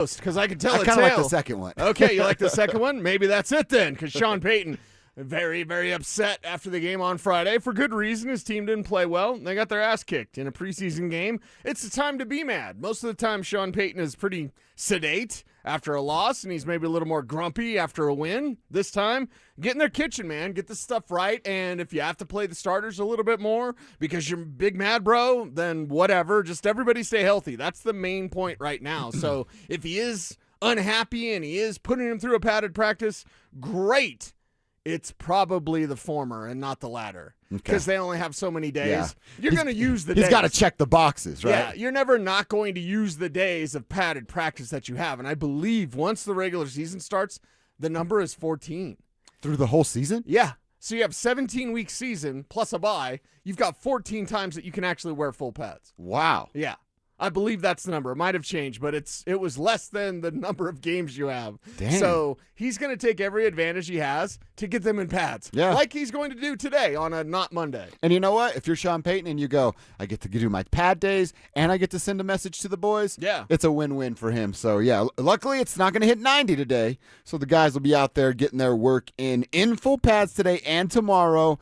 because I can tell I kind of like the second one. Okay, you like the second one? Maybe that's it then, because Sean Payton, very, very upset after the game on Friday. For good reason. His team didn't play well. They got their ass kicked in a preseason game. It's the time to be mad. Most of the time, Sean Payton is pretty sedate after a loss, and he's maybe a little more grumpy after a win. This time, get in their kitchen, man. Get this stuff right, and if you have to play the starters a little bit more because you're big mad, bro, then whatever. Just everybody stay healthy. That's the main point right now. So if he is unhappy and he is putting him through a padded practice, great. It's probably the former and not the latter because they only have so many days. Yeah. You're going to use the days. He's got to check the boxes, right? Yeah, you're never not going to use the days of padded practice that you have. And I believe once the regular season starts, the number is 14. Through the whole season? Yeah. So you have 17-week season plus a bye. You've got 14 times that you can actually wear full pads. Wow. Yeah. I believe that's the number. It might have changed, but it was less than the number of games you have. Dang. So he's going to take every advantage he has to get them in pads. Yeah. Like he's going to do today on a not Monday. And you know what? If you're Sean Payton and you go, I get to do my pad days and I get to send a message to the boys, yeah, it's a win-win for him. So, yeah, luckily it's not going to hit 90 today. So the guys will be out there getting their work in full pads today and tomorrow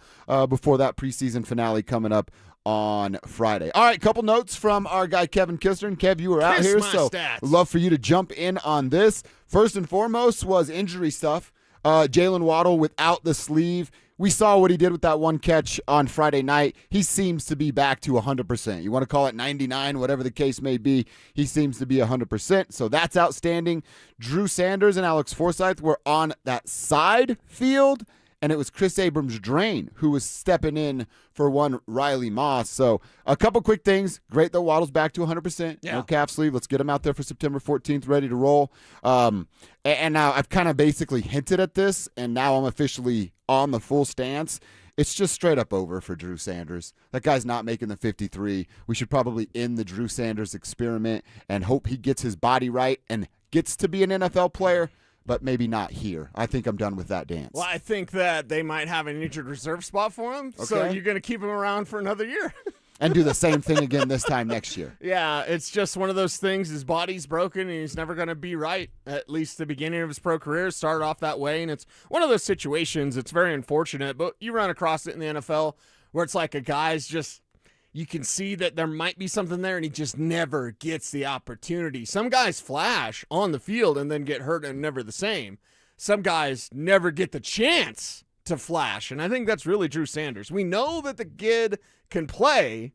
before that preseason finale coming up on Friday. All right, couple notes from our guy Kevin Kistner. Kev, you were out here, so stats. Love for you to jump in on this. First and foremost was injury stuff. Jalen Waddle without the sleeve. We saw what he did with that one catch on Friday night. He seems to be back to 100%. You want to call it 99, whatever the case may be. He seems to be 100%, so that's outstanding. Drew Sanders and Alex Forsythe were on that side field, and it was Chris Abrams-Drain who was stepping in for one Riley Moss. So a couple quick things. Great that Waddle's back to 100%. Yeah. No calf sleeve. Let's get him out there for September 14th, ready to roll. And now I've kind of basically hinted at this, and now I'm officially on the full stance. It's just straight up over for Drew Sanders. That guy's not making the 53. We should probably end the Drew Sanders experiment and hope he gets his body right and gets to be an NFL player, but maybe not here. I think I'm done with that dance. Well, I think that they might have an injured reserve spot for him, so Okay. you're going to keep him around for another year. And do the same thing again this time next year. Yeah, it's just one of those things. His body's broken, and he's never going to be right, at least the beginning of his pro career. Started off that way, and it's one of those situations. It's very unfortunate, but you run across it in the NFL where it's like a guy's just – you can see that there might be something there, and he just never gets the opportunity. Some guys flash on the field and then get hurt and never the same. Some guys never get the chance to flash, and I think that's really Drew Sanders. We know that the kid can play.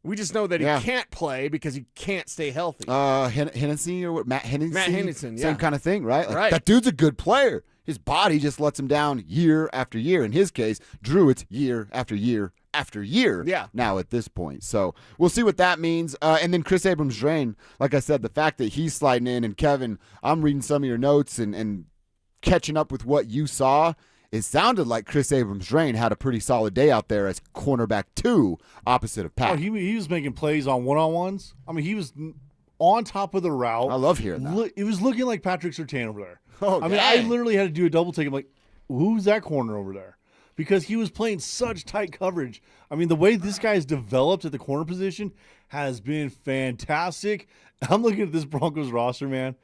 We just know that he can't play because he can't stay healthy. Hennessy or what? Matt Hennessy? Matt Hennessy, yeah. Same kind of thing, right? Like, right. That dude's a good player. His body just lets him down year after year. In his case, Drew, it's year after year after year now at this point. So we'll see what that means. And then Chris Abrams-Drain, like I said, the fact that he's sliding in. And Kevin, I'm reading some of your notes and catching up with what you saw. It sounded like Chris Abrams-Drain had a pretty solid day out there as cornerback 2 opposite of Pat. Oh, he was making plays on one-on-ones. I mean, he was on top of the route. I love hearing that. It was looking like Patrick Surtain over there. Oh, I mean, I literally had to do a double take. I'm like, who's that corner over there? Because he was playing such tight coverage. I mean, the way this guy has developed at the corner position has been fantastic. I'm looking at this Broncos roster, man.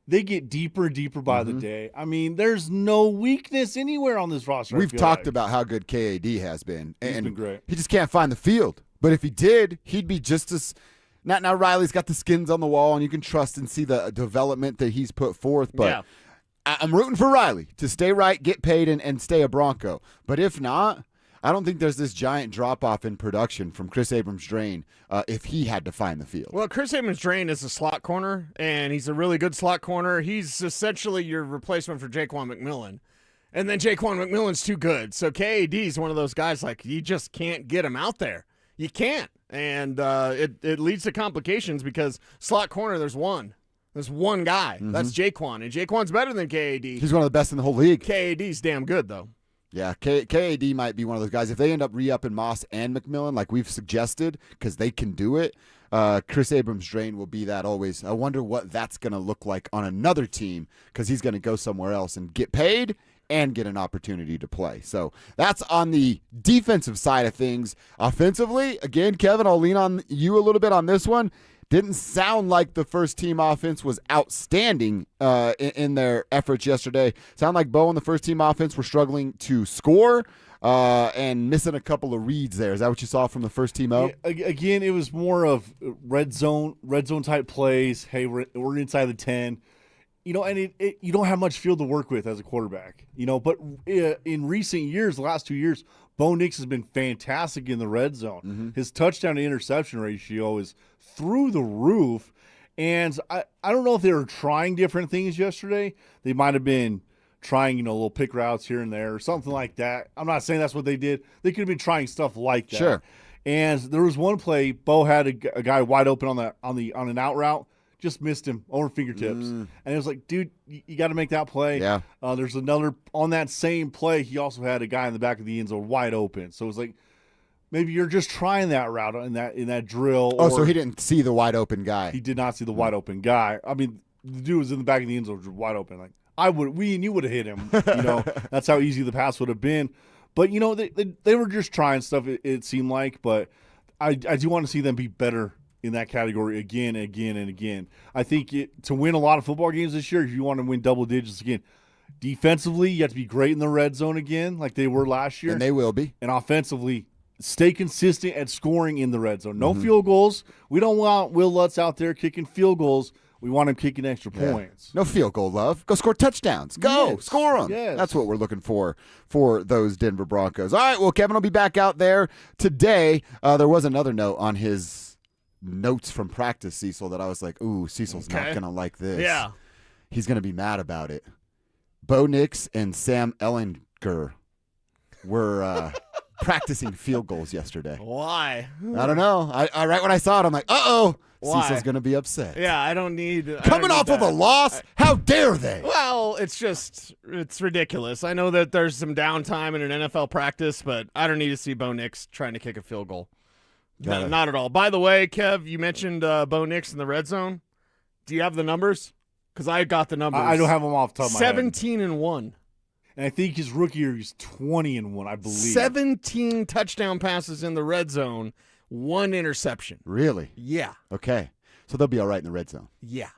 They get deeper and deeper by the day. I mean, there's no weakness anywhere on this roster. We've talked about how good KAD has been. He's been great. He just can't find the field. But if he did, he'd be just as – now Riley's got the skins on the wall, and you can trust and see the development that he's put forth. But I'm rooting for Riley to stay right, get paid, and stay a Bronco. But if not, I don't think there's this giant drop-off in production from Chris Abrams-Drain if he had to find the field. Well, Chris Abrams-Drain is a slot corner, and he's a really good slot corner. He's essentially your replacement for Jaquan McMillan. And then Jaquan McMillan's too good. So KAD is one of those guys, like, you just can't get him out there. You can't. And it leads to complications because slot corner, there's one. There's one guy. That's Jaquan. And Jaquan's better than KAD. He's one of the best in the whole league. KAD's damn good, though. Yeah, KAD might be one of those guys. If they end up re-upping Moss and McMillan, like we've suggested, because they can do it, Chris Abrams-Drain will be that always. I wonder what that's going to look like on another team, because he's going to go somewhere else and get paid and get an opportunity to play. So that's on the defensive side of things. Offensively, again, Kevin, I'll lean on you a little bit on this one. Didn't sound like the first-team offense was outstanding in their efforts yesterday. Sound like Bo and the first-team offense were struggling to score and missing a couple of reads there. Is that what you saw from the first-team O? Again, it was more of red zone type plays. Hey, we're inside the 10. You know, and you don't have much field to work with as a quarterback. You know, but in recent years, the last 2 years, Bo Nix has been fantastic in the red zone. Mm-hmm. His touchdown to interception ratio is through the roof. And I don't know if they were trying different things yesterday. They might have been trying, little pick routes here and there or something like that. I'm not saying that's what they did. They could have been trying stuff like that. Sure. And there was one play, Bo had a guy wide open on an out route. Just missed him over fingertips. And it was like, dude, you got to make that play. Yeah. There's another, on that same play, he also had a guy in the back of the end zone wide open. So it was like, maybe you're just trying that route in that drill. Oh, so he didn't see the wide open guy. He did not see the wide open guy. I mean, the dude was in the back of the end zone wide open. Like, we and you would have hit him. That's how easy the pass would have been. But, they were just trying stuff, it seemed like. But I do want to see them be better in that category again and again and again. I think to win a lot of football games this year, if you want to win double digits again, defensively, you have to be great in the red zone again like they were last year. And they will be. And offensively, stay consistent at scoring in the red zone. No field goals. We don't want Will Lutz out there kicking field goals. We want him kicking extra points. No field goal love. Go score touchdowns. Go. Yes. Score them. Yes. That's what we're looking for those Denver Broncos. All right, well, Kevin will be back out there today. There was another note on his notes from practice, Cecil, that I was like, ooh, Cecil's not going to like this. Yeah. He's going to be mad about it. Bo Nix and Sam Ehlinger were practicing field goals yesterday. Why? I don't know. I right when I saw it, I'm like, uh-oh. Why? Cecil's going to be upset. Yeah, I don't need. Coming off of a loss? How dare they? Well, it's ridiculous. I know that there's some downtime in an NFL practice, but I don't need to see Bo Nix trying to kick a field goal. No, not at all. By the way, Kev, you mentioned Bo Nix in the red zone. Do you have the numbers? Because I got the numbers. I don't have them off the top of my head. 17-1. And I think his rookie year, he's 20-1, I believe. 17 touchdown passes in the red zone, 1 interception. Really? Yeah. Okay. So they'll be all right in the red zone. Yeah.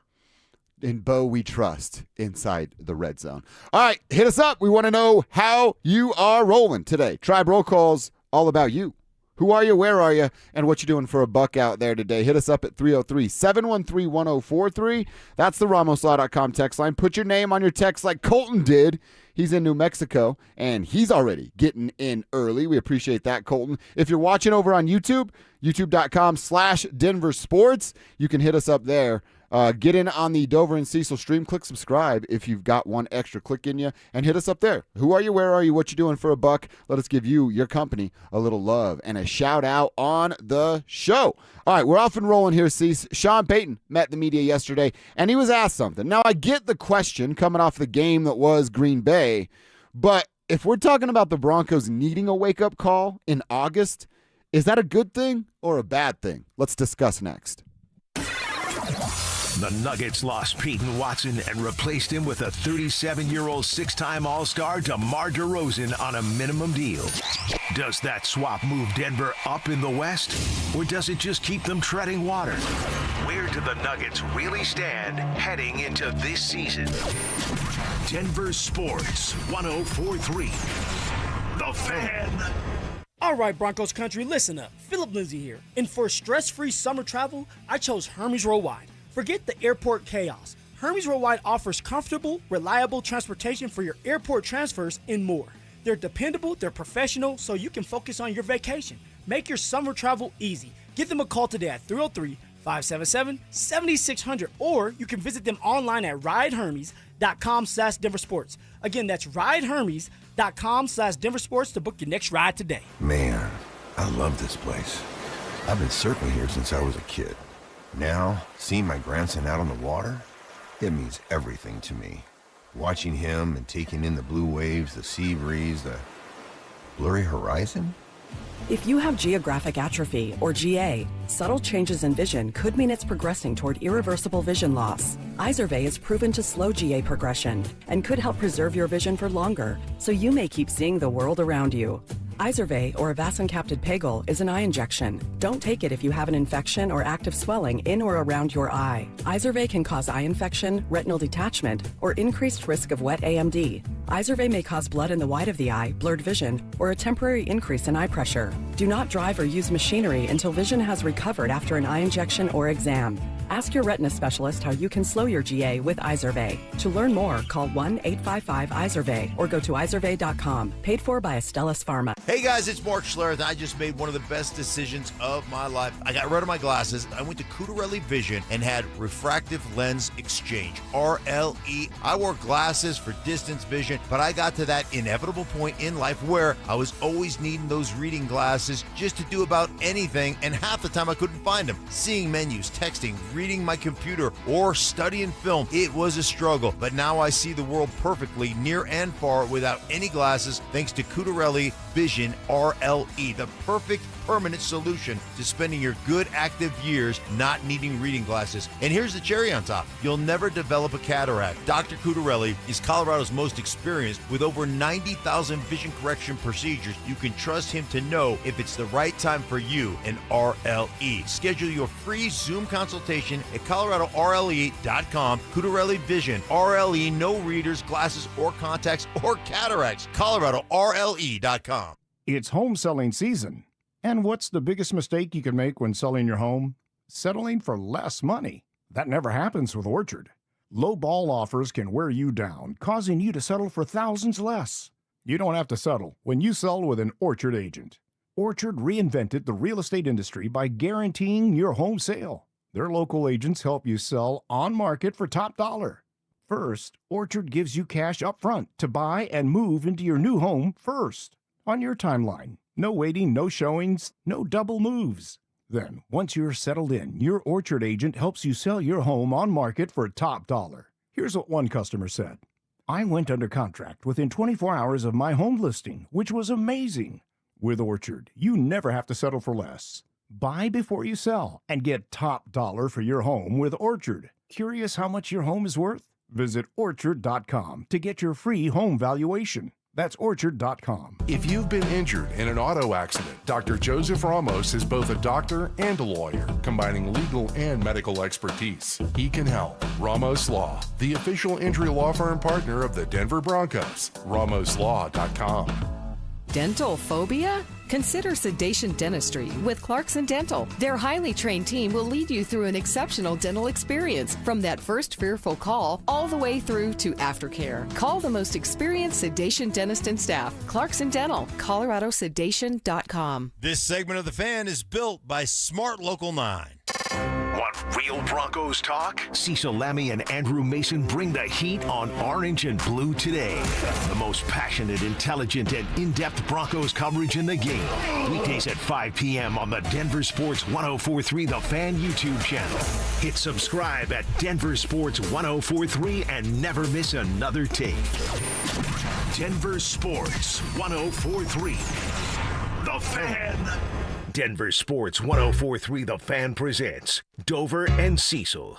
In Bo, we trust inside the red zone. All right, hit us up. We want to know how you are rolling today. Tribe Roll Call's all about you. Who are you? Where are you? And what you doing for a buck out there today? Hit us up at 303-713-1043. That's the RamosLaw.com text line. Put your name on your text like Colton did. He's in New Mexico, and he's already getting in early. We appreciate that, Colton. If you're watching over on YouTube, youtube.com/DenverSports, you can hit us up there. Get in on the Dover and Cecil stream. Click subscribe if you've got one extra click in you, and hit us up there. Who are you? Where are you? What you doing for a buck? Let us give you, your company, a little love and a shout out on the show. All right, we're off and rolling here, Cecil. Sean Payton met the media yesterday, and he was asked something. Now, I get the question coming off the game that was Green Bay, but if we're talking about the Broncos needing a wake-up call in August, is that a good thing or a bad thing? Let's discuss next. The Nuggets lost Peyton Watson and replaced him with a 37-year-old six-time All-Star DeMar DeRozan on a minimum deal. Does that swap move Denver up in the West, or does it just keep them treading water? Where do the Nuggets really stand heading into this season? Denver Sports 104.3. The Fan. All right, Broncos country, listen up. Philip Lindsay here. And for stress-free summer travel, I chose Hermes Worldwide. Forget the airport chaos. Hermes Worldwide offers comfortable, reliable transportation for your airport transfers and more. They're dependable, they're professional, so you can focus on your vacation. Make your summer travel easy. Give them a call today at 303-577-7600, or you can visit them online at ridehermes.com/DenverSports. Again, that's ridehermes.com/DenverSports to book your next ride today. Man, I love this place. I've been surfing here since I was a kid. Now, seeing my grandson out on the water, it means everything to me. Watching him and taking in the blue waves, the sea breeze, the blurry horizon. If you have geographic atrophy, or GA, subtle changes in vision could mean it's progressing toward irreversible vision loss. Izervay is proven to slow GA progression and could help preserve your vision for longer, so you may keep seeing the world around you. Izervay, or Avastin-capted Pagel, is an eye injection. Don't take it if you have an infection or active swelling in or around your eye. Izervay can cause eye infection, retinal detachment, or increased risk of wet AMD. Izervay may cause blood in the white of the eye, blurred vision, or a temporary increase in eye pressure. Do not drive or use machinery until vision has recovered after an eye injection or exam. Ask your retina specialist how you can slow your GA with Izervay. To learn more, call 1-855-IZERVAY or go to izervay.com. Paid for by Astellas Pharma. Hey guys, it's Mark Schlereth. I just made one of the best decisions of my life. I got rid of my glasses. I went to Cutarelli Vision and had refractive lens exchange, RLE. I wore glasses for distance vision, but I got to that inevitable point in life where I was always needing those reading glasses just to do about anything, and half the time I couldn't find them. Seeing menus, texting, reading my computer, or studying film, it was a struggle. But now I see the world perfectly, near and far, without any glasses, thanks to Cutarelli Vision RLE, the perfect permanent solution to spending your good active years not needing reading glasses. And here's the cherry on top. You'll never develop a cataract. Dr. Cutarelli is Colorado's most experienced with over 90,000 vision correction procedures. You can trust him to know if it's the right time for you and RLE. Schedule your free Zoom consultation at coloradorle.com. Cutarelli Vision RLE, no readers, glasses, or contacts, or cataracts. coloradorle.com. It's home selling season. And what's the biggest mistake you can make when selling your home? Settling for less money. That never happens with Orchard. Low ball offers can wear you down, causing you to settle for thousands less. You don't have to settle when you sell with an Orchard agent. Orchard reinvented the real estate industry by guaranteeing your home sale. Their local agents help you sell on market for top dollar. First, Orchard gives you cash up front to buy and move into your new home first, on your timeline. No waiting, no showings, no double moves. Then, once you're settled in, your Orchard agent helps you sell your home on market for top dollar. Here's what one customer said. I went under contract within 24 hours of my home listing, which was amazing. With Orchard, you never have to settle for less. Buy before you sell and get top dollar for your home with Orchard. Curious how much your home is worth? Visit orchard.com to get your free home valuation. That's orchard.com. If you've been injured in an auto accident, Dr. Joseph Ramos is both a doctor and a lawyer, combining legal and medical expertise. He can help. Ramos Law, the official injury law firm partner of the Denver Broncos. RamosLaw.com. Dental phobia? Consider sedation dentistry with Clarkson Dental. Their highly trained team will lead you through an exceptional dental experience from that first fearful call all the way through to aftercare. Call the most experienced sedation dentist and staff. Clarkson Dental, coloradosedation.com. This segment of The Fan is built by Smart Local 9. Want real Broncos talk? Cecil Lammy and Andrew Mason bring the heat on Orange and Blue today. The most passionate, intelligent, and in-depth Broncos coverage in the game. Weekdays at 5 p.m. on the Denver Sports 104.3 The Fan YouTube channel. Hit subscribe at Denver Sports 104.3 and never miss another take. Denver Sports 104.3 The Fan. Denver Sports 104.3 The Fan presents Dover and Cecil.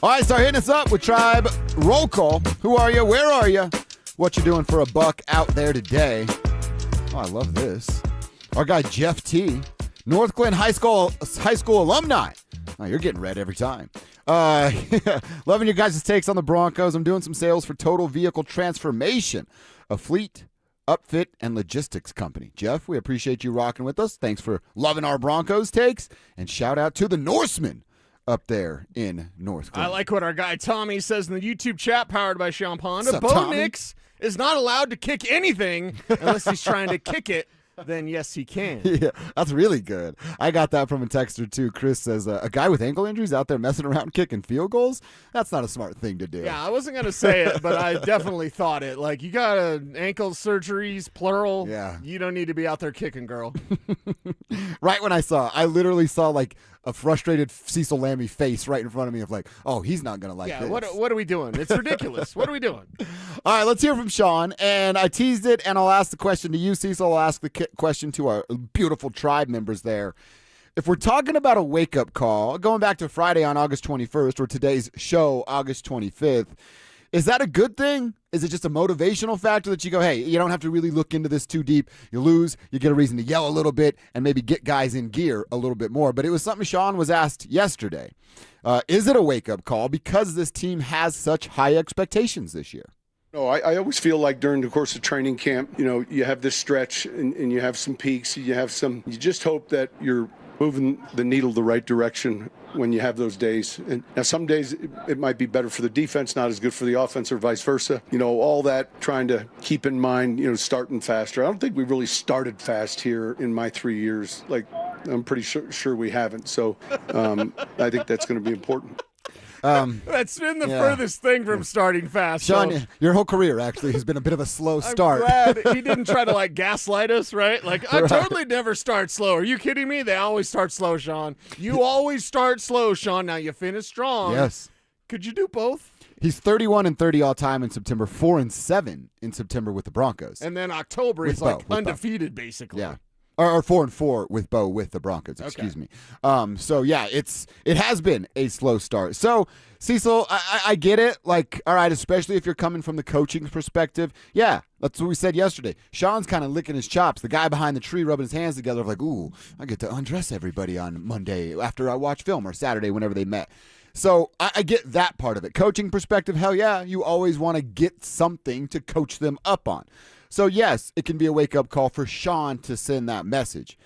All right, start hitting us up with Tribe Roll Call. Who are you? Where are you? What you doing for a buck out there today? Oh, I love this. Our guy Jeff T, North Glen High School alumni. Oh, you're getting red every time. Loving your guys' takes on the Broncos. I'm doing some sales for Total Vehicle Transformation, a fleet, upfit, and logistics company. Jeff, we appreciate you rocking with us. Thanks for loving our Broncos takes. And shout out to the Norsemen up there in North Glen. I like what our guy Tommy says in the YouTube chat, powered by Sean Ponda. Sup, Bo Tommy? Nix is not allowed to kick anything unless he's trying to kick it. Then yes, he can. Yeah, that's really good. I got that from a texter too. Chris says, a guy with ankle injuries out there messing around kicking field goals? That's not a smart thing to do. Yeah, I wasn't going to say it, but I definitely thought it. Like, you got ankle surgeries, plural. Yeah. You don't need to be out there kicking, girl. Right when I literally saw like a frustrated Cecil Lammy face right in front of me of like, oh, he's not going to like this. What are we doing? It's ridiculous. What are we doing? All right, let's hear from Sean. And I teased it, and I'll ask the question to you, Cecil. I'll ask the question to our beautiful tribe members there. if we're talking about a wake-up call, going back to Friday on August 21st or today's show, August 25th, is that a good thing? Is it just a motivational factor that you go, hey, you don't have to really look into this too deep. You lose, you get a reason to yell a little bit and maybe get guys in gear a little bit more. But it was something Sean was asked yesterday. Is it a wake-up call because this team has such high expectations this year? No, I always feel like during the course of training camp, you have this stretch and you have some peaks, you just hope that you're moving the needle the right direction when you have those days. And now some days it might be better for the defense, not as good for the offense or vice versa. All that trying to keep in mind, starting faster. I don't think we really started fast here in my 3 years. Like, I'm pretty sure we haven't. So I think that's going to be important. That's been the furthest thing from starting fast. Sean, so. your whole career actually has been a bit of a slow start. I'm glad he didn't try to gaslight us, right? I totally never start slow. Are you kidding me? They always start slow, Sean. You always start slow, Sean. Now you finish strong. Yes. Could you do both? He's 31-30 all time in September, 4-7 in September with the Broncos. And then October is undefeated, basically. Yeah. Or 4-4 with Bo with the Broncos, excuse me. So yeah, it has been a slow start. So Cecil, I get it. All right, especially if you're coming from the coaching perspective. Yeah, that's what we said yesterday. Sean's kind of licking his chops. The guy behind the tree rubbing his hands together, ooh, I get to undress everybody on Monday after I watch film or Saturday whenever they met. So I get that part of it. Coaching perspective, hell yeah, you always want to get something to coach them up on. So, yes, it can be a wake-up call for Sean to send that message.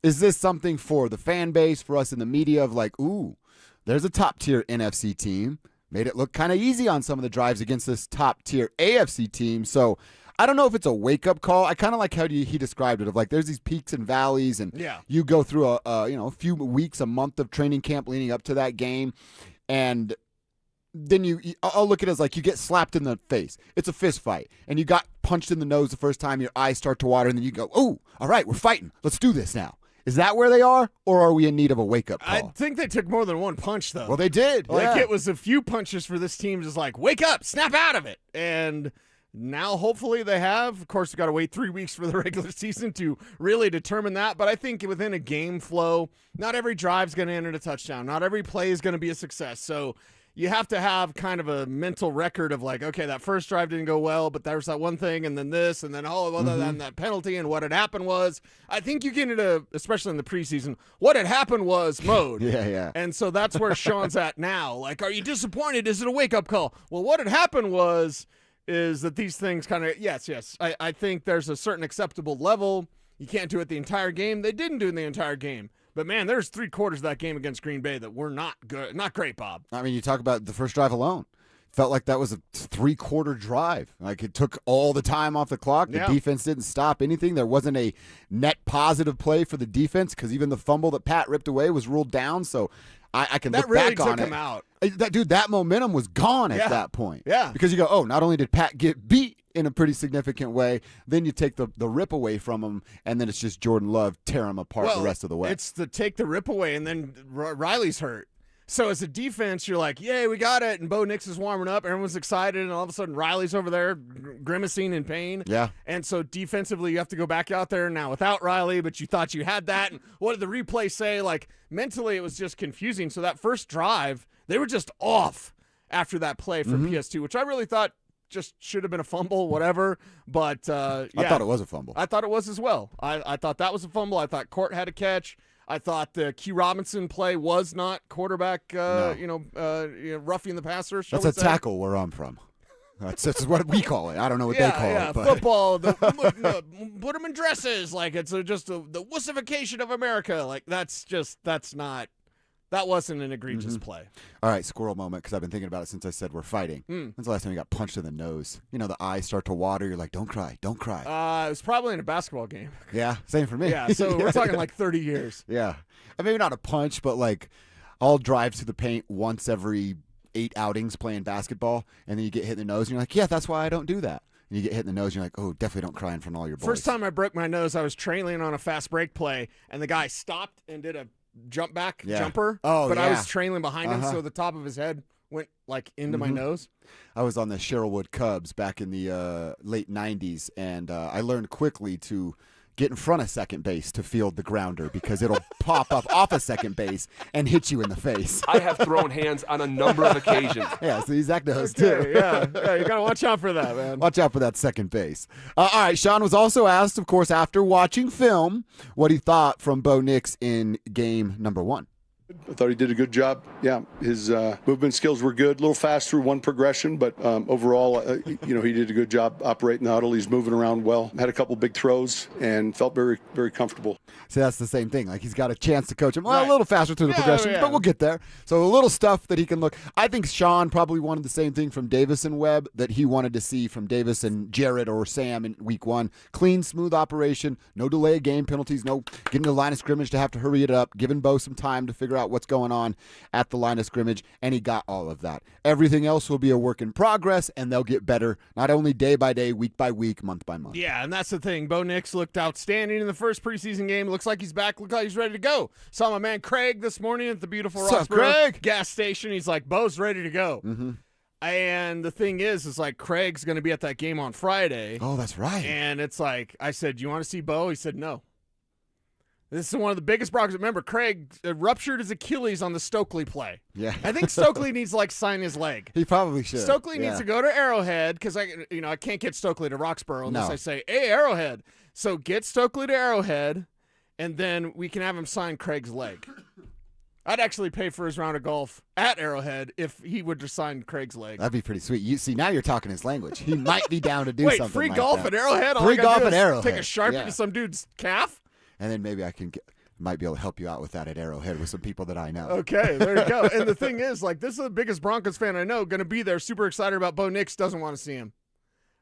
Is this something for the fan base, for us in the media of ooh, there's a top-tier NFC team. Made it look kind of easy on some of the drives against this top-tier AFC team. So, I don't know if it's a wake-up call. I kind of like how he described it of there's these peaks and valleys, and you go through a few weeks, a month of training camp leading up to that game, and then I'll look at it as you get slapped in the face. It's a fist fight. And you got punched in the nose the first time, your eyes start to water, and then you go, oh, all right, we're fighting. Let's do this now. Is that where they are, or are we in need of a wake-up call? I think they took more than one punch, though. Well, they did. It was a few punches for this team, just wake up, snap out of it. And now hopefully they have. Of course, we've got to wait 3 weeks for the regular season to really determine that. But I think within a game flow, not every drive's going to end in a touchdown. Not every play is going to be a success. So you have to have kind of a mental record of okay, that first drive didn't go well, but there was that one thing, and then this, and then then that penalty, and what had happened was, I think you get into, especially in the preseason, what had happened was mode. Yeah. And so that's where Sean's at now. Are you disappointed? Is it a wake-up call? Well, what had happened is that these things kind of, yes. I think there's a certain acceptable level. You can't do it the entire game. They didn't do it in the entire game. But, man, there's 3 quarters of that game against Green Bay that were not good. Not great, Bob. I mean, you talk about the first drive alone. Felt like that was a 3-quarter drive. It took all the time off the clock. The defense didn't stop anything. There wasn't a net positive play for the defense because even the fumble that Pat ripped away was ruled down. So I can look back on it. That really took him out. That momentum was gone at that point. Yeah. Because you go, oh, not only did Pat get beat in a pretty significant way, then you take the rip away from him, and then it's just Jordan Love tear him apart the rest of the way. It's the take the rip away, and then Riley's hurt. So as a defense, you're like, yay, we got it, and Bo Nix is warming up, everyone's excited, and all of a sudden Riley's over there grimacing in pain. Yeah. And so defensively, you have to go back out there now without Riley, but you thought you had that, and what did the replay say? Mentally, it was just confusing. So that first drive, they were just off after that play from PS2, which I really thought just should have been a fumble, whatever. But, I thought it was a fumble. I thought it was as well. I thought that was a fumble. I thought Court had a catch. I thought the Q Robinson play was not quarterback, roughing the passer. That's a tackle where I'm from. That's what we call it. I don't know what they call it. But. Football, put them in dresses. It's just the wussification of America. That wasn't an egregious play. All right, squirrel moment, because I've been thinking about it since I said we're fighting. When's the last time you got punched in the nose? The eyes start to water. You're like, don't cry, don't cry. It was probably in a basketball game. Yeah, same for me. Yeah, so we're talking 30 years. Yeah. Maybe not a punch, but I'll drive to the paint once every 8 outings playing basketball, and then you get hit in the nose, and you're like, yeah, that's why I don't do that. And you get hit in the nose, and you're like, oh, definitely don't cry in front of all your boys. First time I broke my nose, I was trailing on a fast break play, and the guy stopped and did a jumper. But I was trailing behind him, so the top of his head went into my nose. I was on the Sherwood Cubs back in the late 90s, and I learned quickly to get in front of second base to field the grounder because it'll pop up off of second base and hit you in the face. I have thrown hands on a number of occasions. Yeah, so Zach knows too. Yeah, you got to watch out for that, man. Watch out for that second base. All right, Sean was also asked, of course, after watching film, what he thought from Bo Nix in game number 1. I thought he did a good job. Yeah, his movement skills were good. A little fast through one progression, but overall, he did a good job operating the huddle. He's moving around well. Had a couple big throws and felt very, very comfortable. So that's the same thing. Like he's got a chance to coach him. Well, Right. a little faster through the progression, yeah. but we'll get there. So a little stuff that he can look. I think Sean probably wanted the same thing from Davis and Webb that he wanted to see from Davis and Jarrett or Sam in week 1. Clean, smooth operation. No delay of game penalties. No getting to the line of scrimmage to have to hurry it up. Giving Bo some time to figure out what's going on at the line of scrimmage, and he got all of that. Everything else will be a work in progress, and they'll get better, not only day by day, week by week, month by month. Yeah, and that's the thing. Bo Nix looked outstanding in the first preseason game. Looks like he's back. Looks like he's ready to go. Saw my man Craig this morning at the beautiful What's up, Roxborough Craig? gas station. He's like, Bo's ready to go. Mm-hmm. And the thing is like Craig's going to be at that game on Friday. Oh, that's right. And it's like, I said, do you want to see Bo? He said, no. This is one of the biggest Broncos. Remember, Craig ruptured his Achilles on the Stokely play. Yeah. I think Stokely needs to, sign his leg. He probably should. Stokely needs to go to Arrowhead because I can't get Stokely to Roxborough unless I say, hey, Arrowhead. So get Stokely to Arrowhead, and then we can have him sign Craig's leg. I'd actually pay for his round of golf at Arrowhead if he would just sign Craig's leg. That'd be pretty sweet. You see, now you're talking his language. He might be down to do Wait, something free like golf that. at Arrowhead? All Free I gotta golf do at is Arrowhead. Take a Sharpie Yeah. to some dude's calf? And then maybe I might be able to help you out with that at Arrowhead with some people that I know. Okay, there you go. And the thing is, this is the biggest Broncos fan I know, going to be there, super excited about Bo Nix, doesn't want to see him.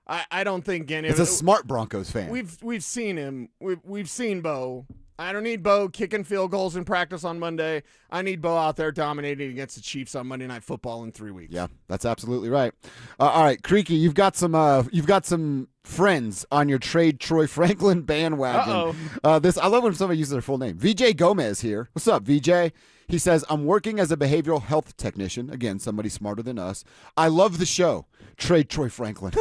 I don't think any of It's a smart Broncos fan. We've seen him. We've seen Bo. I don't need Bo kicking field goals in practice on Monday. I need Bo out there dominating against the Chiefs on Monday Night Football in 3 weeks. Yeah, that's absolutely right. All right, Creaky, you've got some friends on your trade Troy Franklin bandwagon. I love when somebody uses their full name. VJ Gomez here. What's up, VJ? He says, I'm working as a behavioral health technician. Again, somebody smarter than us. I love the show. Trade Troy Franklin.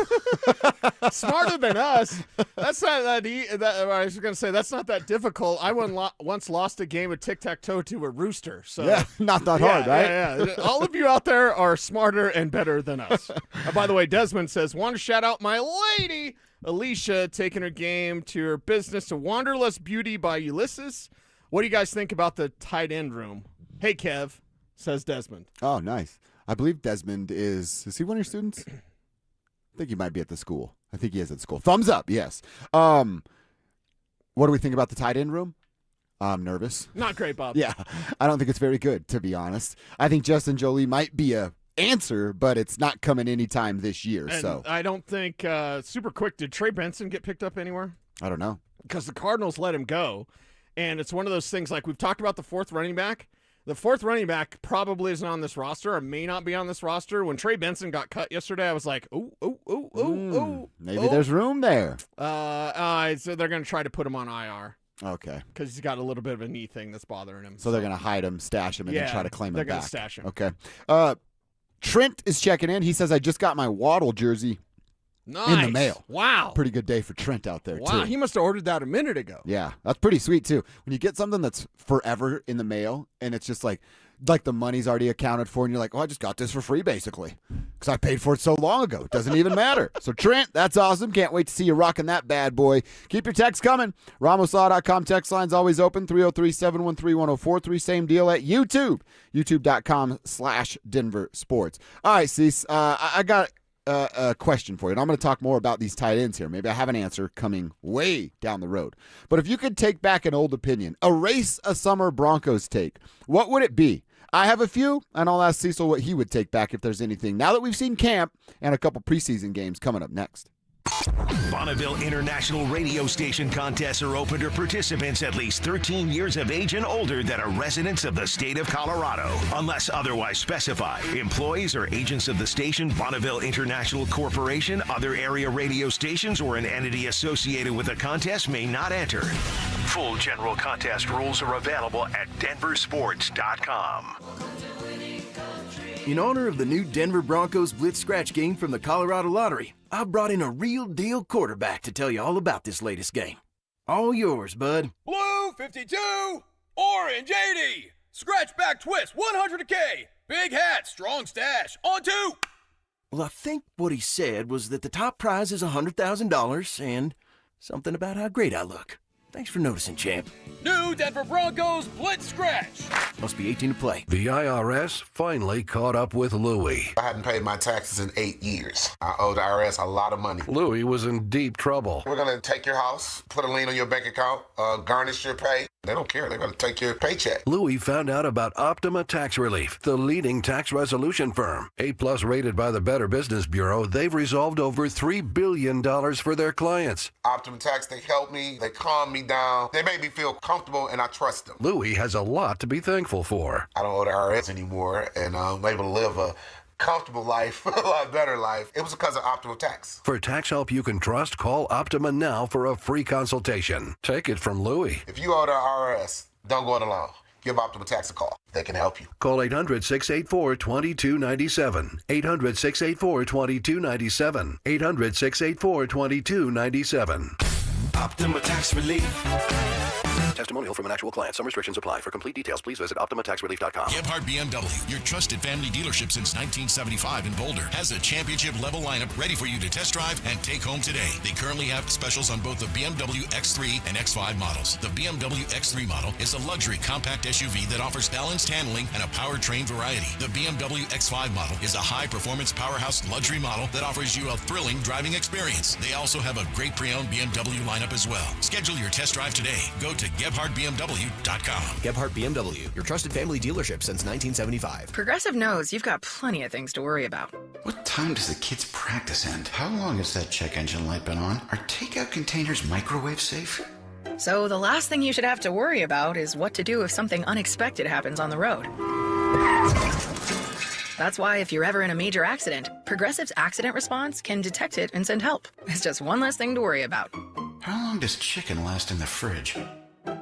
Smarter than us. That's not that. I was going to say that's not that difficult. I once lost a game of tic-tac-toe to a rooster. So yeah, not that hard, right? Yeah. All of you out there are smarter and better than us. By the way, Desmond says, want to shout out my lady, Alicia, taking her game to her business to Wanderlust Beauty by Ulysses. What do you guys think about the tight end room? Hey, Kev, says Desmond. Oh, nice. I believe Desmond is he one of your students? I think he might be at the school. I think he is at school. Thumbs up, yes. What do we think about the tight end room? I'm nervous. Not great, Bob. Yeah, I don't think it's very good, to be honest. I think Justin Jolie might be a answer, but it's not coming anytime this year. And so I don't think super quick. Did Trey Benson get picked up anywhere? I don't know, because the Cardinals let him go, and it's one of those things like we've talked about the fourth running back. The fourth running back probably isn't on this roster or may not be on this roster. When Trey Benson got cut yesterday, I was like, maybe there's room there. So they're going to try to put him on IR. Okay. Because he's got a little bit of a knee thing that's bothering him. So they're going to hide him, stash him, and then try to claim him back. They're going to stash him. Okay. Trent is checking in. He says, I just got my Waddle jersey in the mail. Wow. Pretty good day for Trent out there, too. Wow, he must have ordered that a minute ago. Yeah, that's pretty sweet, too. When you get something that's forever in the mail, and it's just like the money's already accounted for, and you're like, oh, I just got this for free, basically, because I paid for it so long ago. It doesn't even matter. So, Trent, that's awesome. Can't wait to see you rocking that bad boy. Keep your texts coming. RamosLaw.com text line's always open, 303-713-1043. Same deal at YouTube, youtube.com/DenverSports. All right, Cecil, I got a question for you, and I'm going to talk more about these tight ends here. Maybe I have an answer coming way down the road. But if you could take back an old opinion, erase a summer Broncos take, what would it be? I have a few, and I'll ask Cecil what he would take back if there's anything. Now that we've seen camp and a couple preseason games coming up next. Bonneville International Radio Station contests are open to participants at least 13 years of age and older that are residents of the state of Colorado. Unless otherwise specified, employees or agents of the station, Bonneville International Corporation, other area radio stations, or an entity associated with the contest may not enter. Full general contest rules are available at DenverSports.com. In honor of the new Denver Broncos Blitz Scratch game from the Colorado Lottery, I brought in a real deal quarterback to tell you all about this latest game. All yours, bud. Blue 52, orange 80, scratch back twist 100K, big hat, strong stash, on 2. Well, I think what he said was that the top prize is $100,000 and something about how great I look. Thanks for noticing, champ. New Denver Broncos Blitz Scratch. Must be 18 to play. The IRS finally caught up with Louie. I hadn't paid my taxes in 8 years. I owe the IRS a lot of money. Louie was in deep trouble. We're going to take your house, put a lien on your bank account, garnish your pay. They don't care. They're going to take your paycheck. Louie found out about Optima Tax Relief, the leading tax resolution firm. A+ rated by the Better Business Bureau, they've resolved over $3 billion for their clients. Optima Tax, they help me. They calm me down. They make me feel comfortable, and I trust them. Louie has a lot to be thankful for. I don't owe the IRS anymore, and I'm able to live a comfortable life, a lot better life. It was because of Optima Tax. For tax help you can trust, call Optima now for a free consultation. Take it from Louie. If you owe the IRS, don't go it alone. Give Optima Tax a call. They can help you. Call 800-684-2297. 800-684-2297. 800-684-2297. Optima Tax Relief. Testimonial from an actual client. Some restrictions apply. For complete details, please visit OptimaTaxRelief.com. Gebhardt BMW, your trusted family dealership since 1975 in Boulder, has a championship-level lineup ready for you to test drive and take home today. They currently have specials on both the BMW X3 and X5 models. The BMW X3 model is a luxury compact SUV that offers balanced handling and a powertrain variety. The BMW X5 model is a high-performance powerhouse luxury model that offers you a thrilling driving experience. They also have a great pre-owned BMW lineup as well. Schedule your test drive today. Go to GebhardtBMW.com. Gebhardt BMW, your trusted family dealership since 1975. Progressive knows you've got plenty of things to worry about. What time does the kids' practice end? How long has that check engine light been on? Are takeout containers microwave safe? So the last thing you should have to worry about is what to do if something unexpected happens on the road. That's why if you're ever in a major accident, Progressive's accident response can detect it and send help. It's just one less thing to worry about. How long does chicken last in the fridge?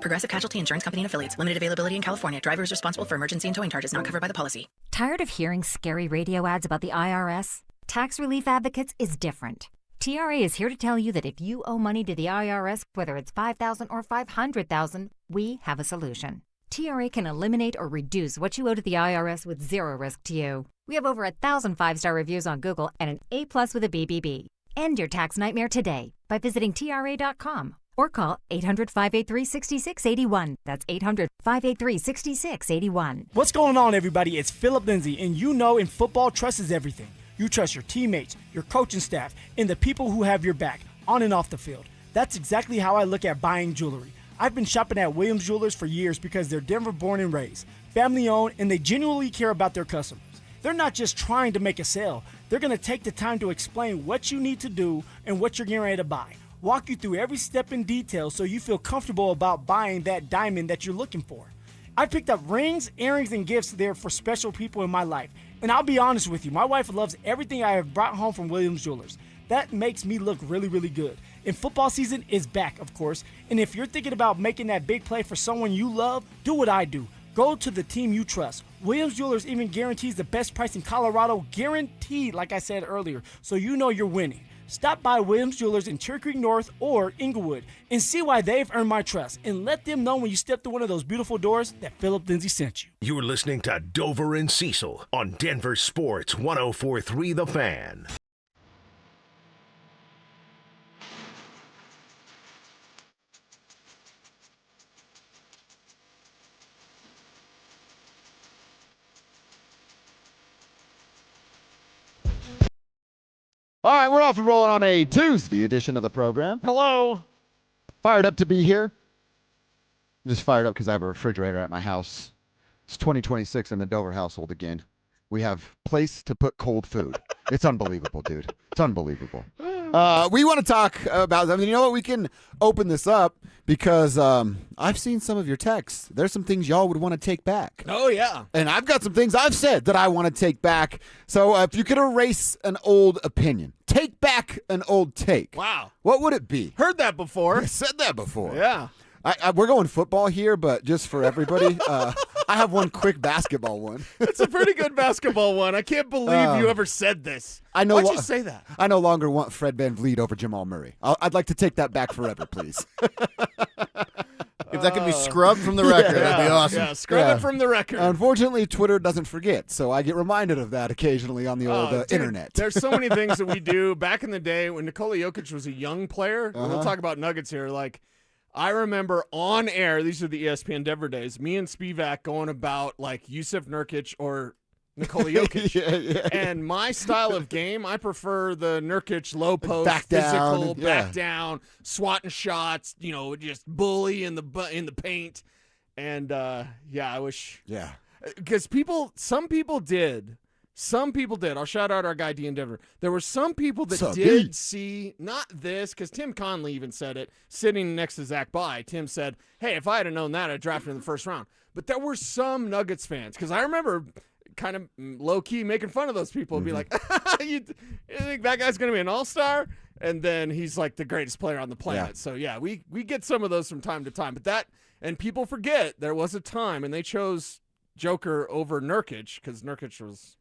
Progressive Casualty Insurance Company and Affiliates. Limited availability in California. Driver is responsible for emergency and towing charges not covered by the policy. Tired of hearing scary radio ads about the IRS? Tax Relief Advocates is different. TRA is here to tell you that if you owe money to the IRS, whether it's $5,000 or $500,000, we have a solution. TRA can eliminate or reduce what you owe to the IRS with zero risk to you. We have over 1,000 5-star reviews on Google and an A+ with a BBB. End your tax nightmare today by visiting TRA.com or call 800-583-6681. That's 800-583-6681. What's going on, everybody? It's Philip Lindsay, and you know in football, trust is everything. You trust your teammates, your coaching staff, and the people who have your back on and off the field. That's exactly how I look at buying jewelry. I've been shopping at Williams Jewelers for years because they're Denver born and raised, family owned, and they genuinely care about their customers. They're not just trying to make a sale. They're going to take the time to explain what you need to do and what you're getting ready to buy. Walk you through every step in detail so you feel comfortable about buying that diamond that you're looking for. I picked up rings, earrings, and gifts there for special people in my life. And I'll be honest with you, my wife loves everything I have brought home from Williams Jewelers. That makes me look really, really good. And football season is back, of course. And if you're thinking about making that big play for someone you love, do what I do. Go to the team you trust. Williams Jewelers even guarantees the best price in Colorado, guaranteed, like I said earlier, so you know you're winning. Stop by Williams Jewelers in Cherry Creek North or Inglewood and see why they've earned my trust. And let them know when you step through one of those beautiful doors that Philip Lindsay sent you. You're listening to Dover and Cecil on Denver Sports 104.3 The Fan. All right, we're off and rolling on a Tuesday edition of the program. Hello. Fired up to be here. I'm just fired up because I have a refrigerator at my house. It's 2026 in the Dover household again. We have place to put cold food. It's unbelievable, dude. It's unbelievable. We want to talk about, you know what, we can open this up because I've seen some of your texts. There's some things y'all would want to take back. Oh, yeah. And I've got some things I've said that I want to take back. So if you could erase an old opinion, take back an old take. Wow. What would it be? Heard that before. I said that before. Yeah. We're going football here, but just for everybody, I have one quick basketball one. It's a pretty good basketball one. I can't believe you ever said this. Why'd you say that? I no longer want Fred VanVleet over Jamal Murray. I'd like to take that back forever, please. If that could be scrubbed from the record, that'd be awesome. Yeah, scrub it from the record. Unfortunately, Twitter doesn't forget, so I get reminded of that occasionally on the old internet. There's so many things that we do. Back in the day when Nikola Jokic was a young player, we'll talk about Nuggets here, like, I remember on air, these are the ESPN Denver days, me and Spivak going about like Yusuf Nurkic or Nikola Jokic. And my style of game, I prefer the Nurkic low post, back down, back down, swatting shots, just bully in the paint. And I wish. Yeah. Because some people did. I'll shout out our guy D in Denver. There were some people that did see, not this, because Tim Conley even said it, sitting next to Zach Bye. Tim said, hey, if I had known that, I'd draft him in the first round. But there were some Nuggets fans, because I remember kind of low-key making fun of those people and be like, you think that guy's going to be an all-star? And then he's like the greatest player on the planet. Yeah. So, we get some of those from time to time. But and people forget, there was a time, and they chose Joker over Nurkic, because Nurkic was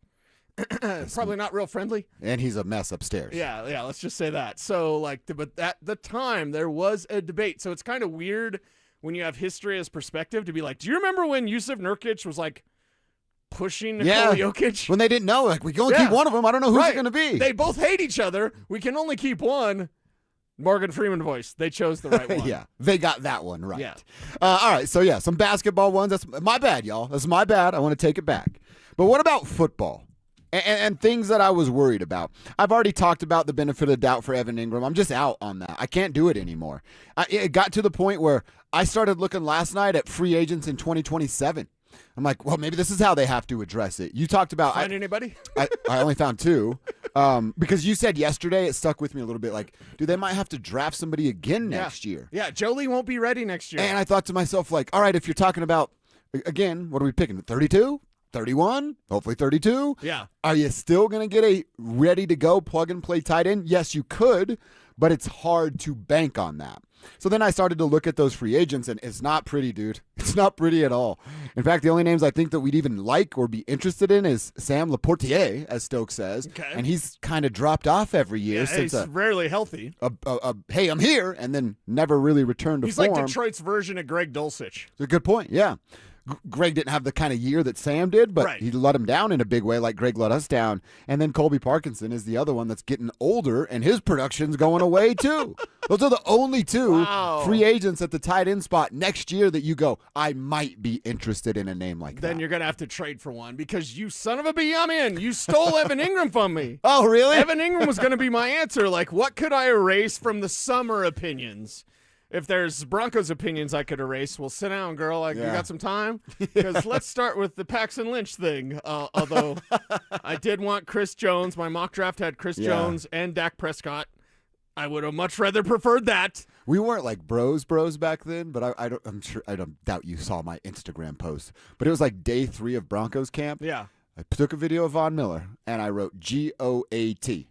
probably not real friendly. And he's a mess upstairs. Yeah, let's just say that. So, but at the time, there was a debate. So it's kind of weird when you have history as perspective to be like, do you remember when Yusuf Nurkic was like pushing Nikola Jokic? When they didn't know, like, we can only keep one of them. I don't know who's it going to be. They both hate each other. We can only keep one. Morgan Freeman voice. They chose the right one. Yeah, they got that one right. Yeah. All right, so some basketball ones. That's my bad, y'all. That's my bad. I want to take it back. But what about football? And things that I was worried about. I've already talked about the benefit of the doubt for Evan Ingram. I'm just out on that. I can't do it anymore. It got to the point where I started looking last night at free agents in 2027. I'm like, well, maybe this is how they have to address it. You talked about... Find anybody? I only found 2. Because you said yesterday, it stuck with me a little bit. Like, dude, they might have to draft somebody again next year. Yeah, Jolie won't be ready next year. And I thought to myself, like, all right, if you're talking about, again, what are we picking? 32? 31, hopefully 32. Yeah. Are you still going to get a ready-to-go plug-and-play tight end? Yes, you could, but it's hard to bank on that. So then I started to look at those free agents, and it's not pretty, dude. It's not pretty at all. In fact, the only names I think that we'd even like or be interested in is Sam Laportier, as Stokes says, and he's kind of dropped off every year. Since he's rarely healthy. Hey, I'm here, and then never really returned to form. He's like Detroit's version of Greg Dulcich. It's a good point, yeah. Greg didn't have the kind of year that Sam did, but he let him down in a big way like Greg let us down. And then Colby Parkinson is the other one that's getting older, and his production's going away too. Those are the only 2 free agents at the tight end spot next year that you go, I might be interested in a name like that. Then you're going to have to trade for one because you son of a bee, I'm in. You stole Evan Ingram from me. Oh, really? Evan Ingram was going to be my answer. Like, what could I erase from the summer opinions? If there's Broncos opinions I could erase, well, sit down, girl. You got some time? Because let's start with the Paxton Lynch thing. Although I did want Chris Jones. My mock draft had Chris Jones and Dak Prescott. I would have much rather preferred that. We weren't like bros back then, but I don't doubt you saw my Instagram post. But it was like day 3 of Broncos camp. Yeah. I took a video of Von Miller, and I wrote GOAT.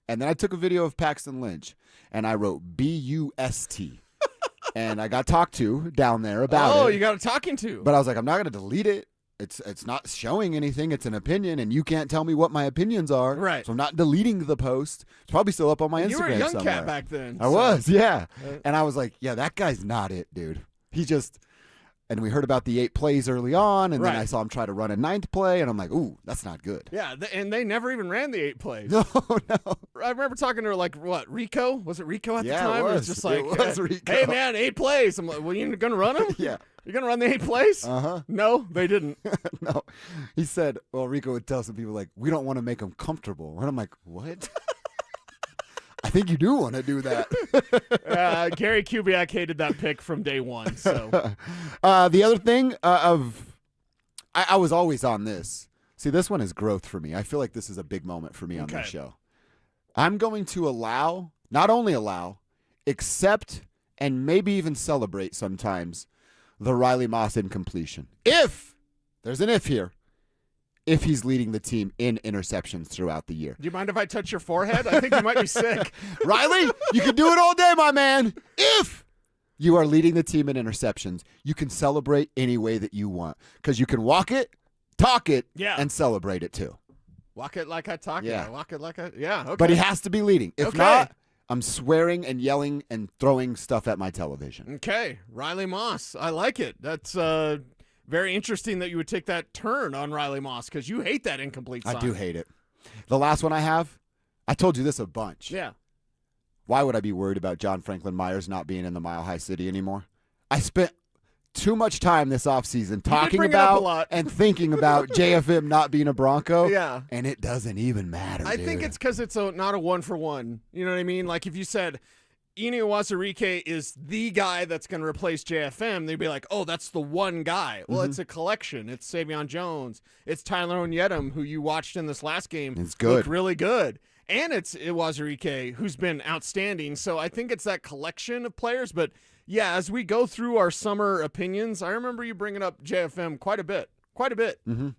And then I took a video of Paxton Lynch, and I wrote BUST. And I got talked to down there about it. Oh, you got a talking to. But I was like, I'm not going to delete it. It's not showing anything. It's an opinion, and you can't tell me what my opinions are. Right. So I'm not deleting the post. It's probably still up on my Instagram somewhere. You were a young cat back then. I was, yeah. And I was like, yeah, that guy's not it, dude. He just... And we heard about the 8 plays early on, and then I saw him try to run a 9th play, and I'm like, ooh, that's not good. Yeah, and they never even ran the 8 plays. No. I remember talking to her, like, what, Rico? Was it Rico at the time? It was. It was just like, it was Rico. Hey, man, 8 plays. I'm like, well, you going to run them? Yeah. You're going to run the 8 plays? Uh-huh. No, they didn't. No. He said, well, Rico would tell some people, like, we don't want to make them comfortable. And I'm like, what? I think you do want to do that. Gary Kubiak hated that pick from day 1. So the other thing I was always on this. See, this one is growth for me. I feel like this is a big moment for me on this show. I'm going to not only allow, accept, and maybe even celebrate sometimes the Riley Moss incompletion. If, there's an if here, if he's leading the team in interceptions throughout the year. Do you mind if I touch your forehead? I think you might be sick. Riley, you can do it all day, my man. If You are leading the team in interceptions. You can celebrate any way that you want because you can walk it, talk it, and celebrate it too. Walk it like I talk Yeah. it. Walk it like I. Yeah. Okay. But he has to be leading. If Okay. not, I'm swearing and yelling and throwing stuff at my television. Okay, Riley Moss. I like it. That's very interesting that you would take that turn on Riley Moss because you hate that incomplete sign. I do hate it. The last one I have, I told you this a bunch. Yeah. Why would I be worried about John Franklin Myers not being in the Mile High City anymore? I spent too much time this offseason talking bring it up a about lot. and thinking about JFM not being a Bronco. Yeah. And it doesn't even matter, I think dude. it's because it's not a one-for-one. You know what I mean? Like if you said Eni Wazirike is the guy that's going to replace JFM, they'd be like, oh, that's the one guy. Well, it's a collection. It's Savion Jones. It's Tyler Onyedem, who you watched in this last game. It's good. Looked really good. And it's Wazirike, who's been outstanding. So I think it's that collection of players. But, yeah, as we go through our summer opinions, I remember you bringing up JFM quite a bit. Mm-hmm.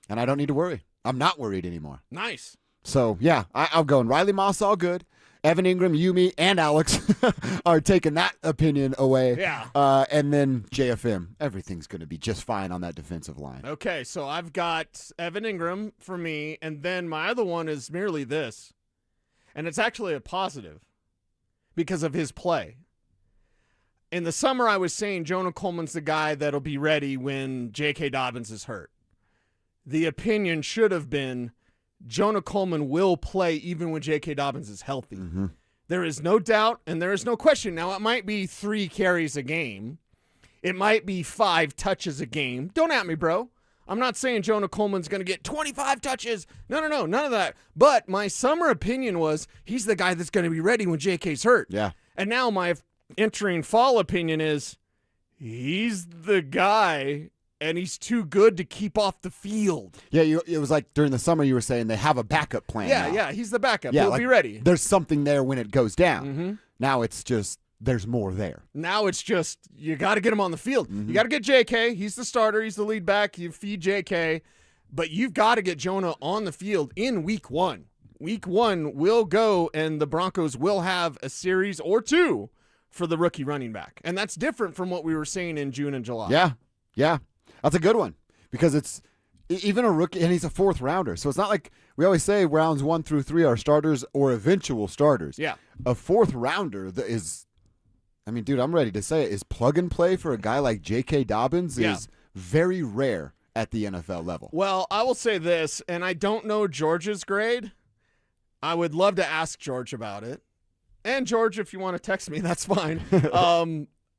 And I don't need to worry. I'm not worried anymore. Nice. So, yeah, I'm going Riley Moss, all good. Evan Ingram, Yumi, and Alex are taking that opinion away. Yeah. And then JFM, everything's going to be just fine on that defensive line. Okay, so I've got Evan Ingram for me, and then my other one is merely this. And it's actually a positive because of his play. In the summer, I was saying Jonah Coleman's the guy that'll be ready when J.K. Dobbins is hurt. The opinion should have been Jonah Coleman will play even when J.K. Dobbins is healthy. Mm-hmm. There is no doubt, and there is no question. Now, it might be 3 carries a game. It might be 5 touches a game. Don't at me, bro. I'm not saying Jonah Coleman's going to get 25 touches. No, none of that. But my summer opinion was he's the guy that's going to be ready when JK's hurt. Yeah. And now my entering fall opinion is he's the guy, and he's too good to keep off the field. Yeah, it was like during the summer you were saying they have a backup plan. Yeah, he's the backup. Yeah, He'll like, be ready. There's something there when it goes down. Mm-hmm. Now it's just there's more there. Now it's just you got to get him on the field. You got to get JK. He's the starter. He's the lead back. You feed JK. But you've got to get Jonah on the field in week 1. Week 1 will go, and the Broncos will have a series or 2 for the rookie running back. And that's different from what we were saying in June and July. Yeah. That's a good one because it's even a rookie, and he's a 4th rounder. So it's not like we always say rounds 1 through 3 are starters or eventual starters. Yeah. A 4th rounder that is, I mean, dude, I'm ready to say it, is plug and play for a guy like J.K. Dobbins is very rare at the NFL level. Well, I will say this, and I don't know George's grade. I would love to ask George about it. And George, if you want to text me, that's fine.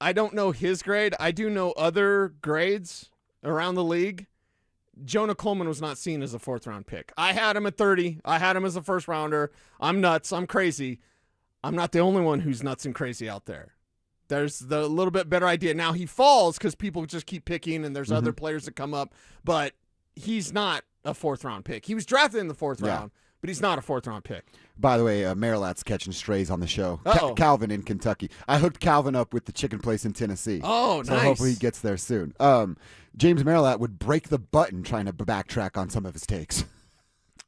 I don't know his grade. I do know other grades around the league. Jonah Coleman was not seen as a 4th-round pick. I had him at 30. I had him as a 1st-rounder. I'm nuts. I'm crazy. I'm not the only one who's nuts and crazy out there. There's the little bit better idea. Now, he falls because people just keep picking, and there's other players that come up, but he's not a 4th-round pick. He was drafted in the 4th round, but he's not a 4th-round pick. By the way, Marilat's catching strays on the show. Uh-oh. Calvin in Kentucky. I hooked Calvin up with the chicken place in Tennessee. Oh, so nice. hopefully he gets there soon. James Marilat would break the button trying to backtrack on some of his takes.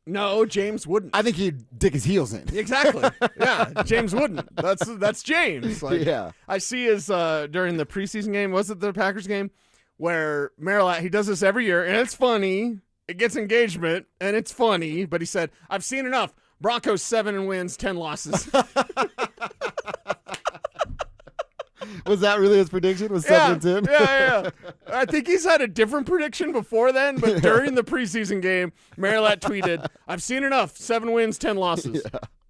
No, James wouldn't. I think he'd dig his heels in. Exactly. Yeah, James wouldn't. That's James. Like, yeah. I see his during the preseason game, was it the Packers game, where Marilat, he does this every year, and it's funny. It gets engagement, and it's funny, but he said, I've seen enough. Broncos 7 wins, 10 losses. Was that really his prediction? Was 7-10? Yeah. I think he's had a different prediction before then, but during the preseason game, Marilat tweeted, I've seen enough. 7 wins, 10 losses.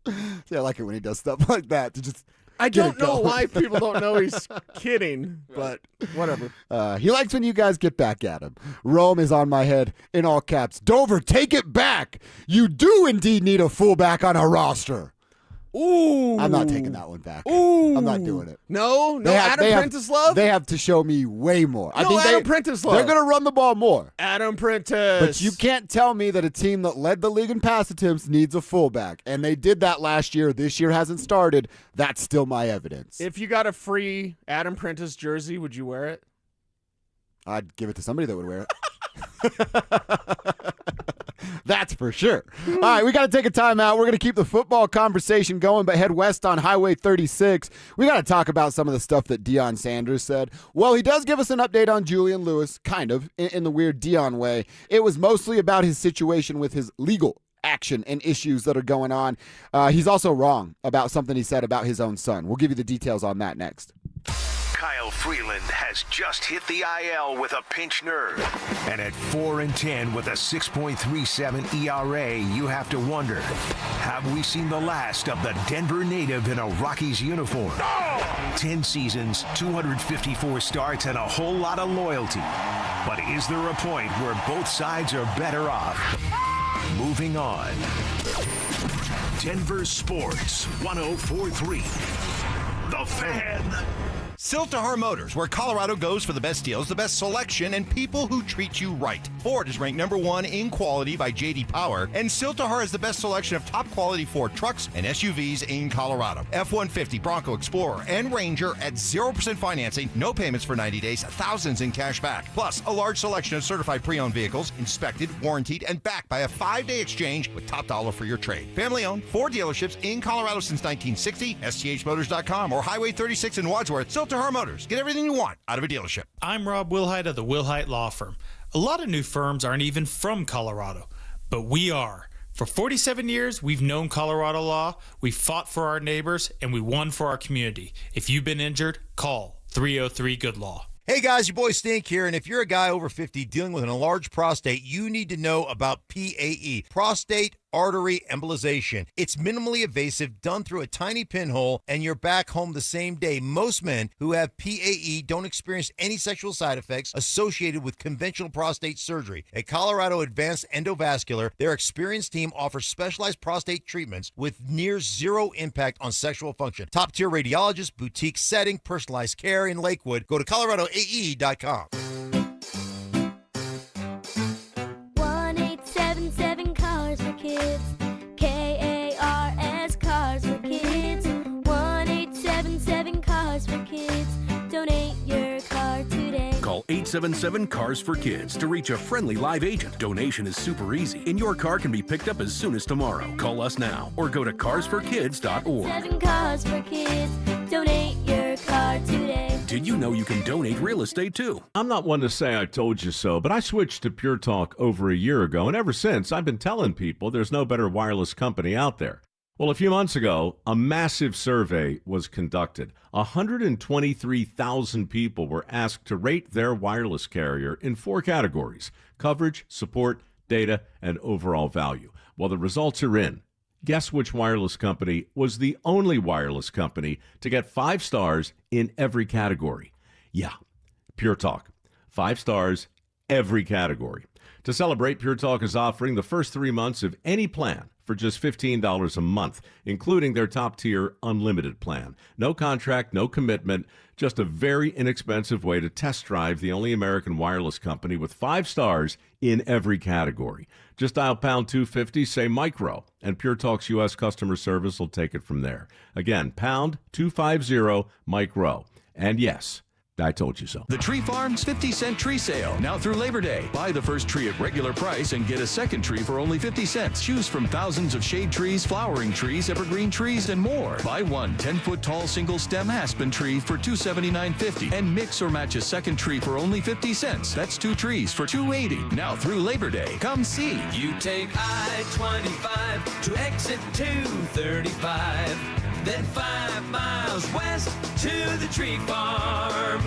Yeah, I like it when he does stuff like that to just I don't know why people don't know he's kidding, but whatever. He likes when you guys get back at him. Rome is on my head in all caps. Dover, take it back. You do indeed need a fullback on a roster. Ooh. I'm not taking that one back. Ooh. I'm not doing it. No Adam Prentice love? They have to show me way more. I think Adam Prentice love. They're going to run the ball more. Adam Prentice. But you can't tell me that a team that led the league in pass attempts needs a fullback. And they did that last year. This year hasn't started. That's still my evidence. If you got a free Adam Prentice jersey, would you wear it? I'd give it to somebody that would wear it. That's for sure. All right, we got to take a time out. We're going to keep the football conversation going, but head west on Highway 36. We got to talk about some of the stuff that Deion Sanders said. Well, he does give us an update on Julian Lewis, kind of, in the weird Deion way. It was mostly about his situation with his legal action and issues that are going on. He's also wrong about something he said about his own son. We'll give you the details on that next. Kyle Freeland has just hit the IL with a pinched nerve. And at 4-10 with a 6.37 ERA, you have to wonder, have we seen the last of the Denver native in a Rockies uniform? 10 seasons, 254 starts, and a whole lot of loyalty. But is there a point where both sides are better off? Moving on. Denver Sports 104.3. The Fan. Siltahar Motors, where Colorado goes for the best deals, the best selection, and people who treat you right. Ford is ranked number 1 in quality by J.D. Power, and Siltahar has the best selection of top-quality Ford trucks and SUVs in Colorado. F-150, Bronco, Explorer, and Ranger at 0% financing, no payments for 90 days, thousands in cash back. Plus, a large selection of certified pre-owned vehicles, inspected, warrantied, and backed by a 5-day exchange with top dollar for your trade. Family-owned, Ford dealerships in Colorado since 1960, STHmotors.com, or Highway 36 in Wadsworth. Siltahar Motors. Get everything you want out of a dealership. I'm Rob Wilhite of the Wilhite Law Firm. A lot of new firms aren't even from Colorado, but we are. For 47 years, we've known Colorado law, we've fought for our neighbors, and we won for our community. If you've been injured, call 303-GOOD-LAW. Hey guys, your boy Stink here, and if you're a guy over 50 dealing with an enlarged prostate, you need to know about PAE, prostate artery embolization. It's minimally invasive, done through a tiny pinhole, and you're back home the same day. Most men who have PAE don't experience any sexual side effects associated with conventional prostate surgery. At Colorado Advanced Endovascular, their experienced team offers specialized prostate treatments with near zero impact on sexual function. Top-tier radiologists, boutique setting, personalized care in Lakewood. Go to coloradoae.com. 1-877 Cars for Kids. KARS Cars for Kids. 1-877 Cars for Kids. Donate your car today. Call 877 Cars for Kids to reach a friendly live agent. Donation is super easy, and your car can be picked up as soon as tomorrow. Call us now or go to carsforkids.org. 7 Cars for Kids. Donate your car today. Did you know you can donate real estate too? I'm not one to say I told you so, but I switched to Pure Talk over a year ago, and ever since I've been telling people there's no better wireless company out there. Well, a few months ago, a massive survey was conducted. 123,000 people were asked to rate their wireless carrier in 4 categories: coverage, support, data, and overall value. Well, the results are in. Guess which wireless company was the only wireless company to get 5 stars in every category? Yeah, Pure Talk. 5 stars, every category. To celebrate, Pure Talk is offering the first 3 months of any plan for just $15 a month, including their top-tier unlimited plan. No contract, no commitment, just a very inexpensive way to test drive the only American wireless company with 5 stars in every category. Just dial pound 250, say micro, and Pure Talk's U.S. customer service will take it from there. Again, pound 250 micro. And yes, I told you so. The Tree Farm's 50-cent tree sale, now through Labor Day. Buy the first tree at regular price and get a second tree for only 50 cents. Choose from thousands of shade trees, flowering trees, evergreen trees, and more. Buy one 10-foot tall single-stem aspen tree for $279.50 and mix or match a second tree for only 50 cents. That's 2 trees for $280. Now through Labor Day. Come see. You take I-25 to exit 235. Then 5 miles west to the Tree Farm.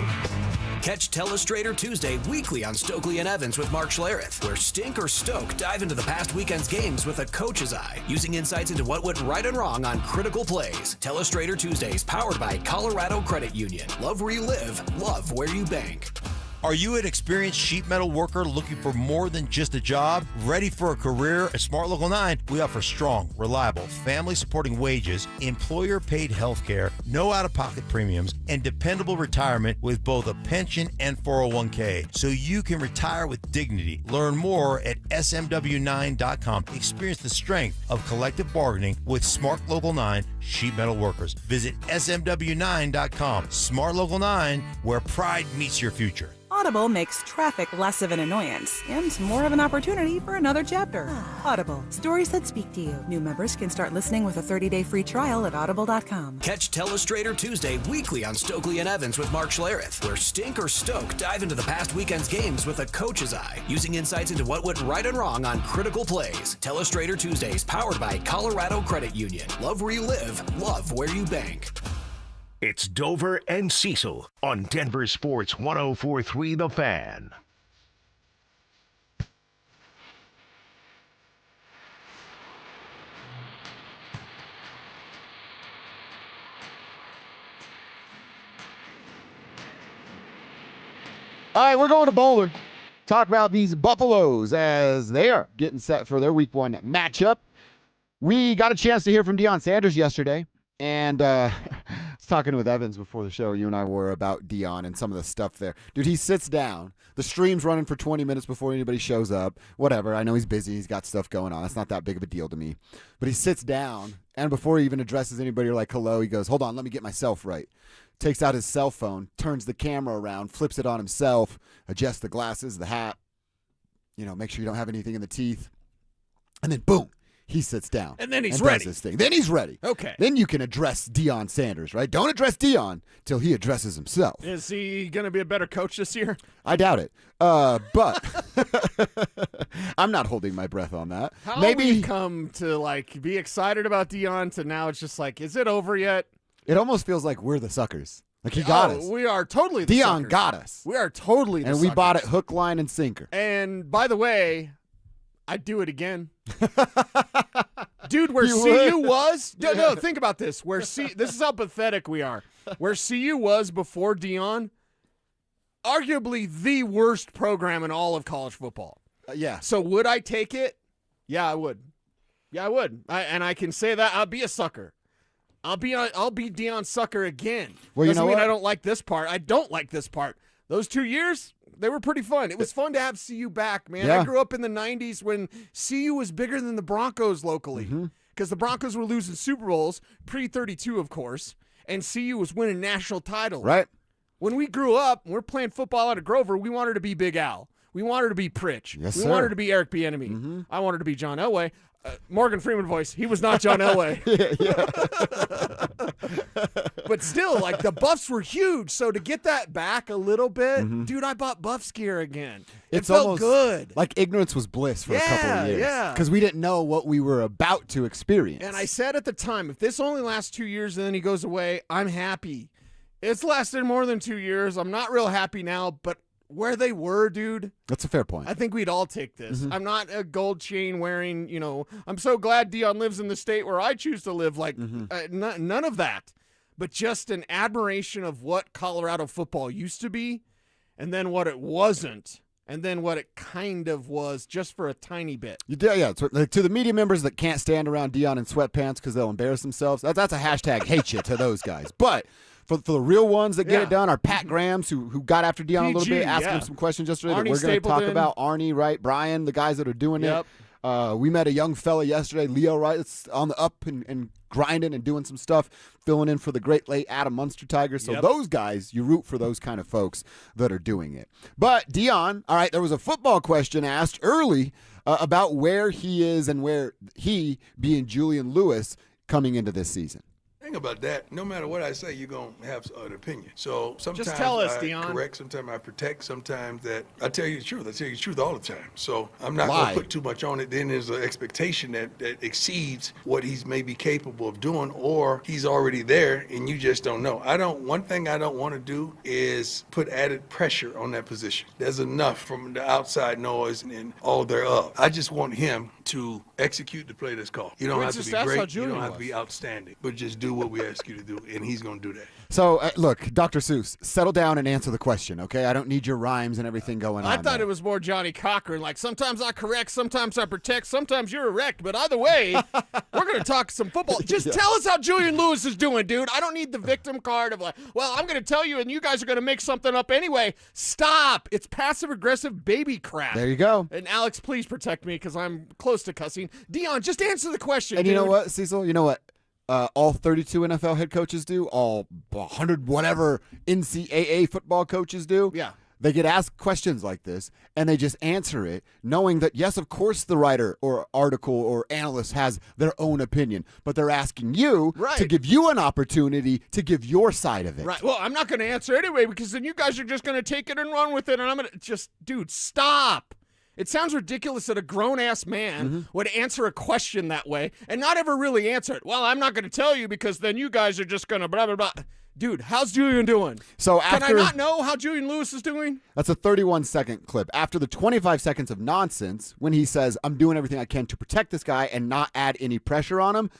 Catch Telestrator Tuesday weekly on Stokely and Evans with Mark Schlereth, where Stink or Stoke dive into the past weekend's games with a coach's eye, using insights into what went right and wrong on critical plays. Telestrator Tuesdays, powered by Colorado Credit Union. Love where you live, love where you bank. Are you an experienced sheet metal worker looking for more than just a job? Ready for a career? At Smart Local 9, we offer strong, reliable, family-supporting wages, employer-paid health care, no out-of-pocket premiums, and dependable retirement with both a pension and 401k, so you can retire with dignity. Learn more at smw9.com. Experience the strength of collective bargaining with Smart Local 9, sheet metal workers. Visit smw9.com. Smart Local 9, where pride meets your future. Audible makes traffic less of an annoyance and more of an opportunity for another chapter. Audible, stories that speak to you. New members can start listening with a 30-day free trial at audible.com. Catch Telestrator Tuesday weekly on Stokely and Evans with Mark Schlereth, where Stink or Stoke dive into the past weekend's games with a coach's eye, using insights into what went right and wrong on critical plays. Telestrator Tuesdays, powered by Colorado Credit Union. Love where you live, love where you bank. It's Dover and Cecil on Denver Sports 104.3 The Fan. All right, we're going to Boulder. Talk about these Buffaloes as they are getting set for their week 1 matchup. We got a chance to hear from Deion Sanders yesterday, and I was talking with Evans before the show. You and I were about Deion and some of the stuff there. Dude, he sits down. The stream's running for 20 minutes before anybody shows up. Whatever. I know he's busy. He's got stuff going on. It's not that big of a deal to me. But he sits down, and before he even addresses anybody or like, hello, he goes, hold on, let me get myself right. Takes out his cell phone, turns the camera around, flips it on himself, adjusts the glasses, the hat, make sure you don't have anything in the teeth. And then, boom. He sits down. And then he's ready. Does his thing. Then he's ready. Okay. Then you can address Deion Sanders, right? Don't address Deion till he addresses himself. Is he going to be a better coach this year? I doubt it. But I'm not holding my breath on that. How Maybe we come to be excited about Deion to now it's just like, is it over yet? It almost feels like we're the suckers. Like he got us. We are totally the Deion suckers. got us. We are totally the and suckers. we bought it hook, line, and sinker. And by the way, I'd do it again. Dude, where You CU would? was? No, think about this. This is how pathetic we are. Where CU was before Deion, arguably the worst program in all of college football. Yeah. So would I take it? Yeah, I would. Yeah, I would. And I can say that I'll be a sucker. I'll be Deion's sucker again. Well, you Doesn't know mean what? I don't like this part. I don't like this part. Those 2 years, they were pretty fun. It was fun to have CU back, man. Yeah. I grew up in the 90s when CU was bigger than the Broncos locally because the Broncos were losing Super Bowls, pre-32, of course, and CU was winning national titles. Right. When we grew up, we're playing football out of Grover, we wanted to be Big Al. We wanted to be Pritch. Yes, we sir. wanted to be Eric Bieniemy. I wanted to be John Elway. Morgan Freeman voice. He was not John Elway. But still, the Buffs were huge. So to get that back a little bit, dude, I bought Buffs gear again. It felt almost good. Like ignorance was bliss for a couple of years. Yeah. Because we didn't know what we were about to experience. And I said at the time, if this only lasts 2 years and then he goes away, I'm happy. It's lasted more than 2 years. I'm not real happy now, but where they were, dude. That's a fair point. I think we'd all take this. I'm not a gold chain wearing, I'm so glad Deion lives in the state where I choose to live. None of that. But just an admiration of what Colorado football used to be and then what it wasn't and then what it kind of was just for a tiny bit. Yeah. To the media members that can't stand around Deion in sweatpants because they'll embarrass themselves, that's a hashtag hate you to those guys. But for the real ones that get it done, our Pat Grahams who got after Deion a little bit, asking him some questions yesterday that we're going to talk about. Arnie, right? Brian, the guys that are doing it. We met a young fella yesterday, Leo, right? It's on the up and grinding and doing some stuff, filling in for the great late Adam Munster Tigers. So those guys, you root for those kind of folks that are doing it. But Deion, all right, there was a football question asked early about where he is and where he, being Julian Lewis, coming into this season. Think about that. No matter what I say, you're going to have an opinion. So sometimes Just tell us, I Deion. correct, sometimes I protect, sometimes that I tell you the truth. I tell you the truth all the time. So I'm not going to put too much on it. Then there's an expectation that exceeds what he's maybe capable of doing, or he's already there and you just don't know. One thing I don't want to do is put added pressure on that position. There's enough from the outside noise and all thereof. I just want him to execute the play that's called. You don't have to be great. You don't have to be outstanding, but just do what we ask you to do, and he's going to do that. So, look, Dr. Seuss, settle down and answer the question, okay? I don't need your rhymes and everything going on. I thought it was more Johnny Cochran. Sometimes I correct, sometimes I protect, sometimes you're erect. But either way, we're going to talk some football. Just tell us how Julian Lewis is doing, dude. I don't need the victim card of I'm going to tell you and you guys are going to make something up anyway. Stop. It's passive-aggressive baby crap. There you go. And Alex, please protect me because I'm close to cussing. Deion, just answer the question, And dude. you know what, Cecil? You know what? all 32 NFL head coaches do, all 100 whatever NCAA football coaches do. Yeah. They get asked questions like this, and they just answer it, knowing that, yes, of course the writer or article or analyst has their own opinion, but they're asking you to give you an opportunity to give your side of it. Right. Well, I'm not going to answer anyway because then you guys are just going to take it and run with it, and I'm going to just, dude, stop. It sounds ridiculous that a grown-ass man would answer a question that way and not ever really answer it. Well, I'm not going to tell you because then you guys are just going to blah, blah, blah. Dude, how's Julian doing? So Can I not know how Julian Lewis is doing? That's a 31-second clip. After the 25 seconds of nonsense, when he says, I'm doing everything I can to protect this guy and not add any pressure on him,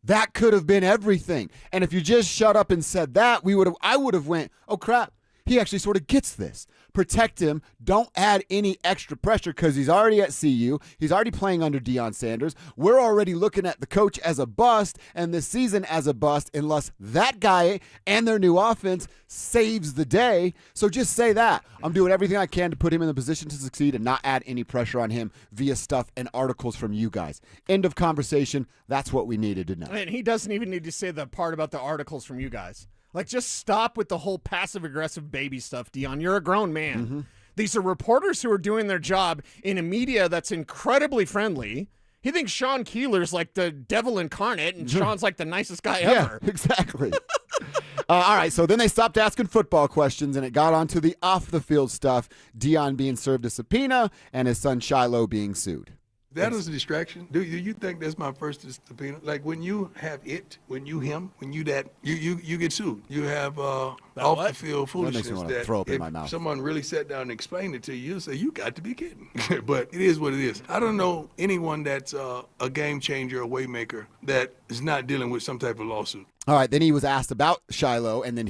that could have been everything. And if you just shut up and said that, I would have went, oh, crap. He actually sort of gets this. Protect him. Don't add any extra pressure because he's already at CU. He's already playing under Deion Sanders. We're already looking at the coach as a bust and this season as a bust unless that guy and their new offense saves the day. So just say that. I'm doing everything I can to put him in the position to succeed and not add any pressure on him via stuff and articles from you guys. End of conversation. That's what we needed to know. And he doesn't even need to say the part about the articles from you guys. Like, just stop with the whole passive-aggressive baby stuff, Deion. You're a grown man. These are reporters who are doing their job in a media that's incredibly friendly. He thinks Sean Keeler's like the devil incarnate, and Sean's like the nicest guy ever. Yeah, exactly. All right, so then they stopped asking football questions, and it got onto the off-the-field stuff, Deion being served a subpoena and his son Shiloh being sued. That is a distraction. Do you think that's my first subpoena? Like when you have when you that, you get sued. You have off the field foolishness that throw up in my mouth. If someone really sat down and explained it to you, you'll say, you got to be kidding. But it is what it is. I don't know anyone that's a game changer, a way maker, that is not dealing with some type of lawsuit. All right, then he was asked about Shiloh, and then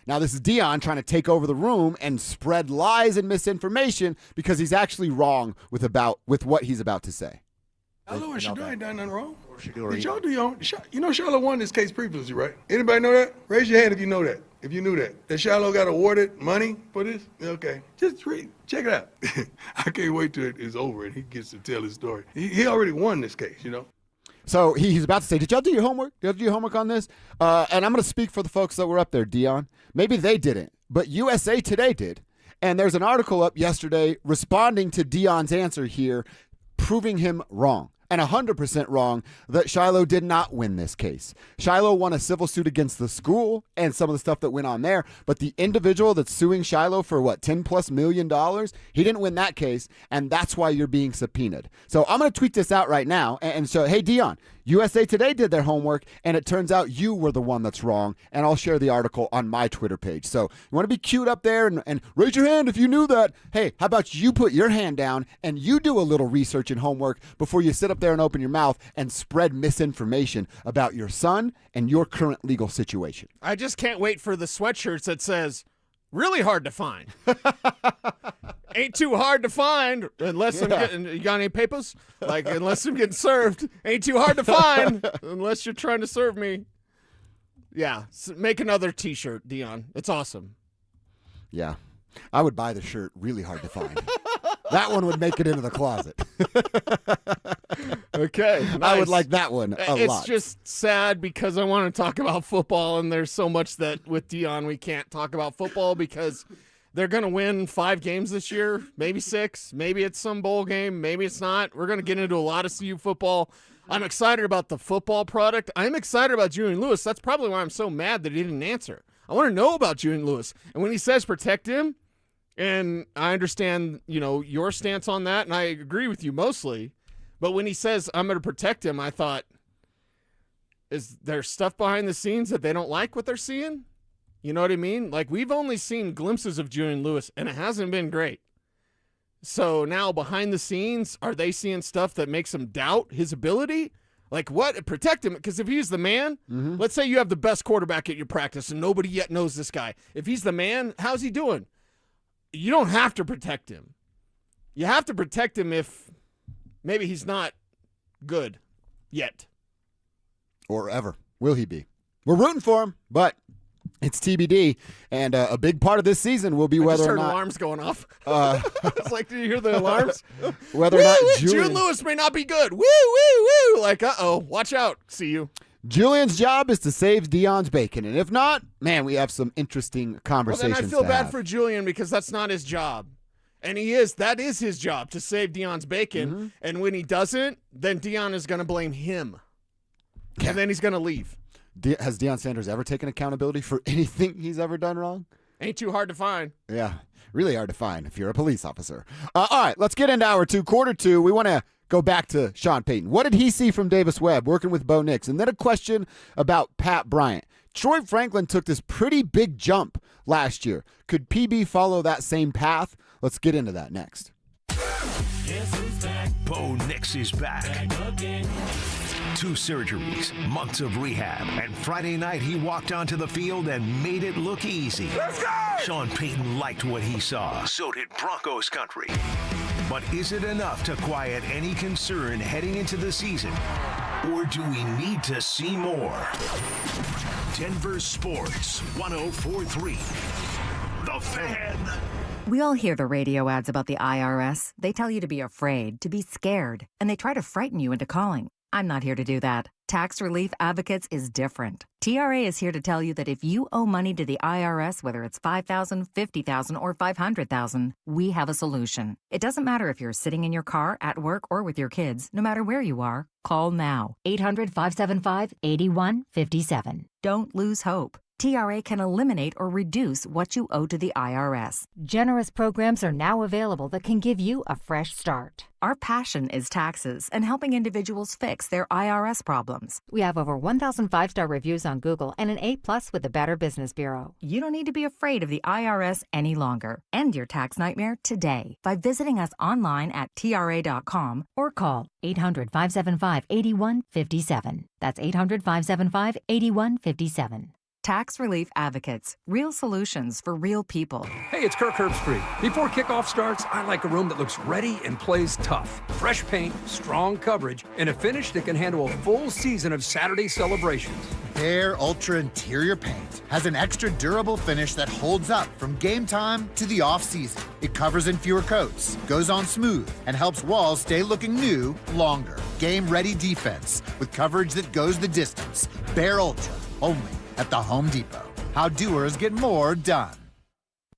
now this is Deion trying to take over the room and spread lies and misinformation because he's actually wrong with what he's about to say. Shiloh and Shador ain't done nothing wrong. Did y'all do your own? You know Shiloh won this case previously, right? Anybody know that? Raise your hand if you know that. If you knew that. That Shiloh got awarded money for this? Okay. Just read. Check it out. I can't wait till it's over and he gets to tell his story. He already won this case, you know? So he's about to say, did y'all do your homework? Did y'all do your homework on this? And I'm going to speak for the folks that were up there, Deion. Maybe they didn't, but USA Today did. And there's an article up yesterday responding to Deion's answer here, proving him wrong. And 100% wrong that Shiloh did not win this case. Shiloh won a civil suit against the school and some of the stuff that went on there, but the individual that's suing Shiloh for $10+ million, he didn't win that case, and that's why you're being subpoenaed. So I'm going to tweet this out right now and show, hey, Deion, USA Today did their homework, and it turns out you were the one that's wrong, and I'll share the article on my Twitter page. So you want to be cute up there and raise your hand if you knew that. Hey, how about you put your hand down and you do a little research and homework before you sit up there and open your mouth and spread misinformation about your son and your current legal situation. I just can't wait for the sweatshirts that says, really hard to find. Ain't too hard to find unless I'm getting, you got any papers? Like, unless I'm getting served. Ain't too hard to find unless you're trying to serve me. Yeah, so make another T-shirt, Deion. It's awesome. Yeah, I would buy the shirt really hard to find. That one would make it into the closet. Okay. Nice. I would like that one a lot. It's just sad because I want to talk about football, and there's so much that with Deion we can't talk about football because they're going to win 5 games this year, maybe 6. Maybe it's some bowl game. Maybe it's not. We're going to get into a lot of CU football. I'm excited about the football product. I'm excited about Julian Lewis. That's probably why I'm so mad that he didn't answer. I want to know about Julian Lewis. And when he says protect him, and I understand, your stance on that, and I agree with you mostly. But when he says, I'm going to protect him, I thought, is there stuff behind the scenes that they don't like what they're seeing? You know what I mean? Like, we've only seen glimpses of Julian Lewis, and it hasn't been great. So now behind the scenes, are they seeing stuff that makes them doubt his ability? Like, what? Protect him. Because if he's the man, let's say you have the best quarterback at your practice, and nobody yet knows this guy. If he's the man, how's he doing? You don't have to protect him. You have to protect him if maybe he's not good yet. Or ever. Will he be? We're rooting for him, but it's TBD. And a big part of this season will be whether or not. I just heard alarms going off. It's like, did you hear the alarms? Whether or not Julian Lewis may not be good. Woo, woo, woo. Like, watch out. See you. Julian's job is to save Deion's bacon, and if not, man, we have some interesting conversations. Well, then I feel to bad have. for Julian because that's not his job. And that is his job, to save Deion's bacon. Mm-hmm. And when he doesn't, then Deion is going to blame him. Yeah. And then he's going to leave. Has Deion Sanders ever taken accountability for anything he's ever done wrong? Ain't too hard to find. Yeah, really hard to find if you're a police officer. All right, let's get into hour 2, quarter 2. We want to go back to Sean Payton. What did he see from Davis Webb working with Bo Nix? And then a question about Pat Bryant. Troy Franklin took this pretty big jump last year. Could PB follow that same path? Let's get into that next. Bo Nix is back. 2 surgeries, months of rehab, and Friday night he walked onto the field and made it look easy. Let's go! Sean Payton liked what he saw. So did Broncos country. But is it enough to quiet any concern heading into the season? Or do we need to see more? Denver Sports 104.3. The Fan. We all hear the radio ads about the IRS. They tell you to be afraid, to be scared, and they try to frighten you into calling. I'm not here to do that. Tax Relief Advocates is different. TRA is here to tell you that if you owe money to the IRS, whether it's $5,000, $50,000, or $500,000, we have a solution. It doesn't matter if you're sitting in your car, at work, or with your kids. No matter where you are, call now. 800-575-8157. Don't lose hope. TRA can eliminate or reduce what you owe to the IRS. Generous programs are now available that can give you a fresh start. Our passion is taxes and helping individuals fix their IRS problems. We have over 1,000 5-star reviews on Google and an A+ with the Better Business Bureau. You don't need to be afraid of the IRS any longer. End your tax nightmare today by visiting us online at TRA.com or call 800-575-8157. That's 800-575-8157. Tax Relief Advocates. Real solutions for real people. Hey, it's Kirk Herbstreit. Before kickoff starts, I like a room that looks ready and plays tough. Fresh paint, strong coverage, and a finish that can handle a full season of Saturday celebrations. Their Ultra Interior Paint has an extra durable finish that holds up from game time to the off-season. It covers in fewer coats, goes on smooth, and helps walls stay looking new longer. Game-ready defense with coverage that goes the distance. Bear Ultra, only at the Home Depot. How doers get more done.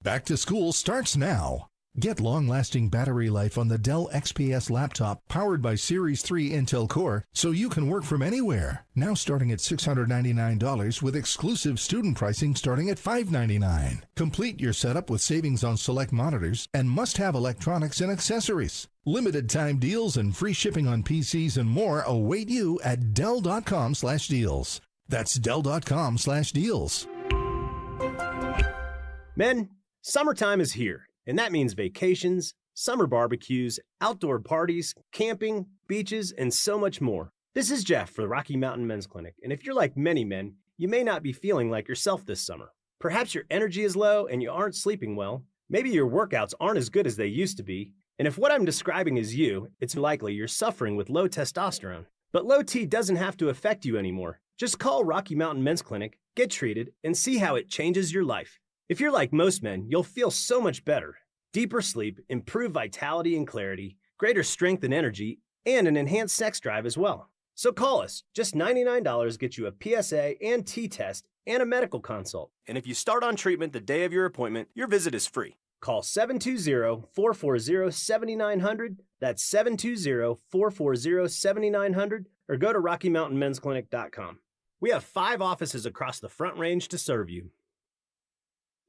Back to school starts now. Get long-lasting battery life on the Dell XPS laptop powered by Series 3 Intel Core so you can work from anywhere. Now starting at $699 with exclusive student pricing starting at $599. Complete your setup with savings on select monitors and must-have electronics and accessories. Limited time deals and free shipping on PCs and more await you at Dell.com/deals. That's Dell.com/deals. Men, summertime is here, and that means vacations, summer barbecues, outdoor parties, camping, beaches, and so much more. This is Jeff for the Rocky Mountain Men's Clinic, and if you're like many men, you may not be feeling like yourself this summer. Perhaps your energy is low and you aren't sleeping well. Maybe your workouts aren't as good as they used to be. And if what I'm describing is you, it's likely you're suffering with low testosterone. But low T doesn't have to affect you anymore. Just call Rocky Mountain Men's Clinic, get treated, and see how it changes your life. If you're like most men, you'll feel so much better. Deeper sleep, improved vitality and clarity, greater strength and energy, and an enhanced sex drive as well. So call us. Just $99 gets you a PSA and T-test and a medical consult. And if you start on treatment the day of your appointment, your visit is free. Call 720-440-7900. That's 720-440-7900. Or go to RockyMountainMen'sClinic.com. We have 5 offices across the Front Range to serve you.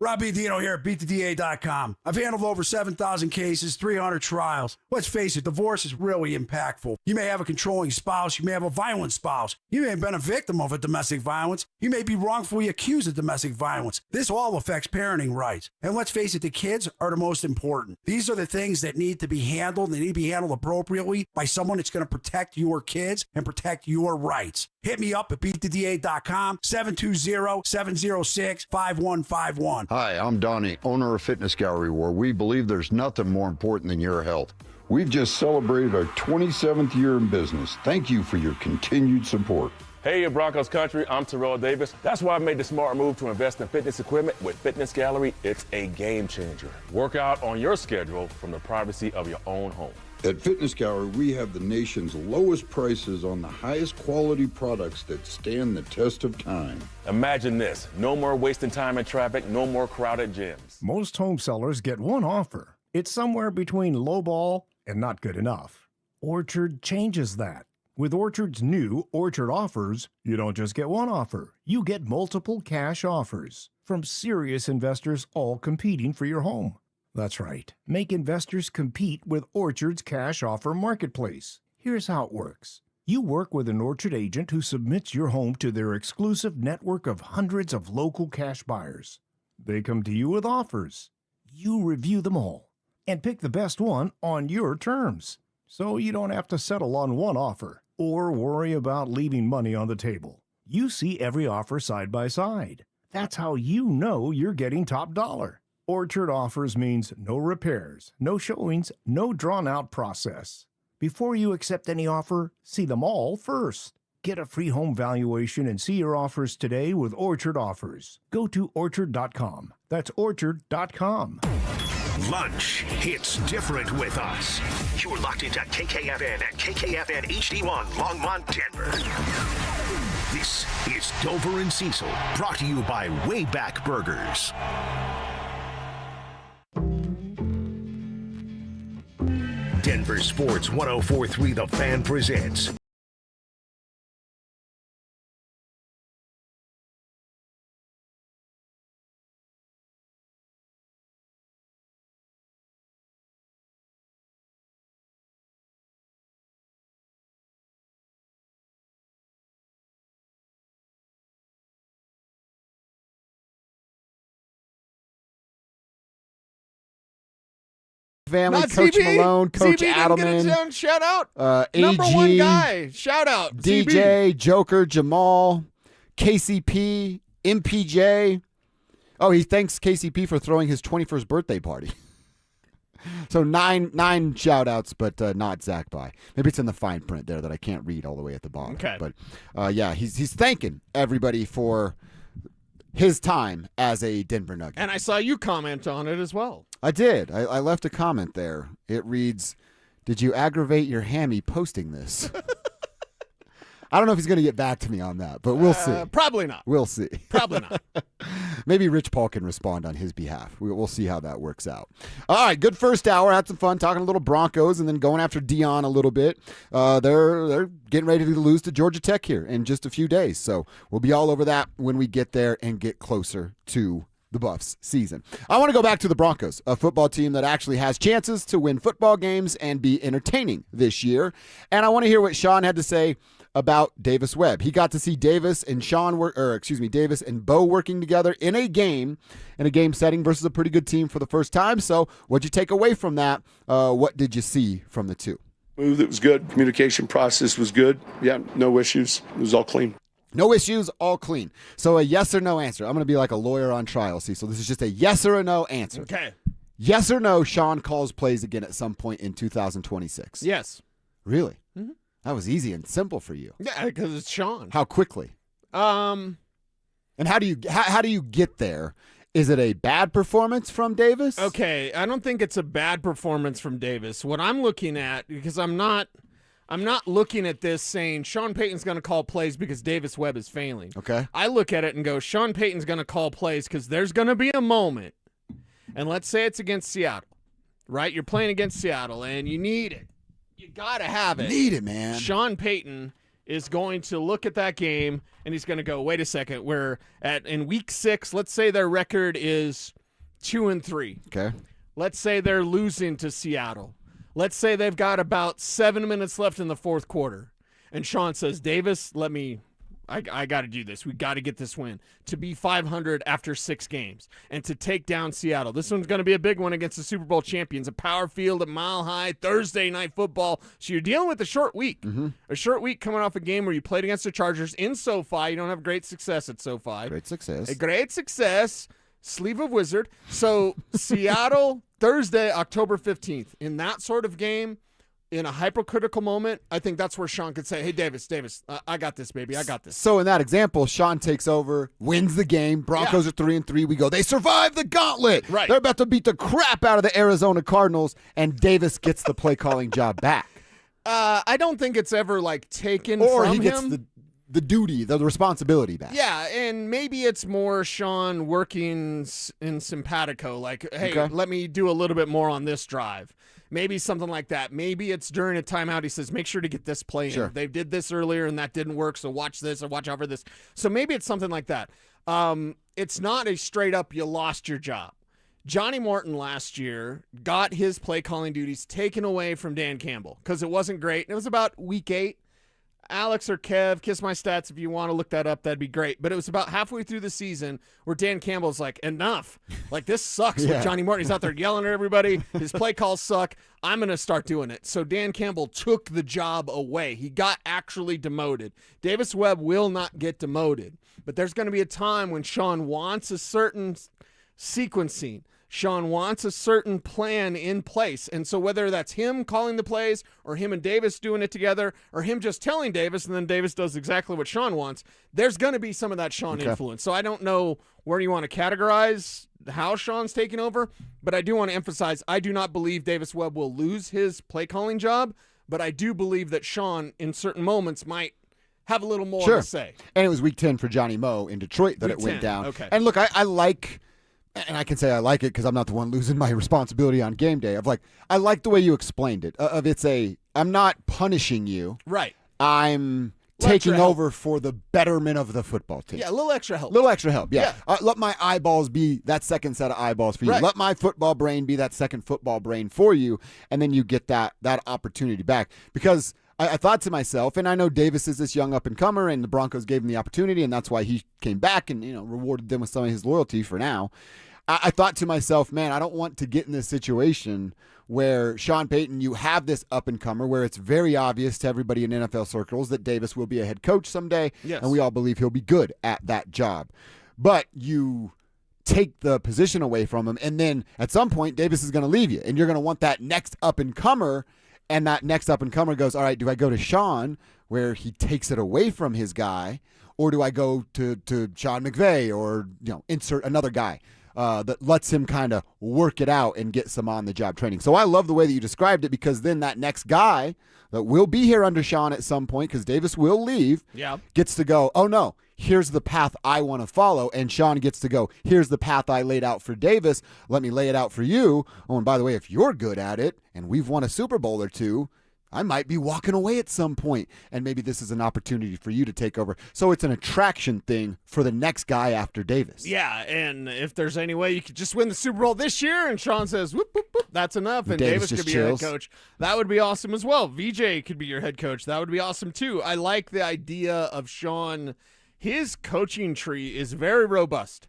Rob Dino here at BeatTheDA.com. I've handled over 7,000 cases, 300 trials. Let's face it, divorce is really impactful. You may have a controlling spouse. You may have a violent spouse. You may have been a victim of a domestic violence. You may be wrongfully accused of domestic violence. This all affects parenting rights. And let's face it, the kids are the most important. These are the things that need to be handled. They need to be handled appropriately by someone that's going to protect your kids and protect your rights. Hit me up at BeatTheDA.com, 720-706-5151. Hi, I'm Donnie, owner of Fitness Gallery, where we believe there's nothing more important than your health. We've just celebrated our 27th year in business. Thank you for your continued support. Hey, Broncos country, I'm Terrell Davis. That's why I made the smart move to invest in fitness equipment with Fitness Gallery. It's a game changer. Work out on your schedule from the privacy of your own home. At Fitness Gallery, we have the nation's lowest prices on the highest quality products that stand the test of time. Imagine this. No more wasting time in traffic, no more crowded gyms. Most home sellers get one offer. It's somewhere between lowball and not good enough. Orchard changes that. With Orchard's new Orchard offers, you don't just get one offer. You get multiple cash offers from serious investors all competing for your home. That's right. Make investors compete with Orchard's cash offer marketplace. Here's how it works. You work with an Orchard agent who submits your home to their exclusive network of hundreds of local cash buyers. They come to you with offers. You review them all and pick the best one on your terms. So you don't have to settle on one offer or worry about leaving money on the table. You see every offer side by side. That's how you know you're getting top dollar. Orchard offers means no repairs, no showings, no drawn-out process. Before you accept any offer, see them all first. Get a free home valuation and see your offers today with Orchard Offers. Go to Orchard.com. That's Orchard.com. Lunch hits different with us. You're locked into KKFN and KKFN HD1 Longmont, Denver. This is Dover and Cecil, brought to you by Wayback Burgers. Denver Sports 104.3 The Fan presents family, Not Coach CB. Malone, Coach CB Adelman, didn't get his own shout out. AG, #1 guy, shout out. DJ, CB. Joker, Jamal, KCP, MPJ. Oh, he thanks KCP for throwing his 21st birthday party. So nine shout outs, but not Zach By. Maybe it's in the fine print there that I can't read all the way at the bottom. Okay. But yeah, he's thanking everybody for his time as a Denver Nugget. And I saw you comment on it as well. I did. I left a comment there. It reads, "Did you aggravate your hammy posting this?" I don't know if he's going to get back to me on that, but we'll see. Probably not. We'll see. Probably not. Maybe Rich Paul can respond on his behalf. We'll see how that works out. All right, good first hour. Had some fun talking a little Broncos and then going after Dion a little bit. They're getting ready to lose to Georgia Tech here in just a few days. So we'll be all over that when we get there and get closer to the Buffs season. I want to go back to the Broncos, a football team that actually has chances to win football games and be entertaining this year. And I want to hear what Sean had to say about Davis Webb. He got to see Davis and Davis and Bo working together in a game setting versus a pretty good team for the first time. So what'd you take away from that? What did you see from the two? It was good. Communication process was good. Yeah, no issues. It was all clean. No issues, all clean. So a yes or no answer. I'm going to be like a lawyer on trial, see? So this is just a yes or a no answer. Okay. Yes or no, Sean calls plays again at some point in 2026? Yes. Really? Mm-hmm. That was easy and simple for you. Yeah, because it's Sean. How quickly? And how do you get there? Is it a bad performance from Davis? Okay, I don't think it's a bad performance from Davis. What I'm looking at, because I'm not looking at this saying Sean Payton's going to call plays because Davis Webb is failing. Okay. I look at it and go, Sean Payton's going to call plays because there's going to be a moment, and let's say it's against Seattle, right? You're playing against Seattle, and you need it. You got to have it. Need it, man. Sean Payton is going to look at that game, and he's going to go, wait a second, in week 6, let's say their record is 2-3. Okay. Let's say they're losing to Seattle. Let's say they've got about 7 minutes left in the fourth quarter. And Sean says, Davis, I got to do this. We got to get this win to be 500 after 6 games and to take down Seattle. This one's going to be a big one against the Super Bowl champions, a Power Field at Mile High, Thursday night football. So you're dealing with a short week, a short week coming off a game where you played against the Chargers in SoFi. You don't have great success at SoFi. Great success. A great success. Sleeve of wizard. So Seattle, Thursday, October 15th. In that sort of game, in a hypercritical moment, I think that's where Sean could say, hey, Davis, I got this, baby. I got this. So in that example, Sean takes over, wins the game. Broncos are 3-3. We go, they survived the gauntlet. Right. They're about to beat the crap out of the Arizona Cardinals, and Davis gets the play calling job back. I don't think it's ever like taken Or from he gets him. the duty, the responsibility back. Yeah, and maybe it's more Sean working in simpatico, like, hey, Okay. let me do a little bit more on this drive. Maybe something like that. Maybe it's during a timeout. He says, make sure to get this play in. Sure. They did this earlier and that didn't work, so watch this or watch out for this. So maybe it's something like that. It's not a straight up, you lost your job. Johnny Morton last year got his play calling duties taken away from Dan Campbell because it wasn't great. It was about week 8. Alex or Kev, kiss my stats if you want to look that up. That'd be great. But it was about halfway through the season where Dan Campbell's like, enough. Like, this sucks with Johnny Morton. He's out there yelling at everybody. His play calls suck. I'm going to start doing it. So Dan Campbell took the job away. He got actually demoted. Davis Webb will not get demoted. But there's going to be a time when Sean wants a certain sequencing. Sean wants a certain plan in place. And so whether that's him calling the plays or him and Davis doing it together or him just telling Davis and then Davis does exactly what Sean wants, there's going to be some of that Sean influence. So I don't know where you want to categorize how Sean's taking over, but I do want to emphasize I do not believe Davis Webb will lose his play calling job, but I do believe that Sean in certain moments might have a little more to say. And it was week 10 for Johnny Moe in Detroit that Week it went 10, down. okay. And look, I like... And I can say I like it because I'm not the one losing my responsibility on game day. I like the way you explained it. I'm not punishing you. Right. I'm taking over for the betterment of the football team. Yeah, a little extra help. Little extra help, yeah. Let my eyeballs be that second set of eyeballs for you. Right. Let my football brain be that second football brain for you, and then you get that opportunity back. Because I thought to myself, and I know Davis is this young up-and-comer, and the Broncos gave him the opportunity, and that's why he came back and rewarded them with some of his loyalty for now. I thought to myself, man, I don't want to get in this situation where Sean Payton, you have this up-and-comer where it's very obvious to everybody in NFL circles that Davis will be a head coach someday, and we all believe he'll be good at that job. But you take the position away from him, and then at some point, Davis is going to leave you, and you're going to want that next up-and-comer, and that next up-and-comer goes, all right, do I go to Sean where he takes it away from his guy, or do I go to Sean McVay or insert another guy? That lets him kind of work it out and get some on-the-job training. So I love the way that you described it because then that next guy that will be here under Sean at some point because Davis will leave gets to go, oh, no, here's the path I want to follow. And Sean gets to go, here's the path I laid out for Davis. Let me lay it out for you. Oh, and by the way, if you're good at it and we've won a Super Bowl or two, I might be walking away at some point, and maybe this is an opportunity for you to take over. So it's an attraction thing for the next guy after Davis. Yeah, and if there's any way you could just win the Super Bowl this year, and Sean says, whoop, whoop, whoop, that's enough, and Davis could be your head coach, that would be awesome as well. VJ could be your head coach. That would be awesome too. I like the idea of Sean. His coaching tree is very robust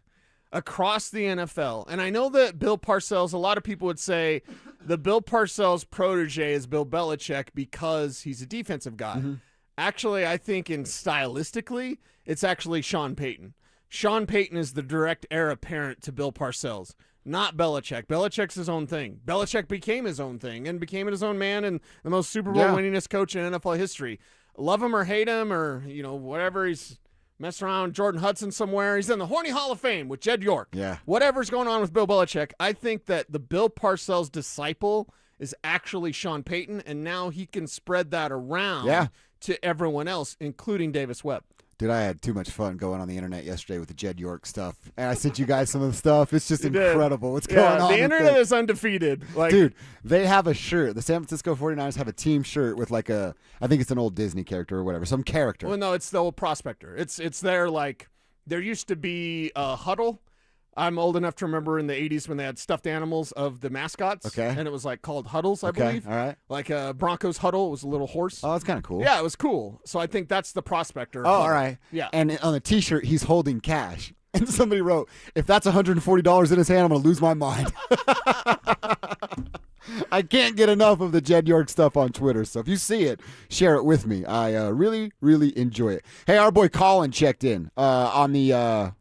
across the NFL. And I know that Bill Parcells, a lot of people would say the Bill Parcells protege is Bill Belichick because he's a defensive guy. Mm-hmm. Actually, I think stylistically, it's actually Sean Payton. Sean Payton is the direct heir apparent to Bill Parcells, not Belichick. Belichick's his own thing. Belichick became his own thing and became his own man and the most Super Bowl winningest coach in NFL history. Love him or hate him or, whatever, he's messing around with Jordan Hudson somewhere. He's in the Horny Hall of Fame with Jed York. Yeah. Whatever's going on with Bill Belichick, I think that the Bill Parcells disciple is actually Sean Payton, and now he can spread that around to everyone else, including Davis Webb. Dude, I had too much fun going on the internet yesterday with the Jed York stuff. And I sent you guys some of the stuff. It's just incredible what's going on. The internet is undefeated. Dude, they have a shirt. The San Francisco 49ers have a team shirt with I think it's an old Disney character or whatever, some character. Well, no, it's the old prospector. It's there there used to be a huddle. I'm old enough to remember in the 80s when they had stuffed animals of the mascots. Okay. And it was called huddles, I believe. All right. Like a Broncos huddle was a little horse. Oh, that's kind of cool. Yeah, it was cool. So I think that's the prospector. Oh, all right. Yeah. And on the T-shirt, he's holding cash. And somebody wrote, if that's $140 in his hand, I'm going to lose my mind. I can't get enough of the Jed York stuff on Twitter, so if you see it, share it with me. I really, really enjoy it. Hey, our boy Colin checked in on the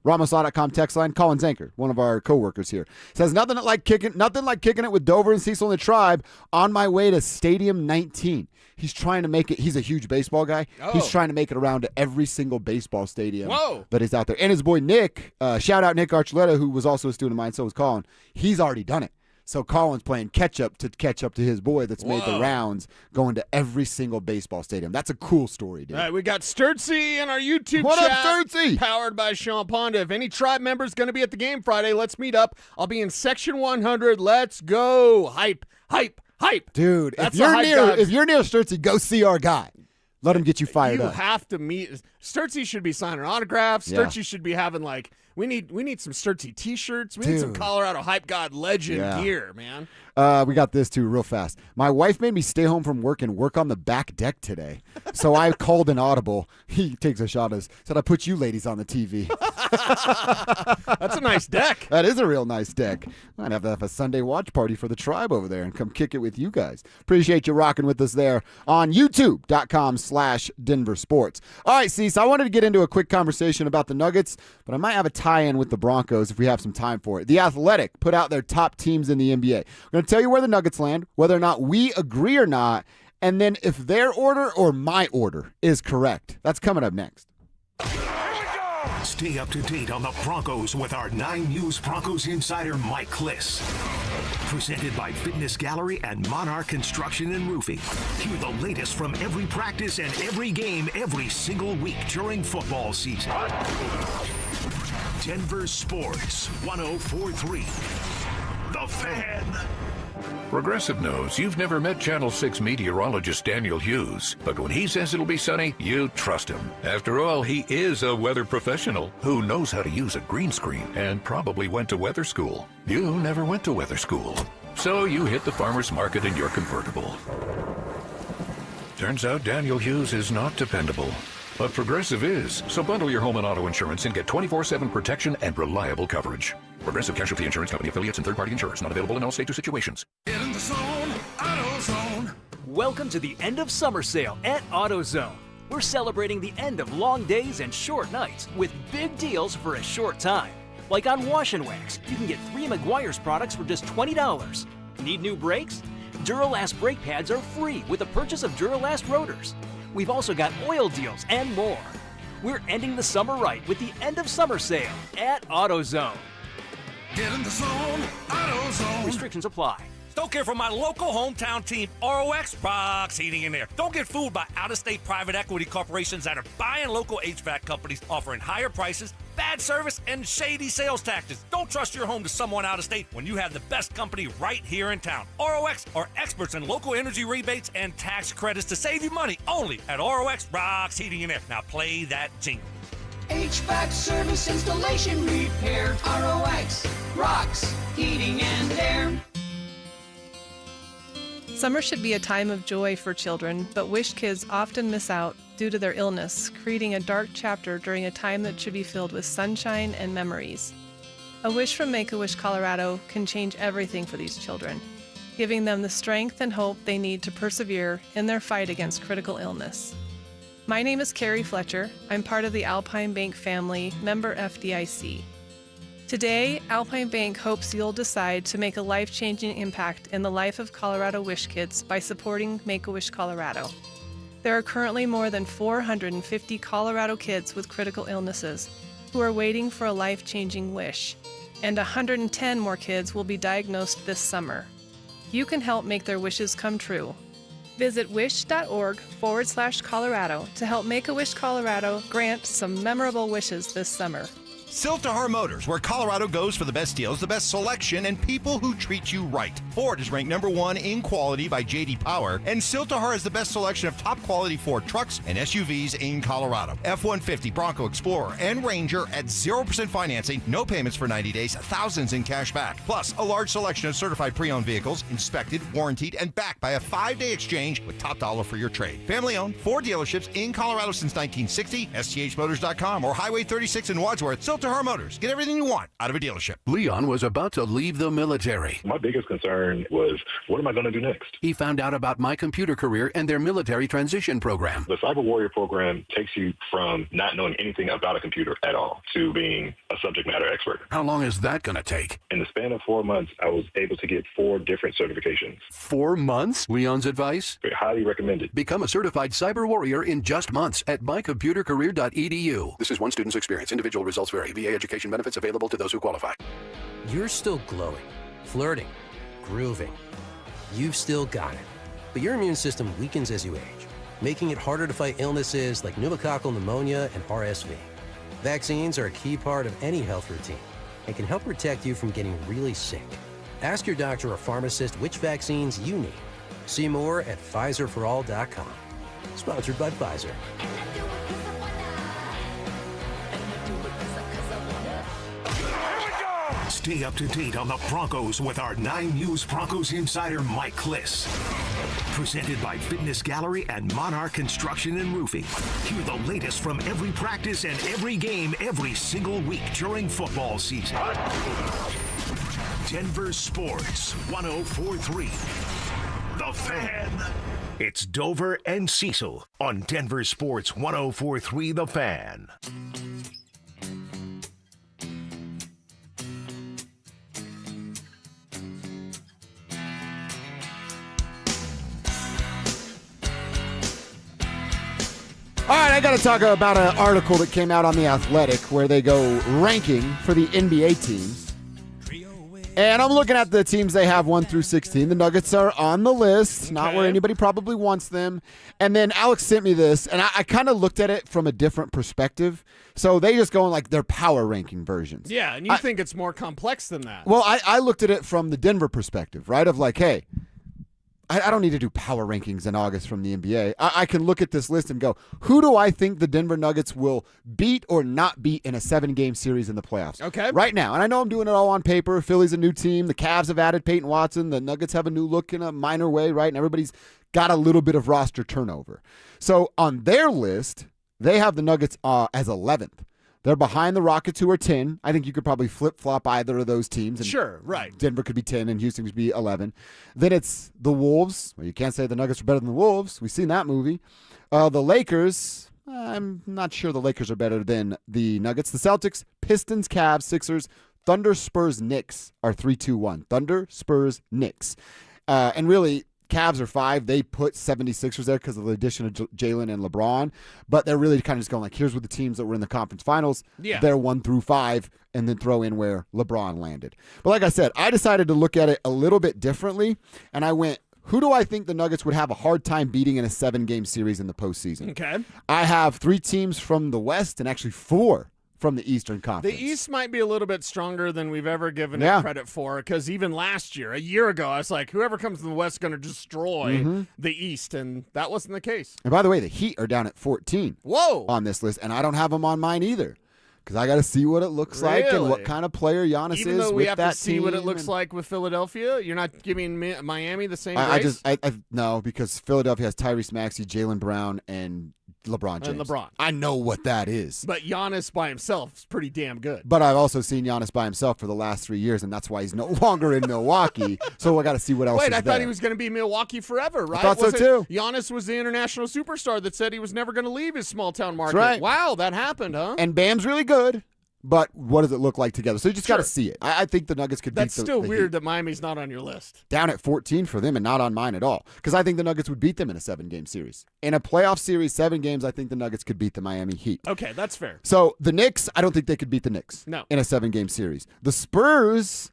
RamosLaw.com text line. Colin Zanker, one of our coworkers here, says nothing like kicking it with Dover and Cecil and the Tribe on my way to Stadium 19. He's trying to make it. He's a huge baseball guy. Oh. He's trying to make it around to every single baseball stadium Whoa. that is out there. And his boy Nick, shout out Nick Archuleta, who was also a student of mine, so was Colin. He's already done it. So Colin's playing catch up to his boy that's made the rounds, going to every single baseball stadium. That's a cool story, dude. All right, we got Sturtsy in our YouTube What chat. up, Sturtsy? Powered by Sean Ponda. If any Tribe member's going to be at the game Friday, let's meet up. I'll be in Section 100. Let's go. Hype, hype, hype. Dude, That's if you're a hype near dog. Sturtsy, go see our guy. Let him get you fired You up. have to meet. Sturtsy should be signing autographs. Yeah. Sturtsy should be having we need some Sturtsy T-shirts. We need some Dude. Colorado Hype God legend gear, man. We got this too real fast. My wife made me stay home from work and work on the back deck today. So I called an audible. He takes a shot at us. Said, I put you ladies on the TV. That's a nice deck. That is a real nice deck. Might have to have a Sunday watch party for the Tribe over there and come kick it with you guys. Appreciate you rocking with us there on YouTube.com/DenverSports. All right, Cease, I wanted to get into a quick conversation about the Nuggets, but I might have a tie-in with the Broncos if we have some time for it. The Athletic put out their top teams in the NBA. We're going to tell you where the Nuggets land, whether or not we agree or not, and then if their order or my order is correct. That's coming up next. Stay up to date on the Broncos with our 9 News Broncos insider Mike Kliss. Presented by Fitness Gallery and Monarch Construction and Roofing. Hear the latest from every practice and every game every single week during football season. Denver Sports 104.3. The Fan. Progressive knows you've never met Channel 6 meteorologist Daniel Hughes, but when he says it'll be sunny, you trust him. After all, he is a weather professional who knows how to use a green screen and probably went to weather school. You never went to weather school, so you hit the farmer's market in your convertible. Turns out Daniel Hughes is not dependable. But Progressive is, so bundle your home and auto insurance and get 24/7 protection and reliable coverage. Progressive Casualty Insurance Company affiliates and third-party insurers. Not available in all states or situations. Get in the zone, AutoZone. Welcome to the end of summer sale at AutoZone. We're celebrating the end of long days and short nights with big deals for a short time. Like on Wash and Wax, you can get 3 Meguiar's products for just $20. Need new brakes? Duralast brake pads are free with the purchase of Duralast rotors. We've also got oil deals and more. We're ending the summer right with the end of summer sale at AutoZone. Get in the zone, AutoZone. Restrictions apply. Stoke here from my local hometown team, ROX Rocks Heating and Air. Don't get fooled by out-of-state private equity corporations that are buying local HVAC companies, offering higher prices, bad service, and shady sales tactics. Don't trust your home to someone out of state when you have the best company right here in town. ROX are experts in local energy rebates and tax credits to save you money only at ROX Rocks Heating and Air. Now play that jingle. HVAC service, installation, repair. ROX Rocks Heating and Air. Summer should be a time of joy for children, but Wish kids often miss out due to their illness, creating a dark chapter during a time that should be filled with sunshine and memories. A wish from Make-A-Wish Colorado can change everything for these children, giving them the strength and hope they need to persevere in their fight against critical illness. My name is Carrie Fletcher. I'm part of the Alpine Bank family, member FDIC. Today, Alpine Bank hopes you'll decide to make a life-changing impact in the life of Colorado Wish kids by supporting Make-A-Wish Colorado. There are currently more than 450 Colorado kids with critical illnesses who are waiting for a life-changing wish, and 110 more kids will be diagnosed this summer. You can help make their wishes come true. Visit wish.org/Colorado to help Make-A-Wish Colorado grant some memorable wishes this summer. Siltahar Motors, where Colorado goes for the best deals, the best selection, and people who treat you right. Ford is ranked #1 in quality by J.D. Power, and Siltahar has the best selection of top-quality Ford trucks and SUVs in Colorado. F-150, Bronco Explorer, and Ranger at 0% financing, no payments for 90 days, thousands in cash back. Plus, a large selection of certified pre-owned vehicles, inspected, warrantied, and backed by a 5-day exchange with top dollar for your trade. Family-owned, Ford dealerships in Colorado since 1960, sthmotors.com, or Highway 36 in Wadsworth. Tahar Motors. Get everything you want out of a dealership. Leon was about to leave the military. My biggest concern was, what am I going to do next? He found out about My Computer Career and their military transition program. The Cyber Warrior program takes you from not knowing anything about a computer at all to being a subject matter expert. How long is that going to take? In the span of 4 months, I was able to get 4 different certifications. 4 months? Leon's advice? Highly recommended. Become a certified cyber warrior in just months at mycomputercareer.edu. This is one student's experience. Individual results vary. VA education benefits available to those who qualify. You're still glowing, flirting, grooving. You've still got it. But your immune system weakens as you age, making it harder to fight illnesses like pneumococcal pneumonia and RSV. Vaccines are a key part of any health routine and can help protect you from getting really sick. Ask your doctor or pharmacist which vaccines you need. See more at PfizerForAll.com. Sponsored by Pfizer. Stay up to date on the Broncos with our 9 News Broncos insider Mike Kliss. Presented by Fitness Gallery and Monarch Construction and Roofing. Hear the latest from every practice and every game every single week during football season. Denver Sports 104.3. The Fan. It's Dover and Cecil on Denver Sports 104.3 The Fan. All right, I got to talk about an article that came out on The Athletic where they go ranking for the NBA teams. And I'm looking at the teams they have 1 through 16. The Nuggets are on the list, not where anybody probably wants them. And then Alex sent me this, and I kind of looked at it from a different perspective. So they just go in like their power ranking versions. Yeah, and you think it's more complex than that. Well, I looked at it from the Denver perspective, right? Of like, hey, I don't need to do power rankings in August from the NBA. I can look at this list and go, who do I think the Denver Nuggets will beat or not beat in a 7-game series in the playoffs? Okay. Right now. And I know I'm doing it all on paper. Philly's a new team. The Cavs have added Payton Watson. The Nuggets have a new look in a minor way, right? And everybody's got a little bit of roster turnover. So on their list, they have the Nuggets as 11th. They're behind the Rockets, who are 10. I think you could probably flip-flop either of those teams. And sure, right. Denver could be 10 and Houston could be 11. Then it's the Wolves. Well, you can't say the Nuggets are better than the Wolves. We've seen that movie. The Lakers. I'm not sure the Lakers are better than the Nuggets. The Celtics, Pistons, Cavs, Sixers, Thunder, Spurs, Knicks are 3-2-1. Thunder, Spurs, Knicks. And really, Cavs are 5. They put 76ers there because of the addition of Jalen and LeBron. But they're really kind of just going like, here's what the teams that were in the conference finals. Yeah. They're 1 through 5, and then throw in where LeBron landed. But like I said, I decided to look at it a little bit differently, and I went, who do I think the Nuggets would have a hard time beating in a 7-game series in the postseason? Okay. I have 3 teams from the West and actually 4 from the Eastern Conference. The East might be a little bit stronger than we've ever given it credit for, because even last year, a year ago, I was like, whoever comes from the West is going to destroy the East, and that wasn't the case. And by the way, the Heat are down at 14 on this list, and I don't have them on mine either, because I got to see what it looks like and what kind of player Giannis is with that team. Even though we have to see what it looks like with Philadelphia, you're not giving Miami the same grace? No, because Philadelphia has Tyrese Maxey, Jaylen Brown, and LeBron James. And LeBron. I know what that is. But Giannis by himself is pretty damn good. But I've also seen Giannis by himself for the last 3 years, and that's why he's no longer in Milwaukee. So I got to see what else is I there. thought he was going to be Milwaukee forever, right? I thought so too. Giannis was the international superstar that said he was never going to leave his small town market. That's right. Wow, that happened, huh? And Bam's really good. But what does it look like together? So you just got to see it. I think the Nuggets could beat the That's still weird Heat. that Miami's not on your list. Down at 14 for them and not on mine at all. Because I think the Nuggets would beat them in a 7-game series. In a playoff series, 7 games, I think the Nuggets could beat the Miami Heat. Okay, that's fair. So the Knicks, I don't think they could beat the Knicks No. in a 7-game series. The Spurs,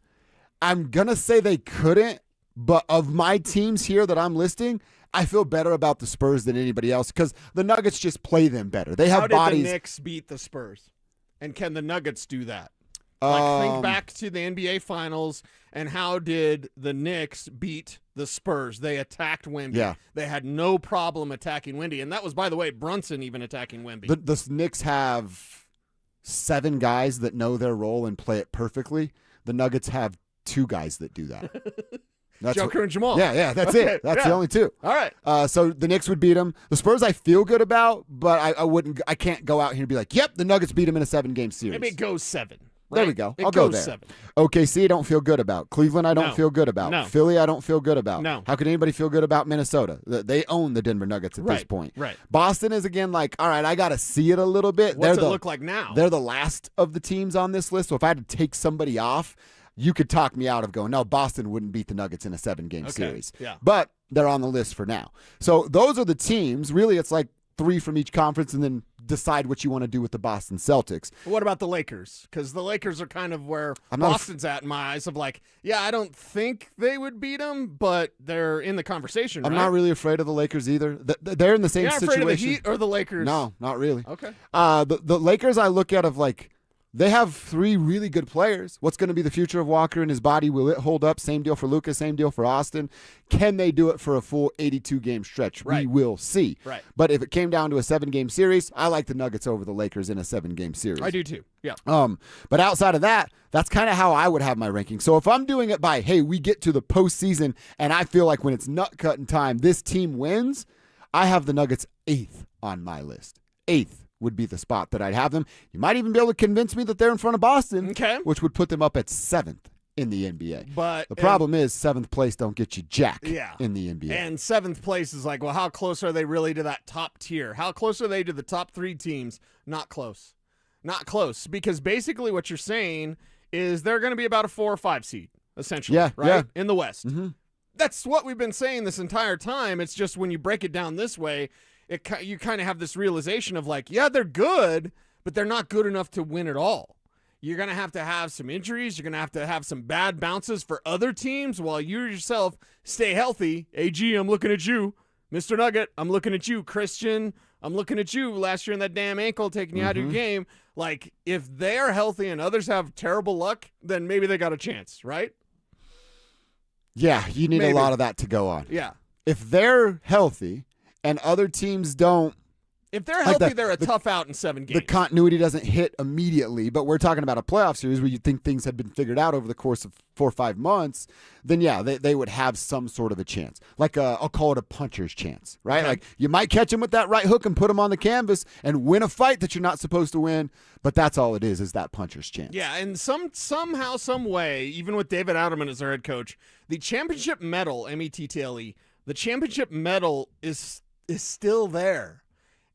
I'm going to say they couldn't. But of my teams here that I'm listing, I feel better about the Spurs than anybody else because the Nuggets just play them better. They have bodies. How did the Knicks beat the Spurs? And can the Nuggets do that? Think back to the NBA Finals, and how did the Knicks beat the Spurs? They attacked Wemby. Yeah. They had no problem attacking Wemby, and that was, by the way, Brunson even attacking Wemby. The Knicks have 7 guys that know their role and play it perfectly. The Nuggets have 2 guys that do that. Joker and Jamal. Yeah, that's it. That's the only two. All right. So the Knicks would beat them. The Spurs I feel good about, but I can't go out here and be like, yep, the Nuggets beat them in a 7-game series. Maybe it goes 7. Right? There we go. I'll It go goes there. 7. OKC, I don't feel good about. Cleveland, I don't No. feel good about. No. Philly, I don't feel good about. No. How can anybody feel good about Minnesota? They own the Denver Nuggets at this point. Right. Boston is, again, like, all right, I got to see it a little bit. What's it look like now? They're the last of the teams on this list, so if I had to take somebody off, you could talk me out of going, no, Boston wouldn't beat the Nuggets in a 7-game series. Yeah. But they're on the list for now. So those are the teams. Really, it's like 3 from each conference, and then decide what you want to do with the Boston Celtics. What about the Lakers? Because the Lakers are kind of where Boston's at in my eyes of like, yeah, I don't think they would beat them, but they're in the conversation, I'm right? not really afraid of the Lakers either. They're in the same You're not situation. afraid of the Heat or the Lakers? No, not really. Okay. The Lakers I look at of like, they have 3 really good players. What's going to be the future of Walker and his body? Will it hold up? Same deal for Lucas, same deal for Austin. Can they do it for a full 82-game stretch? Right. We will see. Right. But if it came down to a 7-game series, I like the Nuggets over the Lakers in a 7-game series. I do too. Yeah. But outside of that, that's kind of how I would have my ranking. So if I'm doing it by, hey, we get to the postseason and I feel like when it's nut-cutting time, this team wins, I have the Nuggets 8th on my list. 8th would be the spot that I'd have them. You might even be able to convince me that they're in front of Boston, which would put them up at 7th in the NBA. But the problem is 7th place don't get you jack in the NBA. And 7th place is like, well, how close are they really to that top tier? How close are they to the top 3 teams? Not close. Not close. Because basically what you're saying is they're going to be about a 4 or 5 seed, essentially, right? In the West. Mm-hmm. That's what we've been saying this entire time. It's just when you break it down this way, you kind of have this realization of like, yeah, they're good, but they're not good enough to win it all. You're going to have some injuries. You're going to have some bad bounces for other teams while you yourself stay healthy. AG, I'm looking at you. Mr. Nugget, I'm looking at you. Christian, I'm looking at you last year in that damn ankle taking you out of your game. Like, if they're healthy and others have terrible luck, then maybe they got a chance, right? Yeah, you need a lot of that to go on. Yeah. If they're healthy and other teams don't, if they're healthy, they're a tough out in 7 games. The continuity doesn't hit immediately, but we're talking about a playoff series where you think things had been figured out over the course of 4 or 5 months, then yeah, they would have some sort of a chance. Like I'll call it a puncher's chance, right? Okay. Like you might catch him with that right hook and put him on the canvas and win a fight that you're not supposed to win, but that's all it is that puncher's chance. Yeah, and somehow, some way, even with David Adelman as their head coach, the championship medal, METTLE, the championship medal is still there.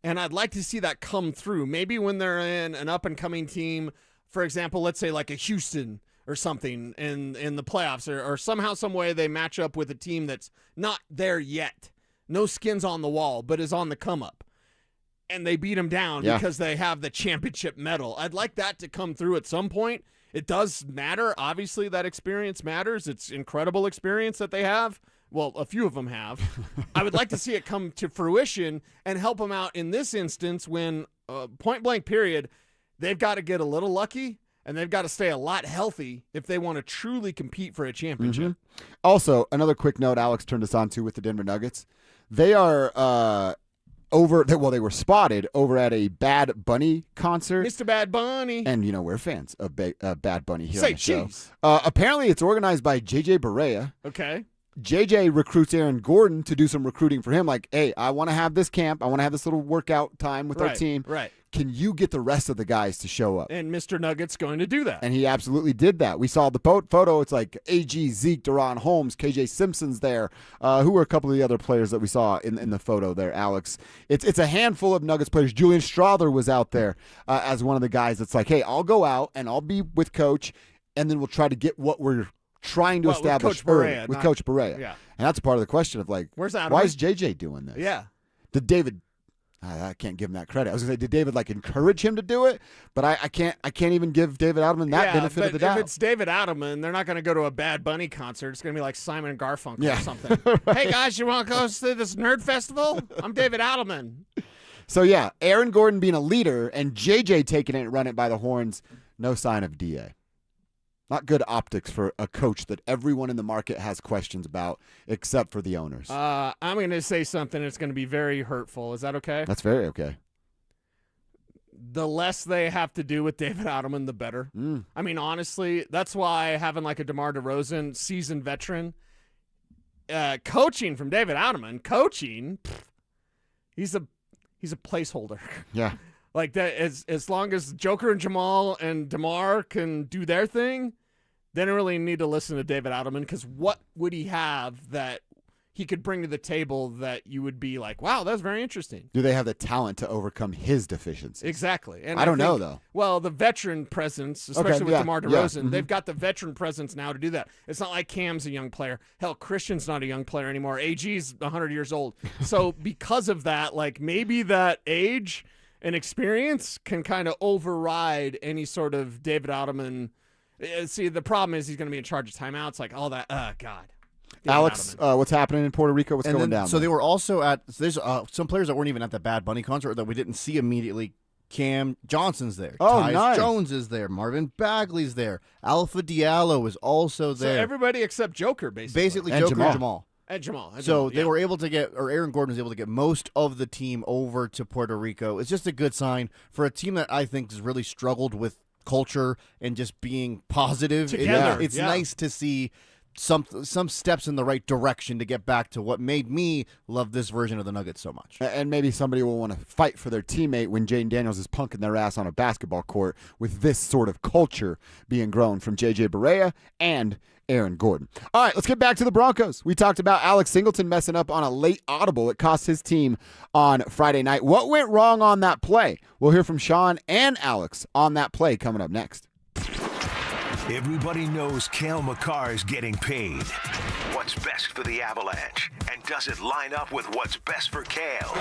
And I'd like to see that come through. Maybe when they're in an up-and-coming team, for example, let's say like a Houston or something in the playoffs, or somehow, some way they match up with a team that's not there yet. No skins on the wall, but is on the come-up. And they beat them down because they have the championship medal. I'd like that to come through at some point. It does matter. Obviously, that experience matters. It's incredible experience that they have. Well, a few of them have. I would like to see it come to fruition and help them out in this instance when, point blank period, they've got to get a little lucky and they've got to stay a lot healthy if they want to truly compete for a championship. Mm-hmm. Also, another quick note Alex turned us on to with the Denver Nuggets. They are they were spotted over at a Bad Bunny concert. Mr. Bad Bunny. And, we're fans of Bad Bunny here Say on the show. cheese. Apparently, it's organized by JJ Barea. Okay. JJ recruits Aaron Gordon to do some recruiting for him. Like, hey, I want to have this camp. I want to have this little workout time with our team. Right. Can you get the rest of the guys to show up? And Mr. Nugget's going to do that. And he absolutely did that. We saw the photo. It's like AG, Zeke, Deron Holmes, KJ Simpson's there. Who were a couple of the other players that we saw in the photo there, Alex? It's a handful of Nuggets players. Julian Strother was out there as one of the guys that's like, hey, I'll go out and I'll be with Coach, and then we'll try to get what we're trying to establish with Coach Barea. Yeah. And that's a part of the question of like, where's Adelman? Why is JJ doing this? Yeah. Did David? I can't give him that credit. I was gonna say, did David encourage him to do it? But I can't even give David Adelman that benefit of the doubt. If it's David Adelman, they're not going to go to a Bad Bunny concert. It's going to be like Simon and Garfunkel or something. Right. Hey guys, you want to go to this nerd festival? I'm David Adelman. So yeah, Aaron Gordon being a leader and JJ taking it and run it by the horns. No sign of DA. Not good optics for a coach that everyone in the market has questions about, except for the owners. I'm going to say something that's going to be very hurtful. Is that okay? That's very okay. The less they have to do with David Adelman, the better. I mean, honestly, that's why having like a DeMar DeRozan, seasoned veteran, coaching from David Outman, he's a placeholder. Yeah. Like that, as long as Joker and Jamal and DeMar can do their thing, they don't really need to listen to David Outman, because what would he have that he could bring to the table that you would be like, wow, that's very interesting? Do they have the talent to overcome his deficiencies? Exactly. And I don't know, think, though. Well, the veteran presence, especially with DeMar DeRozan, they've got the veteran presence now to do that. It's not like Cam's a young player. Hell, Christian's not a young player anymore. AG's 100 years old. So because of that, like maybe that age and experience can kind of override any sort of David Outman. See, the problem is he's going to be in charge of timeouts, like all that. God. Alex, what's happening in Puerto Rico? What's going down? So they were also at. So there's some players that weren't even at the Bad Bunny concert that we didn't see immediately. Cam Johnson's there. Oh, Tyus nice. Jones is there. Marvin Bagley's there. Alpha Diallo is also there. So everybody except Joker, basically. And Joker and Jamal. And Jamal. So they were able to get, or Aaron Gordon was able to get most of the team over to Puerto Rico. It's just a good sign for a team that I think has really struggled with culture and just being positive. Together. It's nice to see some steps in the right direction to get back to what made me love this version of the Nuggets so much. And maybe somebody will want to fight for their teammate when Jaden Daniels is punking their ass on a basketball court with this sort of culture being grown from J.J. Barea and Aaron Gordon. All right, let's get back to the Broncos. We talked about Alex Singleton messing up on a late audible. It cost his team on Friday night. What went wrong on that play? We'll hear from Sean and Alex on that play coming up next. Everybody knows Cale Makar's getting paid. What's best for the Avalanche? And does it line up with what's best for Cale?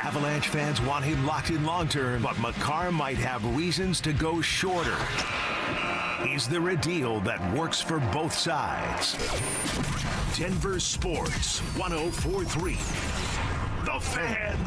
Avalanche fans want him locked in long-term, but Makar might have reasons to go shorter. Is there a deal that works for both sides? Denver Sports 104.3. The Fan.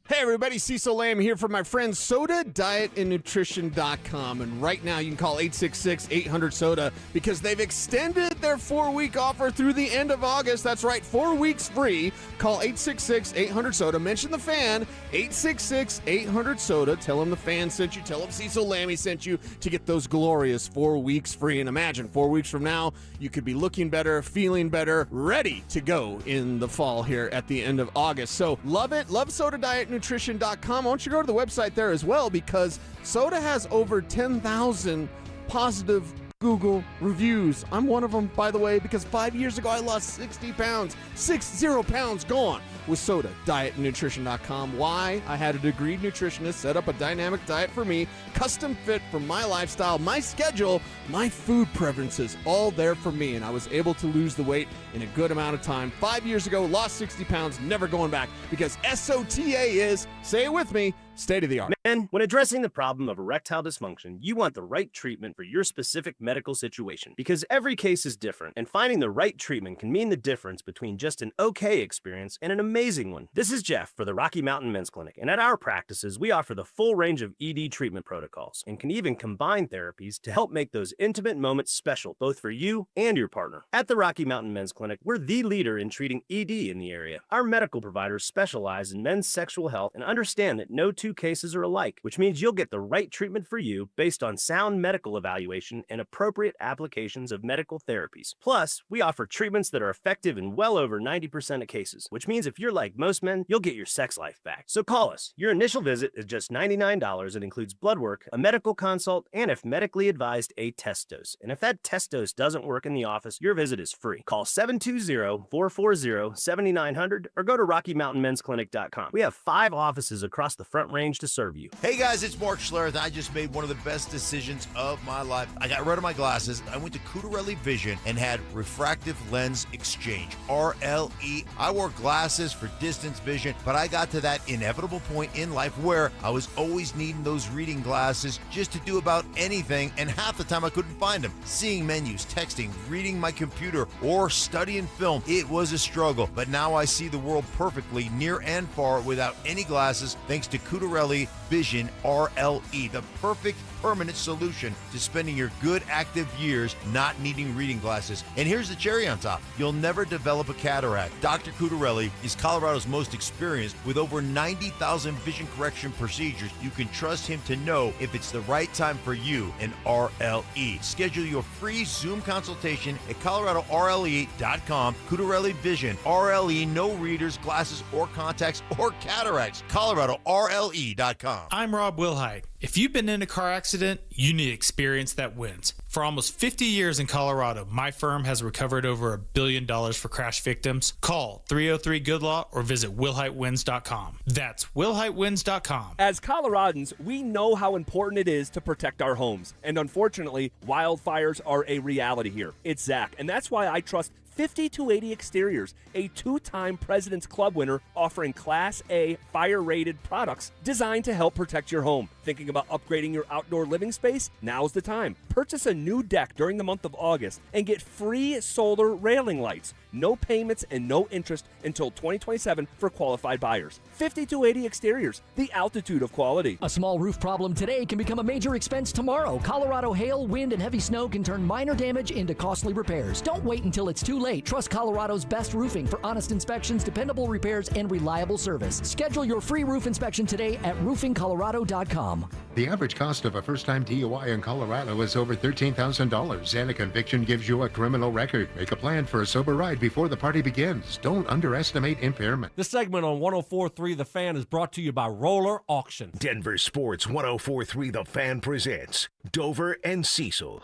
Hey everybody, Cecil Lamb here from my friends SodaDietAndNutrition.com, and right now you can call 866-800-SODA because they've extended their 4-week offer through the end of August. That's right, 4 weeks free. Call 866-800-SODA. Mention the Fan, 866-800-SODA. Tell them the Fan sent you. Tell them Cecil Lammy sent you to get those glorious 4 weeks free. And imagine 4 weeks from now, you could be looking better, feeling better, ready to go in the fall here at the end of August. So love it. Love SodaDietNutrition.com. Why don't you go to the website there as well, because Soda has over 10,000 positive Google reviews. I'm one of them, by the way, because 5 years ago I lost 60 pounds. 60 pounds gone with SodaDietAndNutrition.com. Why? I had a degreed nutritionist set up a dynamic diet for me, custom fit for my lifestyle, my schedule, my food preferences, all there for me, and I was able to lose the weight in a good amount of time. 5 years ago, lost 60 pounds, never going back, because SOTA is, say it with me, state of the art. Men, when addressing the problem of erectile dysfunction, you want the right treatment for your specific medical situation, because every case is different, and finding the right treatment can mean the difference between just an okay experience and an amazing one. This is Jeff for the Rocky Mountain Men's Clinic, and at our practices, we offer the full range of ED treatment protocols and can even combine therapies to help make those intimate moments special, both for you and your partner. At the Rocky Mountain Men's Clinic, we're the leader in treating ED in the area. Our medical providers specialize in men's sexual health and understand that no two cases are alike, which means you'll get the right treatment for you based on sound medical evaluation and appropriate applications of medical therapies. Plus, we offer treatments that are effective in well over 90% of cases, which means if you're like most men, you'll get your sex life back. So call us. Your initial visit is just $99 and includes blood work, a medical consult, and if medically advised, a test dose. And if that test dose doesn't work in the office, your visit is free. Call 720-440-7900 or go to RockyMountainMen'sClinic.com. We have 5 offices across the Front Range to serve you. Hey guys, it's Mark Schlereth. I just made one of the best decisions of my life. I got rid of my glasses. I went to Cutarelli Vision and had refractive lens exchange, RLE. I wore glasses for distance vision, but I got to that inevitable point in life where I was always needing those reading glasses just to do about anything, and half the time I couldn't find them. Seeing menus, texting, reading my computer, or studying film, it was a struggle. But now I see the world perfectly, near and far, without any glasses, thanks to Cutarelli Vision RLE, the perfect permanent solution to spending your good active years not needing reading glasses. And here's the cherry on top. You'll never develop a cataract. Dr. Cutarelli is Colorado's most experienced with over 90,000 vision correction procedures. You can trust him to know if it's the right time for you and RLE. Schedule your free Zoom consultation at ColoradoRLE.com. Cutarelli Vision, RLE, no readers, glasses, or contacts, or cataracts. ColoradoRLE.com. I'm Rob Wilhite. If you've been in a car accident, you need experience that wins. For almost 50 years in Colorado, my firm has recovered over $1 billion for crash victims. Call 303-GOOD-LAW or visit WilhiteWins.com. That's WilhiteWins.com. As Coloradans, we know how important it is to protect our homes. And unfortunately, wildfires are a reality here. It's Zach, and that's why I trust 5280 Exteriors, a 2-time President's Club winner offering Class A fire-rated products designed to help protect your home. Thinking about upgrading your outdoor living space? Now's the time. Purchase a new deck during the month of August and get free solar railing lights. No payments and no interest until 2027 for qualified buyers. 5280 Exteriors, the altitude of quality. A small roof problem today can become a major expense tomorrow. Colorado hail, wind, and heavy snow can turn minor damage into costly repairs. Don't wait until it's too late. Trust Colorado's best roofing for honest inspections, dependable repairs, and reliable service. Schedule your free roof inspection today at roofingcolorado.com. The average cost of a first-time DUI in Colorado is over $13,000, and a conviction gives you a criminal record. Make a plan for a sober ride before the party begins. Don't underestimate impairment. This segment on 104.3 The Fan is brought to you by Roller Auction. Denver Sports 104.3 The Fan presents Dover and Cecil.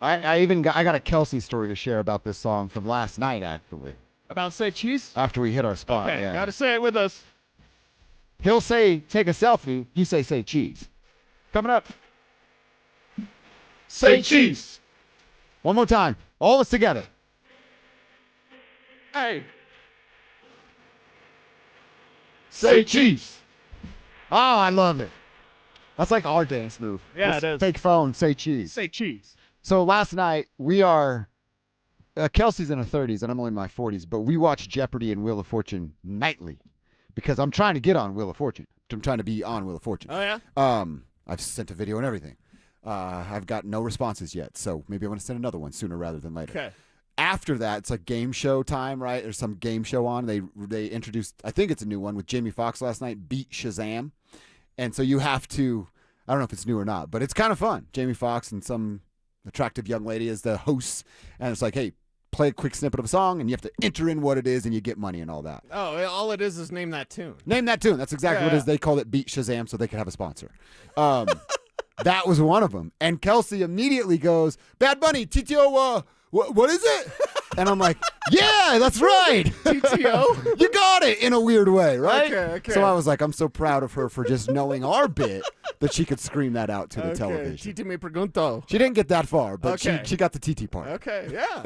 I got a Kelsey story to share about this song from last night, actually. About say cheese? After we hit our spot, Okay, yeah. gotta say it with us. He'll say, take a selfie. You say cheese. Coming up. Say cheese. One more time. All of us together. Hey. Say cheese. Oh, I love it. That's like our dance move. Yeah, it is. Take phone, say cheese. Say cheese. So last night, we are, Kelsey's in her 30s and I'm only in my 40s, but we watch Jeopardy and Wheel of Fortune nightly because I'm trying to get on Wheel of Fortune. I'm trying to be on Wheel of Fortune. Oh, yeah? I've sent a video and everything. I've got no responses yet, so maybe I want to send another one sooner rather than later. Okay. After that, it's like game show time, right? There's some game show on. They introduced, I think it's a new one with Jamie Foxx last night, Beat Shazam. And so you have to, I don't know if it's new or not, but it's kind of fun. Jamie Foxx and some attractive young lady as the hosts, and it's like, hey, play a quick snippet of a song, and you have to enter in what it is, and you get money and all that. Oh, all it is name that tune. Name that tune. That's exactly what it is. They called it Beat Shazam so they could have a sponsor. That was one of them. And Kelsey immediately goes, Bad Bunny, TTO, what is it? And I'm like, yeah, that's right. TTO? You got it in a weird way, right? Okay. So I was like, I'm so proud of her for just knowing our bit that she could scream that out to the television. TT me pregunto. She didn't get that far, but Okay. she got the TT part. Okay, yeah.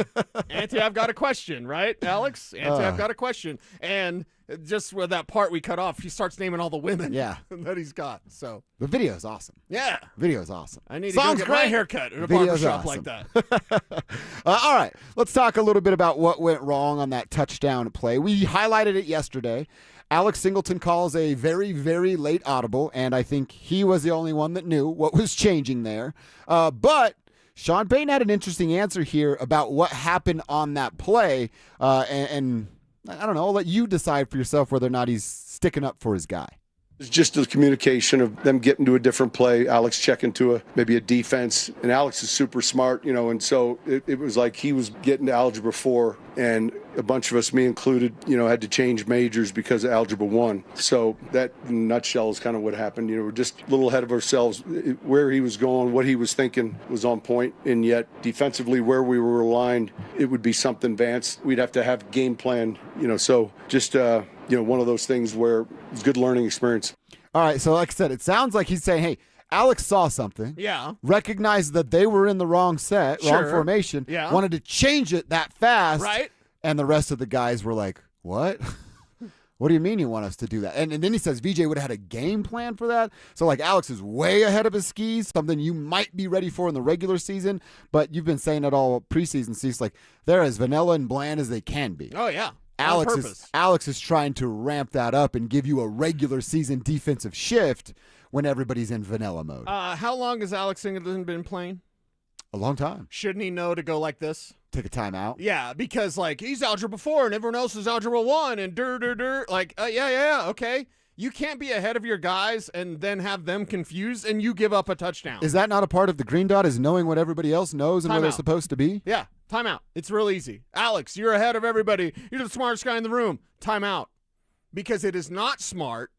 Auntie, I've got a question, right, Alex? Auntie, I've got a question. And just with that part we cut off, he starts naming all the women that he's got. So The video is awesome. Yeah. Video is awesome. I need to Song's go get my great. haircut at a Video's barbershop awesome. like that. All right, let's talk a little bit about what went wrong on that touchdown play. We highlighted it yesterday. Alex Singleton calls a very, very late audible, and I think he was the only one that knew what was changing there. But Sean Payton had an interesting answer here about what happened on that play, and I don't know, I'll let you decide for yourself whether or not he's sticking up for his guy. It's just the communication of them getting to a different play, Alex checking to maybe a defense, and Alex is super smart, and so it was like he was getting to Algebra 4, and a bunch of us, me included, had to change majors because of Algebra 1. So that, in a nutshell, is kind of what happened. We're just a little ahead of ourselves. Where he was going, what he was thinking was on point, and yet defensively where we were aligned, it would be something advanced. We'd have to have game plan, so just one of those things where it's a good learning experience. All right, so like I said, it sounds like he's saying, hey, Alex saw something. Yeah. Recognized that they were in the wrong set, wrong formation. Yeah. Wanted to change it that fast. Right. And the rest of the guys were like, what? What do you mean you want us to do that? And then he says VJ would have had a game plan for that. So, like, Alex is way ahead of his skis, something you might be ready for in the regular season, but you've been saying it all preseason season. Like, they're as vanilla and bland as they can be. Oh, yeah. Alex is trying to ramp that up and give you a regular season defensive shift when everybody's in vanilla mode. How long has Alex Singleton been playing? A long time. Shouldn't he know to go like this? Take a timeout? Yeah, because, like, he's Algebra 4 and everyone else is Algebra 1 and Like, okay. You can't be ahead of your guys and then have them confused and you give up a touchdown. Is that not a part of the green dot, is knowing what everybody else knows and where they're supposed to be? Yeah, timeout. It's real easy. Alex, you're ahead of everybody. You're the smartest guy in the room. Timeout. Because it is not smart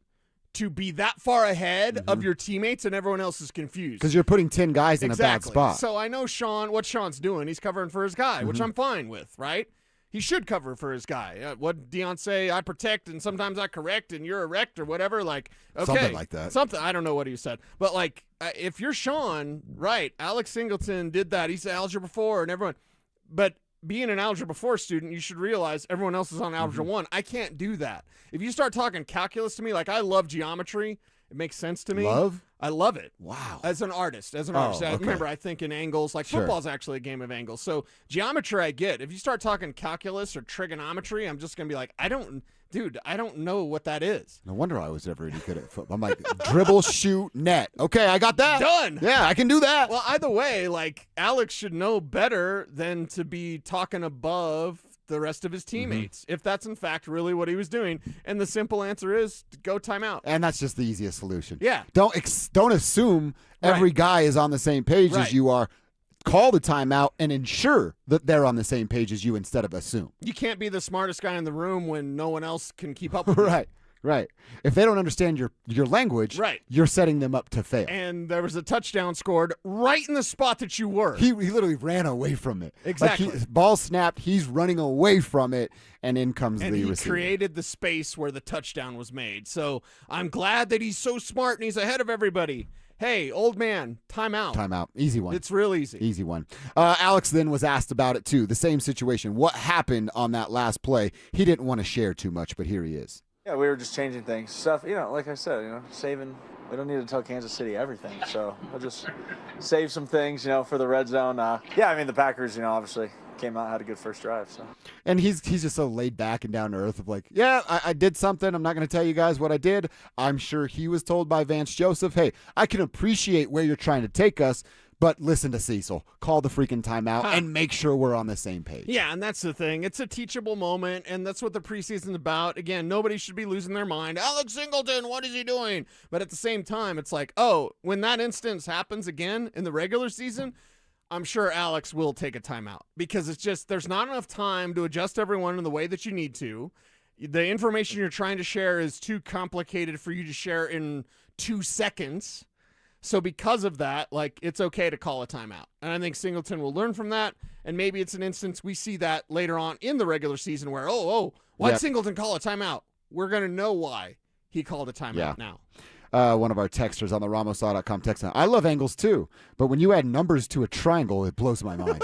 to be that far ahead of your teammates and everyone else is confused. Because you're putting 10 guys in a bad spot. So I know what Sean's doing. He's covering for his guy, which I'm fine with, right? He should cover for his guy. What did Deion say? I protect and sometimes I correct and you're erect or whatever. Like, okay. Something like that. Something. I don't know what he said. But, like, if you're Sean, right, Alex Singleton did that. He's Algebra 4 and everyone. But being an Algebra 4 student, you should realize everyone else is on Algebra 1. I can't do that. If you start talking calculus to me, like, I love geometry. It makes sense to me. Love? I love it. Wow. As an artist. Okay. Remember, I think in angles. Like, football's actually a game of angles. So geometry I get. If you start talking calculus or trigonometry, I'm just going to be like, I don't know what that is. No wonder I was ever any good at football. I'm like, dribble, shoot, net. Okay, I got that. Done. Yeah, I can do that. Well, either way, like, Alex should know better than to be talking above the rest of his teammates, if that's in fact really what he was doing. And the simple answer is go timeout. And that's just the easiest solution. Yeah. Don't assume every guy is on the same page as you are. Call the timeout and ensure that they're on the same page as you instead of assume. You can't be the smartest guy in the room when no one else can keep up with you. Right. If they don't understand your language, you're setting them up to fail. And there was a touchdown scored right in the spot that you were. He literally ran away from it. Exactly. Like ball snapped, he's running away from it, and in comes the receiver. And he created the space where the touchdown was made. So I'm glad that he's so smart and he's ahead of everybody. Hey, old man, timeout. Timeout. Easy one. It's real easy. Easy one. Alex then was asked about it, too. The same situation. What happened on that last play? He didn't want to share too much, but here he is. Yeah, we were just changing things. Stuff, like I said, saving. We don't need to tell Kansas City everything. So we'll just save some things, for the red zone. The Packers, obviously came out and had a good first drive. So. And he's just so laid back and down to earth of like, yeah, I did something. I'm not going to tell you guys what I did. I'm sure he was told by Vance Joseph, hey, I can appreciate where you're trying to take us, but listen to Cecil. Call the freaking timeout and make sure we're on the same page. Yeah, and that's the thing. It's a teachable moment, and that's what the preseason's about. Again, nobody should be losing their mind. Alex Singleton, what is he doing? But at the same time, it's like, when that instance happens again in the regular season, I'm sure Alex will take a timeout because it's just there's not enough time to adjust everyone in the way that you need to. The information you're trying to share is too complicated for you to share in 2 seconds. So because of that, it's okay to call a timeout. And I think Singleton will learn from that. And maybe it's an instance we see that later on in the regular season where, why'd Singleton call a timeout? We're going to know why he called a timeout now. One of our texters on the RamosLaw.com text line. I love angles too, but when you add numbers to a triangle, it blows my mind.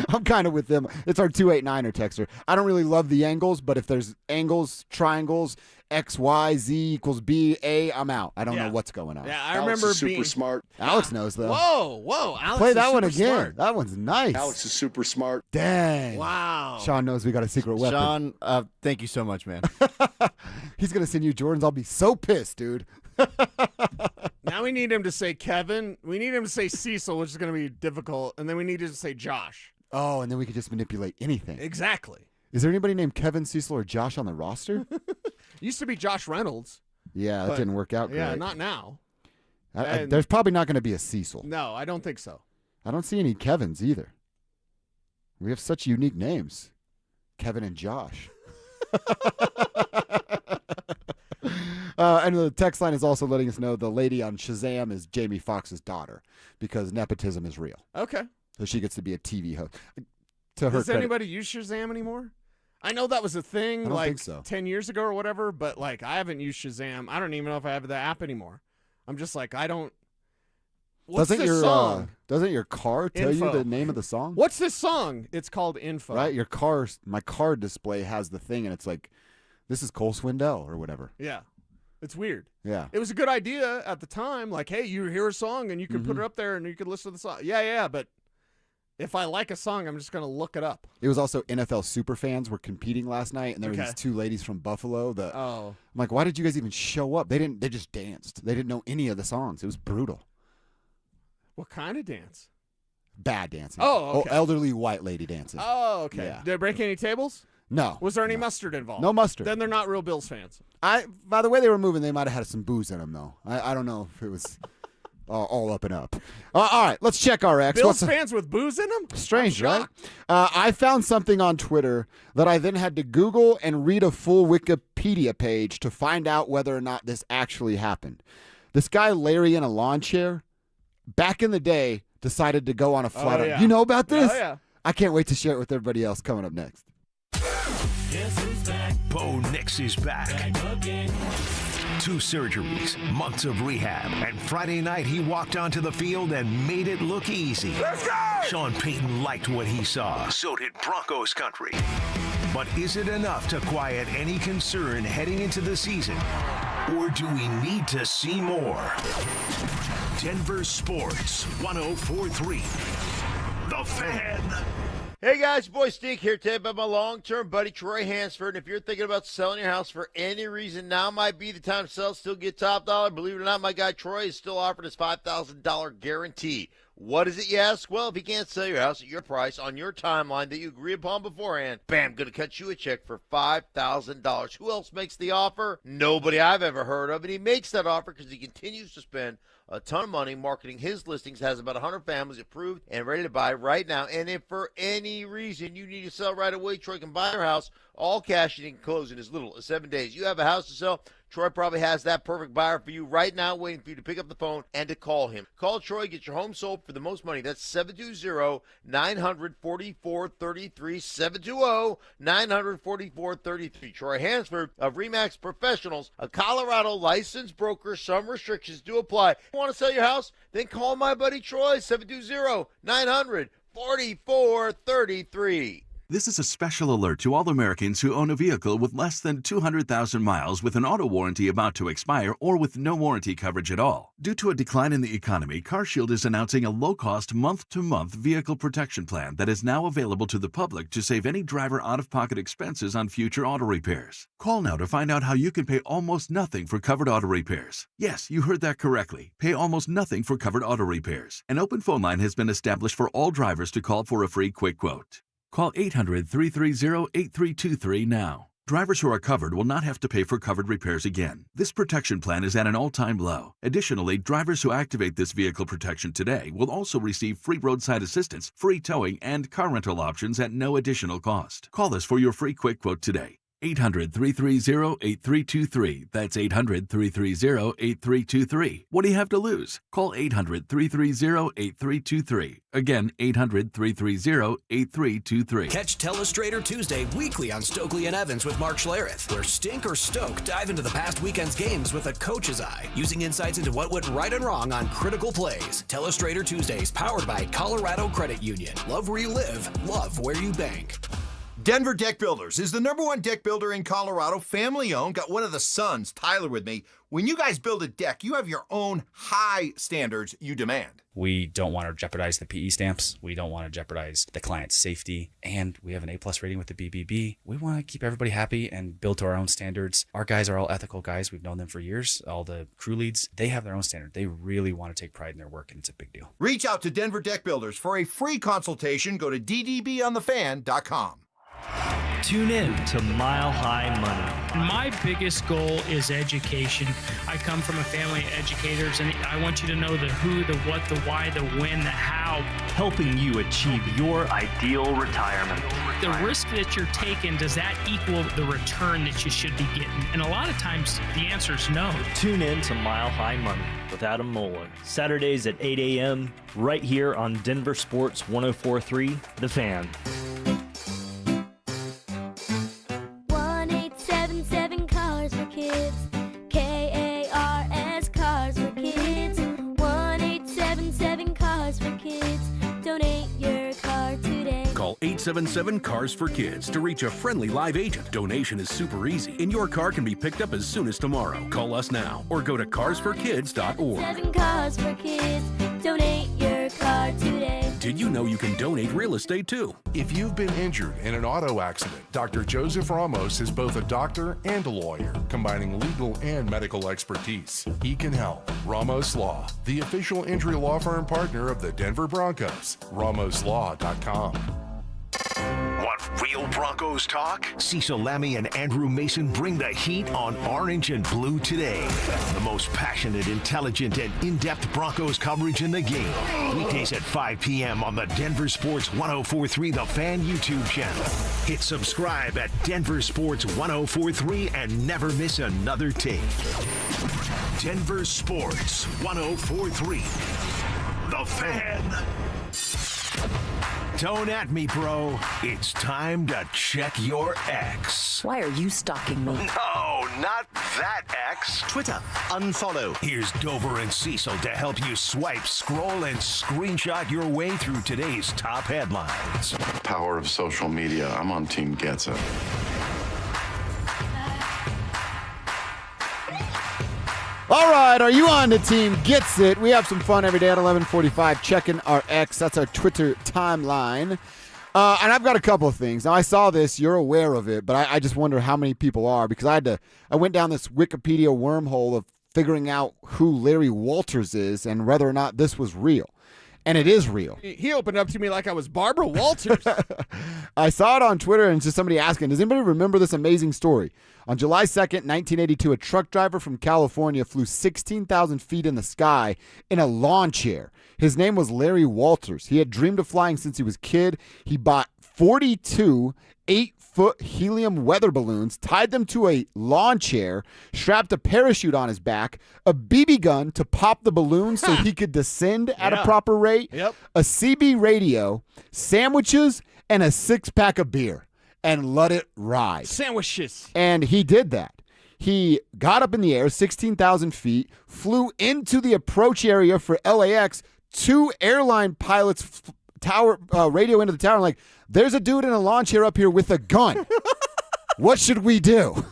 I'm kind of with them. It's our 289er texter. I don't really love the angles, but if there's angles, triangles, X, Y, Z equals B, A, I'm out. I don't know what's going on. Yeah, I remember super smart. Alex knows though. Whoa, Alex. Play that one super again. Smart. That one's nice. Alex is super smart. Dang. Wow. Sean knows we got a secret weapon. Sean, thank you so much, man. He's gonna send you Jordans. I'll be so pissed, dude. Now we need him to say Kevin. We need him to say Cecil, which is going to be difficult. And then we need him to say Josh. Oh, and then we could just manipulate anything. Exactly. Is there anybody named Kevin, Cecil, or Josh on the roster? Used to be Josh Reynolds. Yeah, that didn't work out great. Yeah, not now. There's probably not going to be a Cecil. No, I don't think so. I don't see any Kevins either. We have such unique names. Kevin and Josh. And the text line is also letting us know the lady on Shazam is Jamie Foxx's daughter because nepotism is real. Okay. So she gets to be a TV host. Does anybody use Shazam anymore? I know that was a thing I don't think so. 10 years ago or whatever, but I haven't used Shazam. I don't even know if I have the app anymore. I'm just I don't. What's this song? Doesn't your car tell you the name of the song? What's this song? It's called Info. Right? My car display has the thing, and it's This is Cole Swindell or whatever. Yeah. It's weird. Yeah. It was a good idea at the time. Like, hey, you hear a song and you can put it up there and you can listen to the song. Yeah, but if I like a song, I'm just going to look it up. It was also NFL Superfans were competing last night, and there were Okay. these two ladies from Buffalo. Oh. I'm like, why did you guys even show up? They just danced. They didn't know any of the songs. It was brutal. What kind of dance? Bad dancing. Oh, okay. Elderly white lady dancing. Oh, okay. Yeah. Did they break any tables? No. Was there any mustard involved? No mustard. Then they're not real Bills fans. By the way they were moving, they might have had some booze in them, though. I don't know if it was all up and up. All right, let's check our X. Bills fans with booze in them? Strange, right? I found something on Twitter that I then had to Google and read a full Wikipedia page to find out whether or not this actually happened. This guy, Larry in a lawn chair, back in the day, decided to go on a flat. yeah. You know about this? Oh, yeah. I can't wait to share it with everybody else coming up next. Bo Nix is back. 2 surgeries, months of rehab, and Friday night he walked onto the field and made it look easy. Let's go! Sean Payton liked what he saw. So did Broncos country. But is it enough to quiet any concern heading into the season? Or do we need to see more? Denver Sports 104.3. The Fan. Hey guys, boy Stink here today about my long-term buddy Troy Hansford. And if you're thinking about selling your house for any reason, now might be the time to sell, still get top dollar. Believe it or not, my guy Troy is still offering his $5,000 guarantee. What is it, you ask? Well, if he can't sell your house at your price on your timeline that you agree upon beforehand, bam, going to cut you a check for $5,000. Who else makes the offer? Nobody I've ever heard of. And he makes that offer because he continues to spend a ton of money marketing his listings, has about 100 families approved and ready to buy right now. And if for any reason you need to sell right away, Troy can buy your house, all cash, and he can close in as little as 7 days. You have a house to sell, Troy probably has that perfect buyer for you right now, waiting for you to pick up the phone and to call him. Call Troy, get your home sold for the most money. That's 720-944-33, 720-944-33. Troy Hansford of RE/MAX Professionals, a Colorado licensed broker. Some restrictions do apply. Want to sell your house? Then call my buddy Troy, 720-900-4433. This is a special alert to all Americans who own a vehicle with less than 200,000 miles with an auto warranty about to expire or with no warranty coverage at all. Due to a decline in the economy, CarShield is announcing a low-cost month-to-month vehicle protection plan that is now available to the public to save any driver out-of-pocket expenses on future auto repairs. Call now to find out how you can pay almost nothing for covered auto repairs. Yes, you heard that correctly. Pay almost nothing for covered auto repairs. An open phone line has been established for all drivers to call for a free quick quote. Call 800-330-8323 now. Drivers who are covered will not have to pay for covered repairs again. This protection plan is at an all-time low. Additionally, drivers who activate this vehicle protection today will also receive free roadside assistance, free towing, and car rental options at no additional cost. Call us for your free quick quote today. 800-330-8323. That's 800-330-8323. What do you have to lose? Call 800-330-8323. Again, 800-330-8323. Catch Telestrator Tuesday weekly on Stokely and Evans with Mark Schlereth, where Stink or Stoke dive into the past weekend's games with a coach's eye, using insights into what went right and wrong on critical plays. Telestrator Tuesdays, powered by Colorado Credit Union. Love where you live, love where you bank. Denver Deck Builders is the #1 deck builder in Colorado, family owned. Got one of the sons, Tyler, with me. When you guys build a deck, you have your own high standards you demand. We don't want to jeopardize the PE stamps. We don't want to jeopardize the client's safety. And we have an A+ rating with the BBB. We want to keep everybody happy and build to our own standards. Our guys are all ethical guys. We've known them for years. All the crew leads, they have their own standard. They really want to take pride in their work, and it's a big deal. Reach out to Denver Deck Builders for a free consultation. Go to ddbonthefan.com. Tune in to Mile High Money. My biggest goal is education. I come from a family of educators, and I want you to know the who, the what, the why, the when, the how. Helping you achieve your ideal retirement. The risk that you're taking, does that equal the return that you should be getting? And a lot of times, the answer is no. Tune in to Mile High Money with Adam Moeller. Saturdays at 8 a.m. right here on Denver Sports 104.3, The Fan. 1-877 Cars for Kids. KARS Cars for Kids. 1-877 Cars for Kids. Donate your car today. Call 1-877-CARS-FOR-KIDS to reach a friendly live agent. Donation is super easy, and your car can be picked up as soon as tomorrow. Call us now or go to carsforkids.org. 7 Cars for Kids. Donate your car today. Did you know you can donate real estate too? If you've been injured in an auto accident, Dr. Joseph Ramos is both a doctor and a lawyer, combining legal and medical expertise. He can help. Ramos Law, the official injury law firm partner of the Denver Broncos. RamosLaw.com. Want real Broncos talk? Cecil Lammey and Andrew Mason bring the heat on Orange and Blue today. The most passionate, intelligent, and in-depth Broncos coverage in the game. Weekdays at 5 p.m. on the Denver Sports 104.3 The Fan YouTube channel. Hit subscribe at Denver Sports 104.3 and never miss another tape. Denver Sports 104.3 The Fan. Don't at me, bro. It's time to check your ex. Why are you stalking me? No, not that ex. Twitter, unfollow. Here's Dover and Cecil to help you swipe, scroll, and screenshot your way through today's top headlines. Power of social media. I'm on Team Gets It. All right, are you on the team? Gets it. We have some fun every day at 11:45 checking our X. That's our Twitter timeline. And I've got a couple of things. Now, I saw this. You're aware of it, but I just wonder how many people are, because I went down this Wikipedia wormhole of figuring out who Larry Walters is and whether or not this was real. And it is real. He opened up to me like I was Barbara Walters. I saw it on Twitter, and just somebody asking, does anybody remember this amazing story? On July 2nd, 1982, a truck driver from California flew 16,000 feet in the sky in a lawn chair. His name was Larry Walters. He had dreamed of flying since he was a kid. He bought 42 8-foot helium weather balloons, tied them to a lawn chair, strapped a parachute on his back, a BB gun to pop the balloons so he could descend at a proper rate, a CB radio, sandwiches, and a 6-pack of beer, and let it ride. Sandwiches. And he did that. He got up in the air, 16,000 feet, flew into the approach area for LAX. 2 airline pilots radio into the tower, like, there's a dude in a lawn chair up here with a gun. What should we do?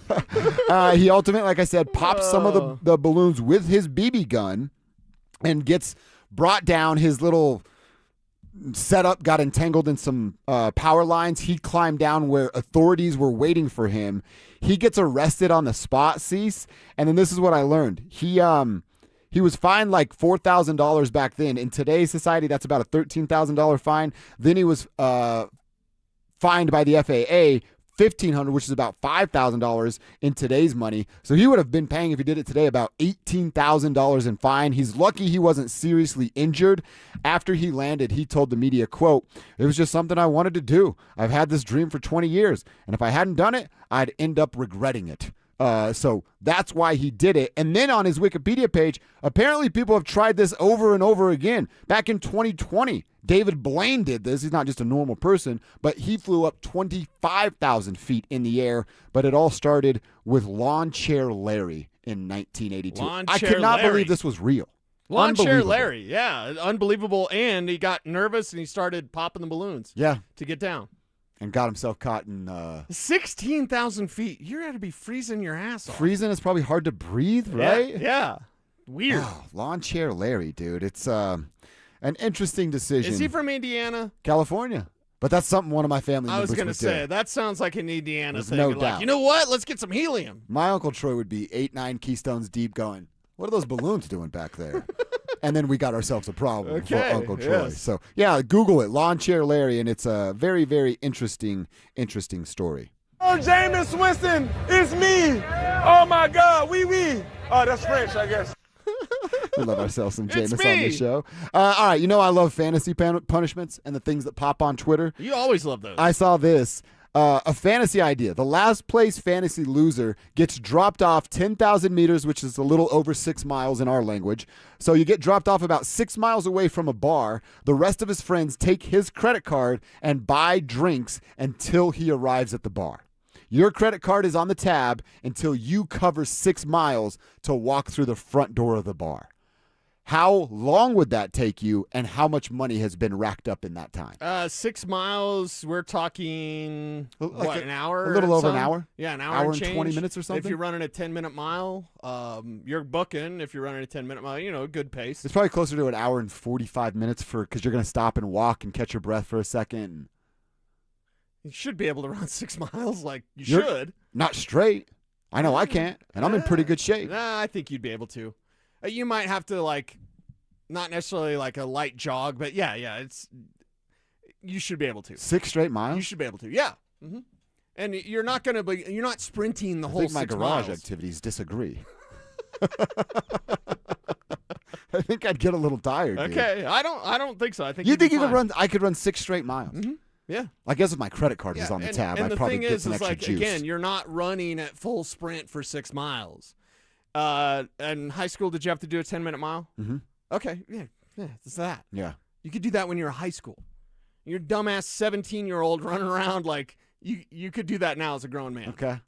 He ultimately, like I said, pops some of the balloons with his BB gun and gets brought down. His little setup got entangled in some power lines. He climbed down where authorities were waiting for him. He gets arrested on the spot, Cease. And then this is what I learned. He was fined like $4,000 back then. In today's society, that's about a $13,000 fine. Then he was fined by the FAA $1,500, which is about $5,000 in today's money. So he would have been paying, if he did it today, about $18,000 in fine. He's lucky he wasn't seriously injured. After he landed, he told the media, quote, "It was just something I wanted to do. I've had this dream for 20 years, and if I hadn't done it, I'd end up regretting it." So that's why he did it. And then on his Wikipedia page, apparently people have tried this over and over again. Back in 2020, David Blaine did this. He's not just a normal person, but he flew up 25,000 feet in the air. But it all started with Lawn Chair Larry in 1982. I could not believe this was real. Lawn Chair Larry, yeah, unbelievable. And he got nervous and he started popping the balloons. Yeah, to get down. And got himself caught in 16,000 feet. You're going to be freezing your ass off. Freezing is probably hard to breathe, right? Yeah. Weird. Oh, Lawn Chair Larry, dude. It's an interesting decision. Is he from Indiana? California. But that's something one of my family members I was going to say, do. that sounds like an Indiana There's thing. no Like, doubt. you know what? Let's get some helium. My Uncle Troy would be 8-9 Keystones deep going, what are those balloons doing back there? And then we got ourselves a problem for Uncle Troy. yes. So, yeah, Google it, Lawn Chair Larry, and it's a very, very interesting story. Oh, Jameis Winston, it's me. Oh, my God, wee. Oh, that's French, I guess. We love ourselves some It's Jameis on me. the show. All right, you know I love fantasy punishments and the things that pop on Twitter. You always love those. I saw this. A fantasy idea. The last place fantasy loser gets dropped off 10,000 meters, which is a little over 6 miles in our language. So you get dropped off about 6 miles away from a bar. The rest of his friends take his credit card and buy drinks until he arrives at the bar. Your credit card is on the tab until you cover 6 miles to walk through the front door of the bar. How long would that take you, and how much money has been racked up in that time? 6 miles, we're talking, an hour? A little over an some? hour? Yeah, an hour and change. 20 minutes or something? If you're running a 10-minute mile, you're booking. If you're running a 10-minute mile, a good pace. It's probably closer to an hour and 45 minutes because you're going to stop and walk and catch your breath for a second. You should be able to run 6 miles. You're should. Not straight. I know I can't, and I'm in pretty good shape. Nah, I think you'd be able to. You might have to, not necessarily a light jog, but yeah, you should be able to. 6 straight miles? You should be able to, yeah. Mm-hmm. And you're not sprinting the whole 6 miles. I think my garage activities disagree. I think I'd get a little tired. Okay, dude. I don't think so. I think you think you could run? I could run 6 straight miles. Mm-hmm. Yeah. I guess if my credit card was on the tab, I'd probably get some extra juice. Again, you're not running at full sprint for 6 miles. In high school, did you have to do a 10-minute mile? Mm-hmm. Okay, yeah, it's that. Yeah. You could do that when you're in high school. You're a dumbass 17-year-old running around you could do that now as a grown man. Okay.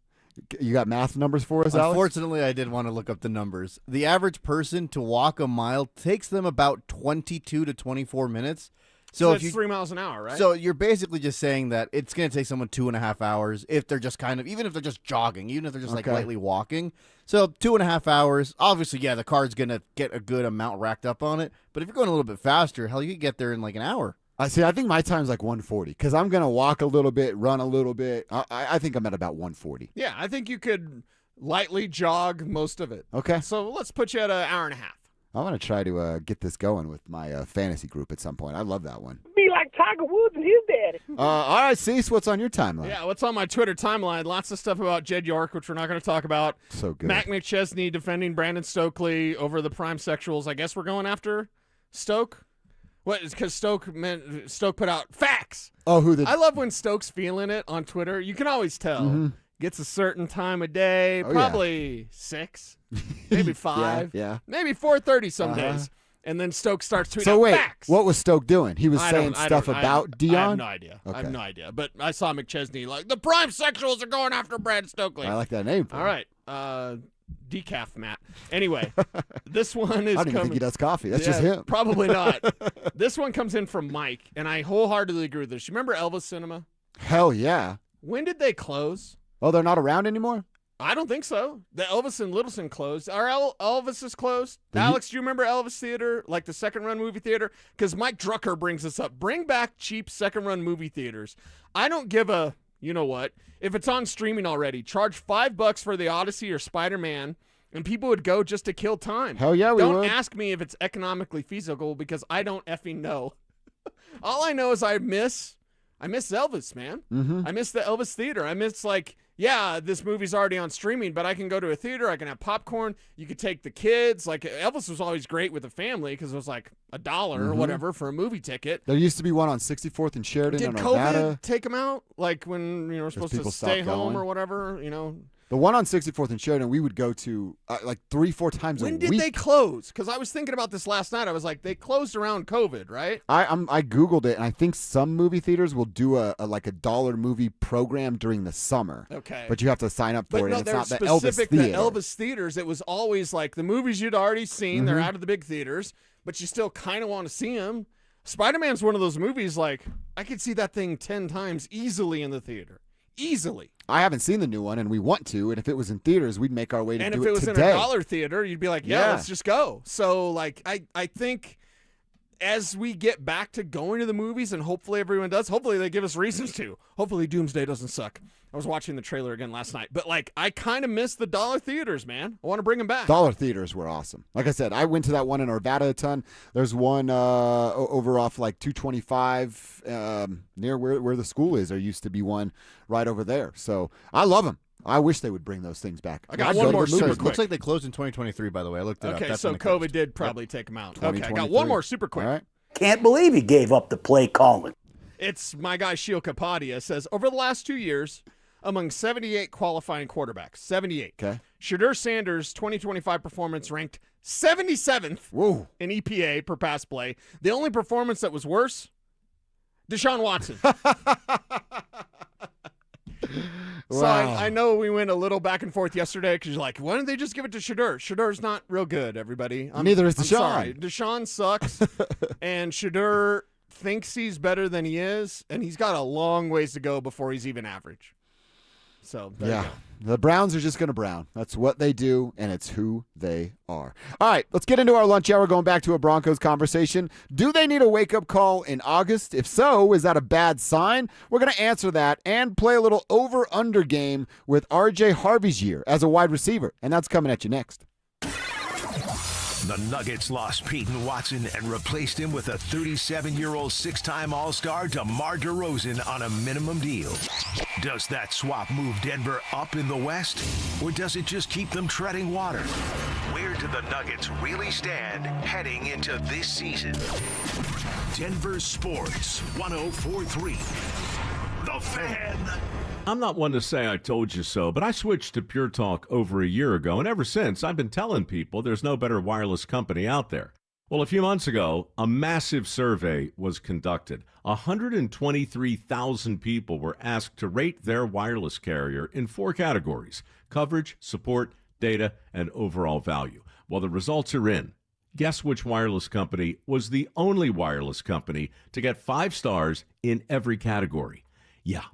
You got math numbers for us, Alex? Unfortunately, I did want to look up the numbers. The average person to walk a mile takes them about 22 to 24 minutes. So it's 3 miles an hour, right? So you're basically just saying that it's going to take someone 2.5 hours if they're just even if they're just jogging, even if they're just lightly walking. So 2.5 hours. Obviously, yeah, the car's going to get a good amount racked up on it. But if you're going a little bit faster, hell, you could get there in an hour. I think my time's 140 because I'm going to walk a little bit, run a little bit. I think I'm at about 140. Yeah, I think you could lightly jog most of it. Okay. So let's put you at an hour and a half. I want to try to get this going with my fantasy group at some point. I love that one. Be like Tiger Woods and his daddy. All right, Cecil, what's on your timeline? Yeah, what's on my Twitter timeline? Lots of stuff about Jed York, which we're not going to talk about. So good. Mac McChesney defending Brandon Stokely over the prime sexuals. I guess we're going after Stoke. What? Because Stoke put out facts. Oh, who did? I love when Stoke's feeling it on Twitter. You can always tell. Mm-hmm. Gets a certain time of day, probably 6, maybe 5, yeah. maybe 4:30 some days. And then Stoke starts tweeting So wait, facts. what was Stoke doing? He was saying stuff about Dion? I have no idea. Okay. I have no idea. But I saw McChesney the prime sexuals are going after Brad Stokely. I like that name. All right. Decaf, Matt. Anyway, this one is I don't even think he does coffee. That's just him. Probably not. This one comes in from Mike, and I wholeheartedly agree with this. You remember Elvis Cinema? Hell yeah. When did they close? Oh, they're not around anymore? I don't think so. The Elvis and Littleton closed. Our Elvis is closed. Alex, do you remember Elvis Theater, the second-run movie theater? Because Mike Drucker brings this up. Bring back cheap second-run movie theaters. I don't give a, you know what, if it's on streaming already, charge $5 for the Odyssey or Spider-Man, and people would go just to kill time. Hell yeah, we would. Don't ask me if it's economically feasible because I don't effing know. All I know is I miss Elvis, man. Mm-hmm. I miss the Elvis Theater. I miss this movie's already on streaming, but I can go to a theater. I can have popcorn. You could take the kids. Elvis was always great with the family because it was $1 or whatever for a movie ticket. There used to be one on 64th and Sheridan Did in COVID Nevada. take them out? When we're supposed to stay home or whatever, The one on 64th and Sheridan, we would go to 3-4 times a week. When did they close? Because I was thinking about this last night. I was they closed around COVID, right? I Googled it, and I think some movie theaters will do a $1 movie program during the summer. Okay. But you have to sign up for it, and it's not the Elvis specific Theater. The Elvis theaters, it was always the movies you'd already seen. They're out of the big theaters, but you still kind of want to see them. Spider-Man's one of those movies, I could see that thing 10 times easily in the theater. Easily. I haven't seen the new one, and we want to. And if it was in theaters, we'd make our way to do it today. And if it was in a dollar theater, you'd be yeah, let's just go. So, I think as we get back to going to the movies, and hopefully everyone does, hopefully they give us reasons to. Hopefully Doomsday doesn't suck. I was watching the trailer again last night. But, I kind of miss the dollar theaters, man. I want to bring them back. Dollar theaters were awesome. Like I said, I went to that one in Arvada a ton. There's one over off 225 near where the school is. There used to be one right over there. So I love them. I wish they would bring those things back. I got one more super quick. Looks like they closed in 2023, by the way. I looked it up. Okay, so COVID did probably take them out. Okay, I got one more super quick. All right. Can't believe he gave up the play calling. It's my guy Shio Kapadia says, over the last 2 years, among 78 qualifying quarterbacks, 78. Okay. Shedeur Sanders' 2025 performance ranked 77th in EPA per pass play. The only performance that was worse, Deshaun Watson. So I know we went a little back and forth yesterday because you're like, why don't they just give it to Shedeur? Shedeur's not real good, everybody. Neither is I'm Deshaun. Sorry. Deshaun sucks, and Shedeur thinks he's better than he is, and he's got a long ways to go before he's even average. So there you go. The Browns are just going to Brown. That's what they do, and it's who they are. All right, let's get into our lunch hour, going back to a Broncos conversation. Do they need a wake-up call in August? If so, is that a bad sign? We're going to answer that and play a little over-under game with R.J. Harvey's year as a wide receiver, and that's coming at you next. The Nuggets lost Peyton Watson and replaced him with a 37-year-old six-time All-Star DeMar DeRozan on a minimum deal. Does that swap move Denver up in the West, or does it just keep them treading water? Where do the Nuggets really stand heading into this season? Denver Sports 104.3. The Fan. I'm not one to say I told you so, but I switched to Pure Talk over a year ago, and ever since, I've been telling people there's no better wireless company out there. Well, a few months ago, a massive survey was conducted. 123,000 people were asked to rate their wireless carrier in 4 categories: coverage, support, data, and overall value. Well, the results are in. Guess which wireless company was the only wireless company to get 5 stars in every category? Yeah,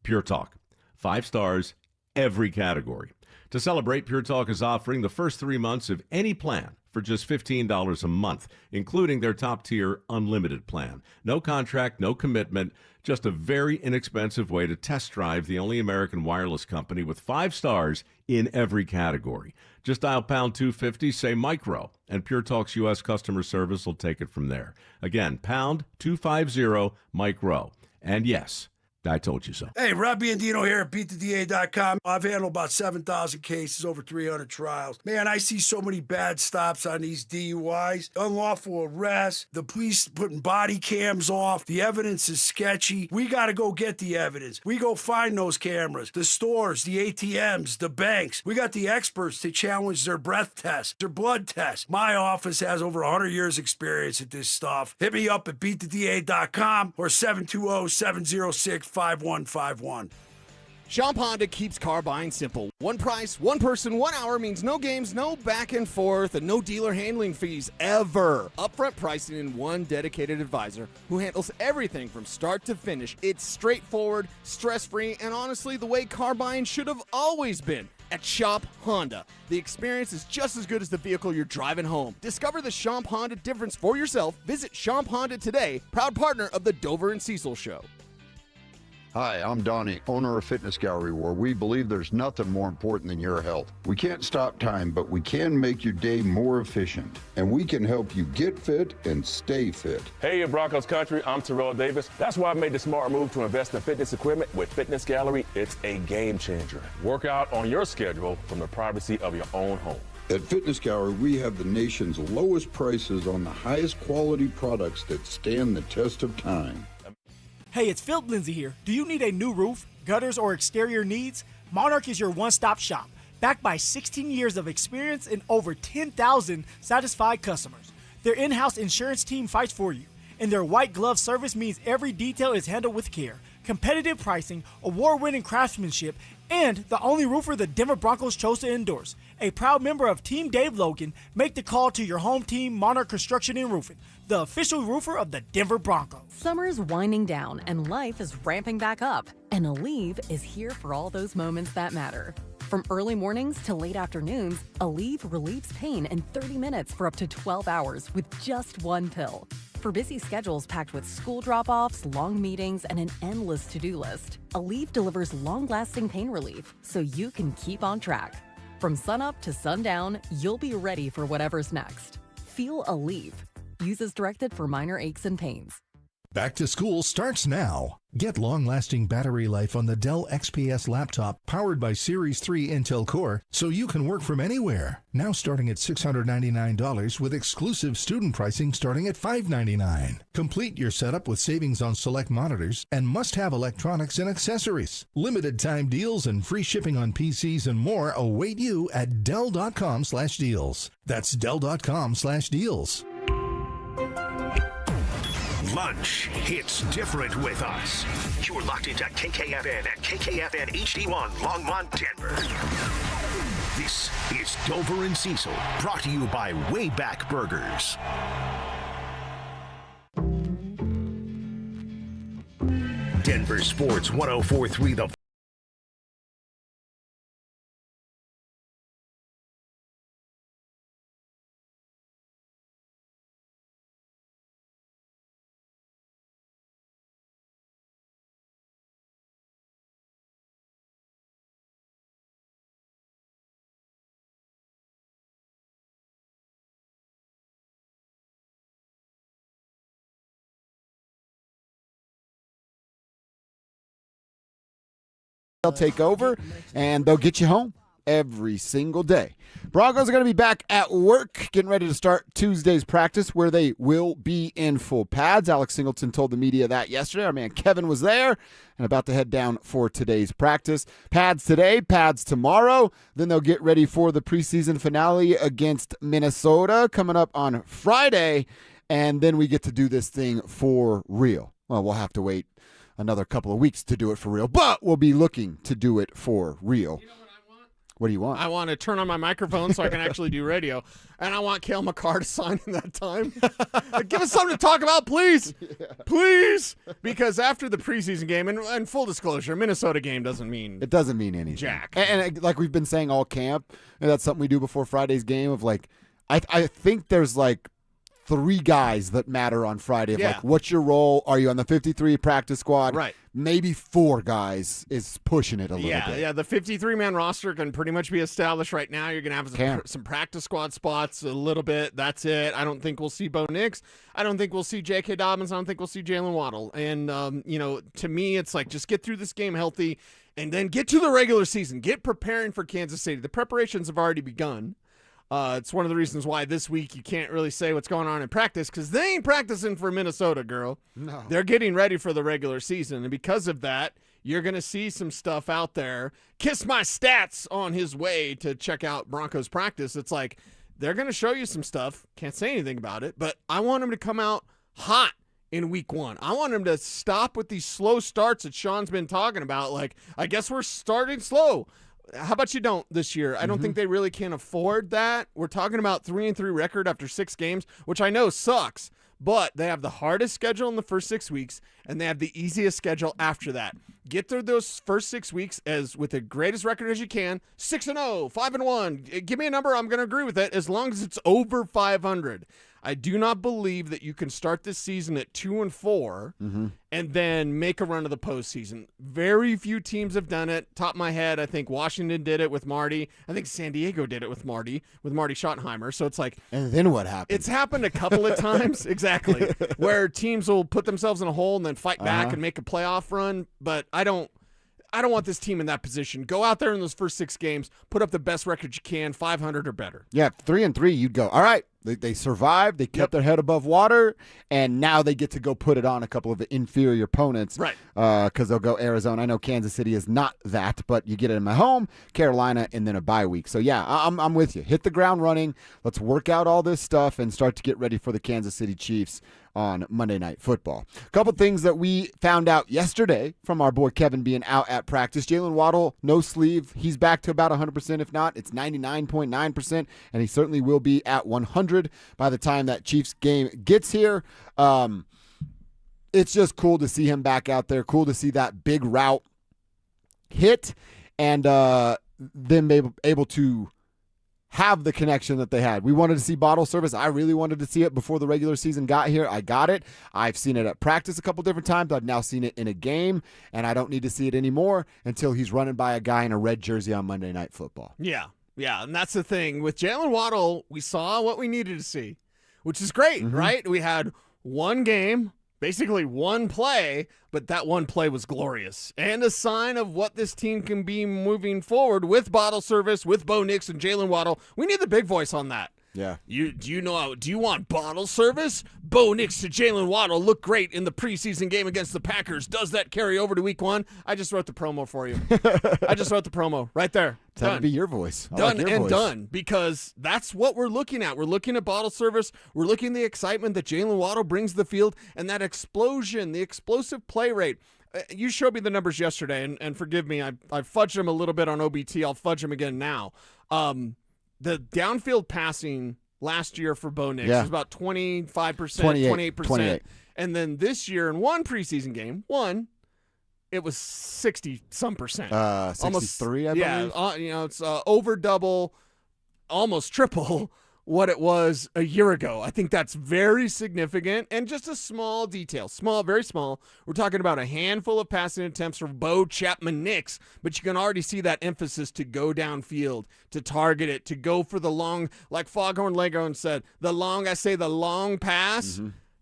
Pure Talk. 5 stars, every category. To celebrate, Pure Talk is offering the first 3 months of any plan for just $15 a month, including their top-tier unlimited plan. No contract, no commitment, just a very inexpensive way to test drive the only American wireless company with 5 stars in every category. Just dial pound 250, say micro, and Pure Talk's U.S. customer service will take it from there. Again, pound 250 micro. And yes, I told you so. Hey, Rob Biandino here at BeatTheDA.com. I've handled about 7,000 cases, over 300 trials. Man, I see so many bad stops on these DUIs, unlawful arrests, the police putting body cams off. The evidence is sketchy. We got to go get the evidence. We go find those cameras, the stores, the ATMs, the banks. We got the experts to challenge their breath tests, their blood tests. My office has over 100 years experience at this stuff. Hit me up at BeatTheDA.com or 720-706-5151. Shop Honda keeps car buying simple. One price, one person, 1 hour means no games, no back and forth, and no dealer handling fees ever. Upfront pricing and one dedicated advisor who handles everything from start to finish. It's straightforward, stress-free, and honestly the way car buying should have always been. At Shop Honda, the experience is just as good as the vehicle you're driving home. Discover the Shop Honda difference for yourself. Visit Shop Honda today, proud partner of the Dover and Cecil Show. Hi, I'm Donnie, owner of Fitness Gallery, where we believe there's nothing more important than your health. We can't stop time, but we can make your day more efficient, and we can help you get fit and stay fit. Hey, Broncos country, I'm Terrell Davis. That's why I made the smart move to invest in fitness equipment with Fitness Gallery. It's a game changer. Work out on your schedule from the privacy of your own home. At Fitness Gallery, we have the nation's lowest prices on the highest quality products that stand the test of time. Hey, it's Phil Lindsay here. Do you need a new roof, gutters, or exterior needs? Monarch is your one-stop shop, backed by 16 years of experience and over 10,000 satisfied customers. Their in-house insurance team fights for you, and their white glove service means every detail is handled with care. Competitive pricing, award-winning craftsmanship, and the only roofer the Denver Broncos chose to endorse. A proud member of Team Dave Logan, make the call to your home team, Monarch Construction and Roofing, the official roofer of the Denver Broncos. Summer's winding down and life is ramping back up, and Aleve is here for all those moments that matter. From early mornings to late afternoons, Aleve relieves pain in 30 minutes for up to 12 hours with just one pill. For busy schedules packed with school drop-offs, long meetings, and an endless to-do list, Aleve delivers long-lasting pain relief so you can keep on track. From sunup to sundown, you'll be ready for whatever's next. Feel Aleve. Use as directed for minor aches and pains. Back to school starts now. Get long-lasting battery life on the Dell XPS laptop powered by Series 3 Intel Core so you can work from anywhere. Now starting at $699 with exclusive student pricing starting at $599. Complete your setup with savings on select monitors and must-have electronics and accessories. Limited time deals and free shipping on PCs and more await you at Dell.com/deals. That's Dell.com/deals. Crunch hits different with us. You're locked into KKFN at KKFN HD1 Longmont, Denver. This is Dover and Cecil, brought to you by Wayback Burgers. Denver Sports 104.3 The They'll take over, and they'll get you home every single day. Broncos are going to be back at work, getting ready to start Tuesday's practice, where they will be in full pads. Alex Singleton told the media that yesterday. Our man Kevin was there and about to head down for today's practice. Pads today, pads tomorrow. Then they'll get ready for the preseason finale against Minnesota coming up on Friday, and then we get to do this thing for real. Well, we'll have to wait another couple of weeks to do it for real, but we'll be looking to do it for real. You know what I want? What do you want? I want to turn on my microphone so I can actually do radio, and I want Cale McCarr to sign in that time. Give us something to talk about, please. Yeah. Please. Because after the preseason game, and full disclosure, Minnesota game doesn't mean anything. Jack. And like we've been saying all camp, and that's something we do before Friday's game of like, I think there's like 3 guys that matter on Friday. Of like, what's your role? Are you on the 53 practice squad? Right. Maybe 4 guys is pushing it a little bit. Yeah, the 53-man roster can pretty much be established right now. You're going to have some practice squad spots a little bit. That's it. I don't think we'll see Bo Nix. I don't think we'll see J.K. Dobbins. I don't think we'll see Jalen Waddle. And, to me, it's like just get through this game healthy and then get to the regular season. Get preparing for Kansas City. The preparations have already begun. It's one of the reasons why this week you can't really say what's going on in practice because they ain't practicing for Minnesota, girl. No. They're getting ready for the regular season, and because of that, you're going to see some stuff out there. Kiss my stats on his way to check out Broncos practice. It's like they're going to show you some stuff. Can't say anything about it, but I want them to come out hot in week 1. I want them to stop with these slow starts that Sean's been talking about. Like, I guess we're starting slow. How about you don't this year? I don't think they really can afford that. We're talking about 3-3 record after 6 games, which I know sucks, but they have the hardest schedule in the first 6 weeks, and they have the easiest schedule after that. Get through those first 6 weeks as with the greatest record as you can, 6-0, 5-1. Give me a number, I'm going to agree with it, as long as it's over 500. I do not believe that you can start this season at 2-4 and then make a run of the postseason. Very few teams have done it. Top of my head, I think Washington did it with Marty. I think San Diego did it with Marty Schottenheimer. So it's like, and then what happened? It's happened a couple of times, exactly, where teams will put themselves in a hole and then fight back and make a playoff run. But I don't want this team in that position. Go out there in those first 6 games, put up the best record you can, 500 or better. Yeah, 3-3, you'd go, all right. They survived. They kept their head above water, and now they get to go put it on a couple of inferior opponents. Right. Because they'll go Arizona. I know Kansas City is not that, but you get it in my home, Carolina, and then a bye week. So, yeah, I'm with you. Hit the ground running. Let's work out all this stuff and start to get ready for the Kansas City Chiefs on Monday Night Football. A couple things that we found out yesterday from our boy Kevin being out at practice. Jalen Waddle, no sleeve. He's back to about 100%. If not, it's 99.9%, and he certainly will be at 100 by the time that Chiefs game gets here. It's just cool to see him back out there. Cool to see that big route hit and them able to have the connection that they had. We wanted to see bottle service. I really wanted to see it before the regular season got here. I got it. I've seen it at practice a couple different times. I've now seen it in a game, and I don't need to see it anymore until he's running by a guy in a red jersey on Monday Night Football. Yeah, and that's the thing. With Jalen Waddle, we saw what we needed to see, which is great, right? We had one game, basically one play, but that one play was glorious and a sign of what this team can be moving forward with bottle service, with Bo Nix and Jalen Waddle. We need the big voice on that. Yeah. Do you want bottle service? Bo Nix to Jalen Waddle look great in the preseason game against the Packers. Does that carry over to week 1? I just wrote the promo for you. I just wrote the promo right there. It's had to be your voice. Done, because that's what we're looking at. We're looking at bottle service. We're looking at the excitement that Jalen Waddle brings to the field and that explosion, the explosive play rate. You showed me the numbers yesterday, and forgive me, I fudged them a little bit on OBT. I'll fudge them again now. The downfield passing last year for Bo Nix was about 25%, 28%. And then this year in one preseason game, it was 60-some percent. 63, I believe. Yeah, it's over double, almost triple what it was a year ago. I think that's very significant. And just a small detail, very small. We're talking about a handful of passing attempts for Bo Chapman Nix, but you can already see that emphasis to go downfield, to target it, to go for the long, like Foghorn Leghorn said, the long pass.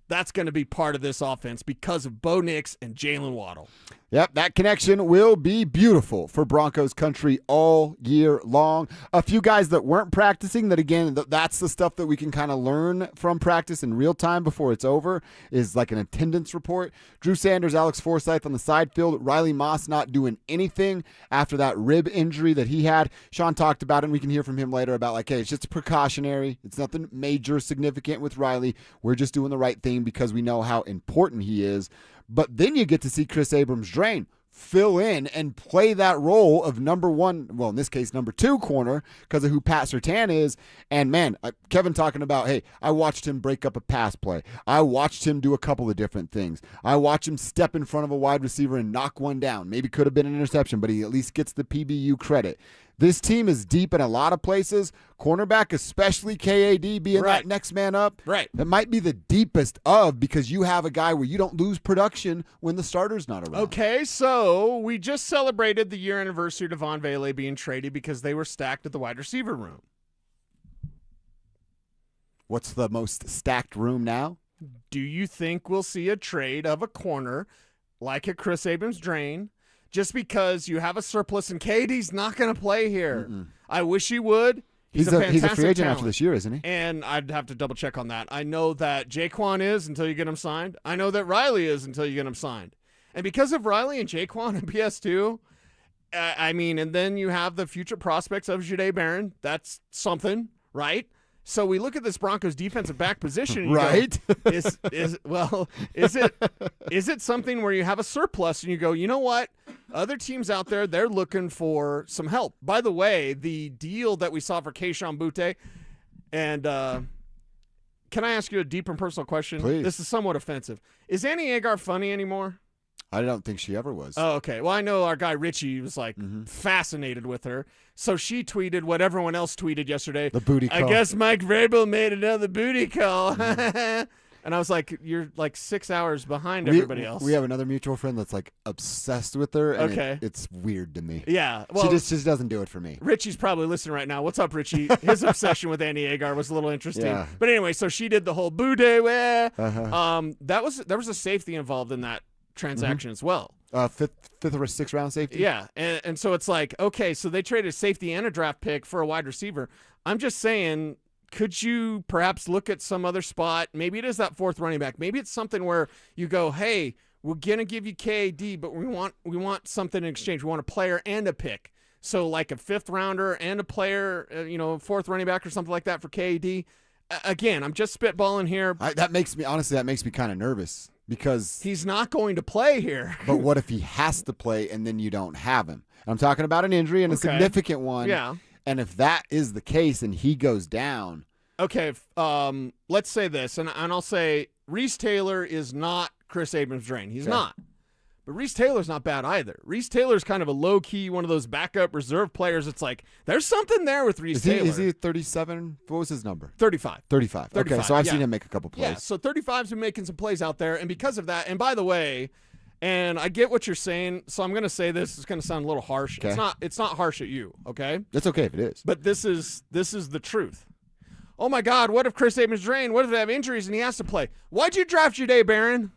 That's going to be part of this offense because of Bo Nix and Jalen Waddle. Yep, that connection will be beautiful for Broncos country all year long. A few guys that weren't practicing, that again, that's the stuff that we can kind of learn from practice in real time before it's over, is like an attendance report. Drew Sanders, Alex Forsythe on the side field, Riley Moss not doing anything after that rib injury that he had. Sean talked about it, and we can hear from him later about like, hey, it's just a precautionary. It's nothing major significant with Riley. We're just doing the right thing because we know how important he is. But then you get to see Chris Abrams-Draine fill in and play that role of number 1, well, in this case, number 2 corner because of who Pat Surtain is. And, man, Kevin talking about, hey, I watched him break up a pass play. I watched him do a couple of different things. I watched him step in front of a wide receiver and knock one down. Maybe could have been an interception, but he at least gets the PBU credit. This team is deep in a lot of places. Cornerback, especially KAD being that next man up. Right. It might be the deepest of because you have a guy where you don't lose production when the starter's not around. Okay, so we just celebrated the year anniversary of Devon Vele being traded because they were stacked at the wide receiver room. What's the most stacked room now? Do you think we'll see a trade of a corner like a Chris Abrams-Draine just because you have a surplus and KD's not going to play here? I wish he would. He's a fantastic free agent talent. after this year, isn't he? And I'd have to double check on that. I know that Jaquan is until you get him signed. I know that Riley is until you get him signed. And because of Riley and Jaquan and PS2, and then you have the future prospects of Jahdae Barron. That's something, right? So we look at this Broncos defensive back position. And you right? Go, is it something where you have a surplus and you go, you know what? Other teams out there, they're looking for some help. By the way, the deal that we saw for Kayshon Boutte, and can I ask you a deep and personal question? Please. This is somewhat offensive. Is Annie Agar funny anymore? I don't think she ever was. Oh, okay. Well, I know our guy Richie was fascinated with her. So she tweeted what everyone else tweeted yesterday. The booty call. I guess Mike Vrabel made another booty call. And I was like, you're like 6 hours behind everybody else. We have another mutual friend that's like obsessed with her. And Okay. it's weird to me. Yeah. Well, she just doesn't do it for me. Richie's probably listening right now. What's up, Richie? His obsession with Annie Agar was a little interesting. Yeah. But anyway, so she did the whole boo day. There was a safety involved in that transaction as well. Fifth or sixth round safety. Yeah, and so it's like, okay, so they traded a safety and a draft pick for a wide receiver. I'm just saying, could you perhaps look at some other spot? Maybe it is that 4th running back. Maybe it's something where you go, hey, we're gonna give you KAD, but we want something in exchange. We want a player and a pick. So like a 5th rounder and a player, 4th running back or something like that for KAD. Again, I'm just spitballing here. That makes me kind of nervous. Because he's not going to play here. But what if he has to play and then you don't have him? I'm talking about an injury and a significant one. Yeah. And if that is the case and he goes down. Okay, let's say this, and I'll say Reese Taylor is not Chris Abrams-Draine. He's not. But Reese Taylor's not bad either. Reese Taylor's kind of a low-key, one of those backup reserve players. It's like, there's something there with Reese Taylor. Is he 37? What was his number? 35. 35. Okay, so I've seen him make a couple plays. Yeah, so 35's been making some plays out there, and because of that, and by the way, and I get what you're saying, so I'm going to say this. It's going to sound a little harsh. Okay. It's not harsh at you, okay? It's okay if it is. But this is the truth. Oh, my God, what if Chris Abrams-Draine, what if they have injuries and he has to play? Why'd you draft Jahdae Barron?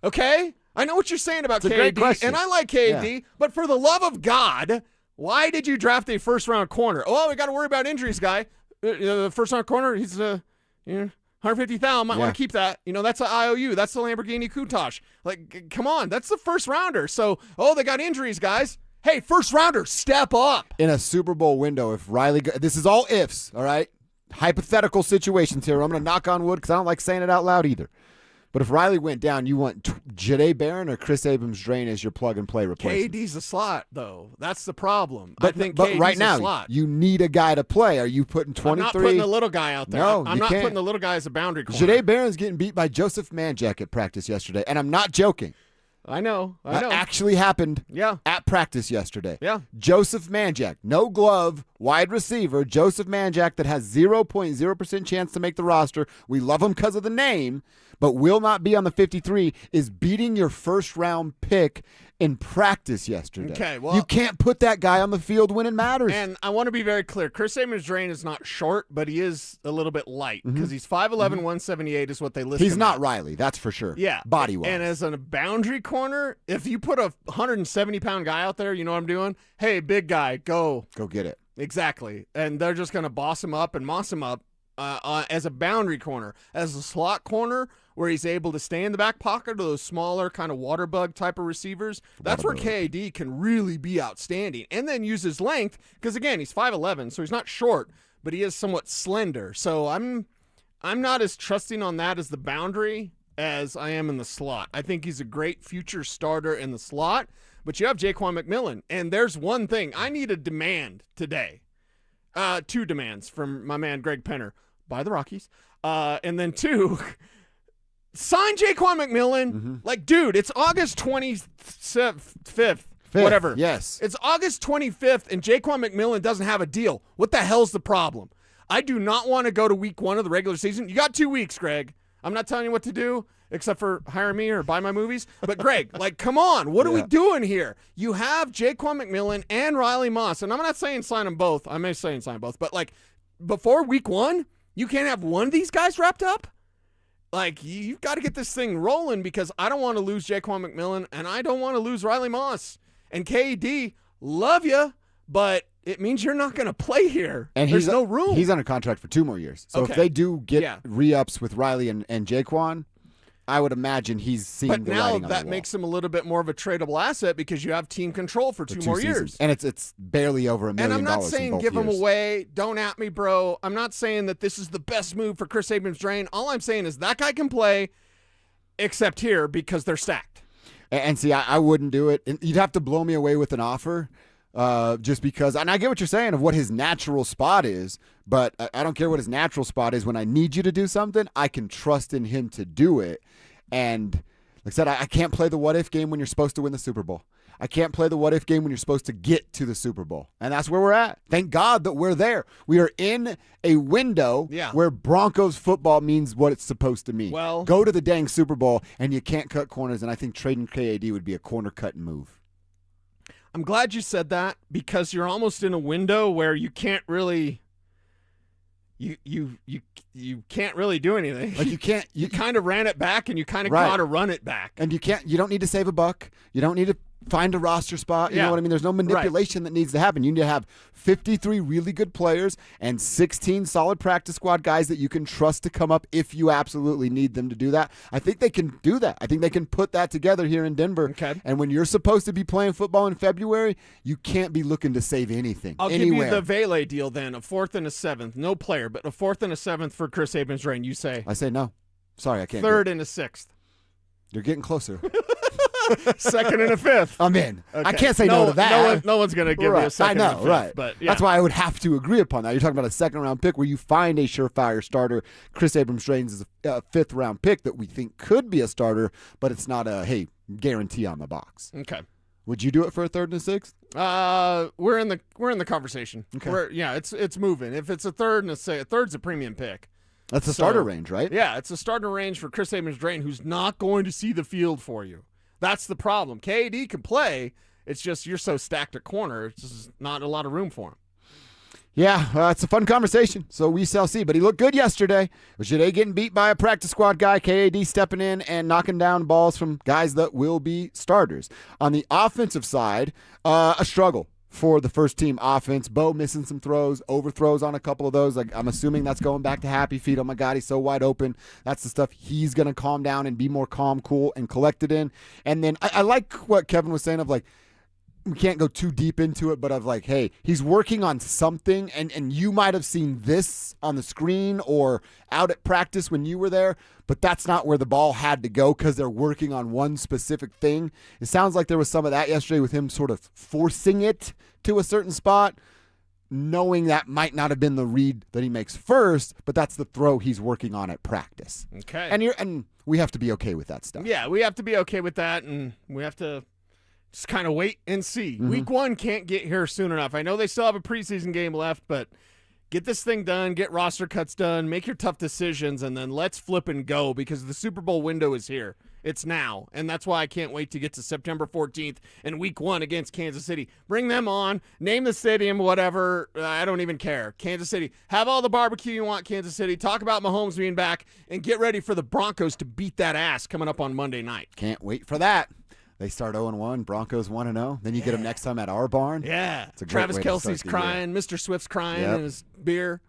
Okay? I know what you're saying about KD, and I like KD, but for the love of God, why did you draft a 1st-round corner? Oh, we got to worry about injuries, guy. The first round corner, he's 150,000. Might want to keep that. That's an IOU. That's the Lamborghini Countach. Like, come on, that's the first rounder. So, they got injuries, guys. Hey, first rounder, step up. In a Super Bowl window, if Riley this is all ifs, all right? Hypothetical situations here. I'm going to knock on wood because I don't like saying it out loud either. But if Riley went down, you want Jahdae Barron or Chris Abrams-Drain as your plug-and-play replacement? KD's a slot, though. That's the problem. But KD's right now, a slot. you need a guy to play. Are you putting 23? I'm not putting the little guy out there. No, I'm not putting the little guy as a boundary corner. Jahdae Barron's getting beat by Joseph Manjack at practice yesterday, and I'm not joking. I know. That actually happened at practice yesterday. Yeah. Joseph Manjack, no glove, wide receiver. Joseph Manjack that has 0.0% chance to make the roster. We love him because of the name, but will not be on the 53, is beating your first-round pick in practice yesterday. Okay, well, you can't put that guy on the field when it matters. And I want to be very clear. Chris Abrams-Drain is not short, but he is a little bit light because he's 5'11", 178 is what they list. He's him not at. Riley, that's for sure. Yeah. Body-wise. And as a boundary corner, if you put a 170-pound guy out there, you know what I'm doing? Hey, big guy, go. Go get it. Exactly. And they're just going to boss him up and moss him up as a boundary corner. As a slot corner, where he's able to stay in the back pocket of those smaller kind of water bug type of receivers, that's where KAD can really be outstanding. And then use his length, because again, he's 5'11", so he's not short, but he is somewhat slender. So I'm not as trusting on that as the boundary as I am in the slot. I think he's a great future starter in the slot, but you have Jaquan McMillan, and there's one thing. I need a demand today. 2 demands from my man Greg Penner by the Rockies. And then 2, sign Jaquan McMillan. Like, dude, it's August 25th. Whatever. Yes. It's August 25th, and Jaquan McMillan doesn't have a deal. What the hell's the problem? I do not want to go to week 1 of the regular season. You got 2 weeks, Greg. I'm not telling you what to do, except for hire me or buy my movies. But, Greg, like, come on. What are we doing here? You have Jaquan McMillan and Riley Moss, and I'm not saying sign them both. I may say sign both. But, like, before week 1, you can't have one of these guys wrapped up? Like, you've got to get this thing rolling because I don't want to lose Jaquan McMillan, and I don't want to lose Riley Moss. And KD, love you, but it means you're not going to play here. And there's no room. He's under contract for 2 more years. So if they do get re-ups with Riley and Jaquan, I would imagine he's seeing the writing on the wall. But now that makes him a little bit more of a tradable asset because you have team control for 2 more years. And it's barely over $1 million. And I'm not saying give him years. away. Don't at me, bro. I'm not saying that this is the best move for Chris Abrams-Drain. All I'm saying is that guy can play, except here because they're stacked. And see, I wouldn't do it. You'd have to blow me away with an offer. Just because, and I get what you're saying of what his natural spot is, but I don't care what his natural spot is. When I need you to do something, I can trust in him to do it. And like I said, I can't play the what-if game when you're supposed to win the Super Bowl. I can't play the what-if game when you're supposed to get to the Super Bowl. And that's where we're at. Thank God that we're there. We are in a window where Broncos football means what it's supposed to mean. Well, go to the dang Super Bowl, and you can't cut corners, and I think trading KAD would be a corner-cutting move. I'm glad you said that because you're almost in a window where you can't really you can't really do anything. Like you kind of ran it back and you kind of got to run it back. And you don't need to save a buck. You don't need to find a roster spot. You know what I mean? There's no manipulation that needs to happen. You need to have 53 really good players and 16 solid practice squad guys that you can trust to come up if you absolutely need them to do that. I think they can do that. I think they can put that together here in Denver. Okay. And when you're supposed to be playing football in February, you can't be looking to save anything. I'll anywhere. give you the Vele deal then, a 4th and a 7th. No player, but a 4th and a 7th for Chris Abrams-Drain. You say? I say no. Sorry, I can't. 3rd and a 6th. You're getting closer. 2nd and a 5th. I'm in. Okay. I can't say no to that. No one's going to give me a 2nd I know, and a 5th, right. But that's why I would have to agree upon that. You're talking about a 2nd-round pick where you find a surefire starter. Chris Abrams-Drain is a 5th-round pick that we think could be a starter, but it's not a, guarantee on the box. Okay. Would you do it for a 3rd and a 6th? We're in the conversation. Okay. It's moving. If it's a 3rd and a 6th, a 3rd's a premium pick. That's the starter range, right? Yeah, it's a starter range for Chris Abrams-Drain, who's not going to see the field for you. That's the problem. KAD can play. It's just you're so stacked at corner. It's just not a lot of room for him. Yeah, it's a fun conversation, so we shall see. But he looked good yesterday. Jahdae getting beat by a practice squad guy, KAD stepping in and knocking down balls from guys that will be starters. On the offensive side, a struggle for the first-team offense. Bo missing some throws, overthrows on a couple of those. Like, I'm assuming that's going back to happy feet. Oh, my God, he's so wide open. That's the stuff he's going to calm down and be more calm, cool, and collected in. And then I like what Kevin was saying of, like, we can't go too deep into it, but of like, hey, he's working on something, and you might have seen this on the screen or out at practice when you were there, but that's not where the ball had to go because they're working on one specific thing. It sounds like there was some of that yesterday with him sort of forcing it to a certain spot, knowing that might not have been the read that he makes first, but that's the throw he's working on at practice. Okay. And we have to be okay with that stuff. Yeah, we have to be okay with that, and we have to just kind of wait and see. Mm-hmm. Week 1 can't get here soon enough. I know they still have a preseason game left, but get this thing done, get roster cuts done, make your tough decisions, and then let's flip and go because the Super Bowl window is here. It's now, and that's why I can't wait to get to September 14th and Week 1 against Kansas City. Bring them on, name the stadium, whatever. I don't even care. Kansas City. Have all the barbecue you want, Kansas City. Talk about Mahomes being back, and get ready for the Broncos to beat that ass coming up on Monday night. Can't wait for that. They start 0-1, Broncos 1-0. Then you get them next time at our barn. Yeah. It's a great Travis way to start Kelce's the crying. Mr. Swift's crying in his beer.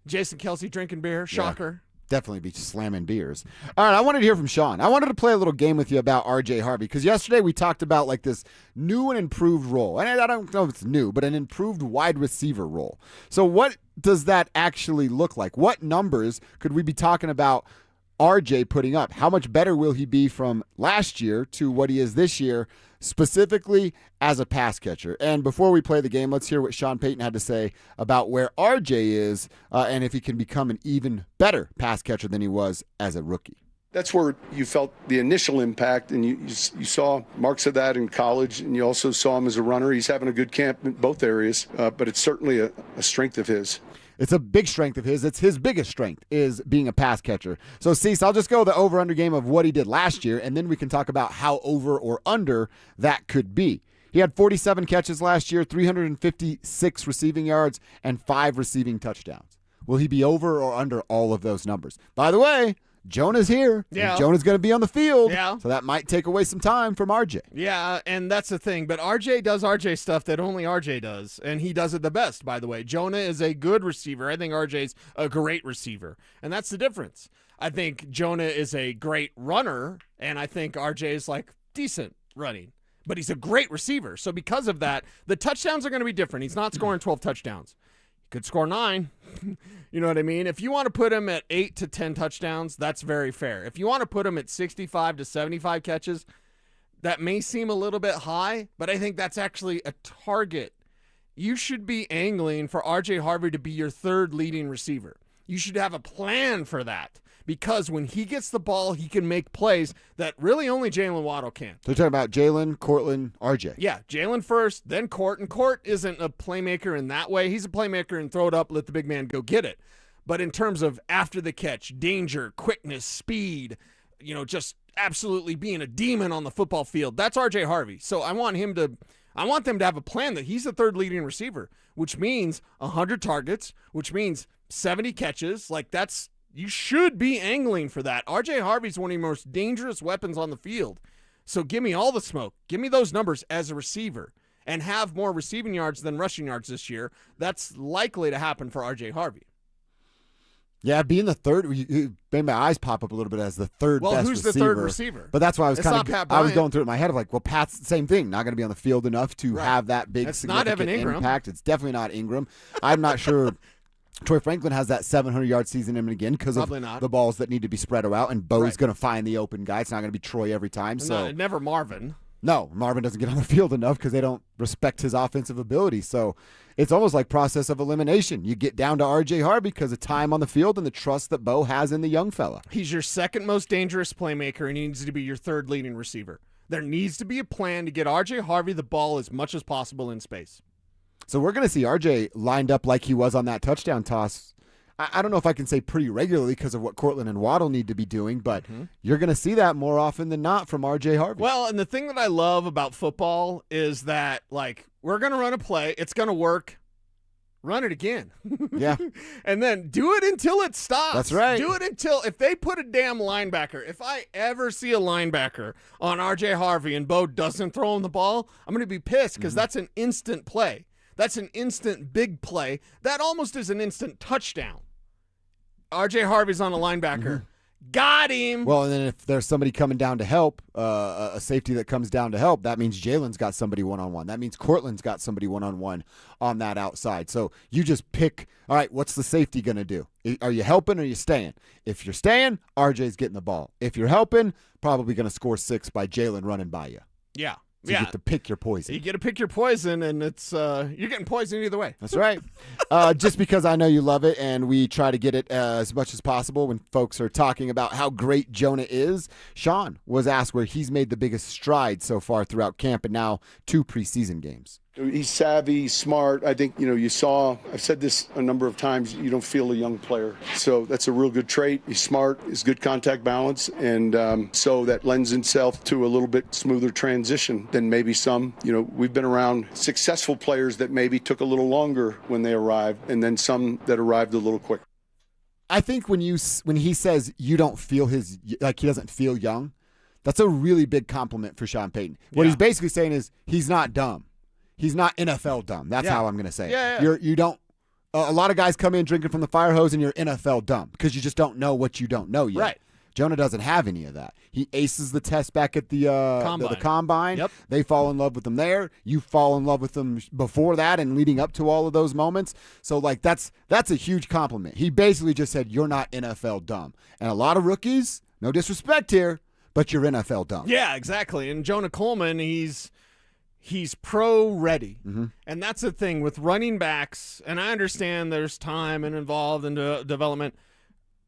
Jason Kelce drinking beer. Shocker. Definitely be slamming beers. All right, I wanted to hear from Sean. I wanted to play a little game with you about R.J. Harvey because yesterday we talked about like this new and improved role. And I don't know if it's new, but an improved wide receiver role. So what does that actually look like? What numbers could we be talking about RJ putting up? How much better will he be from last year to what he is this year, specifically as a pass catcher? And before we play the game, let's hear what Sean Payton had to say about where RJ is and if he can become an even better pass catcher than he was as a rookie. That's where you felt the initial impact, and you saw marks of that in college, and you also saw him as a runner. He's having a good camp in both areas, but it's certainly a strength of his. It's a big strength of his. It's his biggest strength is being a pass catcher. So, Cecil, I'll just go the over-under game of what he did last year, and then we can talk about how over or under that could be. He had 47 catches last year, 356 receiving yards, and 5 receiving touchdowns. Will he be over or under all of those numbers? By the way, Jonah's here. Yeah. Jonah's going to be on the field. Yeah. So that might take away some time from RJ. Yeah, and that's the thing. But RJ does RJ stuff that only RJ does, and he does it the best, by the way. Jonah is a good receiver. I think RJ's a great receiver, and that's the difference. I think Jonah is a great runner, and I think RJ is, like, decent running. But he's a great receiver. So because of that, the touchdowns are going to be different. He's not scoring 12 touchdowns. Could score 9. You know what I mean? If you want to put him at 8 to 10 touchdowns, that's very fair. If you want to put him at 65 to 75 catches, that may seem a little bit high, but I think that's actually a target. You should be angling for R.J. Harvey to be your third leading receiver. You should have a plan for that because when he gets the ball, he can make plays that really only Jalen Waddle can. So you're talking about Jalen, Cortland, RJ. Yeah, Jalen first, then Court. And Court isn't a playmaker in that way. He's a playmaker and throw it up, let the big man go get it. But in terms of after the catch, danger, quickness, speed, just absolutely being a demon on the football field, that's R.J. Harvey. So I want them to have a plan that he's the third leading receiver, which means 100 targets, which means 70 catches. You should be angling for that. R.J. Harvey's one of the most dangerous weapons on the field. So give me all the smoke. Give me those numbers as a receiver and have more receiving yards than rushing yards this year. That's likely to happen for R.J. Harvey. Yeah, being the third, you made my eyes pop up a little bit as the third best receiver. Well, who's the third receiver? But that's why I was I was going through it in my head of like, well, Pat's the same thing. Not going to be on the field enough to have that big significant impact. It's definitely not Ingram. I'm not sure Troy Franklin has that 700-yard season in him again because of the balls that need to be spread out, and Bo's going to find the open guy. It's not going to be Troy every time. Never Marvin. No, Marvin doesn't get on the field enough because they don't respect his offensive ability. So it's almost like process of elimination. You get down to R.J. Harvey because of time on the field and the trust that Bo has in the young fella. He's your second most dangerous playmaker, and he needs to be your third leading receiver. There needs to be a plan to get R.J. Harvey the ball as much as possible in space. So we're going to see R.J. lined up like he was on that touchdown toss. I don't know if I can say pretty regularly because of what Cortland and Waddle need to be doing, but you're going to see that more often than not from R.J. Harvey. Well, and the thing that I love about football is that, we're going to run a play. It's going to work. run it again. Yeah. And then do it until it stops. That's right. Do it until, if they put a damn linebacker, if I ever see a linebacker on RJ Harvey and Bo doesn't throw him the ball, I'm going to be pissed because that's an instant play. That's an instant big play. That almost is an instant touchdown. RJ Harvey's on a linebacker. Got him. Well, and then if there's somebody coming down to help, a safety that comes down to help, that means Jalen's got somebody one-on-one. That means Cortland's got somebody one-on-one on that outside. So you just pick, all right, what's the safety going to do? Are you helping or are you staying? If you're staying, RJ's getting the ball. If you're helping, probably going to score 6 by Jalen running by you. Yeah. So you get to pick your poison. You get to pick your poison, and it's you're getting poisoned either way. That's right. Just because I know you love it, and we try to get it as much as possible when folks are talking about how great Jonah is. Sean was asked where he's made the biggest stride so far throughout camp and now 2 preseason games. He's savvy, smart. I think, you saw, I've said this a number of times, you don't feel a young player. So that's a real good trait. He's smart, he's good contact balance, and so that lends itself to a little bit smoother transition than maybe some. We've been around successful players that maybe took a little longer when they arrived, and then some that arrived a little quicker. I think when he says you don't feel he doesn't feel young, that's a really big compliment for Sean Payton. What he's basically saying is he's not dumb. He's not NFL dumb. That's how I'm going to say it. Yeah. You don't. A lot of guys come in drinking from the fire hose, and you're NFL dumb because you just don't know what you don't know yet. Right. Jonah doesn't have any of that. He aces the test back at the combine. Yep. They fall in love with him there. You fall in love with him before that and leading up to all of those moments. So that's a huge compliment. He basically just said you're not NFL dumb. And a lot of rookies, no disrespect here, but you're NFL dumb. Yeah, exactly. And Jonah Coleman, he's pro ready. And that's the thing with running backs, and I understand there's time and involved in development.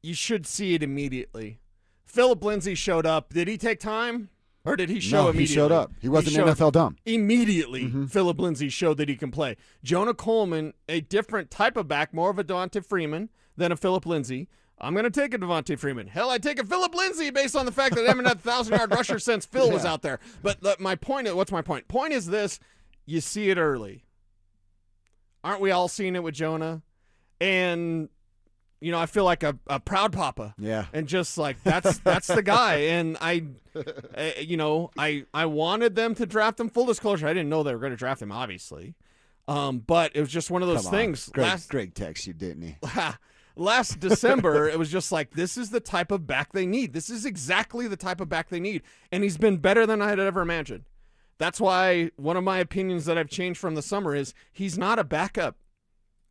You should see it immediately. Philip Lindsay showed up. Did he take time or did he show immediately? He showed up. He wasn't NFL dumb. Immediately, Philip Lindsay showed that he can play. Jonah Coleman, a different type of back, more of a Devontae Freeman than a Philip Lindsay. I'm going to take a Devontae Freeman. Hell, I'd take a Philip Lindsay based on the fact that I haven't had a 1,000-yard rusher since Phil was out there. But my point is, what's my point? Point is this, you see it early. Aren't we all seeing it with Jonah? And, I feel like a proud papa. Yeah. And just like, that's the guy. And I wanted them to draft him. Full disclosure, I didn't know they were going to draft him, obviously. But it was just one of those things. Greg texted you, didn't he? Last December, it was just like, this is the type of back they need. This is exactly the type of back they need. And he's been better than I had ever imagined. That's why one of my opinions that I've changed from the summer is he's not a backup.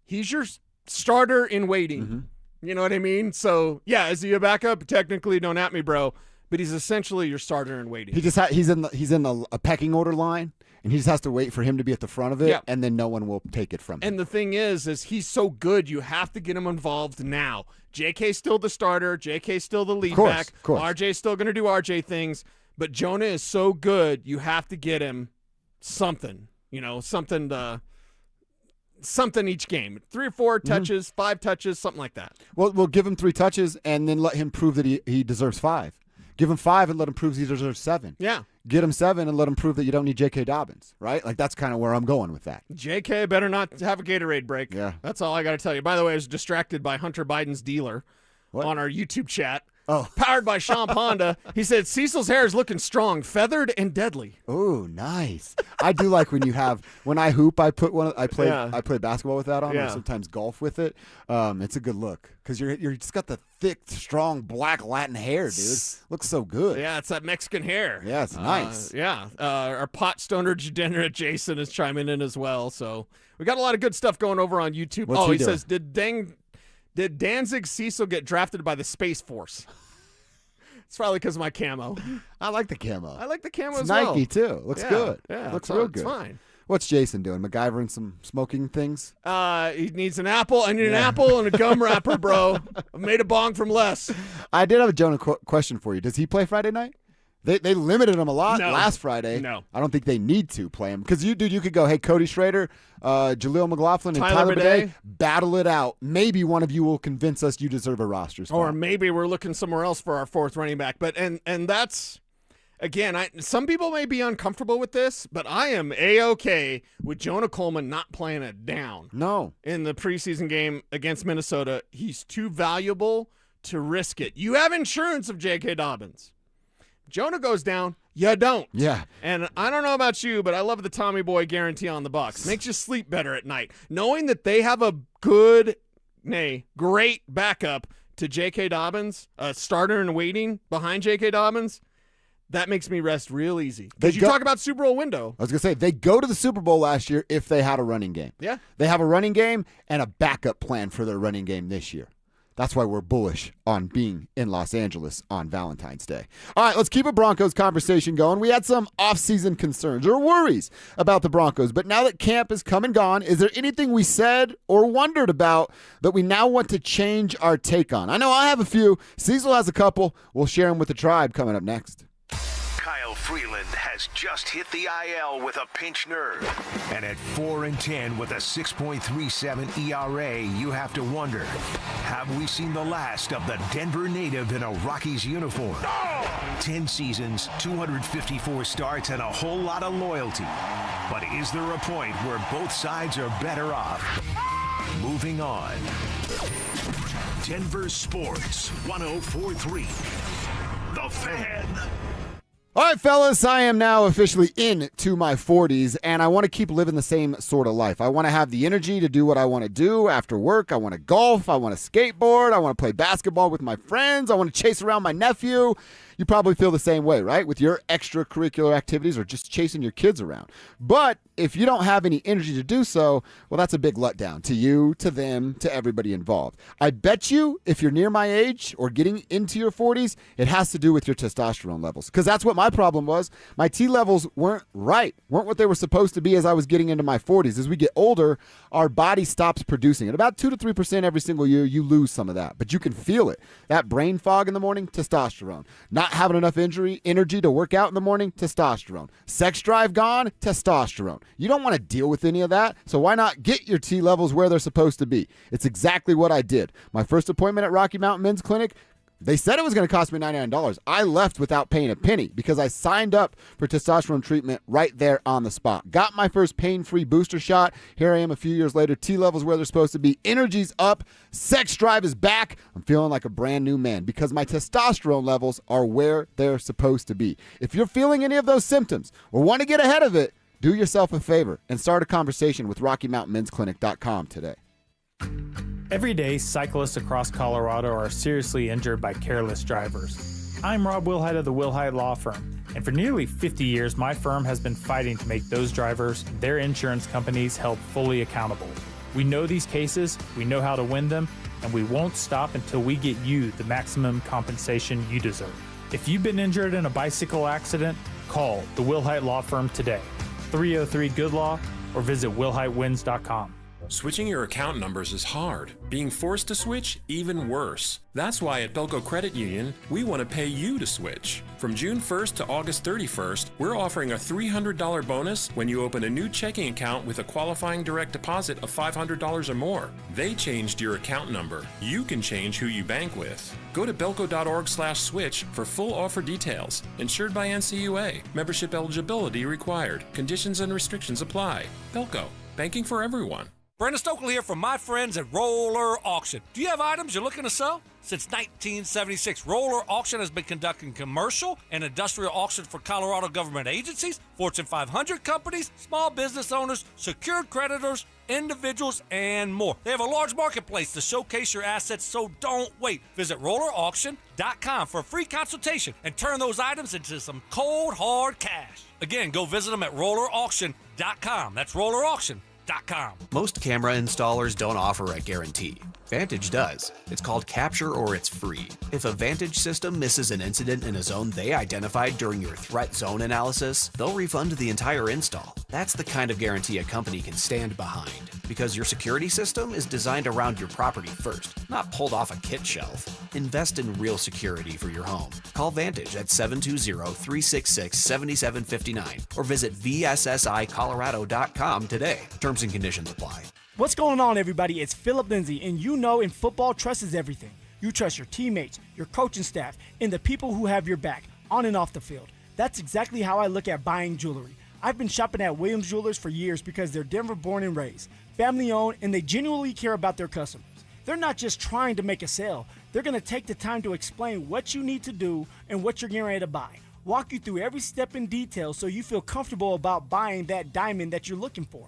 He's your starter in waiting. You know what I mean? So, yeah, is he a backup? Technically, don't at me, bro. But he's essentially your starter in waiting. He's in a pecking order line, and he just has to wait for him to be at the front of it, and then no one will take it from him. And the thing is he's so good, you have to get him involved now. JK's still the starter. JK's still the lead back. Of course. RJ's still going to do RJ things. But Jonah is so good, you have to get him something. Something each game. 3 or 4 touches, 5 touches, something like that. Well, we'll give him 3 touches and then let him prove that he deserves 5. Give him 5 and let him prove he deserves 7. Yeah. Get him 7 and let him prove that you don't need J.K. Dobbins, right? Like, that's kind of where I'm going with that. J.K. better not have a Gatorade break. Yeah. That's all I got to tell you. By the way, I was distracted by Hunter Biden's dealer on our YouTube chat. Oh. Powered by Champ Honda. He said, Cecil's hair is looking strong, feathered, and deadly. Oh, nice. I do like when I hoop, I play basketball with that on, or sometimes golf with it. It's a good look because you're just got the thick, strong, black Latin hair, dude. Looks so good. Yeah, it's that Mexican hair. Yeah, it's nice. Our pot stoner degenerate Jason is chiming in as well. So we got a lot of good stuff going over on YouTube. What's he doing? Says, Did Danzig Cecil get drafted by the Space Force? It's probably because of my camo. I like the camo. I like the camo it's as well. Nike, too. Looks good. Yeah, looks real good. It's fine. What's Jason doing? MacGyvering some smoking things? He needs an apple. I need an apple and a gum wrapper, bro. I made a bong from Les. I did have a Jonah question for you. Does he play Friday night? They limited him a lot last Friday. No. I don't think they need to play him. Because you could go, hey, Cody Schrader, Jaleel McLaughlin, and Tyler Bidet, battle it out. Maybe one of you will convince us you deserve a roster spot. Or maybe we're looking somewhere else for our 4th running back. But and that's again, some people may be uncomfortable with this, but I am A-okay with Jonah Coleman not playing it down. No. In the preseason game against Minnesota, he's too valuable to risk it. You have insurance of J.K. Dobbins. Jonah goes down, you don't. Yeah. And I don't know about you, but I love the Tommy Boy guarantee on the Bucs. Makes you sleep better at night. Knowing that they have a great backup to J.K. Dobbins, a starter in waiting behind J.K. Dobbins, that makes me rest real easy. Because you talk about Super Bowl window. I was going to say, they go to the Super Bowl last year if they had a running game. Yeah. They have a running game and a backup plan for their running game this year. That's why we're bullish on being in Los Angeles on Valentine's Day. All right, let's keep a Broncos conversation going. We had some off-season concerns or worries about the Broncos, but now that camp is come and gone, is there anything we said or wondered about that we now want to change our take on? I know I have a few. Cecil has a couple. We'll share them with the tribe coming up next. Kyle Freeland has just hit the IL with a pinched nerve. And at 4-10 with a 6.37 ERA, you have to wonder, have we seen the last of the Denver native in a Rockies uniform? 10 seasons, 254 starts, and a whole lot of loyalty. But is there a point where both sides are better off? Moving on. Denver Sports 104.3. The Fan. All right, fellas, I am now officially into my 40s, and I want to keep living the same sort of life. I want to have the energy to do what I want to do after work. I want to golf. I want to skateboard. I want to play basketball with my friends. I want to chase around my nephew. You probably feel the same way, right? With your extracurricular activities or just chasing your kids around. But if you don't have any energy to do so, well, that's a big letdown to you, to them, to everybody involved. I bet you if you're near my age or getting into your 40s, it has to do with your testosterone levels. Because that's what my problem was. My T levels weren't what they were supposed to be as I was getting into my 40s. As we get older, our body stops producing it. About 2 to 3% every single year, you lose some of that. But you can feel it. That brain fog in the morning, testosterone. Not having enough energy to work out in the morning, testosterone. Sex drive gone, testosterone. You don't want to deal with any of that, so why not get your T levels where they're supposed to be? It's exactly what I did. My first appointment at Rocky Mountain Men's Clinic, they said it was going to cost me $99. I left without paying a penny because I signed up for testosterone treatment right there on the spot. Got my first pain-free booster shot. Here I am a few years later. T levels where they're supposed to be. Energy's up. Sex drive is back. I'm feeling like a brand new man because my testosterone levels are where they're supposed to be. If you're feeling any of those symptoms or want to get ahead of it, do yourself a favor and start a conversation with RockyMountainMen'sClinic.com today. Every day, cyclists across Colorado are seriously injured by careless drivers. I'm Rob Wilhite of the Wilhite Law Firm, and for nearly 50 years, my firm has been fighting to make those drivers and their insurance companies held fully accountable. We know these cases, we know how to win them, and we won't stop until we get you the maximum compensation you deserve. If you've been injured in a bicycle accident, call the Wilhite Law Firm today, 303-GOOD-LAW, or visit wilhitewins.com. Switching your account numbers is hard. Being forced to switch, even worse. That's why at Belco Credit Union, we want to pay you to switch. From June 1st to August 31st, we're offering a $300 bonus when you open a new checking account with a qualifying direct deposit of $500 or more. They changed your account number. You can change who you bank with. Go to belco.org/switch for full offer details. Insured by NCUA. Membership eligibility required. Conditions and restrictions apply. Belco. Banking for everyone. Brandon Stokely here from my friends at Roller Auction. Do you have items you're looking to sell? Since 1976, Roller Auction has been conducting commercial and industrial auctions for Colorado government agencies, Fortune 500 companies, small business owners, secured creditors, individuals, and more. They have a large marketplace to showcase your assets, so don't wait. Visit rollerauction.com for a free consultation and turn those items into some cold, hard cash. Again, go visit them at rollerauction.com. That's rollerauction.com. Most camera installers don't offer a guarantee. Vantage does. It's called Capture or it's free. If a Vantage system misses an incident in a zone they identified during your threat zone analysis, they'll refund the entire install. That's the kind of guarantee a company can stand behind, because your security system is designed around your property first, not pulled off a kit shelf. Invest in real security for your home. Call Vantage at 720-366-7759 or visit vssicolorado.com today. Terms and conditions apply. What's going on, everybody? It's Philip Lindsay, and you know in football, trust is everything. You trust your teammates, your coaching staff, and the people who have your back, on and off the field. That's exactly how I look at buying jewelry. I've been shopping at Williams Jewelers for years because they're Denver born and raised, family owned, and they genuinely care about their customers. They're not just trying to make a sale. They're going to take the time to explain what you need to do and what you're getting ready to buy. Walk you through every step in detail so you feel comfortable about buying that diamond that you're looking for.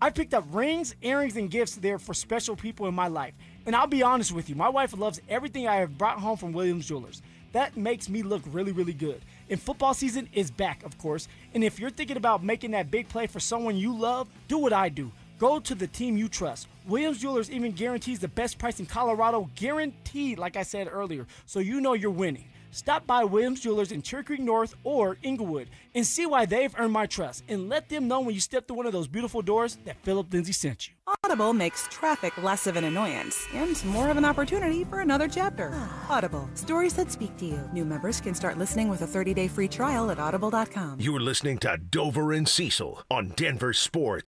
I picked up rings, earrings, and gifts there for special people in my life. And I'll be honest with you, my wife loves everything I have brought home from Williams Jewelers. That makes me look really, really good. And football season is back, of course. And if you're thinking about making that big play for someone you love, do what I do. Go to the team you trust. Williams Jewelers even guarantees the best price in Colorado, guaranteed, like I said earlier, so you know you're winning. Stop by Williams Jewelers in Cherry Creek North or Inglewood and see why they've earned my trust. And let them know when you step through one of those beautiful doors that Philip Lindsay sent you. Audible makes traffic less of an annoyance and more of an opportunity for another chapter. Audible, stories that speak to you. New members can start listening with a 30-day free trial at audible.com. You're listening to Dover and Cecil on Denver Sports.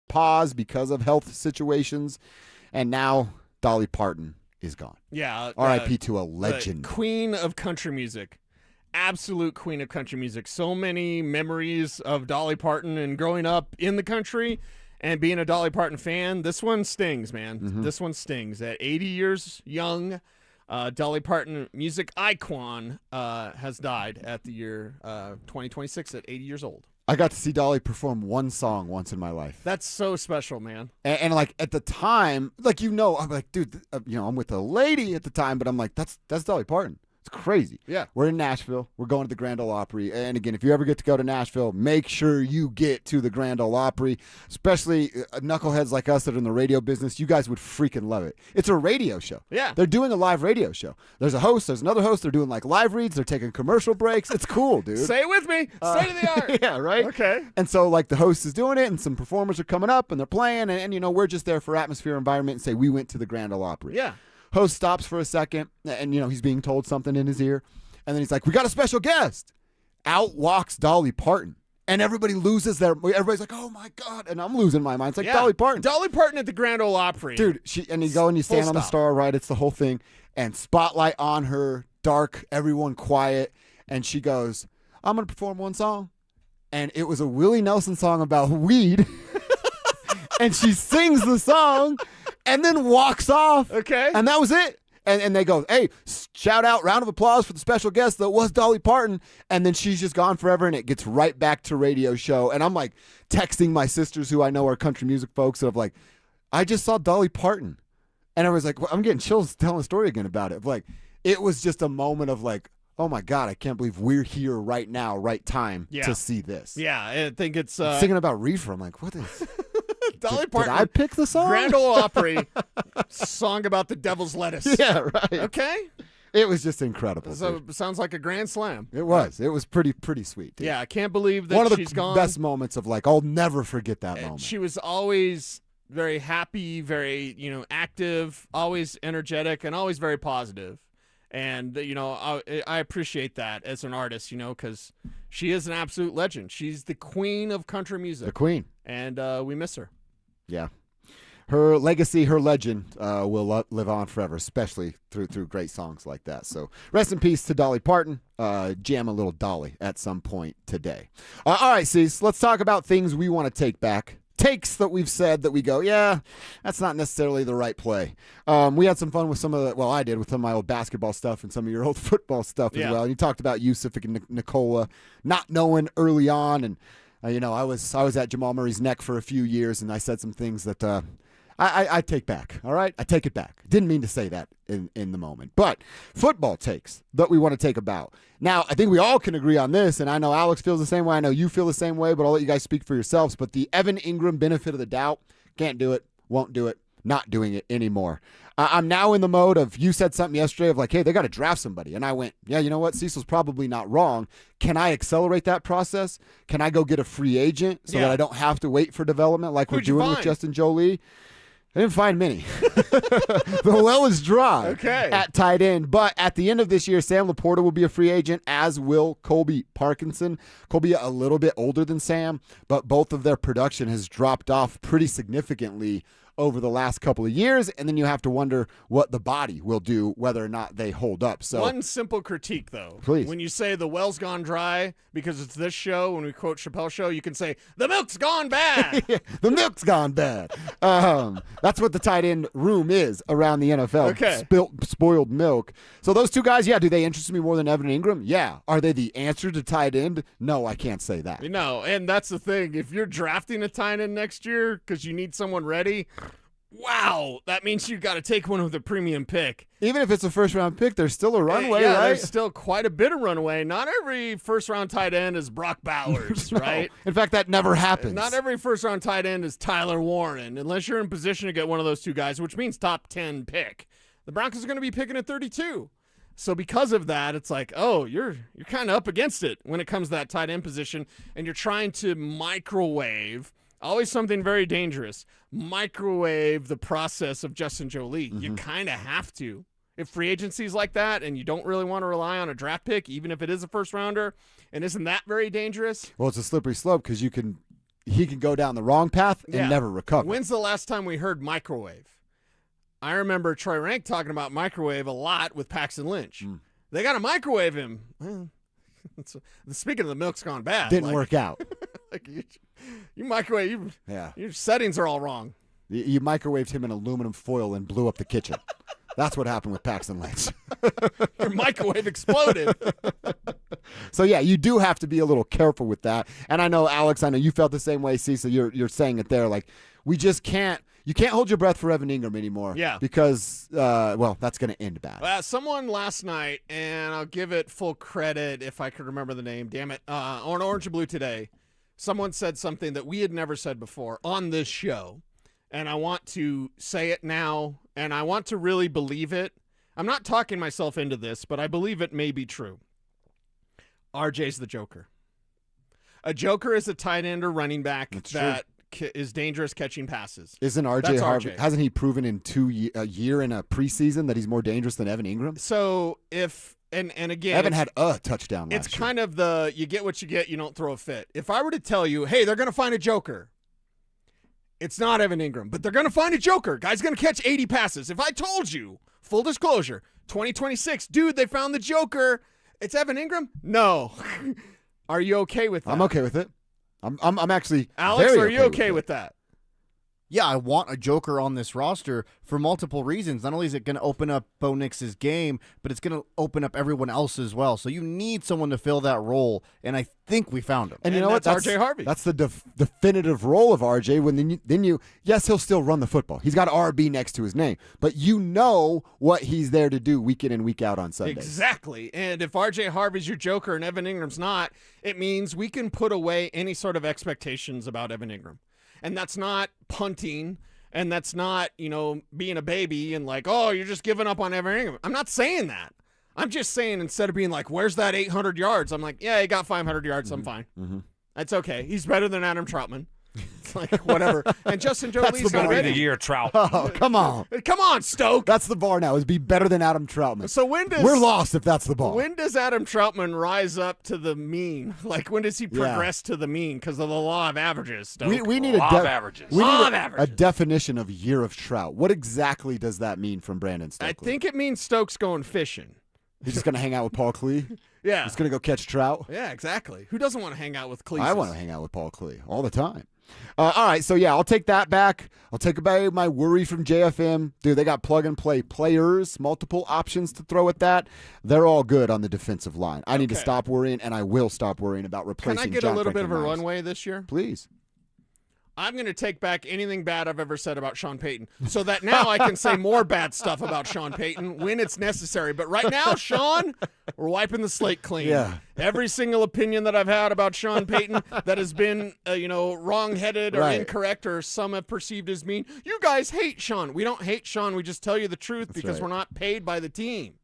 Pause because of health situations, and now Dolly Parton is gone. Yeah. R.I.P. to a legend. The queen of country music. Absolute queen of country music. So many memories of Dolly Parton and growing up in the country and being a Dolly Parton fan. This one stings, man. Mm-hmm. This one stings. At 80 years young, Dolly Parton, music icon, has died at the year 2026 at 80 years old. I got to see Dolly perform one song once in my life. That's so special, man. And like at the time, like, I'm like, dude, I'm with a lady at the time, but I'm like, that's Dolly Parton. It's crazy. Yeah. We're in Nashville. We're going to the Grand Ole Opry. And again, if you ever get to go to Nashville, make sure you get to the Grand Ole Opry, especially knuckleheads like us that are in the radio business. You guys would freaking love it. It's a radio show. Yeah. They're doing a live radio show. There's a host. There's another host. They're doing like live reads. They're taking commercial breaks. It's cool, dude. Say it with me. State of the art. Yeah, right? Okay. And so like the host is doing it and some performers are coming up and they're playing and we're just there for atmosphere, environment, and say we went to the Grand Ole Opry. Yeah. Host stops for a second and he's being told something in his ear. And then he's like, we got a special guest. Out walks Dolly Parton. And everybody loses everybody's like, oh my God. And I'm losing my mind. It's like Dolly Parton. Dolly Parton at the Grand Ole Opry. Dude, and you go and you stand on the star, right? It's the whole thing. And spotlight on her, dark, everyone quiet. And she goes, I'm going to perform one song. And it was a Willie Nelson song about weed. And she sings the song and then walks off. Okay. And that was it. And they go, hey, shout out, round of applause for the special guest that was Dolly Parton. And then she's just gone forever, and it gets right back to radio show. And I'm like texting my sisters who I know are country music folks of like, I just saw Dolly Parton. And I was like, well, I'm getting chills telling a story again about it. Like, it was just a moment of like, oh my God, I can't believe we're here right now, right time to see this. Yeah, I think it's singing about reefer. I'm like, what is Dolly Parton? Did I pick the song? Grand Ole Opry song about the devil's lettuce. Yeah, right. Okay. It was just incredible. So sounds like a grand slam. It was. It was pretty sweet. Dude. Yeah, I can't believe that one of the she's gone. best moments of like, I'll never forget that moment. She was always very happy, very active, always energetic, and always very positive. And I appreciate that as an artist, because she is an absolute legend. She's the queen of country music. The queen. And we miss her. Yeah. Her legacy, her legend will live on forever, especially through great songs like that. So rest in peace to Dolly Parton. Jam a little Dolly at some point today. All right, Cecil, let's talk about things we want to take back. Takes that we've said that we go, yeah, that's not necessarily the right play. We had some fun with I did with some of my old basketball stuff and some of your old football stuff as well. And you talked about Yusuf and Nicola not knowing early on. And, I was at Jamal Murray's neck for a few years, and I said some things that I take back, all right? I take it back. Didn't mean to say that in the moment. But football takes that we want to take about. Now, I think we all can agree on this, and I know Alex feels the same way. I know you feel the same way, but I'll let you guys speak for yourselves. But the Evan Ingram benefit of the doubt, can't do it, won't do it, not doing it anymore. I'm now in the mode of, you said something yesterday of like, hey, they got to draft somebody. And I went, yeah, you know what? Cecil's probably not wrong. Can I accelerate that process? Can I go get a free agent so that I don't have to wait for development like we're doing with Justin Jolie? I didn't find many. The well is dry at tight end. But at the end of this year, Sam Laporta will be a free agent, as will Colby Parkinson. Colby a little bit older than Sam, but both of their production has dropped off pretty significantly over the last couple of years, and then you have to wonder what the body will do, whether or not they hold up. So one simple critique, though. Please. When you say the well's gone dry, because it's this show, when we quote Chappelle's show, you can say, the milk's gone bad. The milk's gone bad. That's what the tight end room is around the NFL. Spoiled milk. So those two guys, do they interest me more than Evan Ingram? Yeah. Are they the answer to tight end? No, I can't say that. No, and that's the thing. If you're drafting a tight end next year because you need someone ready, wow, that means you got to take one with a premium pick. Even if it's a first-round pick, there's still a runway, right? There's still quite a bit of runway. Not every first-round tight end is Brock Bowers, No. right? In fact, that never happens. Not every first-round tight end is Tyler Warren, unless you're in position to get one of those two guys, which means top 10 pick. The Broncos are going to be picking at 32. So because of that, it's like, oh, you're kind of up against it when it comes to that tight end position, and you're trying to microwave. Always something very dangerous. Microwave the process of Justin Jolie. You kind of have to. If free agency is like that and you don't really want to rely on a draft pick, even if it is a first rounder, and isn't that very dangerous? Well, it's a slippery slope because he can go down the wrong path and never recover. When's the last time we heard microwave? I remember Troy Rank talking about microwave a lot with Paxton Lynch. They got to microwave him. Well, speaking of the milk's gone bad. Didn't work out. You microwave. Your settings are all wrong. You microwaved him in aluminum foil and blew up the kitchen. That's what happened with Paxton Lynch. Your microwave exploded. So, you do have to be a little careful with that. And I know, Alex, you felt the same way, Cecil. You're saying it there. Like, we just can't. You can't hold your breath for Evan Ingram anymore. Yeah. Because, that's going to end bad. Someone last night, and I'll give it full credit if I could remember the name, damn it, on Orange and Blue Today, someone said something that we had never said before on this show, and I want to say it now, and I want to really believe it. I'm not talking myself into this, but I believe it may be true. RJ's the Joker. A Joker is a tight end or running back that is dangerous catching passes. Isn't RJ Harvey? Hasn't he proven in a year in a preseason that he's more dangerous than Evan Ingram? So if and again, Evan had a touchdown last year. It's kind of you get what you get, you don't throw a fit. If I were to tell you, hey, they're going to find a Joker, it's not Evan Ingram, but they're going to find a Joker. Guy's going to catch 80 passes. If I told you, full disclosure, 2026, dude, they found the Joker, it's Evan Ingram? No. Are you okay with that? I'm okay with it. I'm actually Alex, very are you okay with that? Yeah, I want a Joker on this roster for multiple reasons. Not only is it going to open up Bo Nix's game, but it's going to open up everyone else as well. So you need someone to fill that role, and I think we found him. And you know what? That's RJ Harvey. That's the definitive role of RJ. When yes, he'll still run the football. He's got RB next to his name, but you know what he's there to do week in and week out on Sundays. Exactly. And if RJ Harvey's your Joker and Evan Ingram's not, it means we can put away any sort of expectations about Evan Ingram. And that's not punting, and that's not, being a baby and like, oh, you're just giving up on Evan Ingram. I'm not saying that. I'm just saying instead of being like, where's that 800 yards? I'm like, yeah, he got 500 yards. I'm fine. That's okay. He's better than Adam Troutman. It's like, whatever. And Justin Jolie's going to be ready. the year, Trout. Oh, come on. Come on, Stoke. That's the bar now, is be better than Adam Troutman. So we're lost if that's the bar. When does Adam Troutman rise up to the mean? Like, when does he progress to the mean? Because of the law of averages, Stoke. We need a definition of year of Trout. What exactly does that mean from Brandon Stokely? I think it means Stokes going fishing. He's just going to hang out with Paul Klee? Yeah. He's going to go catch trout? Yeah, exactly. Who doesn't want to hang out with Klee? I want to hang out with Paul Klee all the time. All right, so I'll take that back. I'll take away my worry from JFM. Dude, they got plug-and-play players, multiple options to throw at that. They're all good on the defensive line. I need to stop worrying, and I will stop worrying about replacing John Can I get a little Franklin bit of a Myers. runway this year? Please. I'm going to take back anything bad I've ever said about Sean Payton so that now I can say more bad stuff about Sean Payton when it's necessary. But right now, Sean, we're wiping the slate clean. Yeah. Every single opinion that I've had about Sean Payton that has been, wrong-headed or incorrect or some have perceived as mean, you guys hate Sean. We don't hate Sean. We just tell you the truth because we're not paid by the team.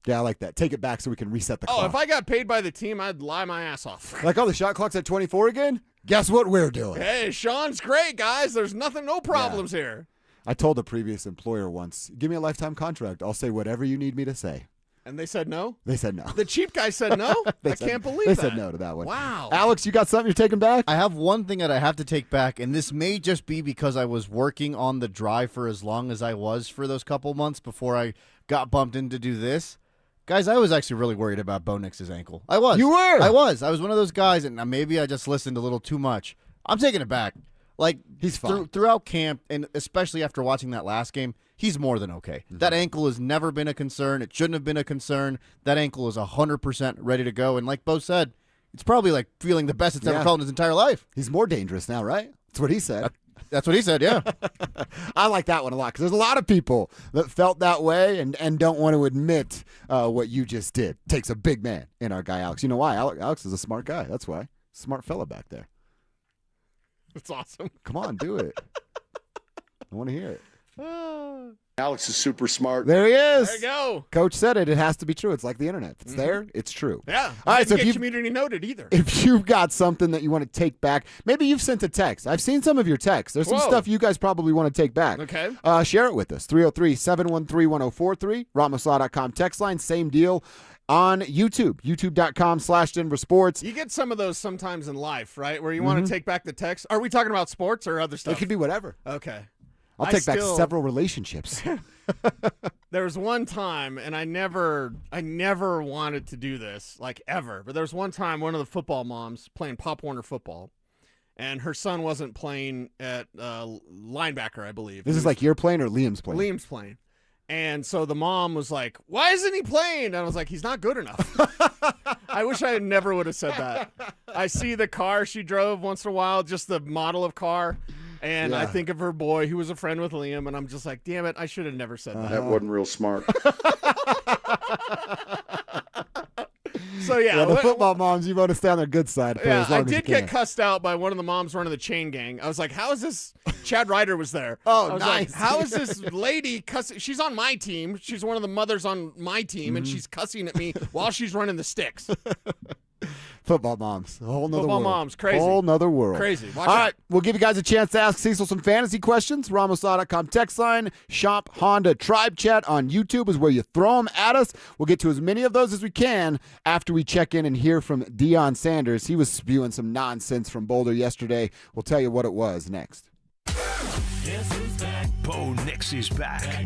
Yeah, I like that. Take it back so we can reset the clock. Oh, if I got paid by the team, I'd lie my ass off. Like, the shot clock's at 24 again? Guess what we're doing? Hey, Sean's great, guys. There's no problems here. I told a previous employer once, give me a lifetime contract. I'll say whatever you need me to say. And they said no? They said no. The cheap guy said no? Can't believe they that. They said no to that one. Wow. Alex, you got something you're taking back? I have one thing that I have to take back, and this may just be because I was working on the drive for as long as I was for those couple months before I got bumped in to do this. Guys, I was actually really worried about Bo Nix's ankle. I was. You were? I was. I was one of those guys, and maybe I just listened a little too much. I'm taking it back. Like, he's fine. Throughout camp, and especially after watching that last game, he's more than okay. Mm-hmm. That ankle has never been a concern. It shouldn't have been a concern. That ankle is 100% ready to go. And like Bo said, it's probably like feeling the best it's ever felt in his entire life. He's more dangerous now, right? That's what he said. That's what he said, yeah. I like that one a lot because there's a lot of people that felt that way and don't want to admit what you just did. Takes a big man in our guy, Alex. You know why? Alex is a smart guy. That's why. Smart fella back there. That's awesome. Come on, do it. I want to hear it. Alex is super smart. There he is. There you go. Coach said it. It has to be true. It's like the internet. If it's there, it's true. Yeah. All right. So if you community noted either. If you've got something that you want to take back, maybe you've sent a text. I've seen some of your texts. There's some stuff you guys probably want to take back. Okay. Share it with us. 303-713-1043. RamosLaw.com text line. Same deal. On YouTube, youtube.com/DenverSports. You get some of those sometimes in life, right? Where you want to take back the text. Are we talking about sports or other stuff? It could be whatever. Okay. I'll take back several relationships. There was one time, and I never wanted to do this, like ever. But there was one time, one of the football moms playing Pop Warner football, and her son wasn't playing at linebacker, I believe. This is like you're playing or Liam's playing? Liam's playing. And so the mom was like, why isn't he playing? And I was like, he's not good enough. I wish I never would have said that. I see the car she drove once in a while, just the model of car. And I think of her boy who was a friend with Liam, and I'm just like, damn it, I should have never said that. That wasn't real smart. So, yeah. The football moms, you want to stay on their good side for as long I as you did can. get cussed out by one of the moms running the chain gang. I was like, how is this? Chad Ryder was there. Oh, I was nice. like, how is this lady cussing? She's on my team. She's one of the mothers on my team, and she's cussing at me while she's running the sticks. Football moms. A whole nother world. Football moms. Crazy. Whole nother world. Crazy. Watch All out. right. We'll give you guys a chance to ask Cecil some fantasy questions. RamosLaw.com text line. Shop Honda Tribe Chat on YouTube is where you throw them at us. We'll get to as many of those as we can after we check in and hear from Deion Sanders. He was spewing some nonsense from Boulder yesterday. We'll tell you what it was next. Bo Nix is back.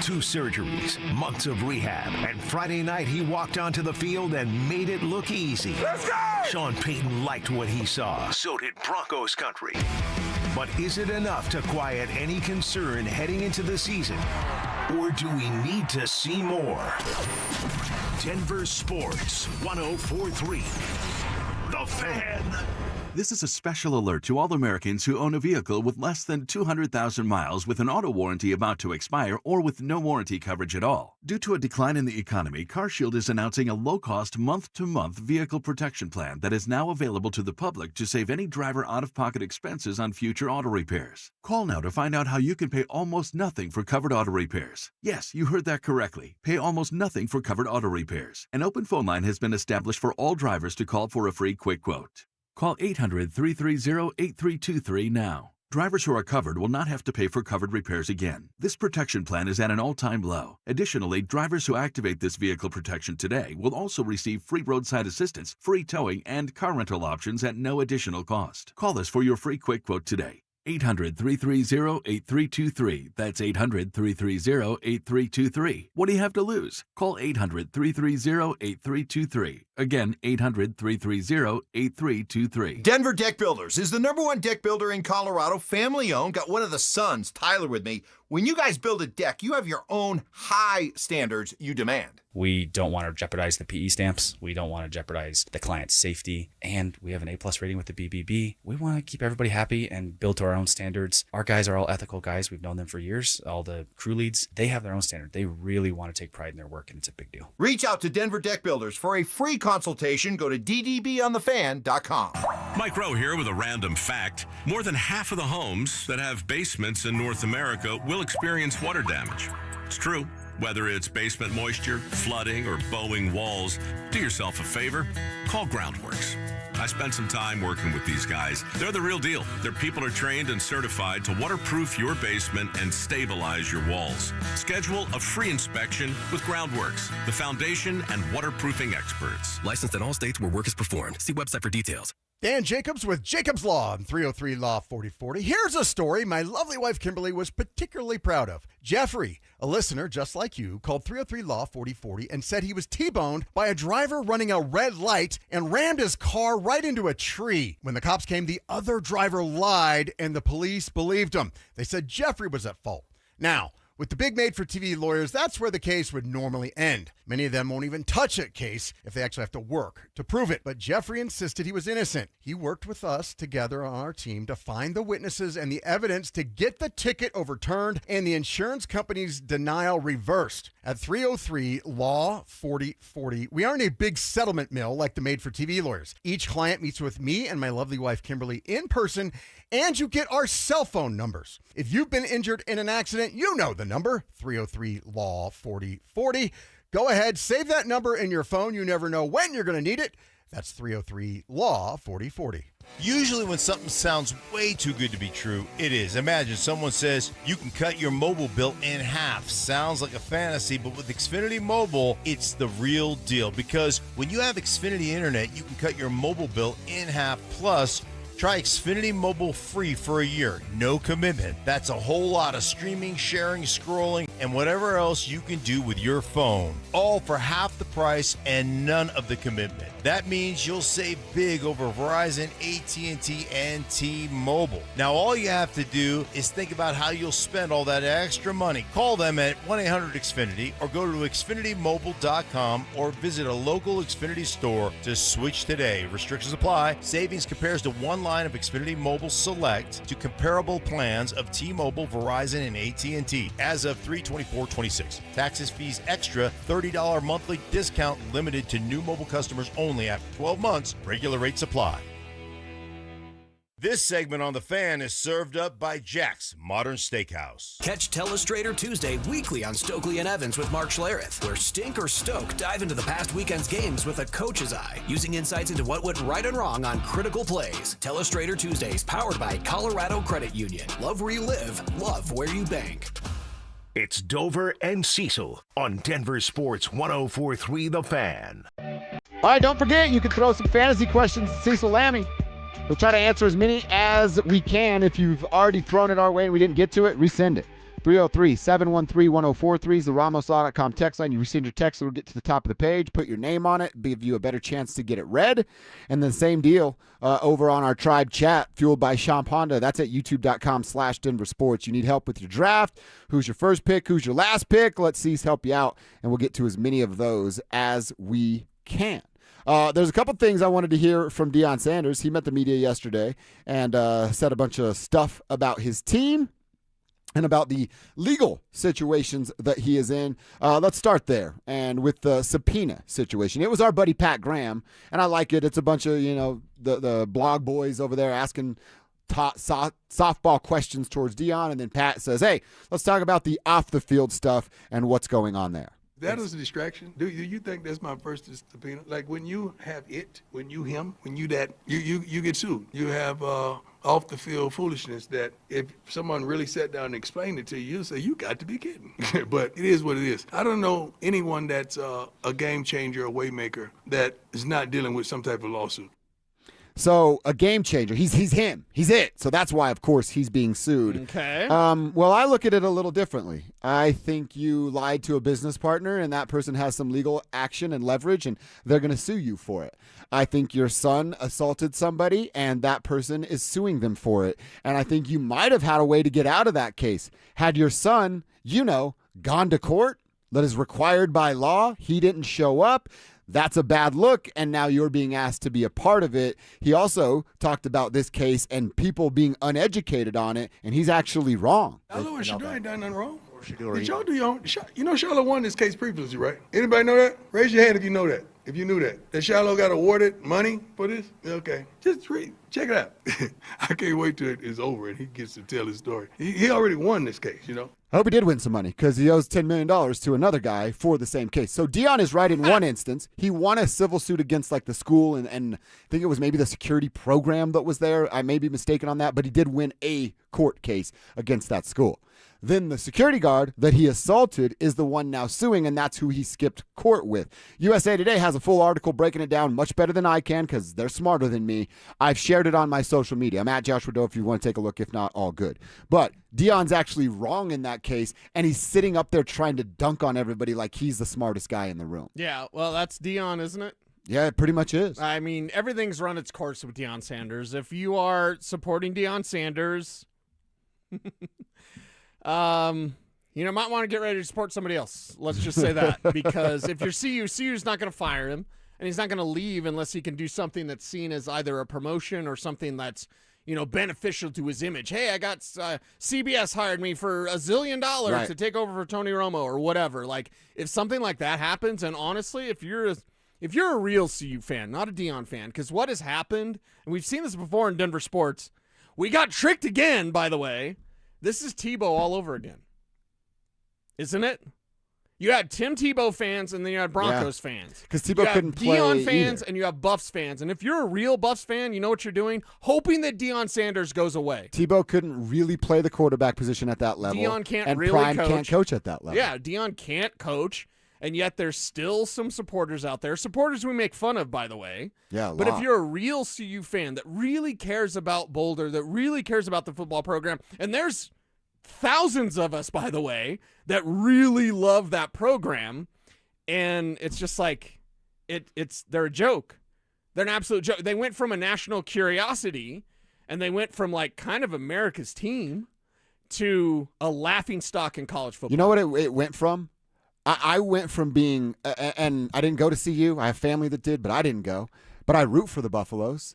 2 surgeries, months of rehab, and Friday night he walked onto the field and made it look easy. Let's go! Sean Payton liked what he saw. So did Broncos country. But is it enough to quiet any concern heading into the season? Or do we need to see more? Denver Sports 104.3. The Fan. This is a special alert to all Americans who own a vehicle with less than 200,000 miles with an auto warranty about to expire or with no warranty coverage at all. Due to a decline in the economy, CarShield is announcing a low-cost month-to-month vehicle protection plan that is now available to the public to save any driver out-of-pocket expenses on future auto repairs. Call now to find out how you can pay almost nothing for covered auto repairs. Yes, you heard that correctly. Pay almost nothing for covered auto repairs. An open phone line has been established for all drivers to call for a free quick quote. Call 800-330-8323 now. Drivers who are covered will not have to pay for covered repairs again. This protection plan is at an all-time low. Additionally, drivers who activate this vehicle protection today will also receive free roadside assistance, free towing, and car rental options at no additional cost. Call us for your free quick quote today. 800-330-8323. That's 800-330-8323. What do you have to lose? Call 800-330-8323. Again, 800-330-8323. Denver Deck Builders is the #1 deck builder in Colorado, family-owned. Got one of the sons, Tyler, with me. When you guys build a deck, you have your own high standards you demand. We don't want to jeopardize the PE stamps. We don't want to jeopardize the client's safety. And we have an A+ rating with the BBB. We want to keep everybody happy and build to our own standards. Our guys are all ethical guys. We've known them for years. All the crew leads, they have their own standard. They really want to take pride in their work, and it's a big deal. Reach out to Denver Deck Builders for a free consultation. Go to ddbonthefan.com. Mike Rowe here with a random fact. More than half of the homes that have basements in North America will experience water damage. It's true. Whether it's basement moisture, flooding, or bowing walls, do yourself a favor. Call Groundworks. I spent some time working with these guys. They're the real deal. Their people are trained and certified to waterproof your basement and stabilize your walls. Schedule a free inspection with Groundworks, the foundation and waterproofing experts. Licensed in all states where work is performed. See website for details. Dan Jacobs with Jacobs Law on 303 Law 4040. Here's a story my lovely wife Kimberly was particularly proud of. Jeffrey, a listener just like you, called 303 Law 4040 and said he was T-boned by a driver running a red light and rammed his car right into a tree. When the cops came, the other driver lied and the police believed him. They said Jeffrey was at fault. Now, with the big made-for-TV lawyers, that's where the case would normally end. Many of them won't even touch a case if they actually have to work to prove it. But Jeffrey insisted he was innocent. He worked with us together on our team to find the witnesses and the evidence to get the ticket overturned and the insurance company's denial reversed. At 303 Law 4040, we aren't a big settlement mill like the made-for-TV lawyers. Each client meets with me and my lovely wife Kimberly in person, and you get our cell phone numbers. If you've been injured in an accident, you know the number, 303 Law 4040. Go ahead, save that number in your phone. You never know when you're going to need it. That's 303 Law 4040. Usually when something sounds way too good to be true, it is. Imagine someone says you can cut your mobile bill in half. Sounds like a fantasy, but with Xfinity Mobile, it's the real deal. Because when you have Xfinity Internet, you can cut your mobile bill in half. Plus, try Xfinity Mobile free for a year. No commitment. That's a whole lot of streaming, sharing, scrolling, and whatever else you can do with your phone. All for half the price and none of the commitment. That means you'll save big over Verizon, AT&T, and T-Mobile. Now, all you have to do is think about how you'll spend all that extra money. Call them at 1-800-XFINITY or go to XfinityMobile.com or visit a local Xfinity store to switch today. Restrictions apply. Savings compares to one line of Xfinity Mobile Select to comparable plans of T-Mobile, Verizon, and AT&T as of 3/24/26. Taxes, fees extra, $30 monthly discount limited to new mobile customers only after 12 months. Regular rates apply. This segment on The Fan is served up by Jack's Modern Steakhouse. Catch Telestrator Tuesday weekly on Stokely and Evans with Mark Schlereth, where Stink or Stoke dive into the past weekend's games with a coach's eye, using insights into what went right and wrong on critical plays. Telestrator Tuesdays, powered by Colorado Credit Union. Love where you live, love where you bank. It's Dover and Cecil on Denver Sports 104.3 The Fan. All right, don't forget, you can throw some fantasy questions to Cecil Lammy. We'll try to answer as many as we can. If you've already thrown it our way and we didn't get to it, resend it. 303-713-1043 is the RamosLaw.com text line. You resend your text, it'll get to the top of the page. Put your name on it, give you a better chance to get it read. And then same deal over on our Tribe chat, fueled by Champ Honda. That's at youtube.com/DenverSports. You need help with your draft. Who's your first pick? Who's your last pick? Let Cease help you out, and we'll get to as many of those as we can. There's a couple things I wanted to hear from Deion Sanders. He met the media yesterday and said a bunch of stuff about his team and about the legal situations that he is in. Let's start there. And with the subpoena situation, it was our buddy Pat Graham, and I like it. It's a bunch of, the blog boys over there asking softball questions towards Deion, and then Pat says, hey, let's talk about the off-the-field stuff and what's going on there. That is a distraction. Do you think that's my first subpoena? Like when you have when you get sued. You have off the field foolishness that if someone really sat down and explained it to you, you'll say, you got to be kidding. But it is what it is. I don't know anyone that's a game changer, a way maker that is not dealing with some type of lawsuit. So a game changer. He's him. He's it. So that's why, of course, he's being sued. Okay. Well, I look at it a little differently. I think you lied to a business partner, and that person has some legal action and leverage, and they're going to sue you for it. I think your son assaulted somebody, and that person is suing them for it. And I think you might have had a way to get out of that case. Had your son, gone to court, that is required by law. He didn't show up. That's a bad look, and now you're being asked to be a part of it. He also talked about this case and people being uneducated on it, and he's actually wrong. Charlotte and Shador ain't done nothing wrong. Did y'all do your own? You know Charlotte won this case previously, right? Anybody know that? Raise your hand if you know that. If you knew that. That Charlotte got awarded money for this? Okay. Just read. Check it out. I can't wait till it is over and he gets to tell his story. He already won this case, you know? I hope he did win some money because he owes $10 million to another guy for the same case. So Dion is right in one instance. He won a civil suit against like the school and I think it was maybe the security program that was there. I may be mistaken on that, but he did win a court case against that school. Then the security guard that he assaulted is the one now suing, and that's who he skipped court with. USA Today has a full article breaking it down much better than I can because they're smarter than me. I've shared it on my social media. I'm at Joshua Doe if you want to take a look. If not, all good. But Dion's actually wrong in that case, and he's sitting up there trying to dunk on everybody like he's the smartest guy in the room. Yeah, well, that's Dion, isn't it? Yeah, it pretty much is. I mean, everything's run its course with Deion Sanders. If you are supporting Deion Sanders, you might want to get ready to support somebody else. Let's just say that. Because if you're CU's not going to fire him, and he's not going to leave unless he can do something that's seen as either a promotion or something that's, beneficial to his image. Hey, I got CBS hired me for $1 zillion to take over for Tony Romo or whatever. Like, if something like that happens, and honestly, if you're a real CU fan, not a Deion fan, because what has happened, and we've seen this before in Denver sports, we got tricked again, by the way. This is Tebow all over again. Isn't it? You had Tim Tebow fans and then you had Broncos fans. Because Tebow couldn't play Deion fans either. and you have Buffs fans. And if you're a real Buffs fan, you know what you're doing? Hoping that Deion Sanders goes away. Tebow couldn't really play the quarterback position at that level. Deion can't and really Prime coach. can't coach at that level. Yeah, Deion can't coach. And yet there's still some supporters out there. Supporters we make fun of, by the way. Yeah, But if you're a real CU fan that really cares about Boulder, that really cares about the football program, and there's thousands of us, by the way, that really love that program, and it's just like they're a joke. They're an absolute joke. They went from a national curiosity, and they went from like kind of America's team to a laughingstock in college football. You know what it went from? I went from being, and I didn't go to CU. I have family that did, but I didn't go. But I root for the Buffaloes.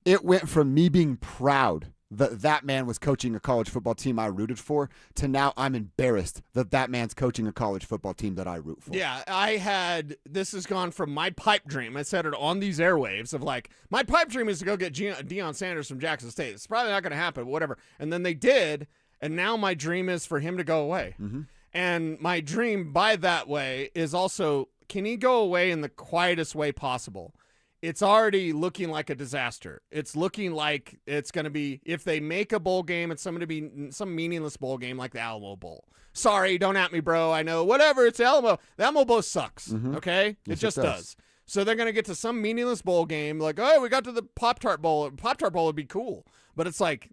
It went from me being proud that man was coaching a college football team I rooted for to now I'm embarrassed that man's coaching a college football team that I root for. Yeah, this has gone from my pipe dream. I said it on these airwaves of like, my pipe dream is to go get Deion Sanders from Jackson State. It's probably not going to happen, but whatever. And then they did, and now my dream is for him to go away. Mm-hmm. And my dream by that way is also, can he go away in the quietest way possible? It's already looking like a disaster. It's looking like it's going to be, if they make a bowl game, it's going to be some meaningless bowl game like the Alamo Bowl. Sorry, don't at me, bro. I know, whatever, it's Alamo. The Alamo Bowl sucks, okay? Yes, it just it does. So they're going to get to some meaningless bowl game like, oh, we got to the Pop-Tart Bowl. Pop-Tart Bowl would be cool. But it's like,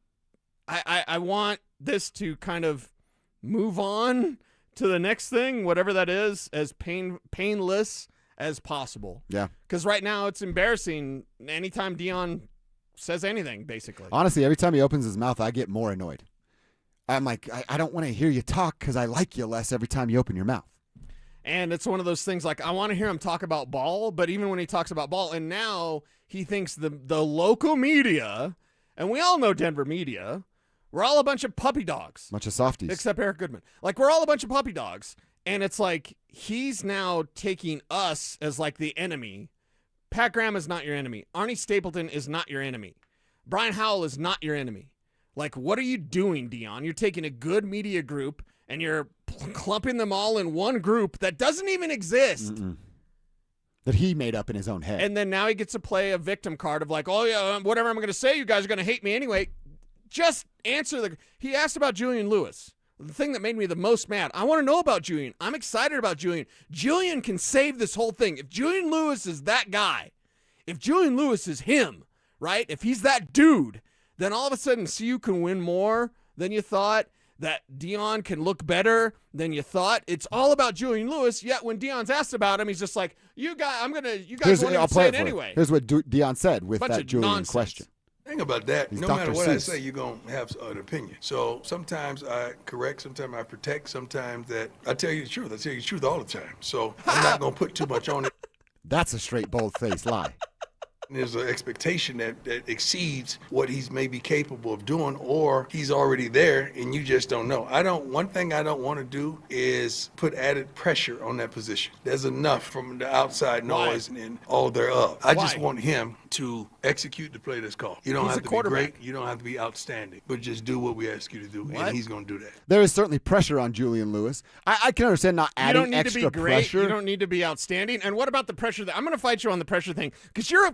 I want this to kind of move on to the next thing, whatever that is, as painless as possible. Yeah. Because right now it's embarrassing anytime Deion says anything, basically. Honestly, every time he opens his mouth, I get more annoyed. I'm like, I don't want to hear you talk because I like you less every time you open your mouth. And it's one of those things like, I want to hear him talk about ball, but even when he talks about ball, and now he thinks the local media, and we all know Denver media, we're all a bunch of puppy dogs. Bunch of softies. Except Eric Goodman. Like, we're all a bunch of puppy dogs. And it's like, he's now taking us as like the enemy. Pat Graham is not your enemy. Arnie Stapleton is not your enemy. Brian Howell is not your enemy. Like, what are you doing, Deion? You're taking a good media group and you're clumping them all in one group that doesn't even exist. Mm-mm. That he made up in his own head. And then now he gets to play a victim card of like, oh yeah, whatever I'm going to say, you guys are going to hate me anyway. Just answer he asked about Julian Lewis. The thing that made me the most mad. I want to know about Julian. I'm excited about Julian. Julian can save this whole thing. If Julian Lewis is that guy, if Julian Lewis is him, right? If he's that dude, then all of a sudden CU can win more than you thought. That Deion can look better than you thought. It's all about Julian Lewis. Yet when Deion's asked about him, he's just like, you guys won't even say it anyway. Here's what Deion said with Bunch that of Julian nonsense. question. Thing about that, He's no Dr. matter what I Seuss. say, you're going to have an opinion. So sometimes I correct, sometimes I protect, sometimes that I tell you the truth. I tell you the truth all the time. So I'm not going to put too much on it. That's a straight, bold-faced lie. There's an expectation that exceeds what he's maybe capable of doing, or he's already there and you just don't know. One thing I don't want to do is put added pressure on that position. There's enough from the outside noise and all thereof. I just want him to execute the play that's called. You don't have to be great. You don't have to be outstanding, but just do what we ask you to do, and he's going to do that. There is certainly pressure on Julian Lewis. I can understand not You adding don't need extra to be great. pressure. You don't need to be outstanding. And what about the pressure? I'm going to fight you on the pressure thing because you're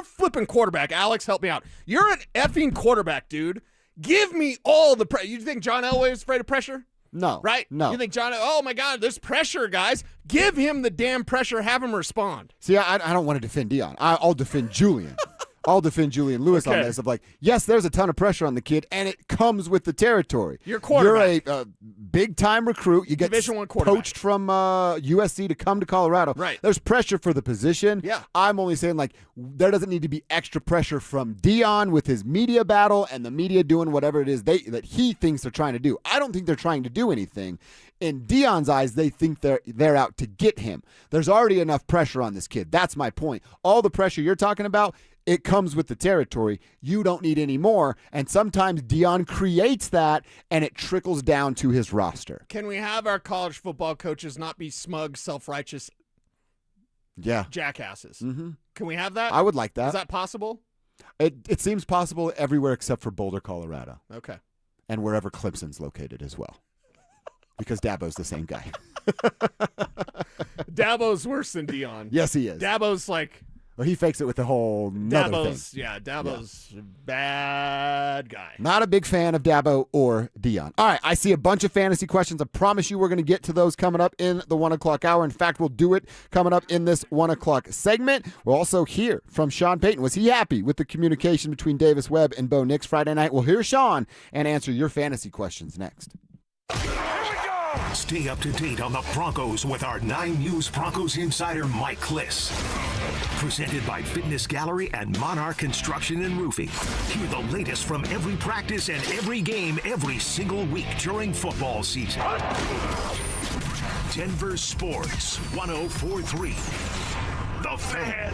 flipping quarterback. Alex, help me out. You're an effing quarterback, dude. Give me all the pressure. You think John Elway was afraid of pressure? No. Right? No. You think oh my God, there's pressure, guys. Give him the damn pressure. Have him respond. See, I don't want to defend Dion. I'll defend Julian. I'll defend Julian Lewis on this. Of like, yes, there's a ton of pressure on the kid, and it comes with the territory. You're quarterback. You're a big-time recruit. You get Division I quarterback. poached from USC to come to Colorado. Right. There's pressure for the position. Yeah. I'm only saying, like, there doesn't need to be extra pressure from Dion with his media battle and the media doing whatever it is that he thinks they're trying to do. I don't think they're trying to do anything. In Dion's eyes, they think they're out to get him. There's already enough pressure on this kid. That's my point. All the pressure you're talking about, it comes with the territory. You don't need any more. And sometimes Dion creates that, and it trickles down to his roster. Can we have our college football coaches not be smug, self-righteous jackasses? Mm-hmm. Can we have that? I would like that. Is that possible? It seems possible everywhere except for Boulder, Colorado. Okay. And wherever Clemson's located as well. Because Dabo's the same guy. Dabo's worse than Dion. Yes, he is. Dabo's like... Well, he fakes it with the whole nother thing. Dabo's a bad guy. Not a big fan of Dabo or Dion. All right, I see a bunch of fantasy questions. I promise you we're going to get to those coming up in the 1 o'clock hour. In fact, we'll do it coming up in this 1 o'clock segment. We'll also hear from Sean Payton. Was he happy with the communication between Davis Webb and Bo Nix Friday night? We'll hear Sean and answer your fantasy questions next. Stay up to date on the Broncos with our 9 News Broncos insider Mike Kliss. Presented by Fitness Gallery and Monarch Construction and Roofing. Hear the latest from every practice and every game every single week during football season. Denver Sports 104.3. The Fan.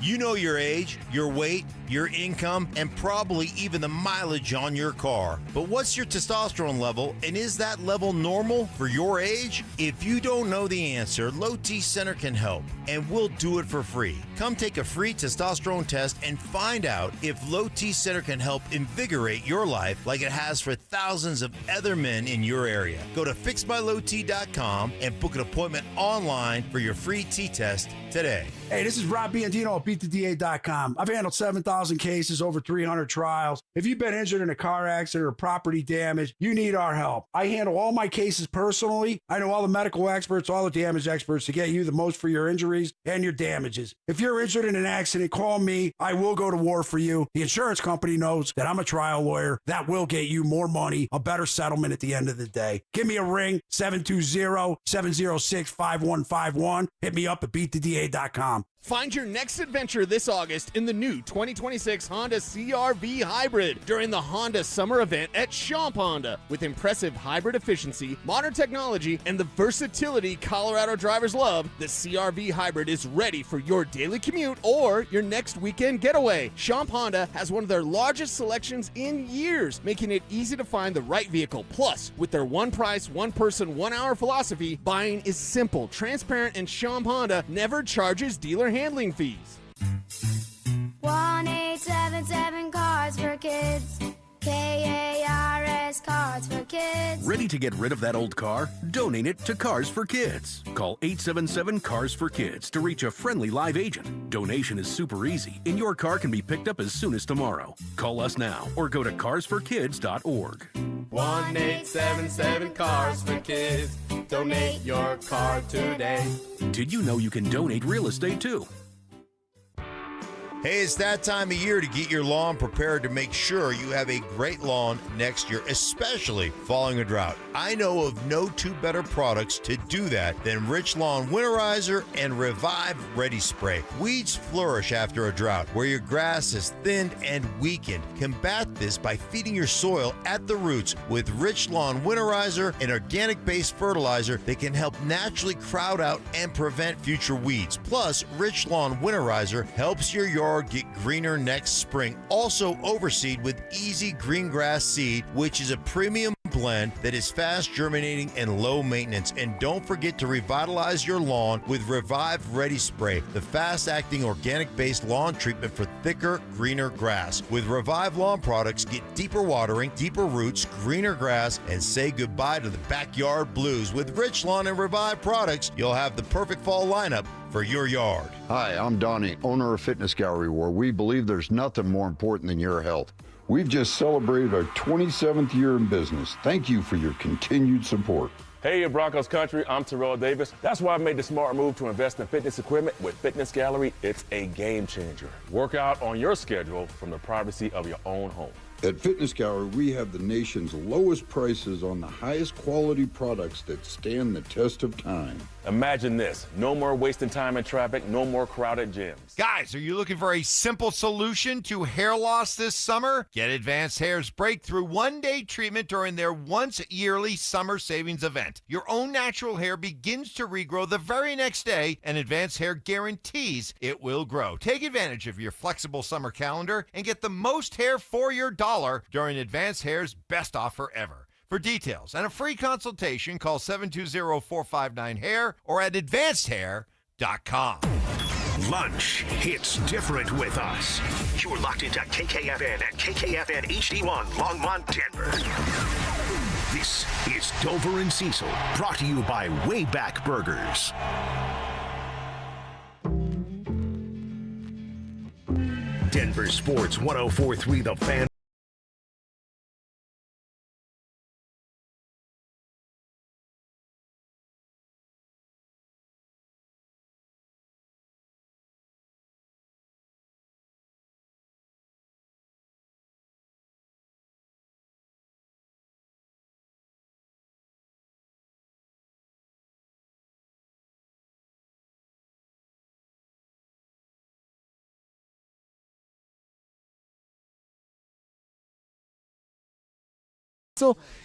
You know your age, your weight, your income, and probably even the mileage on your car. But what's your testosterone level, and is that level normal for your age? If you don't know the answer, Low T Center can help, and we'll do it for free. Come take a free testosterone test and find out if Low T Center can help invigorate your life like it has for thousands of other men in your area. Go to fixmylowt.com and book an appointment online for your free T-test today. Hey, this is Rob Biandino at BeatTheDA.com. I've handled 7,000 cases, over 300 trials. If you've been injured in a car accident or property damage, you need our help. I handle all my cases personally. I know all the medical experts, all the damage experts to get you the most for your injuries and your damages. If you're injured in an accident, call me. I will go to war for you. The insurance company knows that I'm a trial lawyer. That will get you more money, a better settlement at the end of the day. Give me a ring, 720-706-5151. Hit me up at BeatTheDA.com. Find your next adventure this August in the new 2026 Honda CR-V Hybrid during the Honda Summer Event at Champ Honda. With impressive hybrid efficiency, modern technology, and the versatility Colorado drivers love, the CR-V Hybrid is ready for your daily commute or your next weekend getaway. Champ Honda has one of their largest selections in years, making it easy to find the right vehicle. Plus, with their one price, one person, 1 hour philosophy, buying is simple, transparent, and Champ Honda never charges dealer handling fees. 1-877 Cars for Kids. KARS Cars for Kids. Ready to get rid of that old car? Donate it to Cars for Kids. Call 877 Cars for Kids to reach a friendly live agent. Donation is super easy, and your car can be picked up as soon as tomorrow. Call us now or go to carsforkids.org. 1-877 Cars for Kids. Donate your car today. Did you know you can donate real estate too? Hey, it's that time of year to get your lawn prepared to make sure you have a great lawn next year, especially following a drought. I know of no two better products to do that than Rich Lawn Winterizer and Revive Ready Spray. Weeds flourish after a drought where your grass is thinned and weakened. Combat this by feeding your soil at the roots with Rich Lawn Winterizer, an organic-based fertilizer that can help naturally crowd out and prevent future weeds. Plus, Rich Lawn Winterizer helps your yard get greener next spring. Also overseed with Easy Green Grass Seed, which is a premium blend that is fast germinating and low maintenance. And don't forget to revitalize your lawn with Revive Ready Spray, the fast-acting organic-based lawn treatment for thicker, greener grass. With Revive Lawn products, get deeper watering, deeper roots, greener grass, and say goodbye to the backyard blues. With Rich Lawn and Revive products, you'll have the perfect fall lineup for your yard. Hi, I'm Donnie, owner of Fitness Gallery, where we believe there's nothing more important than your health. We've just celebrated our 27th year in business. Thank you for your continued support. Hey, Broncos country, I'm Terrell Davis. That's why I made the smart move to invest in fitness equipment with Fitness Gallery. It's a game changer. Work out on your schedule from the privacy of your own home. At Fitness Gallery, we have the nation's lowest prices on the highest quality products that stand the test of time. Imagine this. No more wasting time in traffic, no more crowded gyms. Guys, are you looking for a simple solution to hair loss this summer? Get Advanced Hair's breakthrough one-day treatment during their once-yearly summer savings event. Your own natural hair begins to regrow the very next day, and Advanced Hair guarantees it will grow. Take advantage of your flexible summer calendar and get the most hair for your dollar during Advanced Hair's best offer ever. For details and a free consultation, call 720-459-HAIR or at advancedhair.com. Lunch hits different with us. You're locked into KKFN and KKFN HD1 Longmont, Denver. This is Dover and Cecil, brought to you by Wayback Burgers. Denver Sports 104.3 The Fan.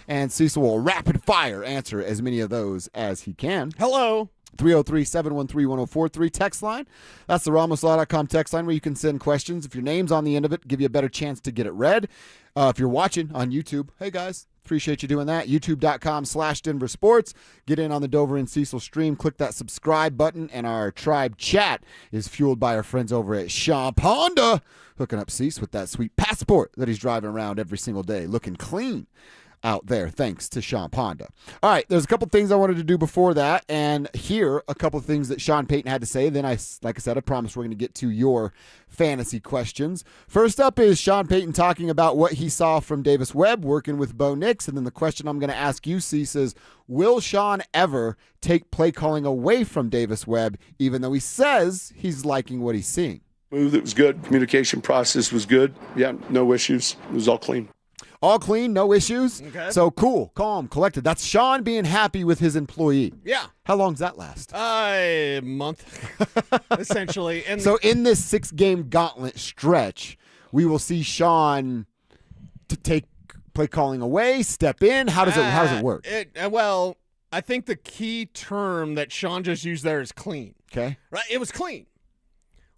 And Cecil will rapid fire answer as many of those as he can. Hello. 303-713-1043 text line. That's the RamosLaw.com text line where you can send questions. If your name's on the end of it, give you a better chance to get it read. If you're watching on YouTube, hey guys, appreciate you doing that. YouTube.com/DenverSports. Get in on the Dover and Cecil stream. Click that subscribe button, and our tribe chat is fueled by our friends over at Sean Honda, hooking up Cecil with that sweet passport that he's driving around every single day, looking clean out there, thanks to Sean Honda. All right, there's a couple things I wanted to do before that, and here a couple of things that Sean Payton had to say. Then like I said, I promise we're going to get to your fantasy questions. First up is Sean Payton talking about what he saw from Davis Webb working with Bo Nix, and then the question I'm going to ask you, Cease, is will Sean ever take play calling away from Davis Webb, even though he says he's liking what he's seeing? Smooth, it was good. Communication process was good. Yeah, no issues. It was all clean. All clean, no issues. Okay. So cool, calm, collected. That's Sean being happy with his employee. Yeah. How long does that last? A month, essentially. And so in this 6-game gauntlet stretch, we will see Sean to take play calling away, step in. How does it work? Well, I think the key term that Sean just used there is clean. Okay. Right? It was clean.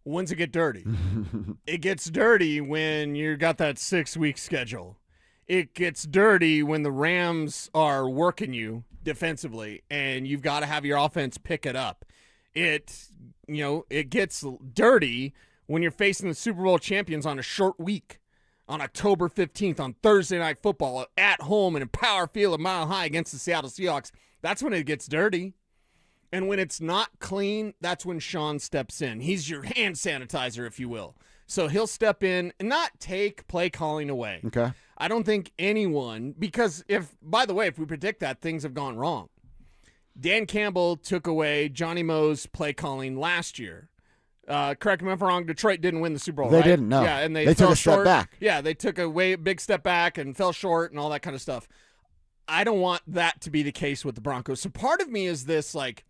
When's it get dirty? It gets dirty when you got that 6-week schedule. It gets dirty when the Rams are working you defensively and you've got to have your offense pick it up. It gets dirty when you're facing the Super Bowl champions on a short week on October 15th on Thursday Night Football at home in a Power Field a mile high against the Seattle Seahawks. That's when it gets dirty. And when it's not clean, that's when Sean steps in. He's your hand sanitizer, if you will. So he'll step in and not take play calling away. Okay. I don't think anyone, because if we predict that, things have gone wrong. Dan Campbell took away Johnny Moe's play calling last year. Correct me if I'm wrong, Detroit didn't win the Super Bowl, They right? didn't, no. Yeah, and they took fell a step short. back. Yeah, they took a big step back and fell short and all that kind of stuff. I don't want that to be the case with the Broncos. So part of me is this, like,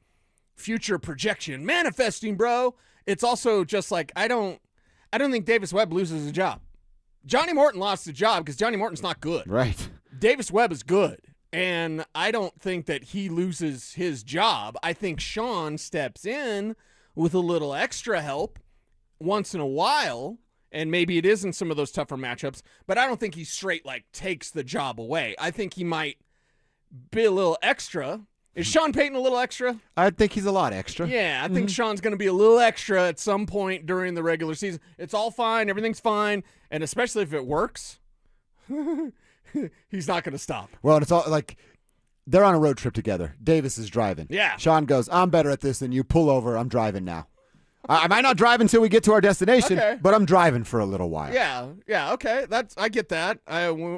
future projection, manifesting, bro. It's also just like I don't think Davis Webb loses his job. Johnny Morton lost his job because Johnny Morton's not good. Right. Davis Webb is good, and I don't think that he loses his job. I think Sean steps in with a little extra help once in a while, and maybe it is in some of those tougher matchups, but I don't think he straight, like, takes the job away. I think he might be a little extra. Is Sean Payton a little extra? I think he's a lot extra. Yeah, I think Sean's going to be a little extra at some point during the regular season. It's all fine. Everything's fine. And especially if it works, he's not going to stop. Well, and it's all like they're on a road trip together. Davis is driving. Yeah. Sean goes, I'm better at this than you. Pull over. I'm driving now. I might not drive until we get to our destination, but I'm driving for a little while. Yeah, okay. I get that.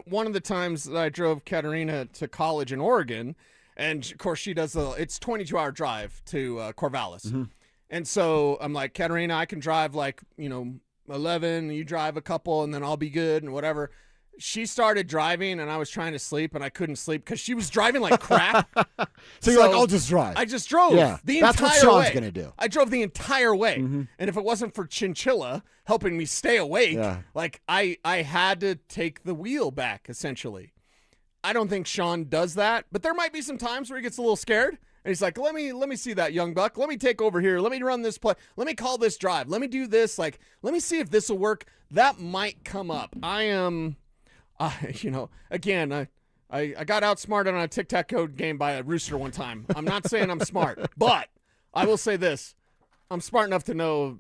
One of the times that I drove Katerina to college in Oregon, and of course she does it's 22-hour drive to Corvallis. Mm-hmm. And so I'm like, Katerina, I can drive 11, you drive a couple, and then I'll be good and whatever. She started driving, and I was trying to sleep, and I couldn't sleep because she was driving like crap. So you're like, I'll just drive. I just drove the entire way. That's what Sean's going to do. I drove the entire way. Mm-hmm. And if it wasn't for Chinchilla helping me stay awake, I had to take the wheel back, essentially. I don't think Sean does that, but there might be some times where he gets a little scared. And he's like, let me see that, young buck. Let me take over here. Let me run this play. Let me call this drive. Let me do this. Let me see if this will work. That might come up. I am... again, I got outsmarted on a tic-tac-toe game by a rooster one time. I'm not saying I'm smart, but I will say this. I'm smart enough to know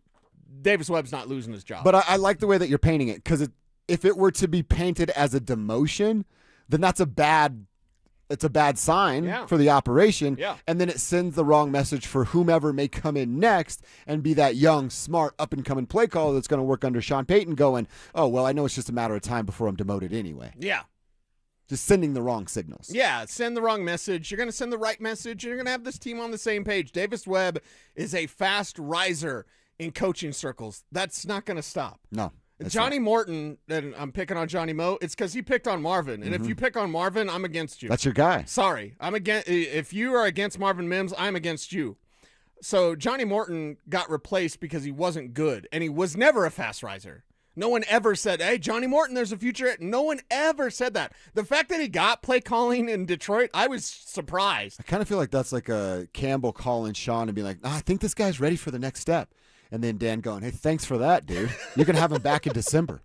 Davis Webb's not losing his job. But I like the way that you're painting it, because if it were to be painted as a demotion, then that's a bad sign for the operation. Yeah. And then it sends the wrong message for whomever may come in next and be that young, smart, up-and-coming play caller that's going to work under Sean Payton going, oh, well, I know it's just a matter of time before I'm demoted anyway. Yeah. Just sending the wrong signals. Yeah, send the wrong message. You're going to send the right message, and you're going to have this team on the same page. Davis Webb is a fast riser in coaching circles. That's not going to stop. No. Johnny Morton, and I'm picking on Johnny Mo, it's because he picked on Marvin. And if you pick on Marvin, I'm against you. That's your guy. Sorry. If you are against Marvin Mims, I'm against you. So Johnny Morton got replaced because he wasn't good, and he was never a fast riser. No one ever said, hey, Johnny Morton, there's a future. No one ever said that. The fact that he got play calling in Detroit, I was surprised. I kind of feel like that's like a Campbell calling Sean and being like, I think this guy's ready for the next step. And then Dan going, hey, thanks for that, dude. You can have him back in December.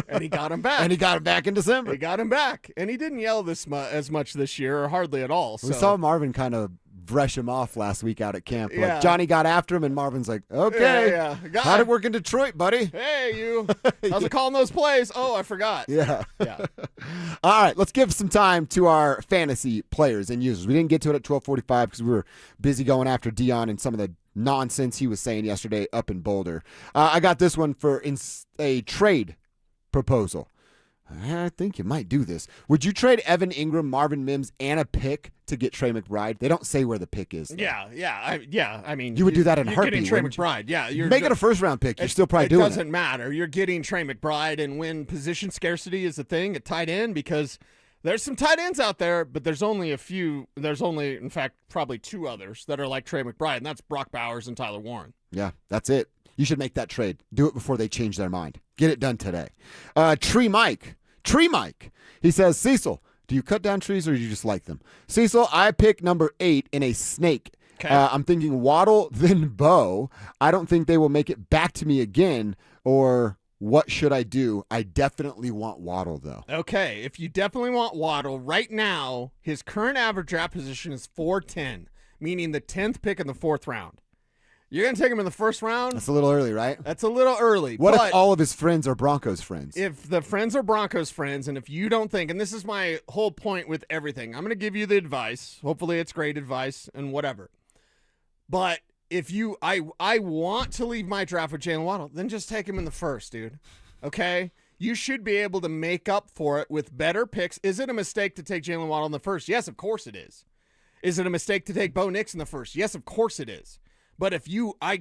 And he got him back. And he got him back in December. He got him back. And he didn't yell as much this year, or hardly at all. So. We saw Marvin kind of brush him off last week out at camp. Yeah. Like Johnny got after him, and Marvin's like, okay. Yeah. How'd it work in Detroit, buddy? Hey, you. How's it calling those plays? Oh, I forgot. Yeah. All right, let's give some time to our fantasy players and users. We didn't get to it at 12:45 because we were busy going after Dion and some of the nonsense he was saying yesterday up in Boulder. I got this one for a trade proposal. I think you might do this. Would you trade Evan Ingram, Marvin Mims, and a pick to get Trey McBride? They don't say where the pick is, though. Yeah. I mean, you would do that in a heartbeat. You're getting Trey McBride. Yeah, you're make it a first-round pick. You're still probably doing it. It doesn't matter. You're getting Trey McBride, and when position scarcity is a thing at tight end, because there's some tight ends out there, but there's only a few. There's only, in fact, probably two others that are like Trey McBride, and that's Brock Bowers and Tyler Warren. Yeah, that's it. You should make that trade. Do it before they change their mind. Get it done today. Tree Mike. He says, Cecil, do you cut down trees or do you just like them? Cecil, I pick number 8 in a snake. Okay. I'm thinking Waddle, then Bo. I don't think they will make it back to me again, or what should I do? I definitely want Waddle, though. Okay, if you definitely want Waddle, right now, his current average draft position is 410, meaning the 10th pick in the 4th round. You're going to take him in the first round? That's a little early, right? That's a little early. What if all of his friends are Broncos friends? If the friends are Broncos friends, and if you don't think, and this is my whole point with everything, I'm going to give you the advice. Hopefully it's great advice and whatever. But if I want to leave my draft with Jalen Waddle, then just take him in the first, dude. Okay? You should be able to make up for it with better picks. Is it a mistake to take Jalen Waddle in the first? Yes, of course it is. Is it a mistake to take Bo Nix in the first? Yes, of course it is. But if you, I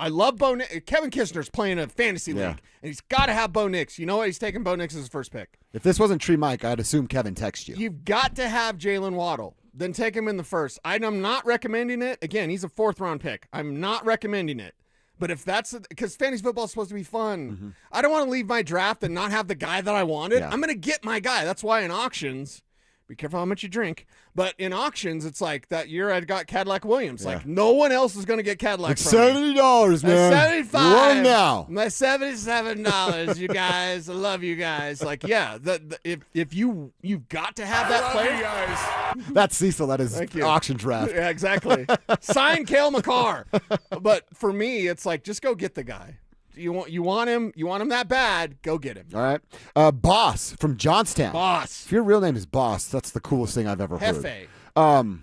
love Bo Nix. Kevin Kistner's playing a fantasy league, and he's got to have Bo Nix. You know what? He's taking Bo Nix as his first pick. If this wasn't Tree Mike, I'd assume Kevin texted you. You've got to have Jalen Waddle. Then take him in the first. I'm not recommending it. Again, he's a 4th-round pick. I'm not recommending it. But if that's because fantasy football is supposed to be fun, I don't want to leave my draft and not have the guy that I wanted. Yeah. I'm going to get my guy. That's why in auctions, be careful how much you drink. But in auctions, it's like that year I got Cadillac Williams. Like no one else is going to get Cadillac. It's $70, man. $75. You won now. My $77. You guys, I love you guys. Like if you've got to have that player. You guys. That's Cecil. That is auction draft. Yeah, exactly. Sign Cale McCarr. But for me, it's like just go get the guy. You want him that bad, go get him. All right. Boss from Johnstown. Boss. If your real name is Boss, that's the coolest thing I've ever heard. Hefe.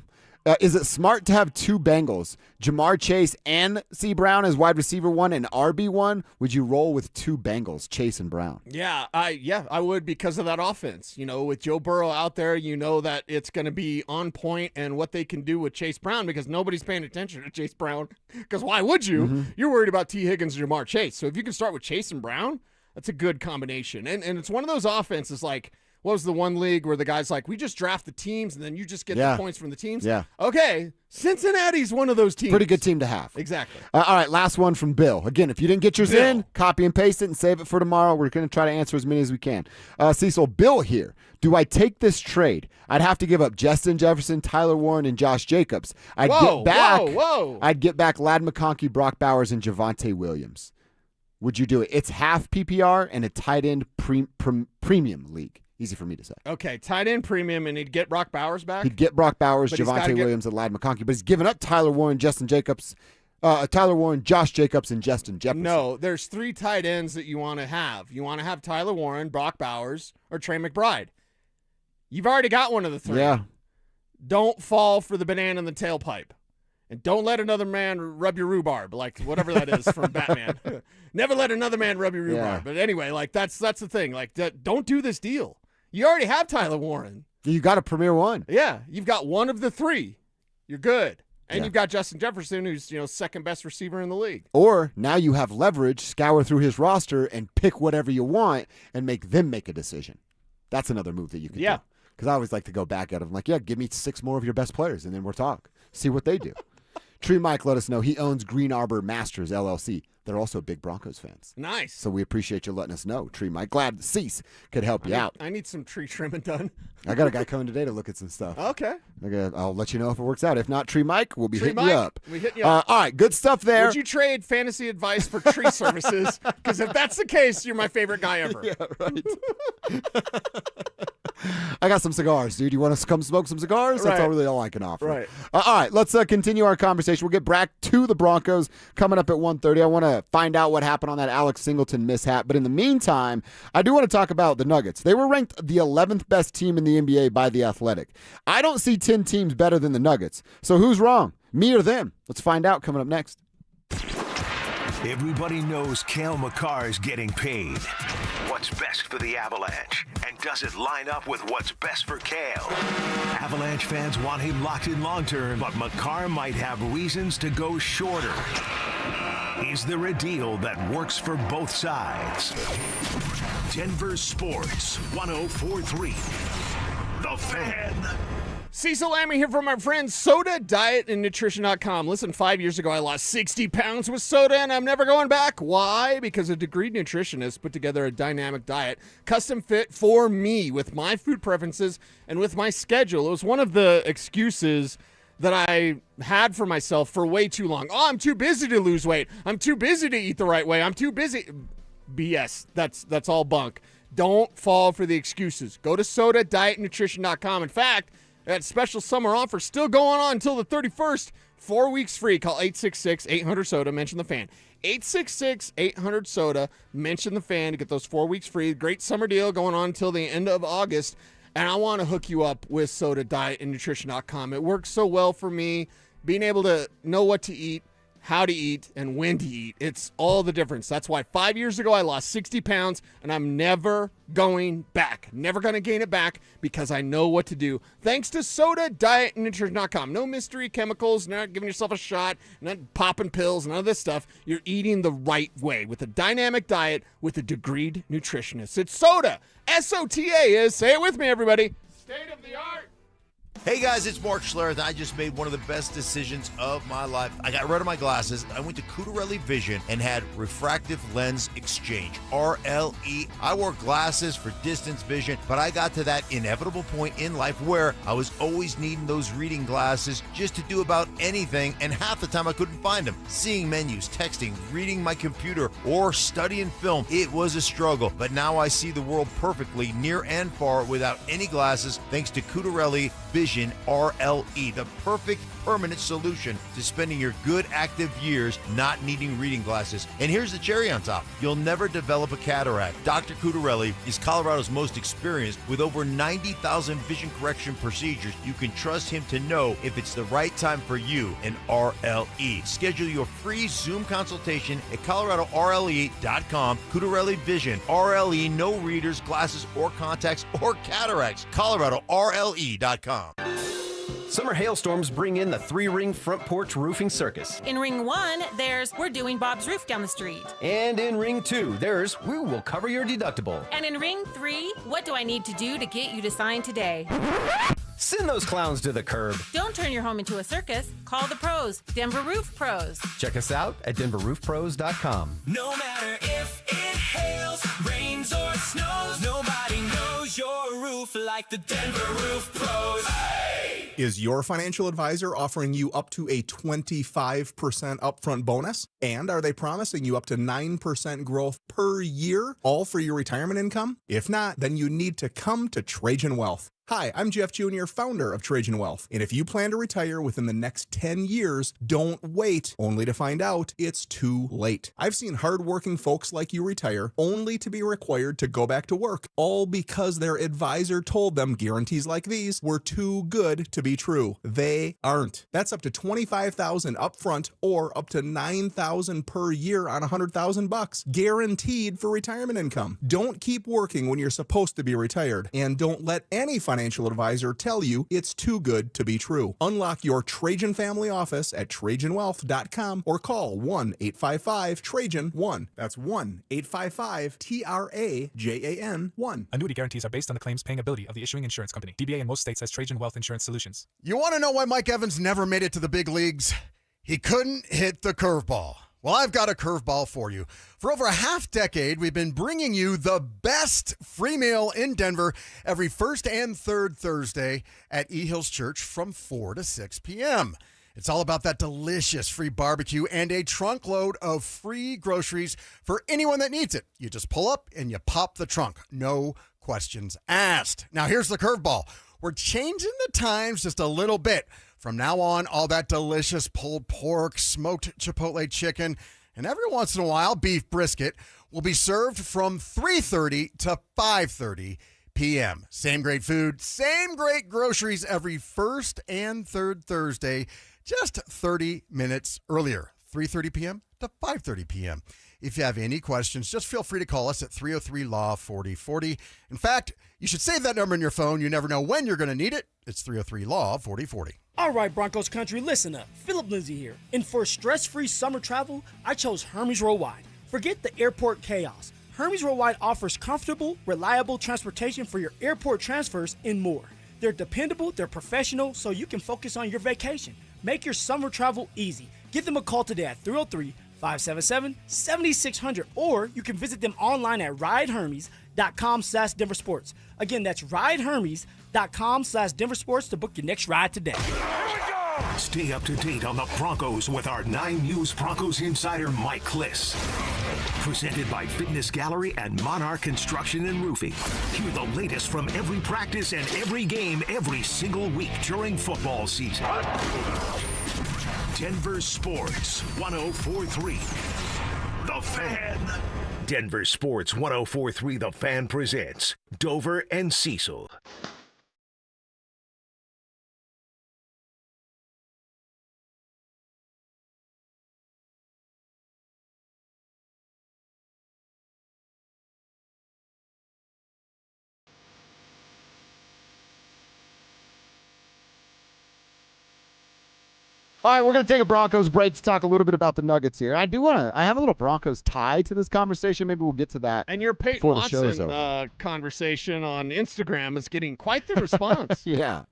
Is it smart to have 2 Bengals, Jamar Chase and C. Brown as wide receiver 1 and RB 1? Would you roll with 2 Bengals, Chase and Brown? Yeah, I would because of that offense. You know, with Joe Burrow out there, you know that it's going to be on point and what they can do with Chase Brown because nobody's paying attention to Chase Brown. Because why would you? You're worried about T. Higgins and Jamar Chase. So if you can start with Chase and Brown, that's a good combination. And it's one of those offenses like, what was the one league where the guy's like, we just draft the teams and then you just get the points from the teams? Yeah. Okay, Cincinnati's one of those teams. Pretty good team to have. Exactly. All right, last one from Bill. Again, if you didn't get yours in, copy and paste it and save it for tomorrow. We're going to try to answer as many as we can. Cecil, Bill here. Do I take this trade? I'd have to give up Justin Jefferson, Tyler Warren, and Josh Jacobs. I'd get back Ladd McConkey, Brock Bowers, and Javonte Williams. Would you do it? It's half PPR and a tight end premium league. Easy for me to say. Okay, tight end premium, and he'd get Brock Bowers back? He'd get Brock Bowers, Javonte Williams, and Ladd McConkey, but he's given up Tyler Warren, Josh Jacobs, and Justin Jefferson. No, there's 3 tight ends that you want to have. You want to have Tyler Warren, Brock Bowers, or Trey McBride. You've already got one of the 3. Yeah. Don't fall for the banana in the tailpipe. And don't let another man rub your rhubarb, like whatever that is from Batman. Never let another man rub your rhubarb. Yeah. But anyway, like that's the thing. Like don't do this deal. You already have Tyler Warren. You got a premier one. Yeah, you've got one of the 3. You're good. And you've got Justin Jefferson, who's second best receiver in the league. Or now you have leverage, scour through his roster, and pick whatever you want and make them make a decision. That's another move that you can do. Because I always like to go back at them like, give me 6 more of your best players, and then we'll talk. See what they do. Tree Mike let us know he owns Green Arbor Masters, LLC. They're also big Broncos fans. Nice. So we appreciate you letting us know, Tree Mike. Glad Cease could help you out. I need some tree trimming done. I got a guy coming today to look at some stuff. Okay. I'll let you know if it works out. If not, Tree Mike, we'll be hitting you up. We hit you up. All right, good stuff there. Would you trade fantasy advice for tree services? Because if that's the case, you're my favorite guy ever. Yeah, right. I got some cigars, dude. You want us to come smoke some cigars? That's all I can offer. Right. All right, let's continue our conversation. We'll get back to the Broncos coming up at 1:30. I want to find out what happened on that Alex Singleton mishap. But in the meantime, I do want to talk about the Nuggets. They were ranked the 11th best team in the NBA by The Athletic. I don't see 10 teams better than the Nuggets. So who's wrong? Me or them? Let's find out coming up next. Everybody knows Cale McCarr is getting paid. What's best for the Avalanche? And does it line up with what's best for Cale? Avalanche fans want him locked in long-term, but McCarr might have reasons to go shorter. Is there a deal that works for both sides? Denver Sports 104.3. The Fan. Cecil Lammy here from my friends Soda Diet and Nutrition.com. Listen, 5 years ago I lost 60 pounds with soda and I'm never going back. Why? Because a degreed nutritionist put together a dynamic diet, custom fit for me with my food preferences and with my schedule. It was one of the excuses that I had for myself for way too long. Oh, I'm too busy to lose weight. I'm too busy to eat the right way. I'm too busy. BS. That's all bunk. Don't fall for the excuses. Go to SodaDietNutrition.com. In fact, that special summer offer still going on until the 31st. 4 weeks free. Call 866-800-SODA. Mention the fan. 866-800-SODA. Mention the fan to get those 4 weeks free. Great summer deal going on until the end of August. And I want to hook you up with Soda Diet and Nutrition.com. It works so well for me. Being able to know what to eat, how to eat and when to eat. It's all the difference. That's why 5 years ago I lost 60 pounds, and I'm never going back. Never going to gain it back because I know what to do. Thanks to Soda Diet and Nutrition.com. No mystery chemicals, not giving yourself a shot, not popping pills, none of this stuff. You're eating the right way with a dynamic diet with a degreed nutritionist. It's Soda. S-O-T-A is, say it with me, everybody, state of the art. Hey guys, it's Mark Schlereth. I just made one of the best decisions of my life. I got rid of my glasses. I went to Cutarelli Vision and had refractive lens exchange, RLE. I wore glasses for distance vision, but I got to that inevitable point in life where I was always needing those reading glasses just to do about anything, and half the time I couldn't find them. Seeing menus, texting, reading my computer, or studying film, it was a struggle. But now I see the world perfectly, near and far, without any glasses, thanks to Cutarelli Vision RLE, the perfect permanent solution to spending your good active years not needing reading glasses. And here's the cherry on top. You'll never develop a cataract. Dr. Cutarelli is Colorado's most experienced with over 90,000 vision correction procedures. You can trust him to know if it's the right time for you and RLE. Schedule your free Zoom consultation at coloradorle.com. Cutarelli Vision, RLE, no readers, glasses, or contacts, or cataracts. coloradorle.com. Summer hailstorms bring in the 3-ring front porch roofing circus. In ring 1, there's We're Doing Bob's Roof Down the Street. And in ring 2, there's We Will Cover Your Deductible. And in ring 3, What Do I Need to Do to Get You to Sign Today? Send those clowns to the curb. Don't turn your home into a circus. Call the pros, Denver Roof Pros. Check us out at DenverRoofPros.com. No matter if it hails, rains, or snows, nobody knows your roof like the Denver Roof Pros. Hey! Is your financial advisor offering you up to a 25% upfront bonus? And are they promising you up to 9% growth per year, all for your retirement income? If not, then you need to come to Trajan Wealth. Hi, I'm Jeff Jr., founder of Trajan Wealth. And if you plan to retire within the next 10 years, don't wait only to find out it's too late. I've seen hardworking folks like you retire only to be required to go back to work, all because their advisor told them guarantees like these were too good to be true. They aren't. That's up to $25,000 upfront or up to $9,000 per year on $100,000, guaranteed for retirement income. Don't keep working when you're supposed to be retired, and don't let any financial advisor tell you it's too good to be true. Unlock your Trajan family office at TrajanWealth.com or call 1-855-TRAJAN-1. That's 1-855-TRAJAN-1. Annuity guarantees are based on the claims paying ability of the issuing insurance company. DBA in most states has Trajan Wealth Insurance Solutions. You want to know why Mike Evans never made it to the big leagues? He couldn't hit the curveball. Well, I've got a curveball for you. For over a half decade, we've been bringing you the best free meal in Denver every first and third Thursday at E Hills Church from 4 to 6 p.m. It's all about that delicious free barbecue and a trunk load of free groceries for anyone that needs it. You just pull up and you pop the trunk. No questions asked. Now, here's the curveball. We're changing the times just a little bit. From now on, all that delicious pulled pork, smoked chipotle chicken, and every once in a while, beef brisket will be served from 3:30 to 5:30 p.m. Same great food, same great groceries every first and third Thursday, just 30 minutes earlier, 3:30 p.m. to 5:30 p.m. If you have any questions, just feel free to call us at 303-LAW-4040. In fact, you should save that number in your phone. You never know when you're going to need it. It's 303-LAW-4040. All right, Broncos country, listen up. Philip Lindsay here. And for stress-free summer travel, I chose Hermes Worldwide. Forget the airport chaos. Hermes Worldwide offers comfortable, reliable transportation for your airport transfers and more. They're dependable, they're professional, so you can focus on your vacation. Make your summer travel easy. Give them a call today at 303-577-7600, or you can visit them online at ridehermes.com/DenverSports. Again, that's ridehermes.com/DenverSports to book your next ride today. Stay up to date on the Broncos with our 9 News Broncos insider Mike Kliss. Presented by Fitness Gallery and Monarch Construction and Roofing. Hear the latest from every practice and every game every single week during football season. Denver Sports 104.3 The Fan. Denver Sports 104.3 The Fan presents Dover and Cecil. All right, we're going to take a Broncos break to talk a little bit about the Nuggets here. I have a little Broncos tie to this conversation. Maybe we'll get to that. And your Payton before the show is Watson over. conversation on Instagram is getting quite the response. Yeah.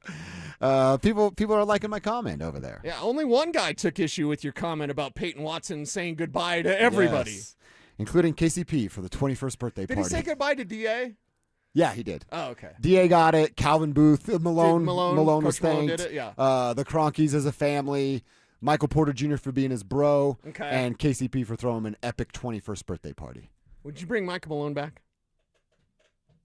People are liking my comment over there. Yeah, only one guy took issue with your comment about Payton Watson saying goodbye to everybody. Yes. Including KCP for the 21st birthday Did party. he say goodbye to DA? Yeah, he did. Oh, okay. DA got it. Calvin Booth, Malone Malone was Coach Malone thanked. did it, yeah. The Cronkies as a family. Michael Porter Jr. for being his bro. Okay. And KCP for throwing him an epic 21st birthday party. Would you bring Michael Malone back?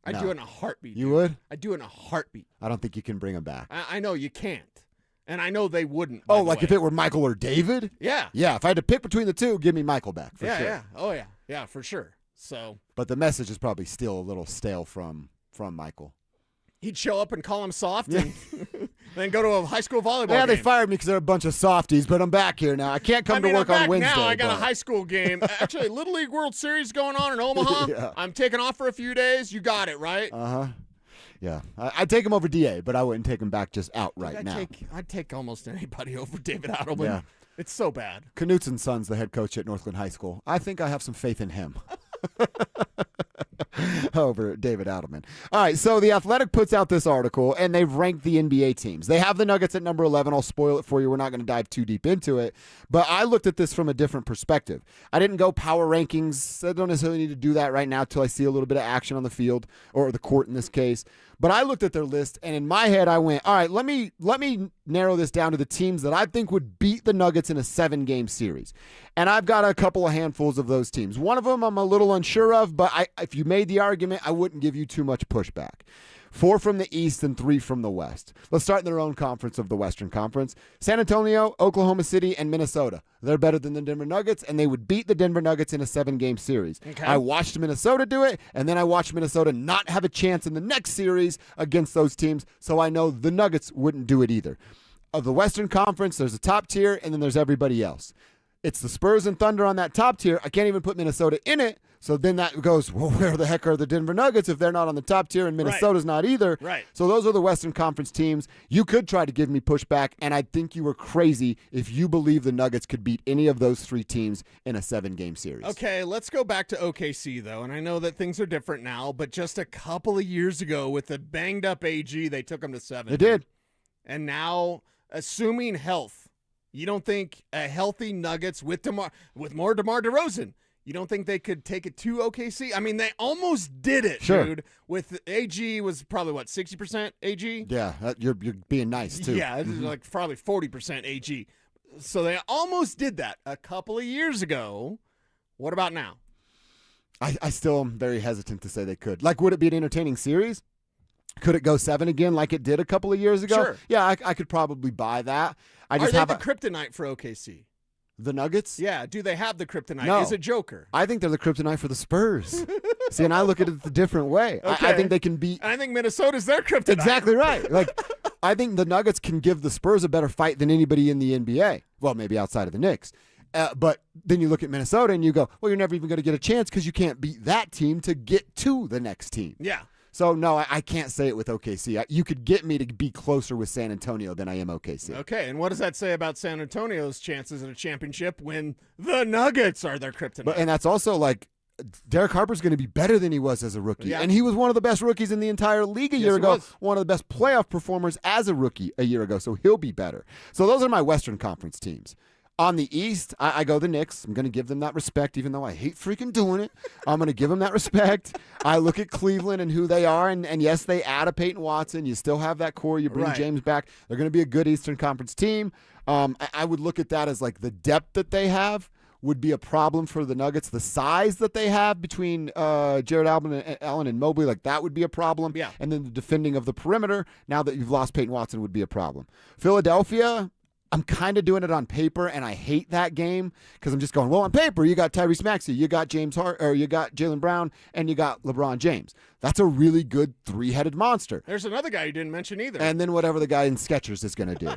I'd No. do it in a heartbeat. You dude. would? I'd do it in a heartbeat. I don't think you can bring him back. I know you can't. And I know they wouldn't. Oh, like if it were Michael or David? Yeah. Yeah, if I had to pick between the two, give me Michael back for sure. Yeah. Oh, yeah. Yeah, for sure. So But the message is probably still a little stale from Michael. he'd show up and call him soft and then go to a high school volleyball Yeah, they game. fired me because they're a bunch of softies, but I'm back here now. I can't come to work I'm on back Wednesday. now. I got but- a high school game. Actually, Little League World Series going on in Omaha. Yeah. I'm taking off for a few days. You got it, right? Uh-huh. Yeah. I'd take him over DA, but I wouldn't take him back just outright now. I'd take almost anybody over David Adelman. Yeah. It's so bad. Knutson's son's the head coach at Northland High School. I think I have some faith in him. Over David Adelman. All right, so The Athletic puts out this article, and they've ranked the NBA teams. They have the Nuggets at number 11. I'll spoil it for you. We're not going to dive too deep into it. But I looked at this from a different perspective. I didn't go power rankings. I don't necessarily need to do that right now until I see a little bit of action on the field, or the court in this case. But I looked at their list, and in my head, I went, all right, let me narrow this down to the teams that I think would beat the Nuggets in a 7-game series. And I've got a couple of handfuls of those teams. One of them I'm a little unsure of, but if you made the argument, I wouldn't give you too much pushback. 4 from the East and 3 from the West. Let's start in their own conference of the Western Conference. San Antonio, Oklahoma City, and Minnesota. They're better than the Denver Nuggets, and they would beat the Denver Nuggets in a 7-game series. Okay. I watched Minnesota do it, and then I watched Minnesota not have a chance in the next series against those teams, so I know the Nuggets wouldn't do it either. Of the Western Conference, there's a top tier, and then there's everybody else. It's the Spurs and Thunder on that top tier. I can't even put Minnesota in it. So then that goes, well, where the heck are the Denver Nuggets if they're not on the top tier and Minnesota's not either? Right. So those are the Western Conference teams. You could try to give me pushback, and I think you were crazy if you believe the Nuggets could beat any of those 3 teams in a 7-game series. Okay, let's go back to OKC, though. And I know that things are different now, but just a couple of years ago with the banged-up AG, they took them to 7. They did. And now, assuming health, you don't think a healthy Nuggets with more DeMar DeRozan, you don't think they could take it to OKC? I mean, they almost did it, Sure. dude. With AG was probably, 60% AG? Yeah, you're being nice, too. Yeah, it's like probably 40% AG. So they almost did that a couple of years ago. What about now? I still am very hesitant to say they could. Like, would it be an entertaining series? Could it go 7 again like it did a couple of years ago? Sure. Yeah, I could probably buy that. I Are just they have the kryptonite for OKC? the Nuggets? Yeah, do they have the kryptonite? No. Is it Joker? I think they're the kryptonite for the Spurs. See, and I look at it a different way. I Okay. think they can beat. And I think Minnesota's their kryptonite. Exactly right. Like, I think the Nuggets can give the Spurs a better fight than anybody in the NBA. Well, maybe outside of the Knicks. But then you look at Minnesota and you go, well, you're never even going to get a chance because you can't beat that team to get to the next team. Yeah. So, no, I can't say it with OKC. You could get me to be closer with San Antonio than I am OKC. Okay, and what does that say about San Antonio's chances at a championship when the Nuggets are their kryptonite? And that's also like Derek Harper's going to be better than he was as a rookie. Yeah. And he was one of the best rookies in the entire league a year he ago. was. One of the best playoff performers as a rookie a year ago. So he'll be better. So those are my Western Conference teams. On the East, I go the Knicks. I'm going to give them that respect, even though I hate freaking doing it. I'm going to give them that respect. I look at Cleveland and who they are, and yes, they add a Payton Watson. You still have that core. You bring Right. James back. They're going to be a good Eastern Conference team. I would look at that as like the depth that they have would be a problem for the Nuggets. The size that they have between Jared Allen and Mobley, like that would be a problem. Yeah. And then the defending of the perimeter, now that you've lost Payton Watson, would be a problem. Philadelphia, I'm kind of doing it on paper, and I hate that game because I'm just going, well, on paper, you got Tyrese Maxey, you got you got Jaylen Brown, and you got LeBron James. That's a really good three-headed monster. There's another guy you didn't mention either. And then whatever the guy in Skechers is going to do.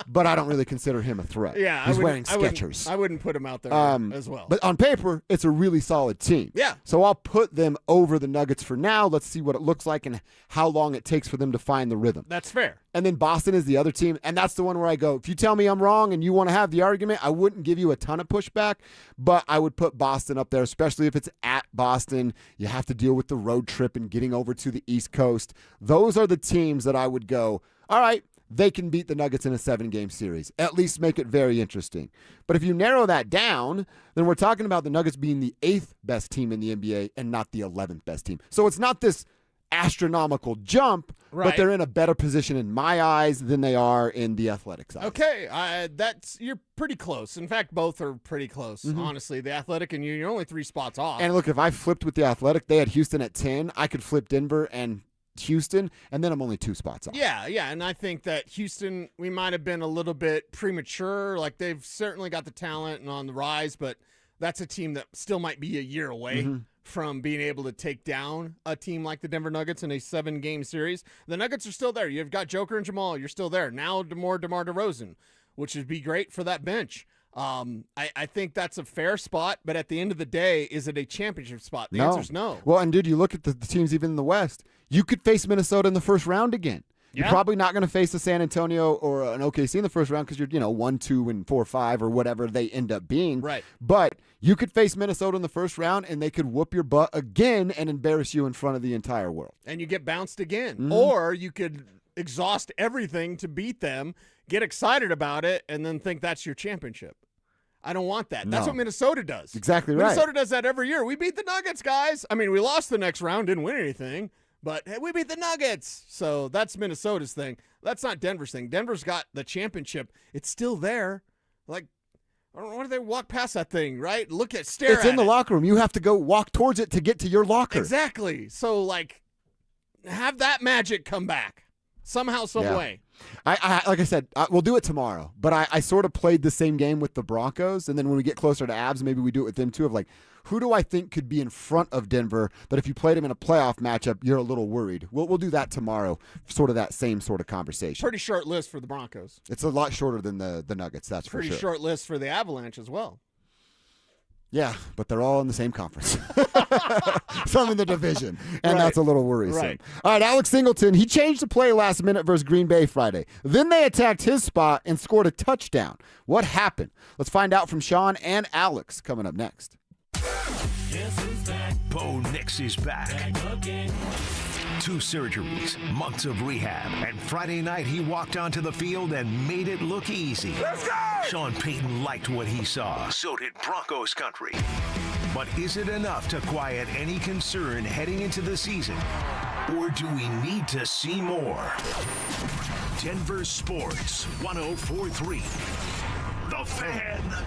But I don't really consider him a threat. Yeah, He's wearing Skechers. I wouldn't put him out there as well. But on paper, it's a really solid team. Yeah. So I'll put them over the Nuggets for now. Let's see what it looks like and how long it takes for them to find the rhythm. That's fair. And then Boston is the other team, and that's the one where I go, if you tell me I'm wrong and you want to have the argument, I wouldn't give you a ton of pushback, but I would put Boston up there, especially if it's at Boston. You have to deal with the road trip and getting over to the East Coast. Those are the teams that I would go, all right, they can beat the Nuggets in a 7-game series. At least make it very interesting. But if you narrow that down, then we're talking about the Nuggets being the 8th best team in the NBA and not the 11th best team. So it's not this astronomical jump, but they're in a better position in my eyes than they are in the Athletics' eyes. Okay, you're pretty close. In fact, both are pretty close, honestly. The Athletic and you're only 3 spots off. And look, if I flipped with the Athletic, they had Houston at 10. I could flip Denver and Houston, and then I'm only 2 spots off. Yeah, and I think that Houston, we might have been a little bit premature. Like, they've certainly got the talent and on the rise, but that's a team that still might be a year away from being able to take down a team like the Denver Nuggets in a 7-game series. The Nuggets are still there. You've got Joker and Jamal. You're still there. Now DeMar DeRozan, which would be great for that bench. I think that's a fair spot, but at the end of the day, is it a championship spot? The answer's no. Well, and dude, you look at the teams even in the West, you could face Minnesota in the first round again. You're probably not going to face a San Antonio or an OKC in the first round because you're 1, 2, and 4, 5 or whatever they end up being. Right. But you could face Minnesota in the first round and they could whoop your butt again and embarrass you in front of the entire world. And you get bounced again. Or you could exhaust everything to beat them, get excited about it, and then think that's your championship. I don't want that. That's what Minnesota does. Exactly right. Minnesota does that every year. We beat the Nuggets, guys. I mean, we lost the next round, didn't win anything. But hey, we beat the Nuggets. So that's Minnesota's thing. That's not Denver's thing. Denver's got the championship. It's still there. Like, I don't know, why do they walk past that thing, right? Stare at it. It's in the locker room. You have to go walk towards it to get to your locker. Exactly. So, like, have that magic come back somehow, some way. I like I said, we'll do it tomorrow. But I sort of played the same game with the Broncos, and then when we get closer to Avs, maybe we do it with them too. Of like, who do I think could be in front of Denver that if you played them in a playoff matchup, you're a little worried? We'll do that tomorrow. Sort of that same sort of conversation. Pretty short list for the Broncos. It's a lot shorter than the Nuggets. That's for sure. Pretty short list for the Avalanche as well. Yeah, but they're all in the same conference. Some in the division, and that's a little worrisome. Right. All right, Alex Singleton, he changed the play last minute versus Green Bay Friday. Then they attacked his spot and scored a touchdown. What happened? Let's find out from Sean and Alex coming up next. Bo Nix is back. 2 surgeries, months of rehab, and Friday night he walked onto the field and made it look easy. Let's go! Sean Payton liked what he saw. So did Broncos country. But is it enough to quiet any concern heading into the season? Or do we need to see more? Denver Sports 104.3. The Fan.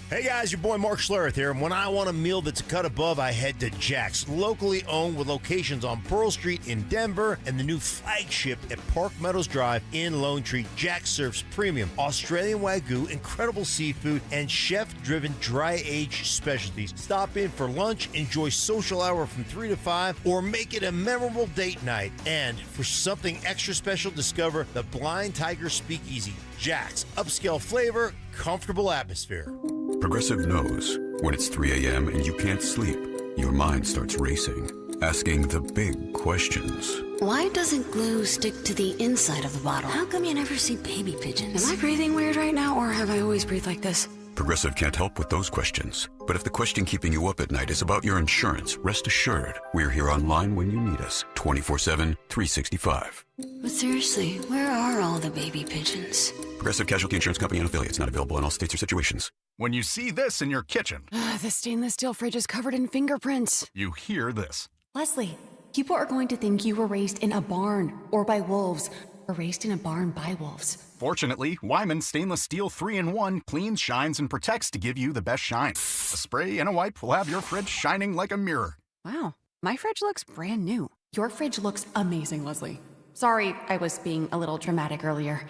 Hey guys, your boy Mark Schlereth here, and when I want a meal that's a cut above, I head to Jack's, locally owned with locations on Pearl Street in Denver and the new flagship at Park Meadows Drive in Lone Tree. Jack serves premium Australian Wagyu, incredible seafood, and chef-driven dry-aged specialties. Stop in for lunch, enjoy social hour from 3 to 5, or make it a memorable date night. And for something extra special, discover the Blind Tiger Speakeasy. Jack's, upscale flavor, comfortable atmosphere. Progressive knows when it's 3 a.m. and you can't sleep, your mind starts racing, asking the big questions. Why doesn't glue stick to the inside of the bottle? How come you never see baby pigeons? Am I breathing weird right now, or have I always breathed like this? Progressive can't help with those questions. But if the question keeping you up at night is about your insurance, rest assured, we're here online when you need us, 24/7, 365. But seriously, where are all the baby pigeons? Progressive Casualty Insurance Company and affiliates, not available in all states or situations. When you see this in your kitchen, The stainless steel fridge is covered in fingerprints. you hear this. Leslie, people are going to think you were raised in a barn or by wolves, or raised in a barn by wolves. Fortunately, Wyman Stainless Steel 3-in-1 cleans, shines, and protects to give you the best shine. A spray and a wipe will have your fridge shining like a mirror. Wow, my fridge looks brand new. Your fridge looks amazing, Leslie. Sorry, I was being a little dramatic earlier.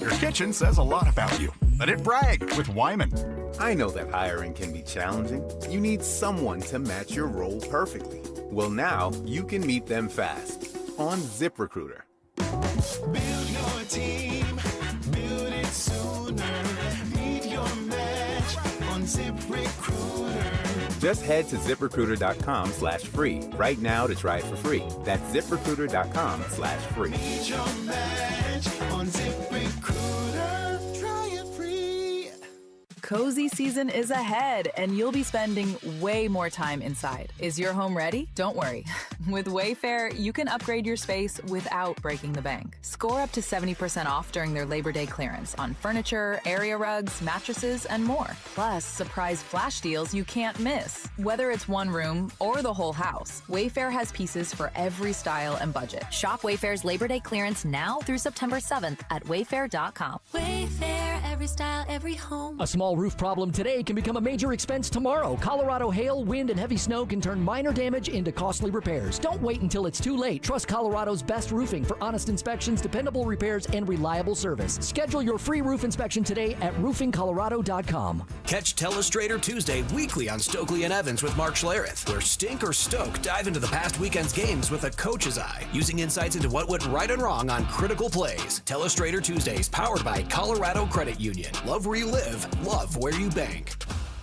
Your kitchen says a lot about you. Let it brag with Wyman. I know that hiring can be challenging. You need someone to match your role perfectly. Well, now you can meet them fast on ZipRecruiter. Build your team, build it sooner. Meet your match on ZipRecruiter. Just head to ZipRecruiter.com/free right now to try it for free. That's ZipRecruiter.com/free. Meet your match on ZipRecruiter. Try it free. Cozy season is ahead, and you'll be spending way more time inside. Is your home ready? Don't worry. With Wayfair, you can upgrade your space without breaking the bank. Score up to 70% off during their Labor Day clearance on furniture, area rugs, mattresses, and more. Plus, surprise flash deals you can't miss. Whether it's one room or the whole house, Wayfair has pieces for every style and budget. Shop Wayfair's Labor Day clearance now through September 7th at wayfair.com. Wayfair, every style, every home. A small roof problem today can become a major expense tomorrow. Colorado hail, wind, and heavy snow can turn minor damage into costly repairs. Don't wait until it's too late. Trust Colorado's best roofing for honest inspections, dependable repairs, and reliable service. Schedule your free roof inspection today at roofingcolorado.com. Catch Telestrator Tuesday weekly on Stokely and Evans with Mark Schlereth, where Stink or Stoke dive into the past weekend's games with a coach's eye, using insights into what went right and wrong on critical plays. Telestrator Tuesdays, powered by Colorado Credit Union. Love where you live, love where you bank.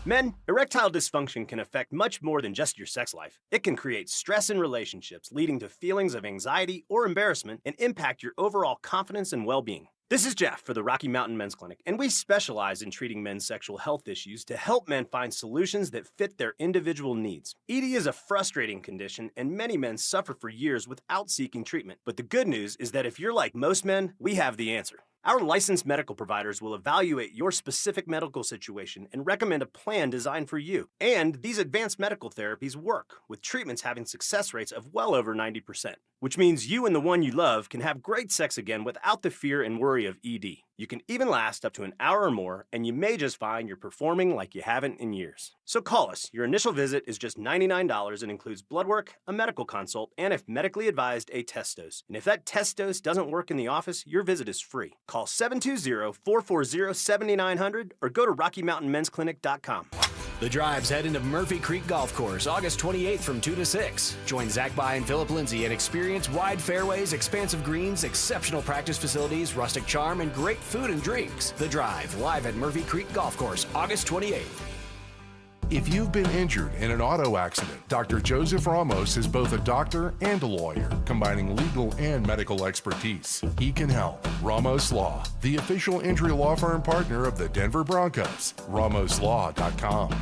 Men, erectile dysfunction can affect much more than just your sex life. It can create stress in relationships, leading to feelings of anxiety or embarrassment, and impact your overall confidence and well-being. This is Jeff for the Rocky Mountain Men's Clinic, and we specialize in treating men's sexual health issues to help men find solutions that fit their individual needs. ED is a frustrating condition, and many men suffer for years without seeking treatment. But the good news is that if you're like most men, we have the answer. Our licensed medical providers will evaluate your specific medical situation and recommend a plan designed for you. And these advanced medical therapies work, with treatments having success rates of well over 90%, which means you and the one you love can have great sex again without the fear and worry of ED. You can even last up to an hour or more, and you may just find you're performing like you haven't in years. So call us. Your initial visit is just $99 and includes blood work, a medical consult, and if medically advised, a test dose. And if that test dose doesn't work in the office, your visit is free. Call 720-440-7900 or go to RockyMountainMen'sClinic.com. The Drive's head into Murphy Creek Golf Course, August 28th from 2 to 6. Join Zach By and Philip Lindsay and experience wide fairways, expansive greens, exceptional practice facilities, rustic charm, and great food and drinks. The Drive, live at Murphy Creek Golf Course, August 28th. If you've been injured in an auto accident, Dr. Joseph Ramos is both a doctor and a lawyer, combining legal and medical expertise. He can help. Ramos Law, the official injury law firm partner of the Denver Broncos. RamosLaw.com.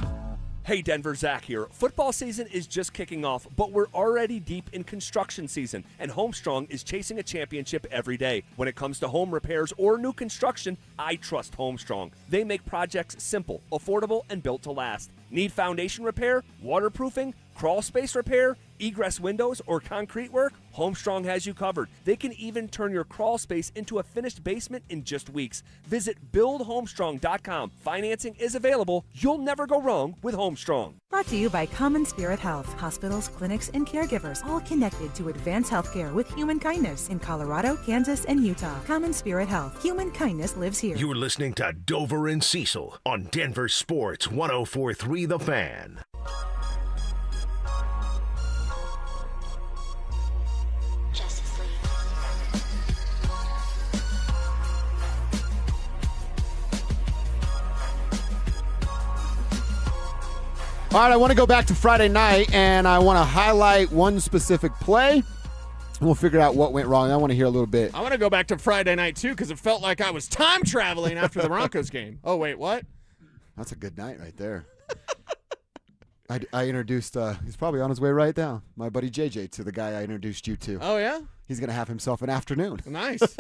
Hey Denver, Zach here. Football season is just kicking off, but we're already deep in construction season, and Homestrong is chasing a championship every day. When it comes to home repairs or new construction, I trust Homestrong. They make projects simple, affordable, and built to last. Need foundation repair, waterproofing, crawl space repair, egress windows, or concrete work? Homestrong has you covered. They can even turn your crawl space into a finished basement in just weeks. Visit buildhomestrong.com. Financing is available. You'll never go wrong with Homestrong. Brought to you by Common Spirit Health. Hospitals, clinics, and caregivers all connected to advance healthcare with human kindness in Colorado, Kansas, and Utah. Common Spirit Health. Human kindness lives here. You're listening to Dover and Cecil on Denver Sports 104.3 The Fan. All right, I want to go back to Friday night, and I want to highlight one specific play. We'll figure out what went wrong. I want to hear a little bit. I want to go back to Friday night, too, because it felt like I was time traveling after the Broncos game. Oh, wait, what? That's a good night right there. I introduced, he's probably on his way right now, my buddy JJ, to the guy I introduced you to. Oh, yeah? He's going to have himself an afternoon. Nice.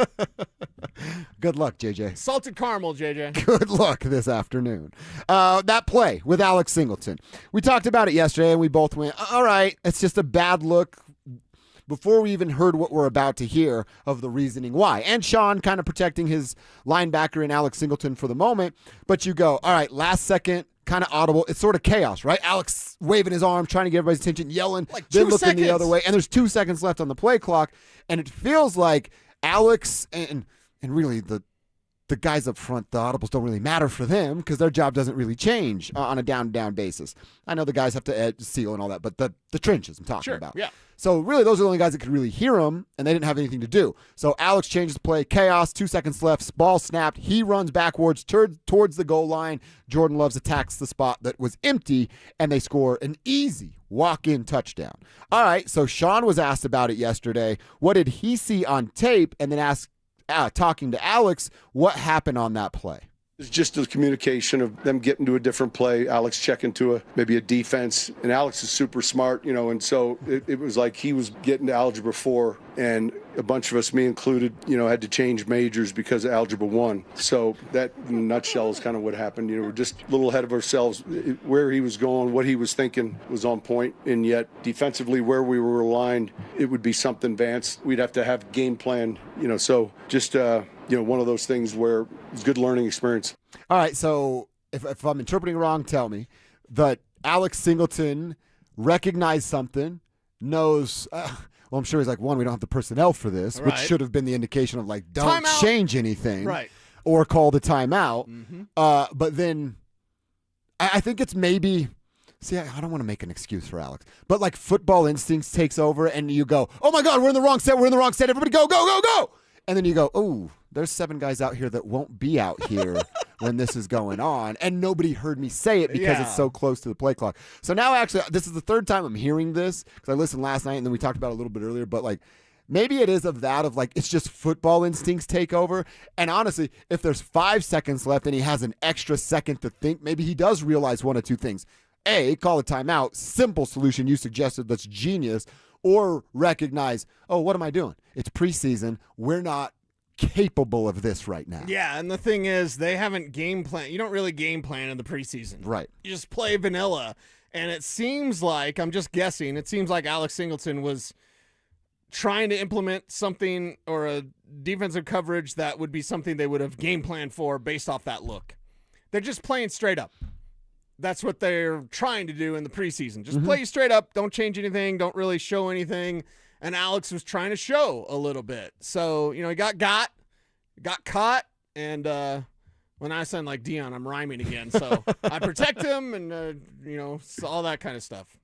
Good luck, JJ. Salted caramel, JJ. Good luck this afternoon. That play with Alex Singleton. We talked about it yesterday, and we both went, all right, it's just a bad look, before we even heard what we're about to hear of the reasoning why. And Sean kind of protecting his linebacker in Alex Singleton for the moment. But you go, all right, last second, kind of audible. It's sort of chaos, right? Alex waving his arm, trying to get everybody's attention, yelling, like then 2 looking seconds. the other way. And there's 2 seconds left on the play clock. And it feels like Alex and really the the guys up front, the audibles don't really matter for them because their job doesn't really change on a down-to-down basis. I know the guys have to seal and all that, but the trenches I'm talking about. Yeah. So really, those are the only guys that could really hear him, and they didn't have anything to do. So Alex changes the play. Chaos, 2 seconds left. Ball snapped. He runs backwards towards the goal line. Jordan Loves attacks the spot that was empty, and they score an easy walk-in touchdown. All right, so Sean was asked about it yesterday. What did he see on tape? And then talking to Alex, what happened on that play? It's just the communication of them getting to a different play, Alex checking to maybe a defense, and Alex is super smart, and so it was like he was getting to Algebra 4, and a bunch of us, me included, had to change majors because of Algebra 1. So that, in a nutshell, is kind of what happened. We're just a little ahead of ourselves. Where he was going, what he was thinking was on point, and yet defensively where we were aligned, it would be something advanced. We'd have to have game plan, so just one of those things where it's a good learning experience. All right, so if I'm interpreting wrong, tell me. That Alex Singleton recognized something, knows, well, I'm sure he's like, one, we don't have the personnel for this, which should have been the indication of like, don't change anything. Right. Or call the timeout. But then I think it's maybe, see, I don't want to make an excuse for Alex, but like football instincts takes over and you go, oh my God, we're in the wrong set, everybody go, go, go, go. And then you go, oh, there's 7 guys out here that won't be out here when this is going on. And nobody heard me say it because it's so close to the play clock. So now actually, this is the 3rd time I'm hearing this because I listened last night and then we talked about it a little bit earlier. But like, maybe it is of like, it's just football instincts take over. And honestly, if there's 5 seconds left and he has an extra second to think, maybe he does realize one of 2 things. A, call a timeout, simple solution you suggested that's genius. Or recognize, oh, what am I doing? It's preseason. We're not capable of this right now. Yeah, and the thing is, they haven't game plan. You don't really game plan in the preseason. Right. You just play vanilla. And it seems like, I'm just guessing, it seems like Alex Singleton was trying to implement something or a defensive coverage that would be something they would have game planned for based off that look. They're just playing straight up. That's what they're trying to do in the preseason. Just play straight up. Don't change anything. Don't really show anything. And Alex was trying to show a little bit. So, he got caught. And when I sound like Dion, I'm rhyming again. So I protect him and, all that kind of stuff.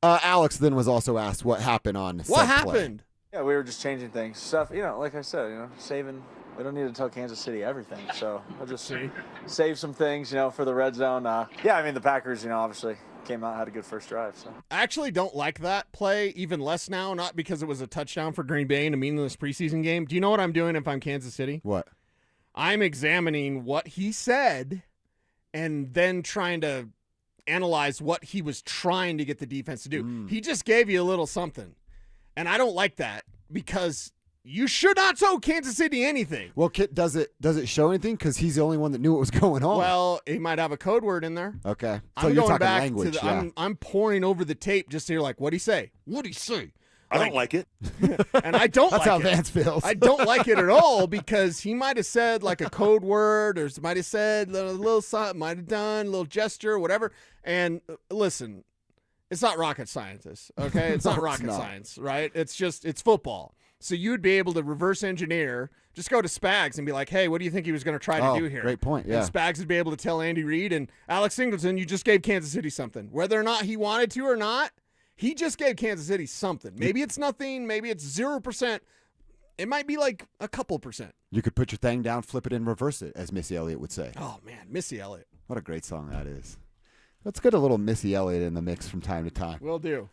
Alex then was also asked what happened on set What happened? Play. Yeah, we were just changing things. Stuff, like I said, saving. We don't need to tell Kansas City everything, so we'll just save some things, for the red zone. The Packers, obviously came out, had a good first drive. So I actually don't like that play, even less now, not because it was a touchdown for Green Bay in a meaningless preseason game. Do you know what I'm doing if I'm Kansas City? What? I'm examining what he said and then trying to analyze what he was trying to get the defense to do. He just gave you a little something, and I don't like that because you should not tell Kansas City anything. Well, Kit, does it show anything? Because he's the only one that knew what was going on. Well, he might have a code word in there. Okay. So I'm you're going talking back language. to I'm pouring over the tape just to hear, like, what'd he say? What'd he say? I don't like it. And I don't That's like how it. Vance feels. I don't like it at all because he might have said like a code word or might have said a little something, might have done a little gesture, whatever. And listen, it's not rocket science, okay? It's not rocket science, right? It's football. So you'd be able to reverse engineer, just go to Spags and be like, hey, what do you think he was going to try to do here? Great point, yeah. And Spags would be able to tell Andy Reid and Alex Singleton, you just gave Kansas City something. Whether or not he wanted to or not, he just gave Kansas City something. Maybe it's nothing. Maybe it's 0%. It might be like a couple percent. You could put your thing down, flip it, and reverse it, as Missy Elliott would say. Oh, man, Missy Elliott. What a great song that is. Let's get a little Missy Elliott in the mix from time to time. Will do.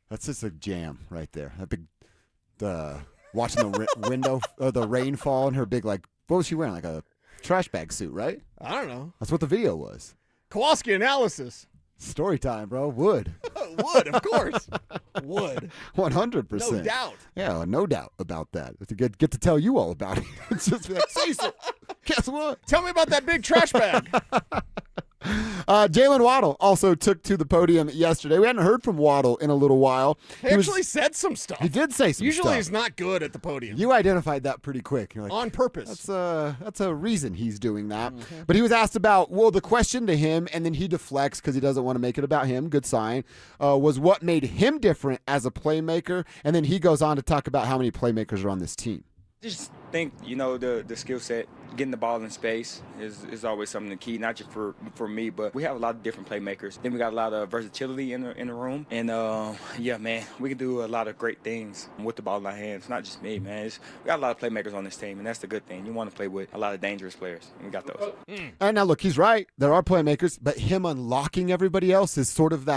That's just a jam right there. That big, watching the window, or the rain fall, and her big, like, what was she wearing? Like a trash bag suit, right? I don't know. That's what the video was. Kowalski analysis. Story time, bro. Wood. Wood, of course. Wood. 100%. No doubt. Yeah, no doubt about that. To get to tell you all about it. It's just like, Cecil, guess what? Tell me about that big trash bag. Jalen Waddle also took to the podium yesterday. We hadn't heard from Waddle in a little while. He actually said some stuff. He did say some stuff. Usually he's not good at the podium. You identified that pretty quick. You're like, on purpose. That's a reason he's doing that. Mm-hmm. But he was asked about, the question to him, and then he deflects because he doesn't want to make it about him. Good sign. Was what made him different as a playmaker. And then he goes on to talk about how many playmakers are on this team. Just think, the skill set, getting the ball in space is always something the key, not just for me, but we have a lot of different playmakers. Then we got a lot of versatility in the room. And, man, we can do a lot of great things with the ball in our hands. Not just me, man. We got a lot of playmakers on this team, and that's the good thing. You want to play with a lot of dangerous players, and we got those. And now, look, he's right. There are playmakers, but him unlocking everybody else is sort of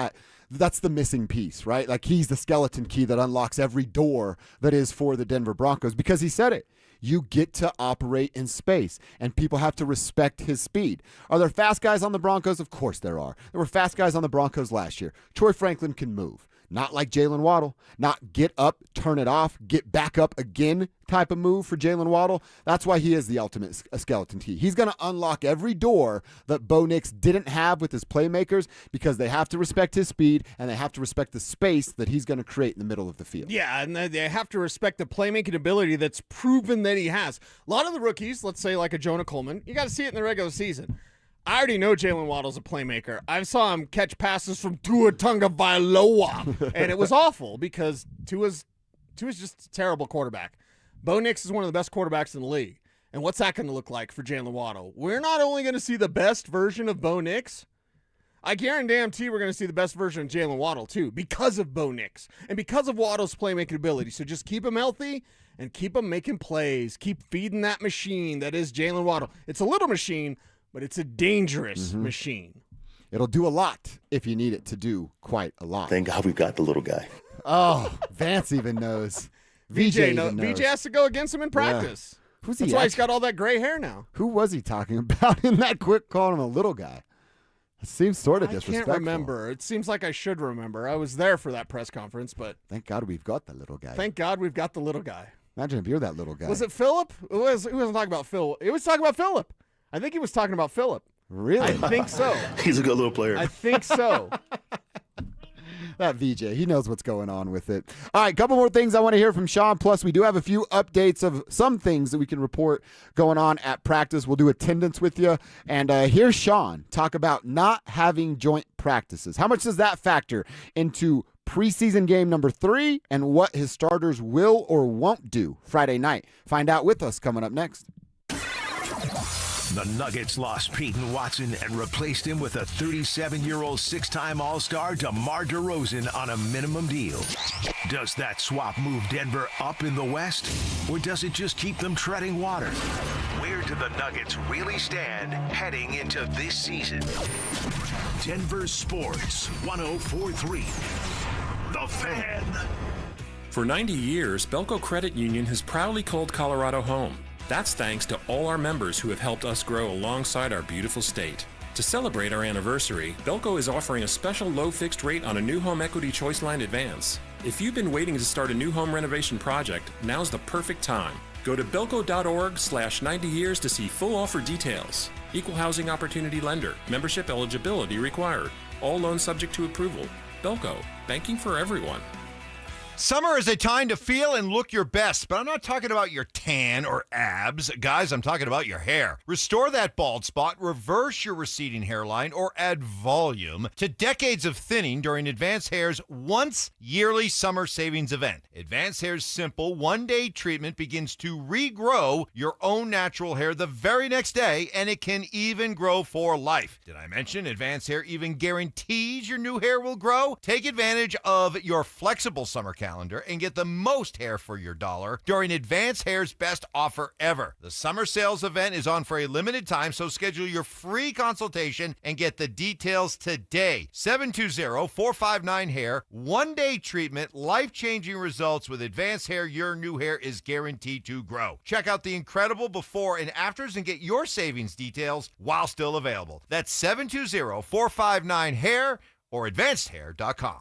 that's the missing piece, right? Like, he's the skeleton key that unlocks every door that is for the Denver Broncos, because he said it. You get to operate in space, and people have to respect his speed. Are there fast guys on the Broncos? Of course there are. There were fast guys on the Broncos last year. Troy Franklin can move. Not like Jalen Waddle. Not get up, turn it off, get back up again type of move for Jalen Waddle. That's why he is the ultimate skeleton key. He's going to unlock every door that Bo Nix didn't have with his playmakers, because they have to respect his speed and they have to respect the space that he's going to create in the middle of the field. Yeah, and they have to respect the playmaking ability that's proven that he has. A lot of the rookies, let's say like a Jonah Coleman, you got to see it in the regular season. I already know Jalen Waddle's a playmaker. I saw him catch passes from Tua Tagovailoa, and it was awful because Tua's just a terrible quarterback. Bo Nix is one of the best quarterbacks in the league. And what's that going to look like for Jalen Waddle? We're not only going to see the best version of Bo Nix, I guarantee we're going to see the best version of Jalen Waddle too, because of Bo Nix and because of Waddle's playmaking ability. So just keep him healthy and keep him making plays. Keep feeding that machine that is Jalen Waddle. It's a little machine, but it's a dangerous machine. It'll do a lot if you need it to do quite a lot. Thank God we've got the little guy. Oh, Vance even knows. VJ knows. VJ has to go against him in practice. Yeah. Who's That's he why he's got all that gray hair now. Who was he talking about in that quick calling him a little guy? It seems sort of disrespectful. I can't remember. It seems like I should remember. I was there for that press conference, but thank God we've got the little guy. Thank God we've got the little guy. Imagine if you're that little guy. Was it Philip? He wasn't talking about Phil. He was talking about Philip. I think he was talking about Philip. Really? I think so. He's a good little player. I think so. That VJ, he knows what's going on with it. All right, couple more things I want to hear from Sean. Plus, we do have a few updates of some things that we can report going on at practice. We'll do attendance with you. And here's Sean talk about not having joint practices. How much does that factor into preseason game number 3 and what his starters will or won't do Friday night? Find out with us coming up next. The Nuggets lost Peyton Watson and replaced him with a 37-year-old six-time All-Star DeMar DeRozan on a minimum deal. Does that swap move Denver up in the West, or does it just keep them treading water? Where do the Nuggets really stand heading into this season? Denver Sports 104.3. The Fan. For 90 years, Belco Credit Union has proudly called Colorado home. That's thanks to all our members who have helped us grow alongside our beautiful state. To celebrate our anniversary, Belco is offering a special low fixed rate on a new home equity choice line advance. If you've been waiting to start a new home renovation project, now's the perfect time. Go to belco.org/90 years to see full offer details. Equal housing opportunity lender. Membership eligibility required. All loans subject to approval. Belco. Banking for everyone. Summer is a time to feel and look your best, but I'm not talking about your tan or abs. Guys, I'm talking about your hair. Restore that bald spot, reverse your receding hairline, or add volume to decades of thinning during Advanced Hair's once yearly summer savings event. Advanced Hair's simple one-day treatment begins to regrow your own natural hair the very next day, and it can even grow for life. Did I mention Advanced Hair even guarantees your new hair will grow? Take advantage of your flexible summer calendar and get the most hair for your dollar during Advanced Hair's best offer ever. The summer sales event is on for a limited time, so schedule your free consultation and get the details today. 720-459-HAIR. One-day treatment, life-changing results with Advanced Hair. Your new hair is guaranteed to grow. Check out the incredible before and afters and get your savings details while still available. That's 720-459-HAIR or advancedhair.com.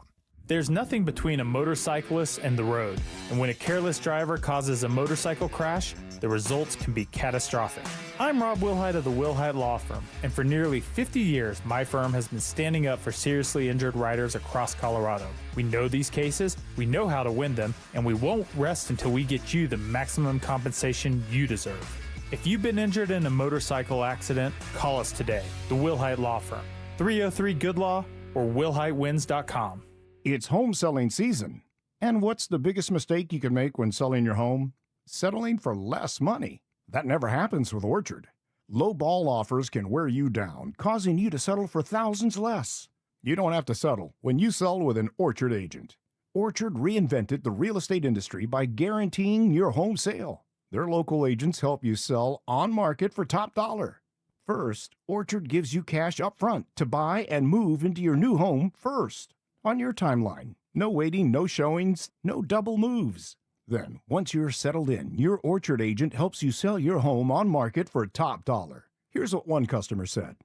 There's nothing between a motorcyclist and the road, and when a careless driver causes a motorcycle crash, the results can be catastrophic. I'm Rob Wilhite of the Wilhite Law Firm, and for nearly 50 years, my firm has been standing up for seriously injured riders across Colorado. We know these cases, we know how to win them, and we won't rest until we get you the maximum compensation you deserve. If you've been injured in a motorcycle accident, call us today, the Wilhite Law Firm, 303-GOOD-LAW or WilhiteWins.com. It's home selling season. And what's the biggest mistake you can make when selling your home? settling for less money. That never happens with Orchard. Low ball offers can wear you down, causing you to settle for thousands less. You don't have to settle when you sell with an Orchard agent. Orchard reinvented the real estate industry by guaranteeing your home sale. Their local agents help you sell on market for top dollar. First, Orchard gives you cash up front to buy and move into your new home first, on your timeline. No waiting, no showings, no double moves. Then, once you're settled in, your Orchard agent helps you sell your home on market for top dollar. Here's what one customer said.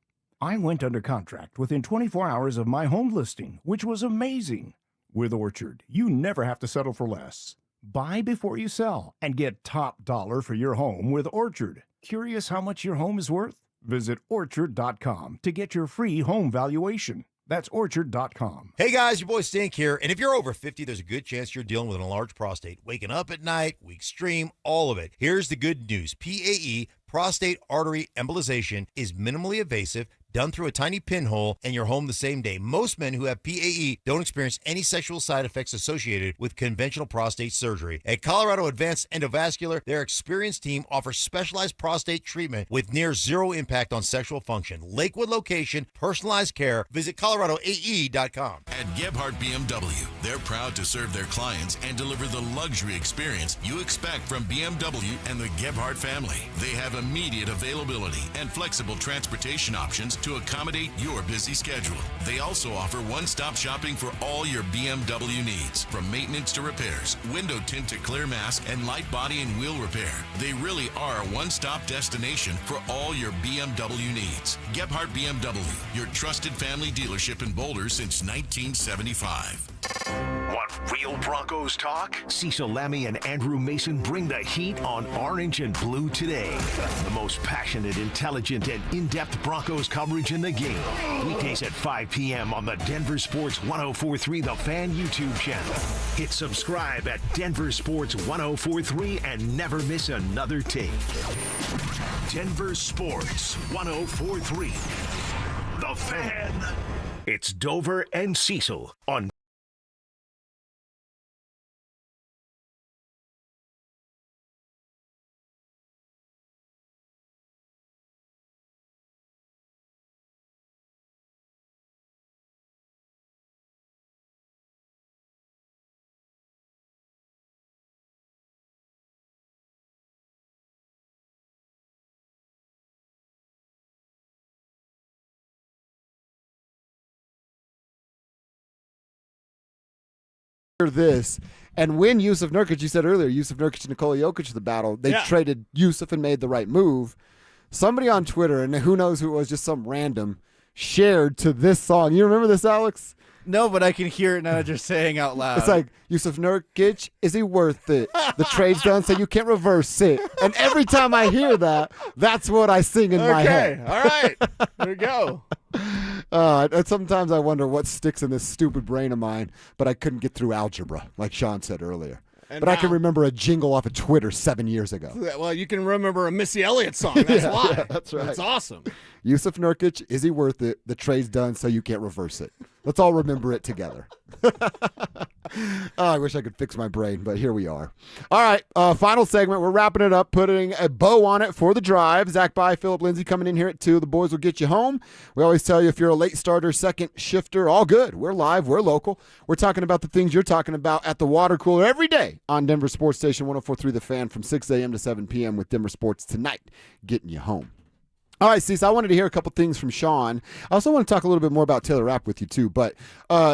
I went under contract within 24 hours of my home listing, which was amazing. With Orchard, you never have to settle for less. Buy before you sell and get top dollar for your home with Orchard. Curious how much your home is worth? Visit Orchard.com to get your free home valuation. That's Orchard.com. Hey guys, your boy Stink here. And if you're over 50, there's a good chance you're dealing with an enlarged prostate. Waking up at night, weak stream, all of it. Here's the good news. PAE, prostate artery embolization, is minimally invasive, done through a tiny pinhole, and you're home the same day. Most men who have PAE don't experience any sexual side effects associated with conventional prostate surgery. At Colorado Advanced Endovascular, their experienced team offers specialized prostate treatment with near zero impact on sexual function. Lakewood location, personalized care. Visit coloradoae.com. At Gebhardt BMW, they're proud to serve their clients and deliver the luxury experience you expect from BMW and the Gebhardt family. They have immediate availability and flexible transportation options to accommodate your busy schedule. They also offer one-stop shopping for all your BMW needs, from maintenance to repairs, window tint to clear mask, and light body and wheel repair. They really are a one-stop destination for all your BMW needs. Gebhardt BMW, your trusted family dealership in Boulder since 1975. Want real Broncos talk? Cecil Lammy and Andrew Mason bring the heat on Orange and Blue today. The most passionate, intelligent, and in-depth Broncos coverage in the game. Weekdays at 5 p.m. on the Denver Sports 104.3 The Fan YouTube channel. Hit subscribe at Denver Sports 104.3 and never miss another take. Denver Sports 104.3 The Fan. It's Dover and Cecil on this and when Yusuf Nurkic, you said earlier, Yusuf Nurkic and Nikola Jokic the battle, they traded Yusuf and made the right move. Somebody on Twitter, and who knows who it was, just some random, shared to this song. You remember this, Alex? No, but I can hear it now just saying out loud. It's like, Yusuf Nurkic, is he worth it? The trade's done, so you can't reverse it. And every time I hear that, that's what I sing in my head. Okay, all right. There we go. And sometimes I wonder what sticks in this stupid brain of mine, but I couldn't get through algebra, like Sean said earlier. But I can remember a jingle off of Twitter 7 years ago. Well, you can remember a Missy Elliott song. That's why. Yeah, that's right. That's awesome. Yusuf Nurkic, is he worth it? The trade's done, so you can't reverse it. Let's all remember it together. I wish I could fix my brain, but here we are. All right, final segment. We're wrapping it up, putting a bow on it for the drive. Zach By, Philip Lindsay coming in here at 2. The boys will get you home. We always tell you if you're a late starter, second shifter, all good. We're live. We're local. We're talking about the things you're talking about at the water cooler every day on Denver Sports Station 104.3 The Fan from 6 a.m. to 7 p.m. with Denver Sports tonight, getting you home. All right, Cecil, I wanted to hear a couple things from Sean. I also want to talk a little bit more about Taylor Rapp with you, too. But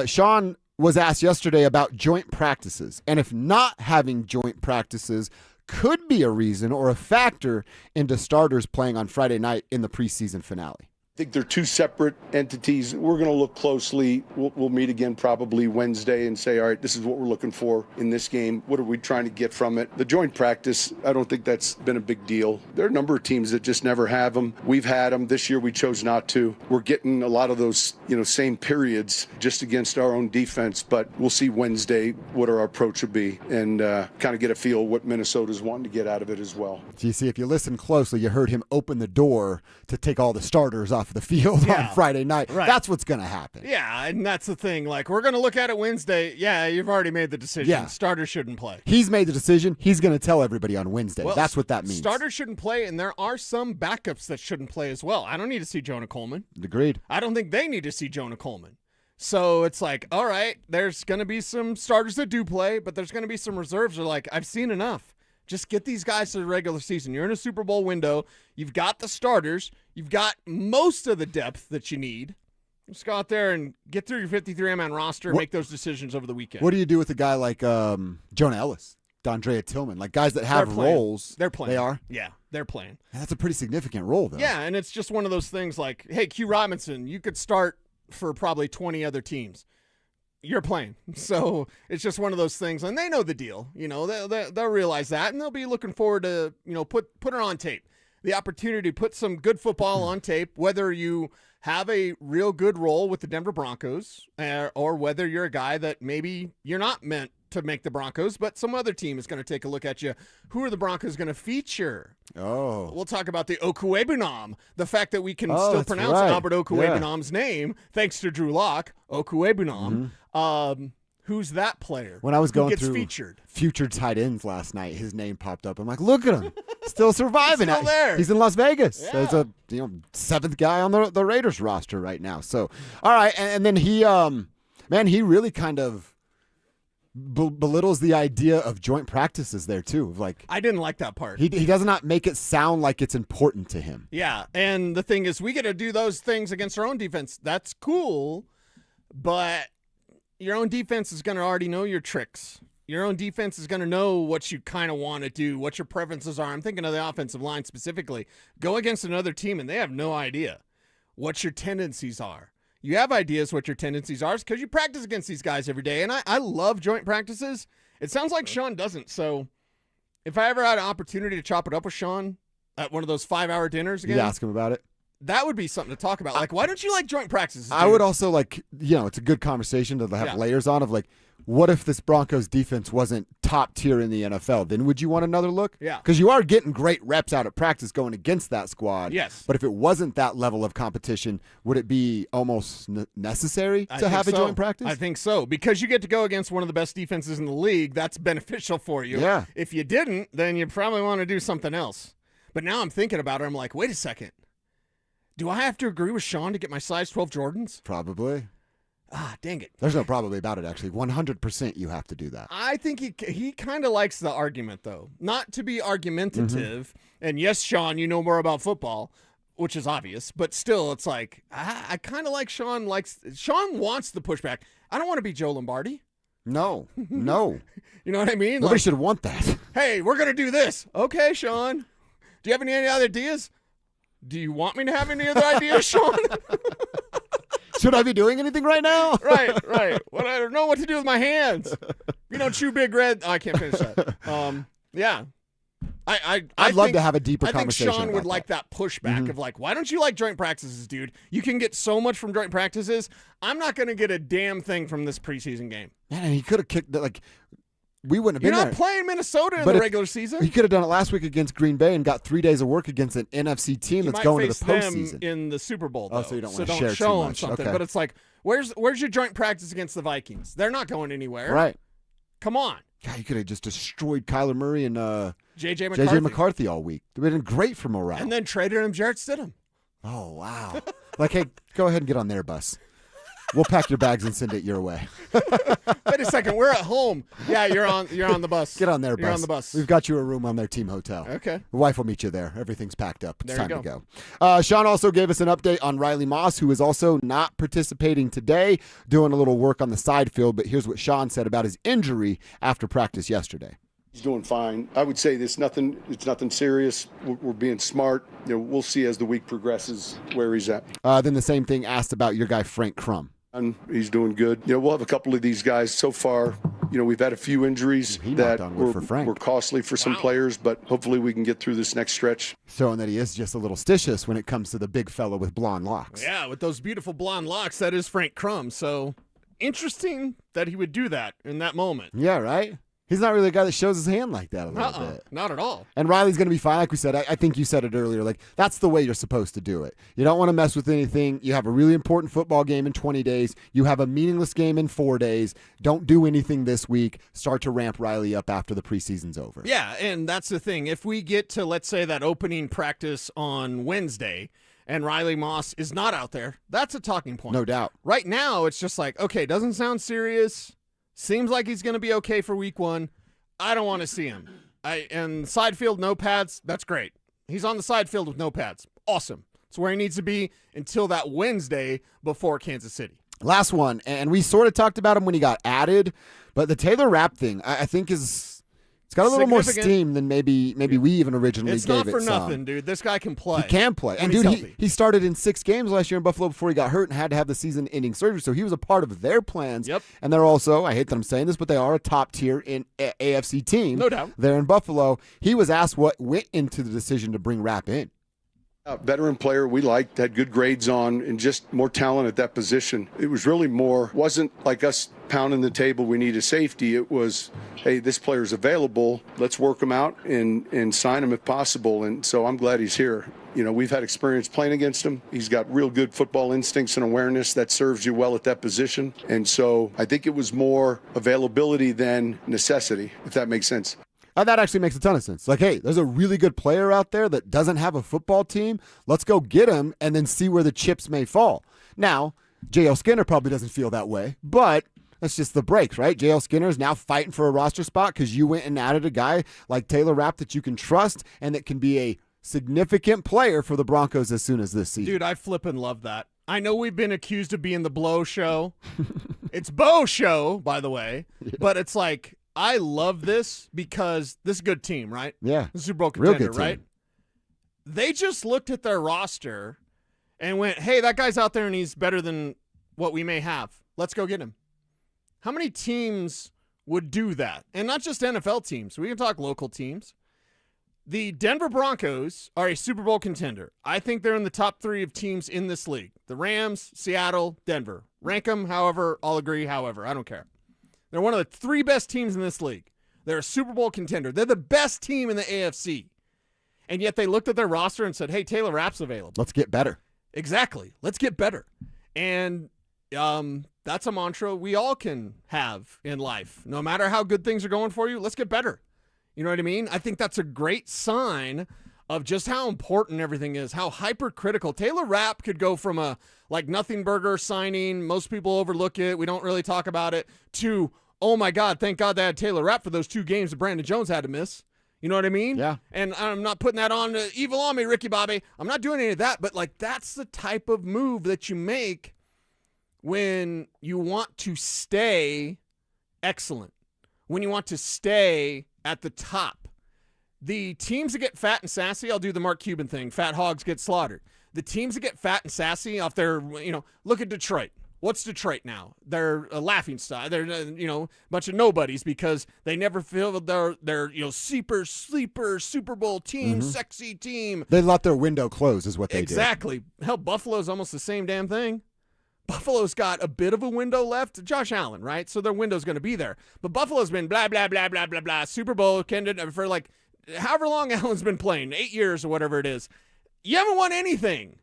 Sean was asked yesterday about joint practices, and if not having joint practices could be a reason or a factor into starters playing on Friday night in the preseason finale. I think they're two separate entities. We're going to look closely. We'll meet again probably Wednesday and say, all right, this is what we're looking for in this game. What are we trying to get from it? The joint practice, I don't think that's been a big deal. There are a number of teams that just never have them. We've had them. This year we chose not to. We're getting a lot of those, same periods just against our own defense, but we'll see Wednesday what our approach will be and kind of get a feel what Minnesota's wanting to get out of it as well. So you see, if you listen closely, you heard him open the door to take all the starters off off the field on Friday night. Right. That's what's going to happen. Yeah, and that's the thing. Like, we're going to look at it Wednesday. Yeah, you've already made the decision. Yeah. Starters shouldn't play. He's made the decision. He's going to tell everybody on Wednesday. Well, that's what that means. Starters shouldn't play, and there are some backups that shouldn't play as well. I don't need to see Jonah Coleman. Agreed. I don't think they need to see Jonah Coleman. So it's like, all right, there's going to be some starters that do play, but there's going to be some reserves that are like, I've seen enough. Just get these guys to the regular season. You're in a Super Bowl window. You've got the starters. You've got most of the depth that you need. Just go out there and get through your 53-man roster and make those decisions over the weekend. What do you do with a guy like Jonah Ellis, D'Andrea Tillman, like guys that have roles? They're playing. They are? Yeah, they're playing. And that's a pretty significant role, though. Yeah, and it's just one of those things like, hey, Q Robinson, you could start for probably 20 other teams. You're playing. So it's just one of those things, and they know the deal. You know, they'll realize that, and they'll be looking forward to, you know, put it on tape. The opportunity to put some good football on tape, whether you have a real good role with the Denver Broncos or whether you're a guy that maybe you're not meant to make the Broncos, but some other team is going to take a look at you. Who are the Broncos going to feature? Oh. We'll talk about the Okuegbunam, the fact that we can still pronounce Albert Okuegbunam's name, thanks to Drew Lock, Okuegbunam. Who's that player? When I was going through featured? Future tight ends last night, his name popped up. I'm like, look at him. Still surviving. He's still there. He's in Las Vegas. Yeah. He's a seventh guy on the Raiders roster right now. So, all right. And then he really kind of belittles the idea of joint practices there too. Like, I didn't like that part. He does not make it sound like it's important to him. Yeah, and the thing is, we get to do those things against our own defense. That's cool, but your own defense is going to already know your tricks. Your own defense is going to know what you kind of want to do, what your preferences are. I'm thinking of the offensive line specifically. Go against another team, and they have no idea what your tendencies are. You have ideas what your tendencies are because you practice against these guys every day, and I love joint practices. It sounds like Sean doesn't, so if I ever had an opportunity to chop it up with Sean at one of those 5-hour dinners again, You ask him about it. that would be something to talk about. Like, why don't you like joint practices? I would also it's a good conversation to have layers on of like, what if this Broncos defense wasn't top tier in the NFL? Then would you want another look? Yeah. Because you are getting great reps out at practice going against that squad. Yes. But if it wasn't that level of competition, would it be almost necessary to have a joint practice? I think so. Because you get to go against one of the best defenses in the league, that's beneficial for you. Yeah. If you didn't, then you probably want to do something else. But now I'm thinking about it. I'm like, wait a second. Do I have to agree with Sean to get my size 12 Jordans? Probably. Dang it. There's no probably about it, actually. 100% you have to do that. I think he kind of likes the argument, though. Not to be argumentative. And yes, Sean, you know more about football, which is obvious. But still, it's like, I kind of like Sean wants the pushback. I don't want to be Joe Lombardi. No. You know what I mean? Nobody should want that. Hey, we're going to do this. Okay, Sean. Do you have any other ideas? Do you want me to have any other ideas, Sean? Should I be doing anything right now? Right. Well, I don't know what to do with my hands. You don't chew Big Red. Oh, I can't finish that. Yeah. I'd love to have a deeper conversation. I think Sean would like that pushback of like, why don't you like joint practices, dude? You can get so much from joint practices. I'm not going to get a damn thing from this preseason game. Man, and he could have kicked we wouldn't have been You're there. not playing Minnesota in the regular season. He could have done it last week against Green Bay and got 3 days of work against an NFC team that's going to the postseason. Them in the Super Bowl, though. Oh, so you don't want to share show too them much. something. Okay. But it's like, where's your joint practice against the Vikings? They're not going anywhere. Right. Come on. God, you could have just destroyed Kyler Murray and JJ McCarthy all week. It would have been great for morale. And then traded him Jarrett Stidham. Oh, wow. Like, hey, go ahead and get on their bus. We'll pack your bags and send it your way. Wait a second. We're at home. Yeah, you're on the bus. Get on their bus. You're on the bus. We've got you a room on their team hotel. Okay. The wife will meet you there. Everything's packed up. It's there time to go. Sean also gave us an update on Riley Moss, who is also not participating today, doing a little work on the side field. But here's what Sean said about his injury after practice yesterday. He's doing fine. I would say it's nothing serious. We're being smart. We'll see as the week progresses where he's at. Then the same thing asked about your guy, Frank Crum. And he's doing good. We'll have a couple of these guys so far. We've had a few injuries that were costly for some players, but hopefully we can get through this next stretch. Showing that he is just a little stitious when it comes to the big fella with blonde locks. Yeah, with those beautiful blonde locks, that is Frank Crum. So interesting that he would do that in that moment. Yeah, right? He's not really a guy that shows his hand like that a little bit. Not at all. And Riley's going to be fine. Like we said, I think you said it earlier. Like, that's the way you're supposed to do it. You don't want to mess with anything. You have a really important football game in 20 days. You have a meaningless game in 4 days. Don't do anything this week. Start to ramp Riley up after the preseason's over. Yeah, and that's the thing. If we get to, let's say, that opening practice on Wednesday and Riley Moss is not out there, that's a talking point. No doubt. Right now, it's just like, okay, doesn't sound serious. Seems like he's going to be okay for week 1. I don't want to see him. And side field, no pads, that's great. He's on the side field with no pads. Awesome. It's where he needs to be until that Wednesday before Kansas City. Last one, and we sort of talked about him when he got added, but the Taylor Rapp thing, I think it's got a little more steam than maybe we even originally gave it. It's not for nothing, dude. This guy can play. He can play. And, dude, he started in 6 games last year in Buffalo before he got hurt and had to have the season-ending surgery, so he was a part of their plans. Yep. And they're also, I hate that I'm saying this, but they are a top-tier AFC team. No doubt. They're in Buffalo. He was asked what went into the decision to bring Rapp in. A veteran player we liked, had good grades on, and just more talent at that position. It was really more, wasn't like us pounding the table, we need a safety. It was, hey, this player's available. Let's work him out and sign him if possible. And so I'm glad he's here. You know, we've had experience playing against him. He's got real good football instincts and awareness that serves you well at that position. And so I think it was more availability than necessity, if that makes sense. That actually makes a ton of sense. Like, hey, there's a really good player out there that doesn't have a football team. Let's go get him and then see where the chips may fall. Now, J.L. Skinner probably doesn't feel that way, but that's just the breaks, right? J.L. Skinner is now fighting for a roster spot because you went and added a guy like Taylor Rapp that you can trust and that can be a significant player for the Broncos as soon as this season. Dude, I flippin' love that. I know we've been accused of being the blow show. It's Bo show, by the way, but it's like, I love this because this is a good team, right? Yeah. The Super Bowl contender, real good team. right? They just looked at their roster and went, hey, that guy's out there and he's better than what we may have. Let's go get him. How many teams would do that? And not just NFL teams. We can talk local teams. The Denver Broncos are a Super Bowl contender. I think they're in the top 3 of teams in this league. The Rams, Seattle, Denver. Rank them however, I'll agree however. I don't care. They're one of the 3 best teams in this league. They're a Super Bowl contender. They're the best team in the AFC. And yet they looked at their roster and said, hey, Taylor Rapp's available. Let's get better. Exactly. Let's get better. And that's a mantra we all can have in life. No matter how good things are going for you, let's get better. You know what I mean? I think that's a great sign of just how important everything is, how hypercritical. Taylor Rapp could go from a nothing burger signing, most people overlook it, we don't really talk about it, to, oh my God, thank God they had Taylor Rapp for those 2 games that Brandon Jones had to miss. You know what I mean? Yeah. And I'm not putting that on evil on me, Ricky Bobby. I'm not doing any of that, but that's the type of move that you make when you want to stay excellent, when you want to stay at the top. The teams that get fat and sassy, I'll do the Mark Cuban thing, fat hogs get slaughtered. The teams that get fat and sassy off their, look at Detroit. What's Detroit now? They're a laughing stock. They're, a bunch of nobodies because they never feel their super sleeper Super Bowl team, sexy team. They let their window close is what they Exactly. Hell, Buffalo's almost the same damn thing. Buffalo's got a bit of a window left. Josh Allen, right? So their window's going to be there. But Buffalo's been blah, blah, blah, blah, blah, blah. Super Bowl candidate for however long Allen's been playing, 8 years or whatever it is. You haven't won anything.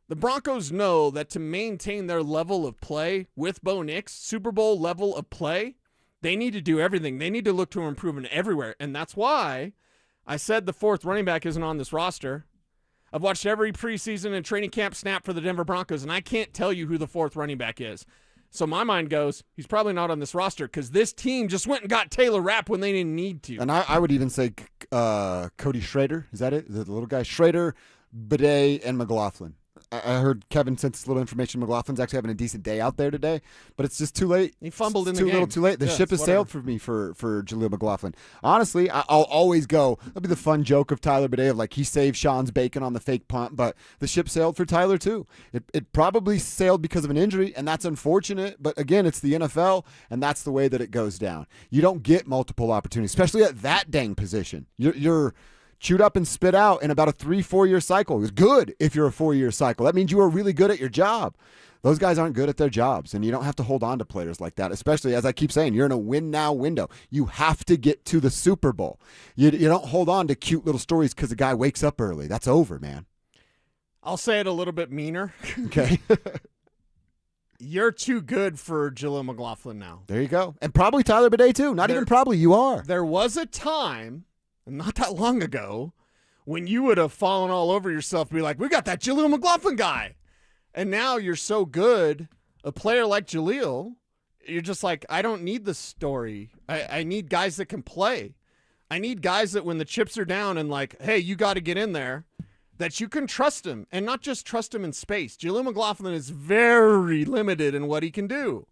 The Broncos know that to maintain their level of play with Bo Nix, Super Bowl level of play, they need to do everything. They need to look to improvement everywhere. And that's why I said the 4th running back isn't on this roster. I've watched every preseason and training camp snap for the Denver Broncos, and I can't tell you who the 4th running back is. So my mind goes, he's probably not on this roster because this team just went and got Taylor Rapp when they didn't need to. And I would even say Cody Schrader. Is that it? Is it the little guy? Schrader, Bidet, and McLaughlin. I heard Kevin sent us a little information. McLaughlin's actually having a decent day out there today, but it's just too late. He fumbled in the game. game. Too little too late. The ship has sailed for me for Jaleel McLaughlin. Honestly, I'll always go. That'll be the fun joke of Tyler Bidet of he saved Sean's bacon on the fake punt, but the ship sailed for Tyler too. It probably sailed because of an injury, and that's unfortunate, but again, it's the NFL, and that's the way that it goes down. You don't get multiple opportunities, especially at that dang position. You're chewed up and spit out in about a 3-4 year cycle. It was good if you're a 4-year cycle. That means you are really good at your job. Those guys aren't good at their jobs, and you don't have to hold on to players like that, especially, as I keep saying, you're in a win-now window. You have to get to the Super Bowl. You don't hold on to cute little stories because a guy wakes up early. That's over, man. I'll say it a little bit meaner. Okay. You're too good for Jaleel McLaughlin now. There you go. And probably Tyler Bidet, too. Not even probably, you are. There was a time, not that long ago, when you would have fallen all over yourself and be like, we got that Jaleel McLaughlin guy. And now you're so good, a player like Jaleel, you're just like, I don't need the story. I need guys that can play. I need guys that when the chips are down and like, hey, you got to get in there, that you can trust him and not just trust him in space. Jaleel McLaughlin is very limited in what he can do.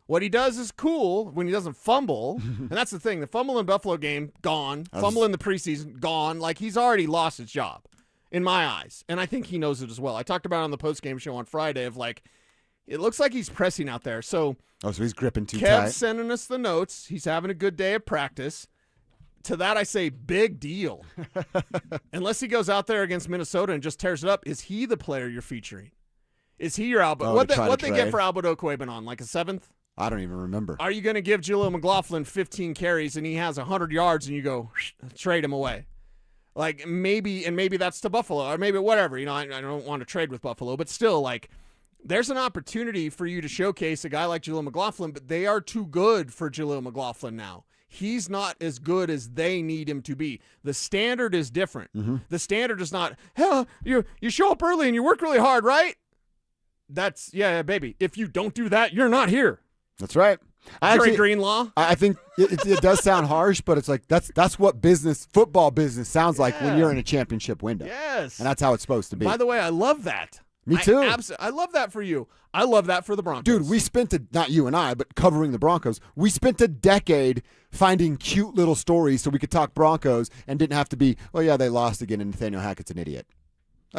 What he does is cool when he doesn't fumble. And that's the thing. The fumble in Buffalo game, gone. Fumble in the preseason, gone. Like, he's already lost his job. In my eyes. And I think he knows it as well. I talked about it on the post-game show on Friday of like, it looks like he's pressing out there. So he's gripping too tight. tight. Sending us the notes. He's having a good day of practice. To that I say, big deal. Unless he goes out there against Minnesota and just tears it up, is he the player you're featuring? Is he your Albo? What they get for Albo Okwuegbunam? Like a 7th? I don't even remember. Are you going to give Jaleel McLaughlin 15 carries and he has 100 yards and you go, trade him away? Like, maybe that's to Buffalo, or maybe whatever. You know, I don't want to trade with Buffalo, but still, like, there's an opportunity for you to showcase a guy like Jaleel McLaughlin, but they are too good for Jaleel McLaughlin now. He's not as good as they need him to be. The standard is different. Mm-hmm. The standard is not, hell, you show up early and you work really hard, right? That's, yeah, baby. If you don't do that, you're not here. That's right. Greenlaw. I think it does sound harsh, but it's like that's what football business sounds like when you're in a championship window. Yes. And that's how it's supposed to be. By the way, I love that. Me too. I love that for you. I love that for the Broncos. Dude, we spent not you and I, but covering the Broncos, we spent a decade finding cute little stories so we could talk Broncos and didn't have to be, well, yeah, they lost again and Nathaniel Hackett's an idiot.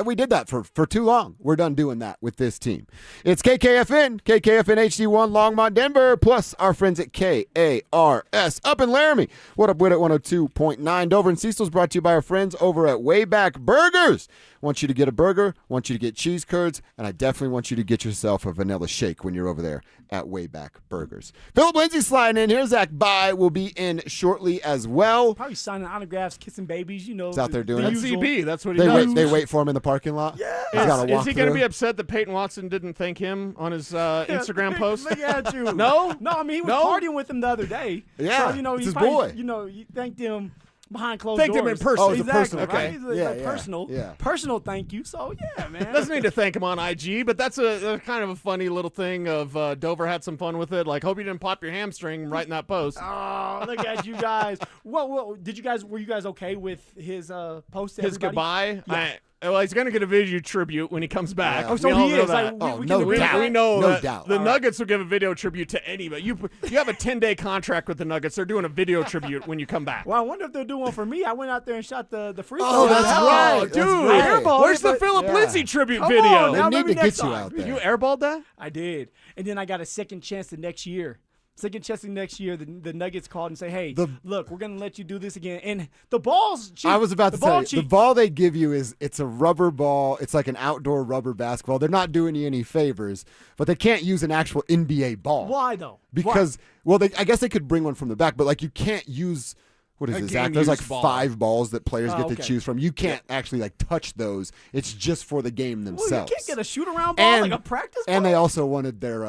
We did that for too long. We're done doing that with this team. It's KKFN HD1 Longmont, Denver, plus our friends at KARS up in Laramie. What up with it, 102.9 Dover and Cecil's brought to you by our friends over at Wayback Burgers. Want you to get a burger, want you to get cheese curds, and I definitely want you to get yourself a vanilla shake when you're over there at Wayback Burgers. Philip Lindsay sliding in here. Zach Bye will be in shortly as well. Probably signing autographs, kissing babies, you know. He's out there doing it. CB, that's what he does. They wait for him in the parking lot. Yeah. Is he going to be upset that Payton Watson didn't thank him on his Instagram post? Look at you. No? No, I mean, he was partying with him the other day. Yeah, so, you know, it's his probably, boy. You know, you thanked him behind closed Thanked doors. him in person. Oh, it's exactly, a personal. right? Okay. It's personal. Yeah. Personal thank you. So, yeah, man. Doesn't need to thank him on IG, but that's a kind of a funny little thing of Dover had some fun with it. Like, hope you didn't pop your hamstring right in that post. Oh, look at you guys. Well, were you guys okay with his post to his everybody? goodbye? Yeah. Well, he's going to get a video tribute when he comes back. Yeah. Oh, so we all he know is. that. Like, we no doubt. We know no that doubt. the Nuggets will give a video tribute to anybody. You have a 10-day contract with the Nuggets. They're doing a video tribute when you come back. Well, I wonder if they'll do one for me. I went out there and shot the free throw. Oh, that's right. Dude, That's right. where's the Philip Lindsay tribute Come video? on, They now need maybe to get next you time. out there. You airballed that? I did. And then I got a second chance the next year. Second chance the next year, the Nuggets called and say, hey, look, we're going to let you do this again. And the ball's cheap. I was about to say, the ball they give you it's a rubber ball. It's like an outdoor rubber basketball. They're not doing you any favors, but they can't use an actual NBA ball. Why, though? Because, I guess they could bring one from the back, but, like, you can't use – what is it, Zach? There's, like, 5 balls that players get to choose from. You can't actually, like, touch those. It's just for the game themselves. Well, you can't get a shoot-around ball like a practice ball? And they also wanted their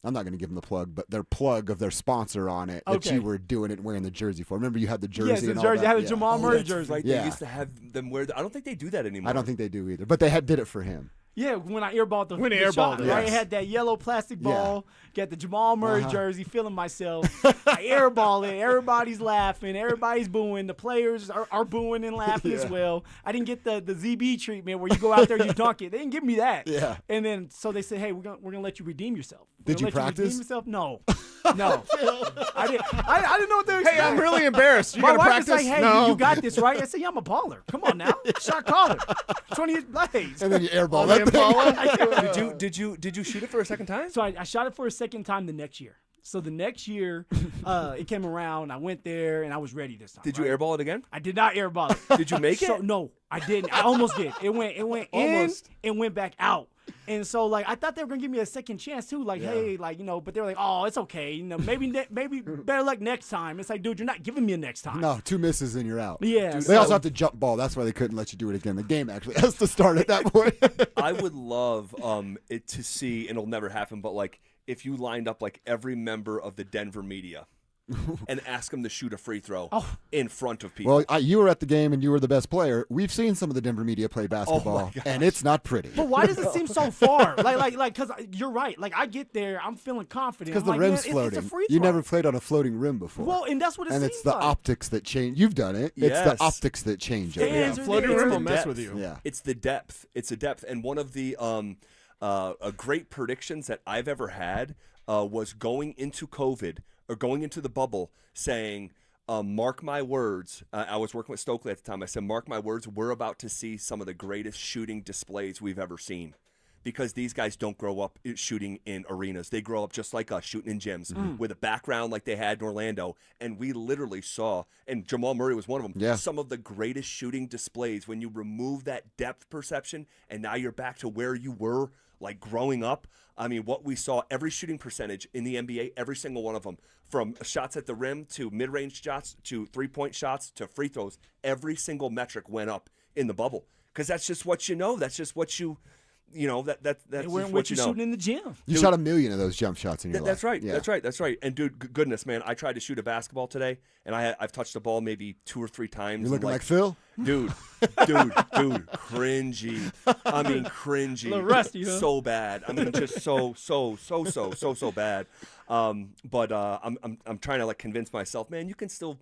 I'm not going to give them the plug, but their plug of their sponsor on it that you were doing it wearing the jersey for. Remember you had the jersey and all jersey. that? I had a Jamal Murray jersey. Right, they used to have them wear I don't think they do that anymore. I don't think they do either, but they did it for him. Yeah, when I airballed the it, shot, right? yes. I had that yellow plastic ball, got the Jamal Murray jersey, feeling myself. I airball it. Everybody's laughing. Everybody's booing. The players are booing and laughing as well. I didn't get the ZB treatment where you go out there and you dunk it. They didn't give me that. Yeah. And then so they said, hey, we're gonna let you redeem yourself. Did you practice? Redeem yourself? No. No. I didn't know what to expect. Hey, I'm really embarrassed. You My got to wife practice? was like, hey, no. you got this, right? I said, yeah, I'm a baller. Come on now. Shot caller. 28 plays. And then you airball the that thing. Impala? Did you shoot it for a second time? So I shot it for a second time the next year. So the next year, it came around. I went there, and I was ready this time. Did you airball it again? I did not airball it. Did you make it? No, I didn't. I almost did. It went Almost. in and went back out. And so, like, I thought they were gonna give me a second chance too. Like, hey, like, but they were like, oh, it's okay. Maybe better luck next time. It's like, dude, you're not giving me a next time. No, 2 misses and you're out. Yeah. Dude, they also have to jump ball. That's why they couldn't let you do it again. The game actually has to start at that point. I would love it to see, and it'll never happen, but like if you lined up like every member of the Denver media and ask them to shoot a free throw in front of people. Well, you were at the game and you were the best player. We've seen some of the Denver media play basketball, and it's not pretty. But why does it seem so far? Because you're right. Like, I get there, I'm feeling confident. Because the like, rim's man, floating. It's a free throw. You never played on a floating rim before. Well, and that's what it and seems it's the like. optics that change. You've done it. Yes. It's the optics that change it. Fans are floating there. rim will mess with you. Yeah. It's the depth. It's the depth. And one of the great predictions that I've ever had was going into COVID or going into the bubble saying, mark my words. I was working with Stokely at the time. I said, mark my words, we're about to see some of the greatest shooting displays we've ever seen. Because these guys don't grow up shooting in arenas. They grow up just like us, shooting in gyms with a background like they had in Orlando. And we literally saw, and Jamal Murray was one of them, some of the greatest shooting displays when you remove that depth perception and now you're back to where you were like growing up. I mean, what we saw, every shooting percentage in the NBA, every single one of them, from shots at the rim to mid-range shots to three-point shots to free throws, every single metric went up in the bubble. Because that's just what you know. That's just what you... that's what you're shooting in the gym. You shot 1 million of those jump shots in your life. That's right. Yeah. That's right. And dude, goodness, man, I tried to shoot a basketball today, and I've touched the ball maybe 2 or 3 times. You're looking like Phil? Dude, cringy. I mean, cringy. A little rusty, huh? So bad. I mean, just so bad. But I'm trying to like convince myself, man, you can still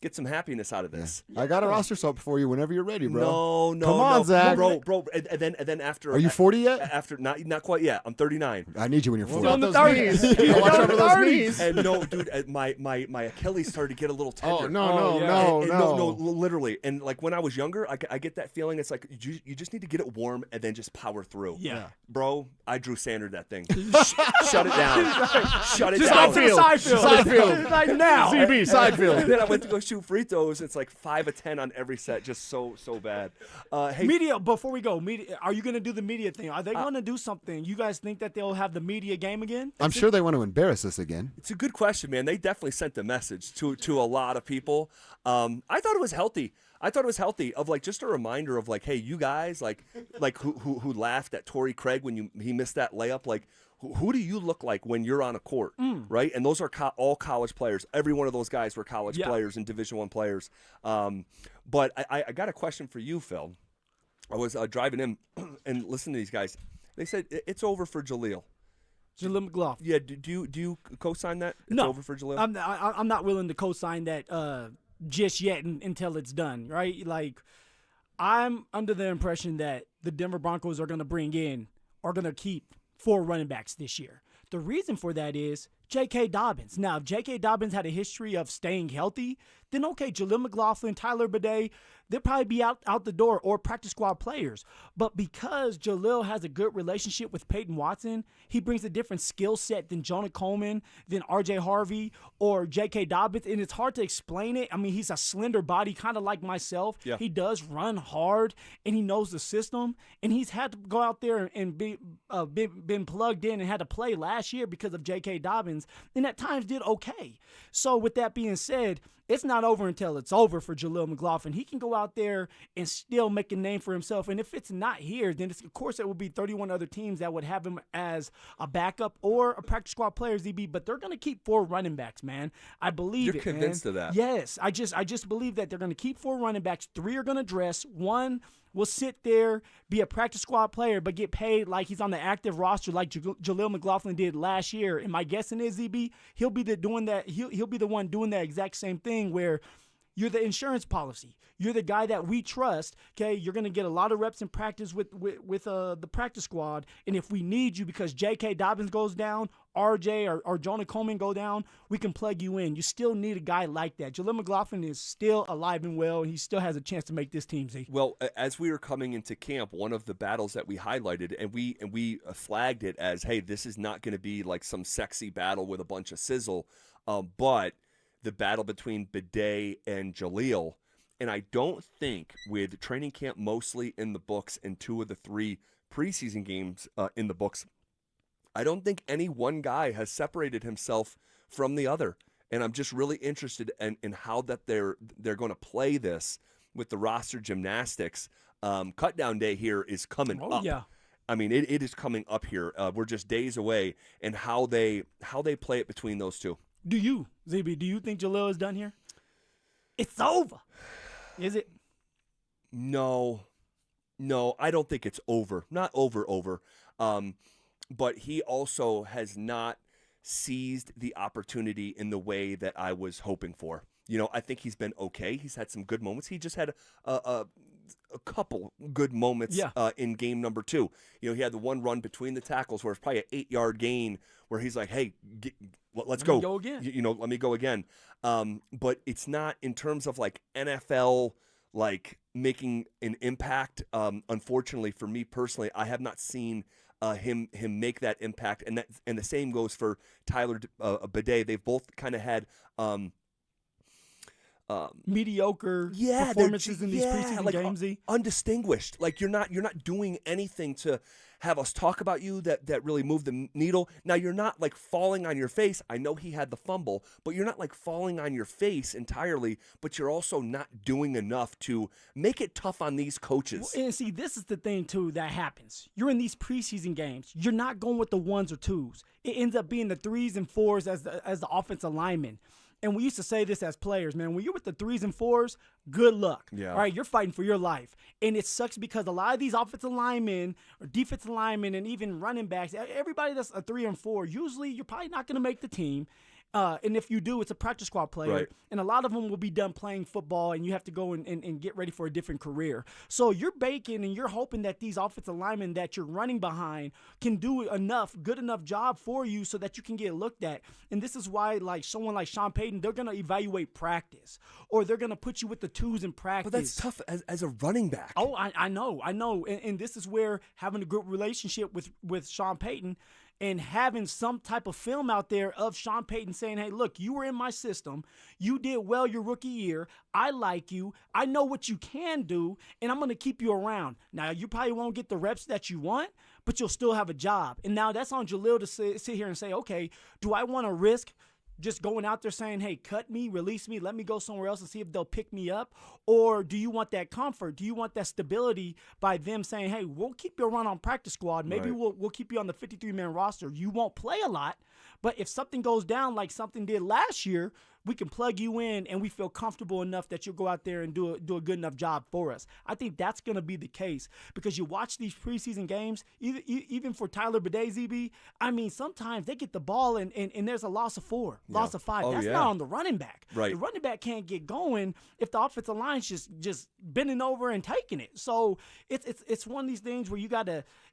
get some happiness out of this. I got a roster swap for you whenever you're ready, bro. No. Come on, Zach. Bro. And then after. Are you 40 yet? After not quite yet. I'm 39. I need you when you're 40. Still in the 30s. Watch out for those knees. And no, dude, my Achilles started to get a little tender. Oh, no. Literally. And like when I was younger, I get that feeling. It's like you just need to get it warm and then just power through. Yeah. Bro, I Drew Sanders that thing. Shut it down. Shut it Just down. side field. Like now. CB, side field. Then I went to go shoot free throws. It's like 5 of 10 on every set. Just so bad. Hey, media, before we go, are you going to do the media thing? Are they going to do something? You guys think that they'll have the media game again? I'm sure they want to embarrass us again. It's a good question, man. They definitely sent the message to a lot of people. I thought it was healthy. Of like just a reminder of like, hey, you guys like who laughed at Torrey Craig when he missed that layup. Like, who do you look like when you're on a court, right? And those are all college players. Every one of those guys were college players and Division I players. But I got a question for you, Phil. I was driving in and listening to these guys. They said it's over for Jaleel. Jaleel McLaughlin. Yeah. Do you co-sign that? It's no, over for Jaleel. I'm not willing to co-sign that just yet until it's done. Right? Like, I'm under the impression that the Denver Broncos are going to keep 4 running backs this year. The reason for that is J.K. Dobbins. Now, if J.K. Dobbins had a history of staying healthy, then okay, Jaleel McLaughlin, Tyler Bidet, they'll probably be out the door or practice squad players. But because Jaleel has a good relationship with Payton Watson, he brings a different skill set than Jonah Coleman, than R.J. Harvey, or J.K. Dobbins. And it's hard to explain it. I mean, he's a slender body, kind of like myself. Yeah. He does run hard, and he knows the system. And he's had to go out there and been plugged in and had to play last year because of J.K. Dobbins, and at times did okay. So with that being said, it's not over until it's over for Jaleel McLaughlin. He can go out there and still make a name for himself. And if it's not here, then of course there will be 31 other teams that would have him as a backup or a practice squad player, ZB. But they're going to keep 4 running backs, man. I believe You're convinced of that? Yes. I just believe that they're going to keep 4 running backs. 3 are going to dress. 1 will sit there, be a practice squad player, but get paid like he's on the active roster like Jaleel McLaughlin did last year. And my guessing is, ZB, he'll be the one doing that exact same thing where You're the insurance policy. You're the guy that we trust. Okay, you're going to get a lot of reps in practice with the practice squad. And if we need you because J.K. Dobbins goes down, RJ or Jonah Coleman go down, we can plug you in. You still need a guy like that. Jaleel McLaughlin is still alive and well, and he still has a chance to make this team, Z. Well, as we were coming into camp, one of the battles that we highlighted, and we flagged it as, hey, this is not going to be like some sexy battle with a bunch of sizzle, but the battle between Bidet and Jaleel. And I don't think, with training camp mostly in the books and 2 of the 3 preseason games in the books, I don't think any one guy has separated himself from the other. And I'm just really interested in how that they're going to play this with the roster gymnastics. Cut down day here is coming up. Yeah. I mean, it is coming up here. We're just days away, and how they play it between those two. Do you, ZB, do you think Jaleel is done here? It's over. Is it? No, I don't think it's over. Not over. But he also has not seized the opportunity in the way that I was hoping for. You know, I think he's been okay. He's had some good moments. He just had a couple good moments in game number 2. You know, he had the one run between the tackles where it's probably an 8-yard gain where he's like, hey, let's go. Let me go again. You know, let me go again. But it's not in terms of like NFL, like making an impact. Unfortunately for me personally, I have not seen him make that impact. And the same goes for Tyler Bidet. They've both kind of had mediocre performances in these preseason games. Undistinguished. Like you're not doing anything to have us talk about you that really moved the needle. Now you're not like falling on your face. I know he had the fumble, but you're not like falling on your face entirely, but you're also not doing enough to make it tough on these coaches. Well, and see, this is the thing too that happens. You're in these preseason games. You're not going with the 1s or 2s. It ends up being the 3s and 4s as the offensive lineman. And we used to say this as players, man. When you're with the 3s and 4s, good luck. Yeah. All right, you're fighting for your life. And it sucks because a lot of these offensive linemen or defensive linemen and even running backs, everybody that's a 3 and 4, usually you're probably not going to make the team. And if you do, it's a practice squad player. Right. And a lot of them will be done playing football, and you have to go and get ready for a different career. So you're baking and you're hoping that these offensive linemen that you're running behind can do good enough job for you so that you can get looked at. And this is why, like someone like Sean Payton, they're going to evaluate practice, or they're going to put you with the 2s in practice. But that's tough as a running back. Oh, I know. And this is where having a good relationship with Sean Payton and having some type of film out there of Sean Payton saying, hey, look, you were in my system. You did well your rookie year. I like you. I know what you can do, and I'm going to keep you around. Now, you probably won't get the reps that you want, but you'll still have a job. And now that's on Jaleel to sit here and say, okay, do I want to risk just going out there saying, hey, cut me, release me, let me go somewhere else and see if they'll pick me up? Or do you want that comfort? Do you want that stability by them saying, hey, we'll keep you around on practice squad. Maybe we'll keep you on the 53-man roster. You won't play a lot, but if something goes down like something did last year, we can plug you in and we feel comfortable enough that you'll go out there and do a good enough job for us. I think that's going to be the case because you watch these preseason games, even for Tyler Bidet, ZB, I mean, sometimes they get the ball and there's a loss of 4, loss of 5. That's not on the running back. Right. The running back can't get going if the offensive line's just bending over and taking it. So it's one of these things where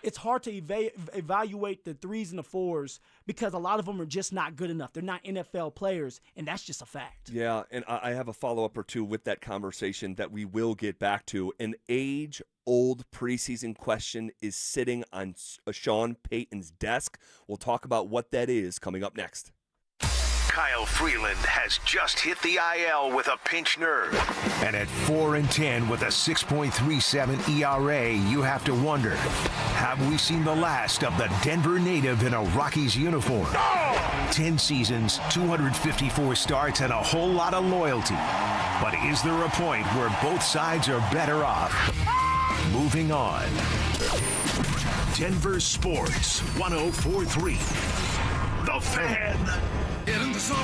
it's hard to evaluate the 3s and the 4s because a lot of them are just not good enough. They're not NFL players, and that's just a fact. Yeah, and I have a follow-up or two with that conversation that we will get back to. An age-old preseason question is sitting on Sean Payton's desk. We'll talk about what that is coming up next. Kyle Freeland has just hit the IL with a pinched nerve. And at 4-10 with a 6.37 ERA, you have to wonder, have we seen the last of the Denver native in a Rockies uniform? 10 seasons, 254 starts, and a whole lot of loyalty. But is there a point where both sides are better off? Moving on. Denver Sports 104.3. The Fan. Get in the zone.